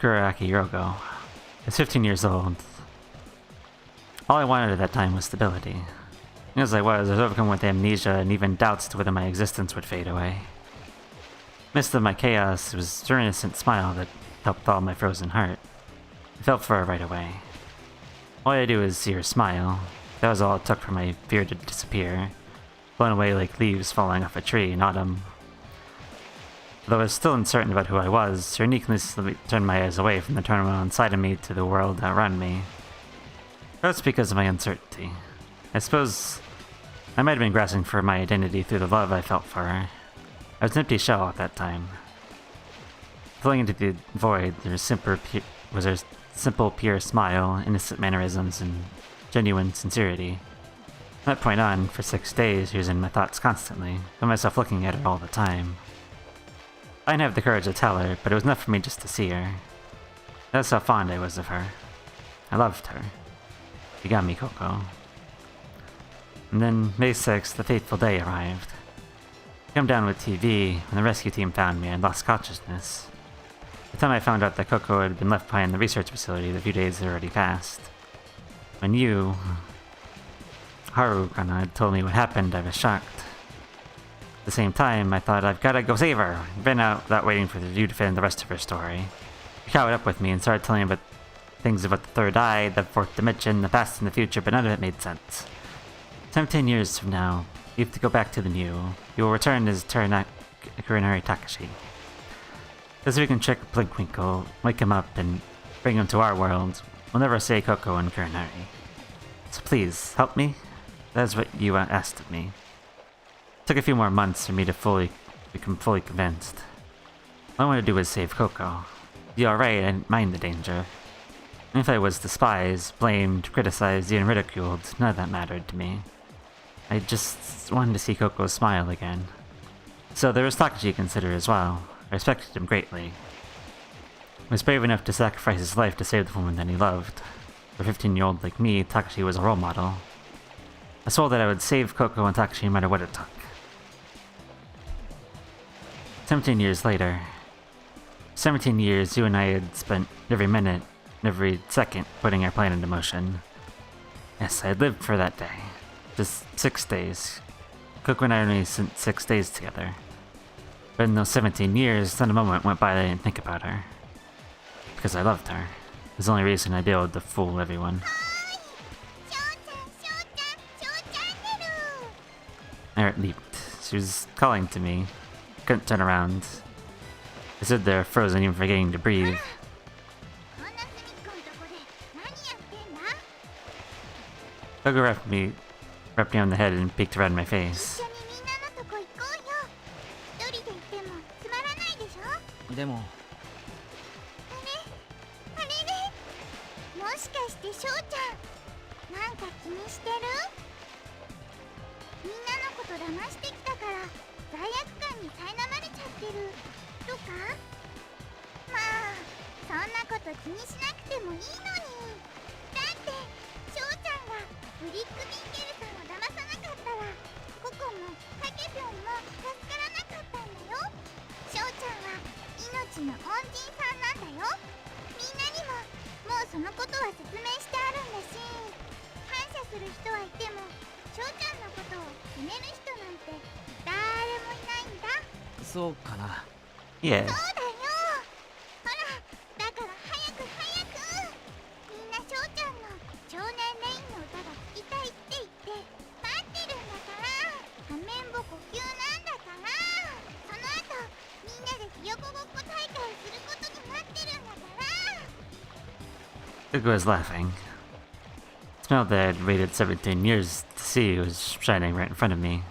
Kuraraki Ryogo. I was 15 years old. All I wanted at that time was stability. As I was overcome with amnesia and even doubts to whether my existence would fade away. Midst of my chaos, it was her innocent smile that helped thaw my frozen heart. I felt for her right away. All I had to do was see her smile. That was all it took for my fear to disappear, blown away like leaves falling off a tree in autumn. Though I was still uncertain about who I was, her uniqueness turned my eyes away from the turmoil inside of me to the world around me. That's because of my uncertainty. I suppose I might have been grasping for my identity through the love I felt for her. I was an empty shell at that time. Filling into the void was her simple, pure smile, innocent mannerisms, and genuine sincerity. From that point on, for 6 days, she was in my thoughts constantly. I found myself looking at her all the time. I didn't have the courage to tell her, but it was enough for me just to see her. That's how fond I was of her. I loved her. You got me, Coco. And then, May 6th, the fateful day arrived. I come down with TV. When the rescue team found me, I lost consciousness. By the time I found out that Coco had been left behind in the research facility, the few days had already passed. When you, Haru-kana, had told me what happened, I was shocked. At the same time, I thought, I've gotta go save her. I ran out without waiting for you to finish the rest of her story. You caught up with me and started telling me about things about the third eye, the fourth dimension, the past and the future, but none of it made sense. 17 years from now, you have to go back to the Mew. You will return as Kurenari Takashi. As we can trick Blinkwinkle, wake him up, and bring him to our world, we'll never say Coco and Kurenari. So please, help me? That is what you asked of me. It took a few more months for me to become fully convinced. All I wanted to do was save Coco. Be alright, I didn't mind the danger. And if I was despised, blamed, criticized, even ridiculed, none of that mattered to me. I just wanted to see Coco smile again. So there was Takashi to consider as well. I respected him greatly. He was brave enough to sacrifice his life to save the woman that he loved. For a 15-year-old like me, Takashi was a role model. I swore that I would save Coco and Takashi no matter what it took. 17 years later. 17 years you and I had spent every minute, every second putting our plan into motion. Yes, I had lived for that day. Just 6 days. Coco and I only spent 6 days together. But in those 17 years, not a moment went by that I didn't think about her. Because I loved her. It was the only reason I'd be able to fool everyone. My heart leaped. She was calling to me. Couldn't turn around. I stood there frozen, even forgetting to breathe. Coco wrapped me on the head and peeked around my face. でももしかして翔ちゃんなんか気にしてる？みんなのこと騙してきたから罪悪感に苛まれちゃってるとか？まあそんなこと気にしなくてもいいのに。だって翔ちゃんがブリック・ビンゲルさんを騙さなかったらココもタケピョンも助からなかったんだよ。翔ちゃんは命の恩人さんなんだよ。みんなにももうそのことは説明してあるんだし、感謝する人はいても翔ちゃんのことを責める人なんて誰もいないんだ。そうかな。Yeah. そうだよ。ほらだから早くみんな翔ちゃんの少年レインの歌が聴きたいって言って待ってるんだから。仮面ぼ呼吸なんだから。その後みんなでひよこごっこ大会することになってるんだから。 Coco was laughing. The smell that I had waited 17 years to see was shining right in front of me.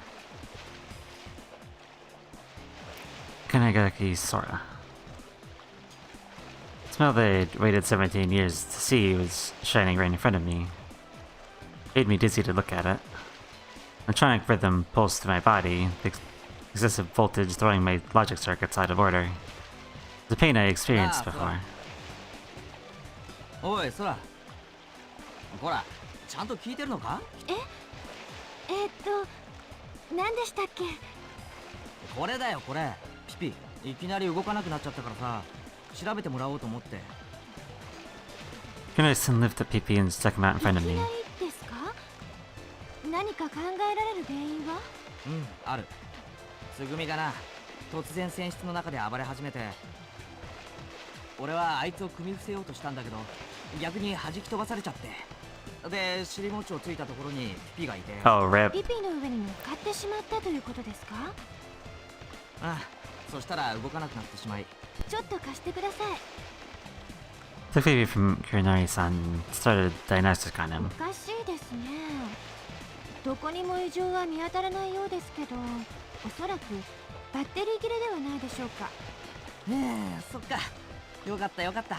Kanagaki Sora. The smell that I had waited 17 years to see was shining right in front of me. It made me dizzy to look at it. Electronic rhythm pulsed through my body, the excessive voltage throwing my logic circuits out of order. The pain I experienced before. おいソラ、ほらちゃんと聞いてるのか？何でしたっけ？これだよこれ。ピピいきなり動かなくなっちゃったからさ、調べてもらおうと思って。 Kunai-san lifted up PP and stuck him out in front of me. いきなりですか？何か考えられる原因は？ある。つぐみがな、突然船室の中で暴れ始めて、俺はあいつを組み伏せようとしたんだけど逆に弾き飛ばされちゃって、で尻餅をついたところにピピがいて。 Oh, rip. ピピの上に乗っかってしまったということですか？ああ、そしたら動かなくなってしまい。ちょっと貸してください。 Took PP from Kurenari-san and started diagnostic on お him. かしいですね。どこにも異常は見当たらないようですけど、おそらくバッテリー切れではないでしょうか。そっか。よかったよかった。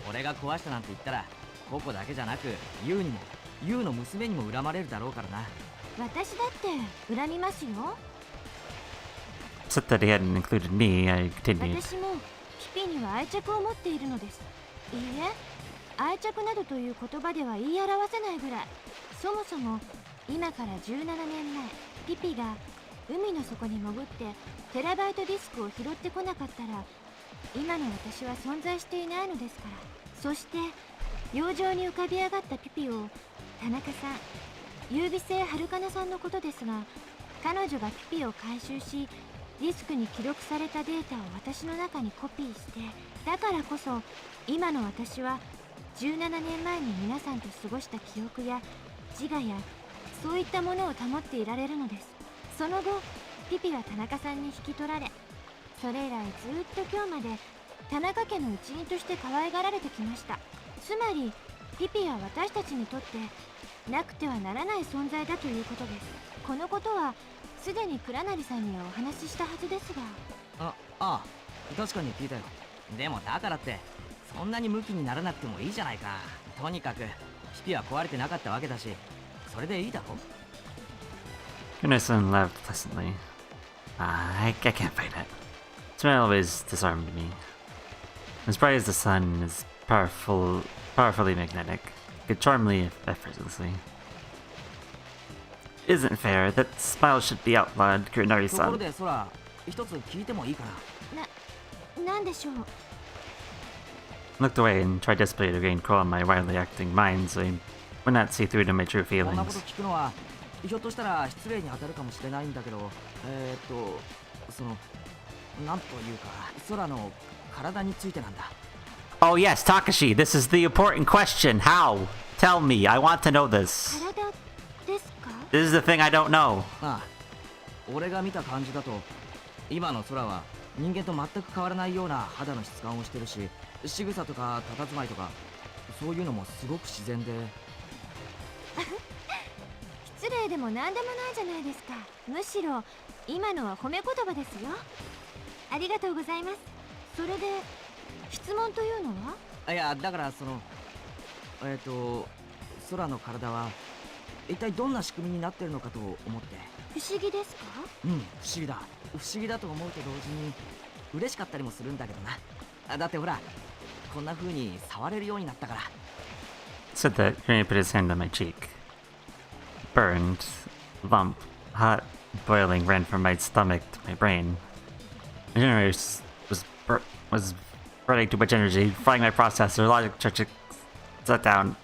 俺が壊したなんて言ったらココだけじゃなくユウにもユウの娘にも恨まれるだろうからな。私だって恨みますよ。Except that he hadn't included me, I continued. 私もピピには愛着を持っているのです。いいえ、愛着などという言葉では言い表せないぐらい。そもそも今から17年前、ピピが海の底に潜ってテラバイトディスクを拾ってこなかったら今の私は存在していないのですから。そして洋上に浮かび上がったピピを田中さん、優美星はるかなさんのことですが、彼女がピピを回収しディスクに記録されたデータを私の中にコピーして、だからこそ今の私は17年前に皆さんと過ごした記憶や自我やそういったものを保っていられるのです。その後ピピは田中さんに引き取られ、それ以来ずっと今日まで田中家の一員として可愛がられてきました。つまりピピは私たちにとってなくてはならない存在だということです。このことはすでに倉成さんにはお話ししたはずですが。確かに聞いたよ。でもだからってそんなにムキにならなくてもいいじゃないか。とにかくピピは壊れてなかったわけだし、それでいいだろ。Gunnarsson laughed pleasantly. I can't fight it. Smell always disarmed me. As bright as the sun is powerfully magnetic. Could charm me effortlessly. Isn't fair. That smile should be outlawed, ところ Kurinari-san. で空一つ聞いてもいいかな。なんでしょう。 Looked away and tried desperately to gain control of my wildly acting mind so he would not see through to my true こんなこと feelings. 聞くのはひょっとしたら失礼に当たるかもしれないんだけど、そのなんというか空の体についてなんだ。 Oh yes, Takashi, this is the important question. How? Tell me, I want to know this. 体ですか？ This is the thing I don't know. ああ、俺が見た感じだと今の空は人間と全く変わらないような肌の質感をしてるし、仕草とか佇まいとかそういうのもすごく自然で。失礼でも何でもないじゃないですか。むしろ今のは褒め言葉ですよ。ありがとうございます。それで質問というのは？いや、だからその空の体は一体どんな仕組みになってるのかと思って。不思議ですか？うん、不思議だ。不思議だと思うと同時に嬉しかったりもするんだけどな。あ、だってほら、こんな風に触れるようになったから。 Said that, Kurinari put his hand on my cheek. Burned, lump, hot, boiling ran from my stomach to my brain. My generator was running too much energy, frying my processor, logic church shut down.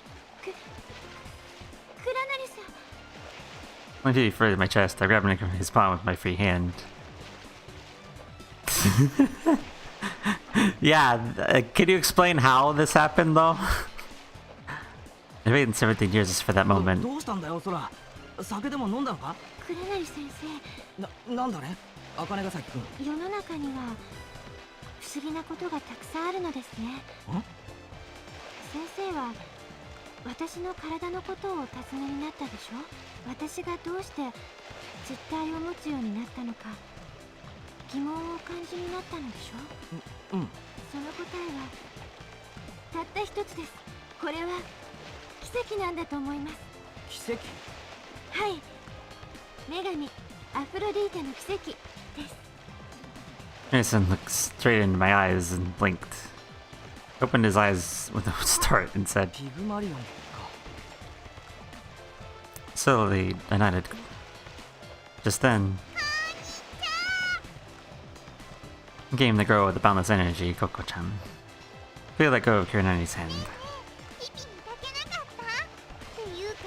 倉成さん。 When he further my chest, I grabbed his palm with my free hand. Yeah, can you explain how this happened though? I've waited 17 years for that moment. どうしたんだよ、空。酒でも飲んだのか？倉成先生。なんだね、茜ヶ崎君。世の中には不思議なことがたくさんあるのですね。先生は私の体のことをお尋ねになったでしょ。私がどうして実体を持つようになったのか疑問をお感じになったのでしょ。うん。その答えはたった一つです。これは奇跡なんだと思います。奇跡？はい、女神アフロディーテの奇跡です。 Harrison looked straight into my eyes and blinked. Opened his eyes with a start and said, ピグマリオンか。 slowly, I nodded. Just then, came the girl with the boundless energy, Coco-chan. Feel let go of Kurinari's hand. ピピ見かけなかった？っていうか、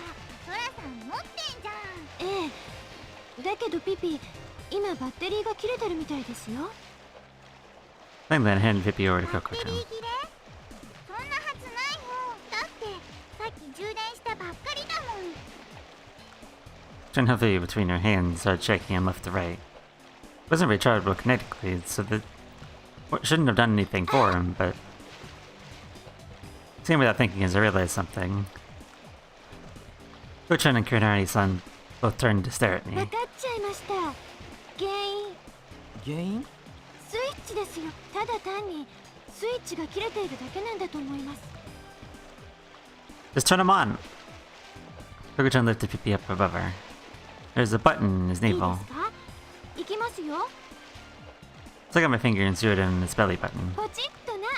ソラさん持ってんじゃん。ええ、だけどピピ、今バッテリーが切れてるみたいですよ。 Langland handed Pippi over to バッテリ Coco-chan. ー切れ？そんなはずないよ。だってさっき充電したばっかりだもん。 Turned heavily between her hands, started shaking him left to right. It wasn't rechargeable kinetically, so that shouldn't have done anything for him, but seeing without thinking as I realized something. Coco-chan and Kurinari-san both turned to stare at me. わかっちゃいました。原因、原因？スイッチですよ。ただ単にスイッチが切れているだけなんだと思います。 Just turn him on! Coco-chan lifted Pippi up above her. There's a button in his いいで navel. すか？いきますよ。 Took out my finger and zeroed in on his belly button. ポチッとな。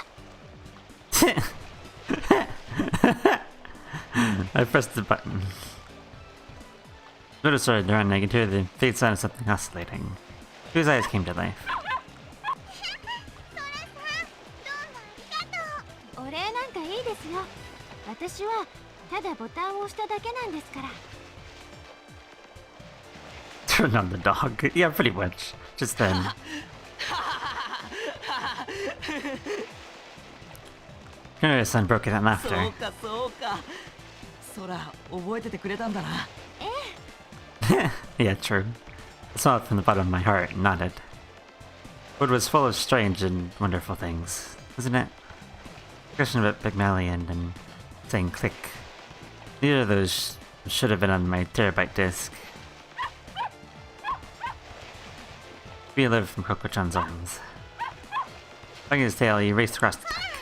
I pressed the button. The motor started to run and I could hear the faint sound of something oscillating. His eyes came to life. ソラさん、どうもありがとう。お礼なんかいいですよ。私はただボタンを押しただけなんですから。 Turned on the dog. Yeah, pretty much. Just then. Kurinari-san broke into そう laughter. かそうか。空覚えててくれたんだな。 Yeah, true. I smiled from the bottom of my heart and nodded. Wood was full of strange and wonderful things, wasn't it? The question about Pygmalion and saying click. Neither of those should have been on my terabyte disk. We lived from Coco-chan's arms. Tugging his tail, he raced across the deck.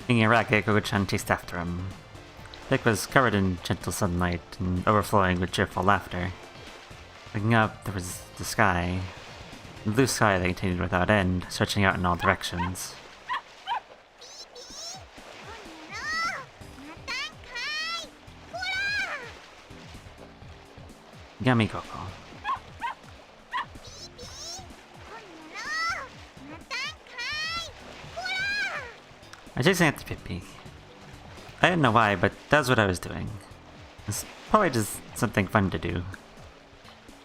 Being a racket, Coco-chan chased after him. Dick was covered in gentle sunlight and overflowing with cheerful laughter. Looking up, there was the sky. The blue sky that continued without end, stretching out in all directions. Yummy Coco. I'm chasing after Pippi. I didn't know why, but that's what I was doing. It's probably just something fun to do.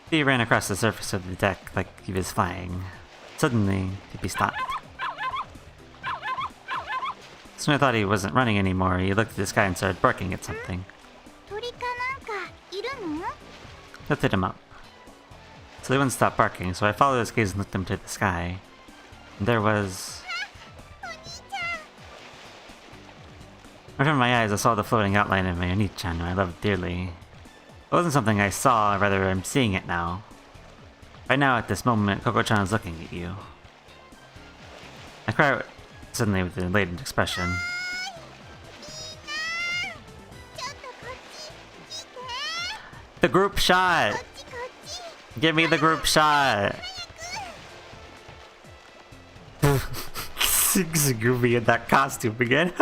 He ran across the surface of the deck like he was flying. Suddenly, Pippi stopped. So when I thought he wasn't running anymore, he looked at the sky and started barking at something. Lifted him up. So they wouldn't stop barking, so I followed his gaze and looked up to the sky. And there was... Right from my eyes, I saw the floating outline of my Oni-chan, who I loved dearly. It wasn't something I saw, rather I'm seeing it now. Right now, at this moment, Coco-chan is looking at you. I cry out suddenly with an elated expression. The group shot! Give me the group shot! Tsugumi in that costume again.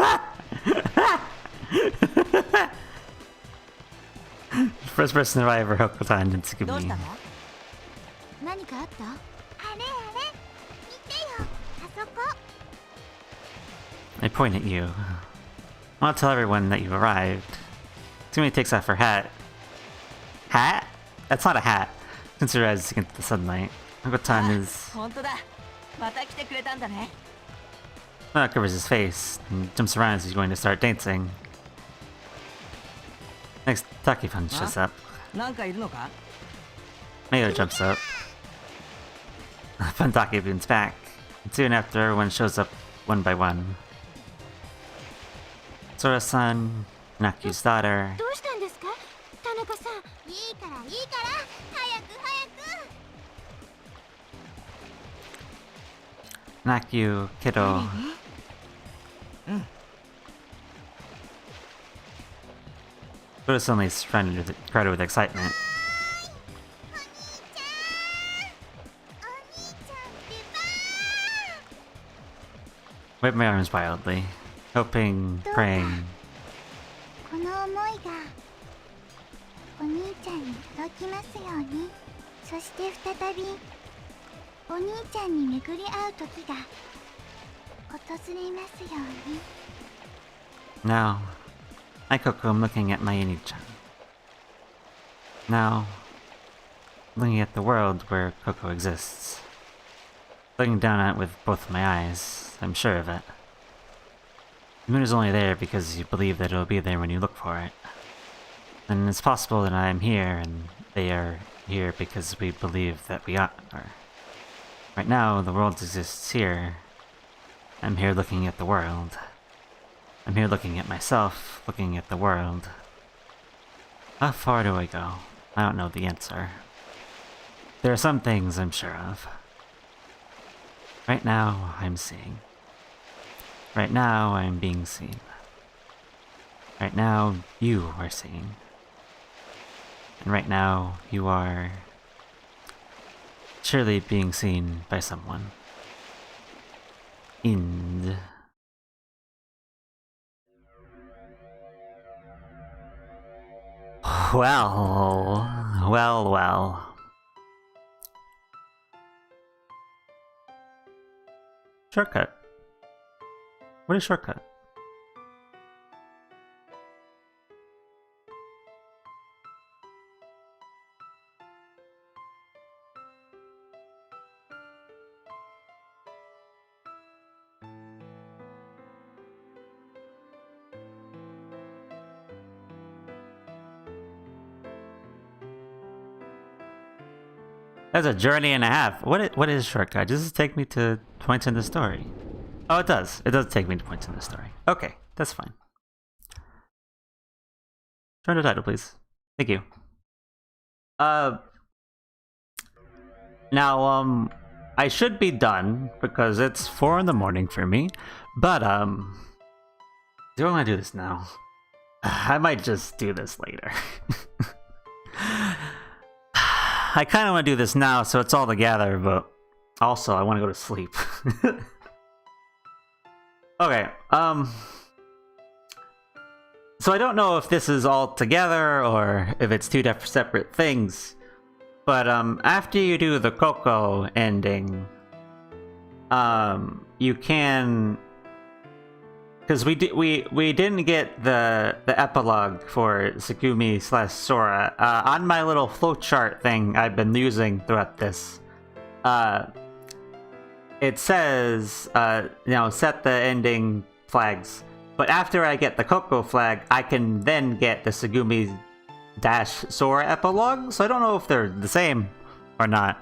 First person survivor, Hokutan and Tsugumi. I point at you. I want to tell everyone that you've arrived. Tsugumi takes off her hat. Hat? That's not a hat. Since her eyes against the sunlight. Hokutan is... covers his face and jumps around as he's going to start dancing. Next, Takifun shows up. Mayo jumps up. Fun Takifun's back. And soon after, everyone shows up one by one. Sora-san, Nakyu's daughter. Nakyu, kiddo. Sora suddenly surrounded crowded with excitement. Waved my arms wildly, hoping, praying. Now, like Coco, I'm looking at my Oni-chan. Now, looking at the world where Coco exists. Looking down at it with both my eyes, I'm sure of it. The moon is only there because you believe that it'll be there when you look for it. And it's possible that I am here and they are here because we believe that we are. Right now, the world exists here. I'm here looking at the world. I'm here looking at myself, looking at the world. How far do I go? I don't know the answer. There are some things I'm sure of. Right now, I'm seeing. Right now, I'm being seen. Right now, you are seeing. And right now, you are... surely being seen by someone. Ind. Well. Shortcut. What is shortcut? That's a journey and a half. What is shortcut? Does this take me to points in the story? Oh, it does. It does take me to points in the story. Okay, that's fine. Turn the title, please. Thank you. Now, I should be done because it's 4 in the morning for me. But, do I want to do this now? I might just do this later. I kind of want to do this now so it's all together, but also I want to go to sleep. Okay, so I don't know if this is all together or if it's two separate things, but after you do the Coco ending, you can, because we didn't get the epilogue for Tsugumi / Sora. On my little flowchart thing I've been using throughout this, it says, set the ending flags. But after I get the Coco flag, I can then get the Tsugumi / Sora epilogue. So I don't know if they're the same or not.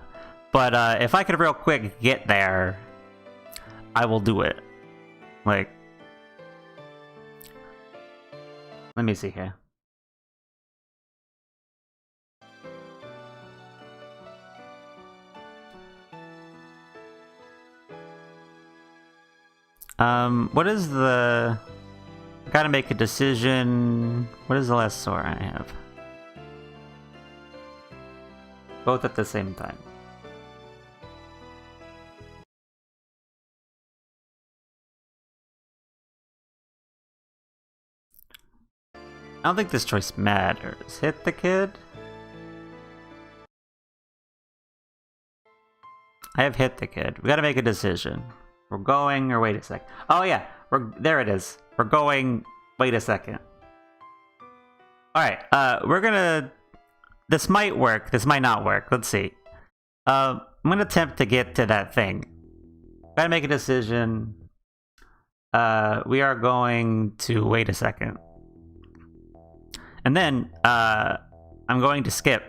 But if I could real quick get there, I will do it. Like, let me see here. What is the... I gotta make a decision. What is the last Sora I have? Both at the same time. I don't think this choice matters. Hit the kid? I have hit the kid. We gotta make a decision. We're going, or wait a sec. Oh yeah, there it is. We're going, wait a second. Alright, we're gonna... This might work, this might not work. Let's see. I'm gonna attempt to get to that thing. Gotta make a decision. We are going to... Wait a second. And then, I'm going to skip.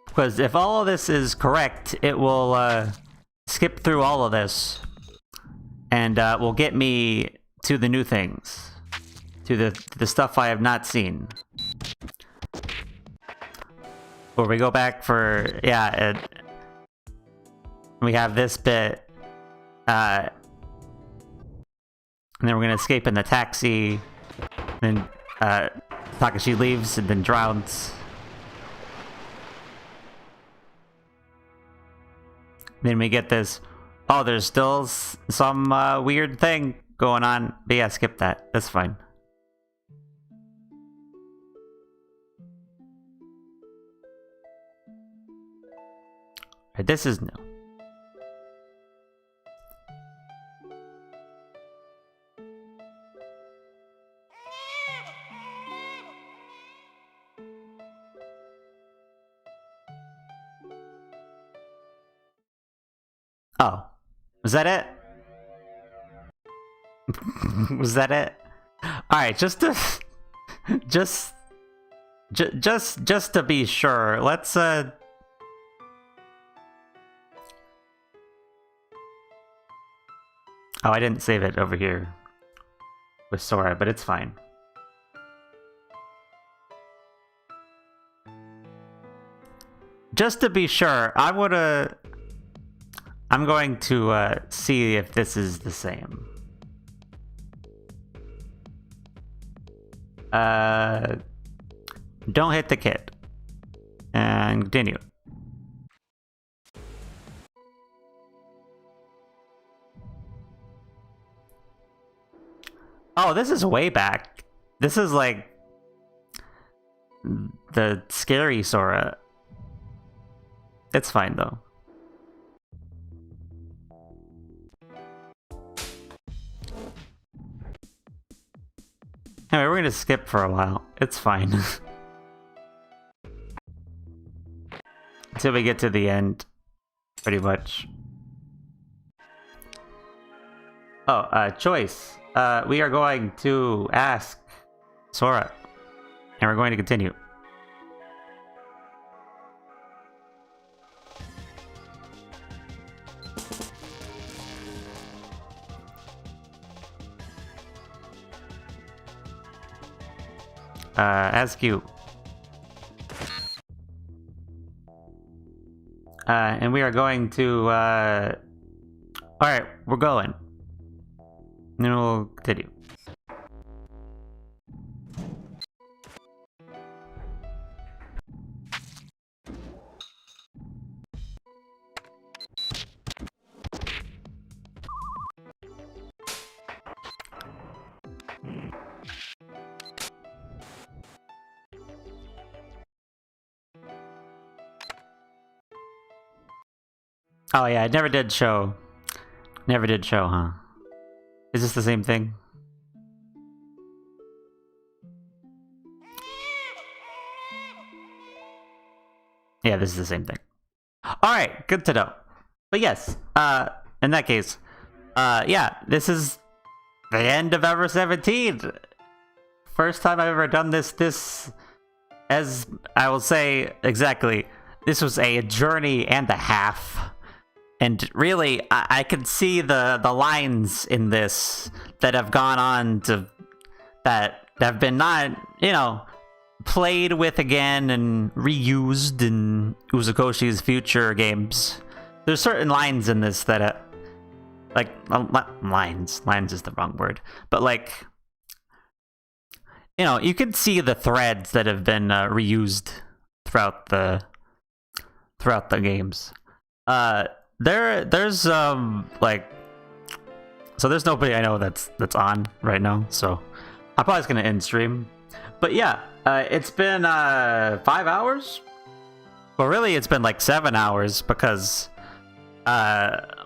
Because if all of this is correct, it will skip through all of this. And will get me to the new things. To the stuff I have not seen. Where we go back for... Yeah, we have this bit. And then we're gonna escape in the taxi. Then Takashi leaves and then drowns. Then we get this, oh, there's still some weird thing going on. But yeah, skip that. That's fine. Right, this is new. Oh, was that it? Was that it? All right, just to just to be sure, let's Oh, I didn't save it over here with Sora, but it's fine. Just to be sure, I'm going to see if this is the same. Don't hit the kid. And continue. Oh, this is way back. This is like the scary Sora. It's fine though. Anyway, we're gonna skip for a while. It's fine. Until we get to the end. Pretty much. Oh, choice. We are going to ask Sora. And we're going to continue. Ask you. And we are going to, alright, we're going. then we'll continue. Oh yeah, it never did show. Never did show, huh? Is this the same thing? Yeah, this is the same thing. Alright, good to know. But yes, in that case, yeah, this is the end of Ever 17. First time I've ever done this, as I will say exactly, this was a journey and a half. And really, I can see the lines in this that have gone on to, that have been not, you know, played with again and reused in Uzukoshi's future games. There's certain lines in this that, like, lines is the wrong word, but like, you know, you can see the threads that have been reused throughout the games. There's like, so there's nobody I know that's on right now, so I'm probably just gonna end stream. But yeah, it's been 5 hours. Well, really, it's been like 7 hours because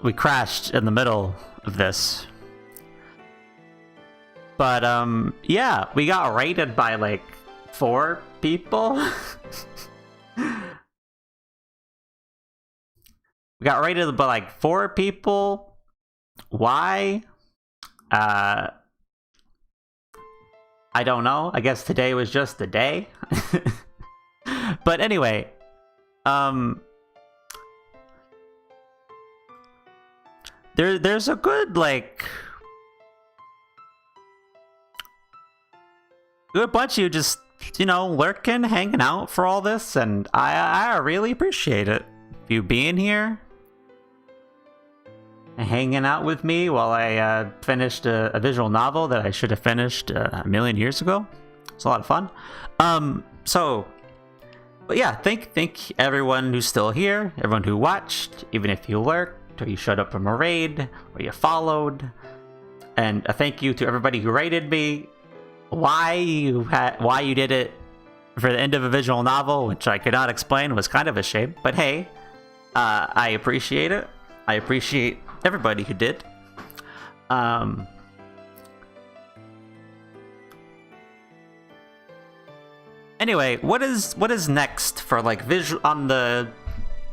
we crashed in the middle of this. But yeah, we got raided by like 4 people. We got raided by like 4 people. Why? I don't know. I guess today was just the day. But anyway, there's a good like good bunch of you just, you know, lurking, hanging out for all this, and I really appreciate it. You being here, hanging out with me while I finished a visual novel that I should have finished a million years ago. It's a lot of fun. But yeah, thank everyone who's still here, everyone who watched, even if you lurked or you showed up from a raid or you followed, and a thank you to everybody who rated me. Why you did it for the end of a visual novel, which I could not explain, was kind of a shame. But hey, I appreciate it. I appreciate everybody who did. Anyway, what is next for like on the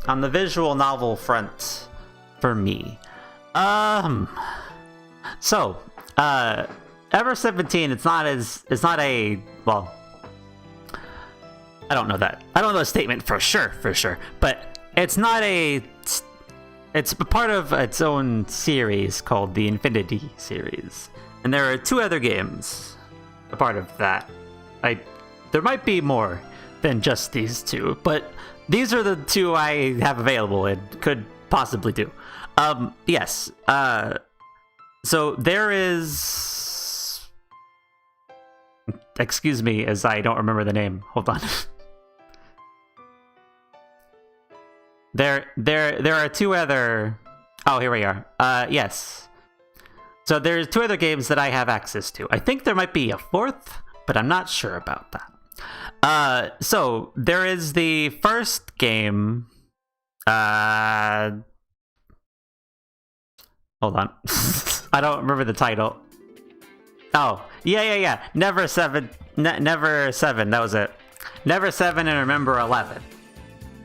visual novel front for me? So Ever 17, it's not a, well, I don't know that. I don't know a statement for sure, but it's not a, it's part of its own series called the Infinity series. And there are 2 other games a part of that. There might be more than just these 2, but these are the 2 I have available and could possibly do. Yes. So there is, excuse me as I don't remember the name. Hold on. There are 2 other, oh, here we are. Yes. So there's 2 other games that I have access to. I think there might be a 4th, but I'm not sure about that. So there is the first game. Hold on. I don't remember the title. Oh, yeah. Never 7. Never 7. That was it. Never 7 and Remember 11.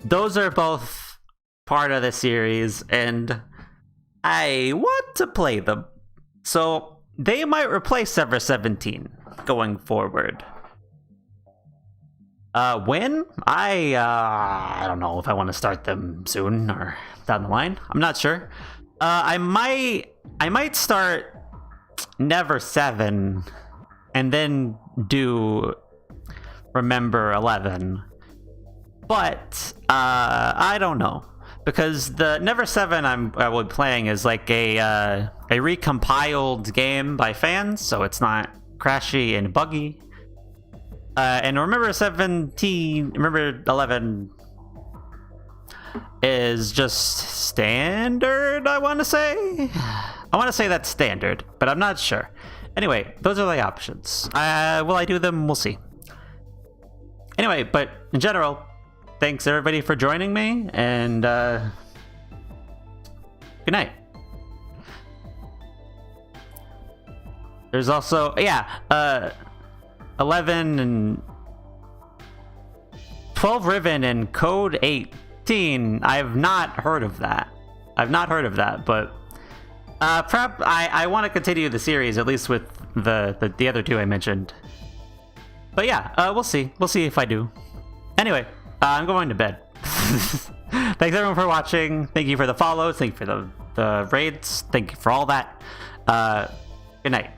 Those are both part of the series, and I want to play them. So they might replace Ever 17 going forward. When? I don't know if I want to start them soon or down the line. I'm not sure. I might start Never 7 and then do Remember 11. But I don't know. because the Never 7 I will be playing is like a recompiled game by fans, so it's not crashy and buggy. And remember 11 is just standard, I want to say. I want to say that's standard, but I'm not sure. Anyway, those are the options. Will I do them? We'll see. Anyway, but in general, thanks everybody for joining me, and good night. There's also, 11 and 12 Riven and Code 18. I've not heard of that. But perhaps I want to continue the series, at least with the other two I mentioned. But yeah, we'll see. We'll see if I do. Anyway, I'm going to bed. Thanks everyone for watching. Thank you for the follows. Thank you for the raids. Thank you for all that. Good night.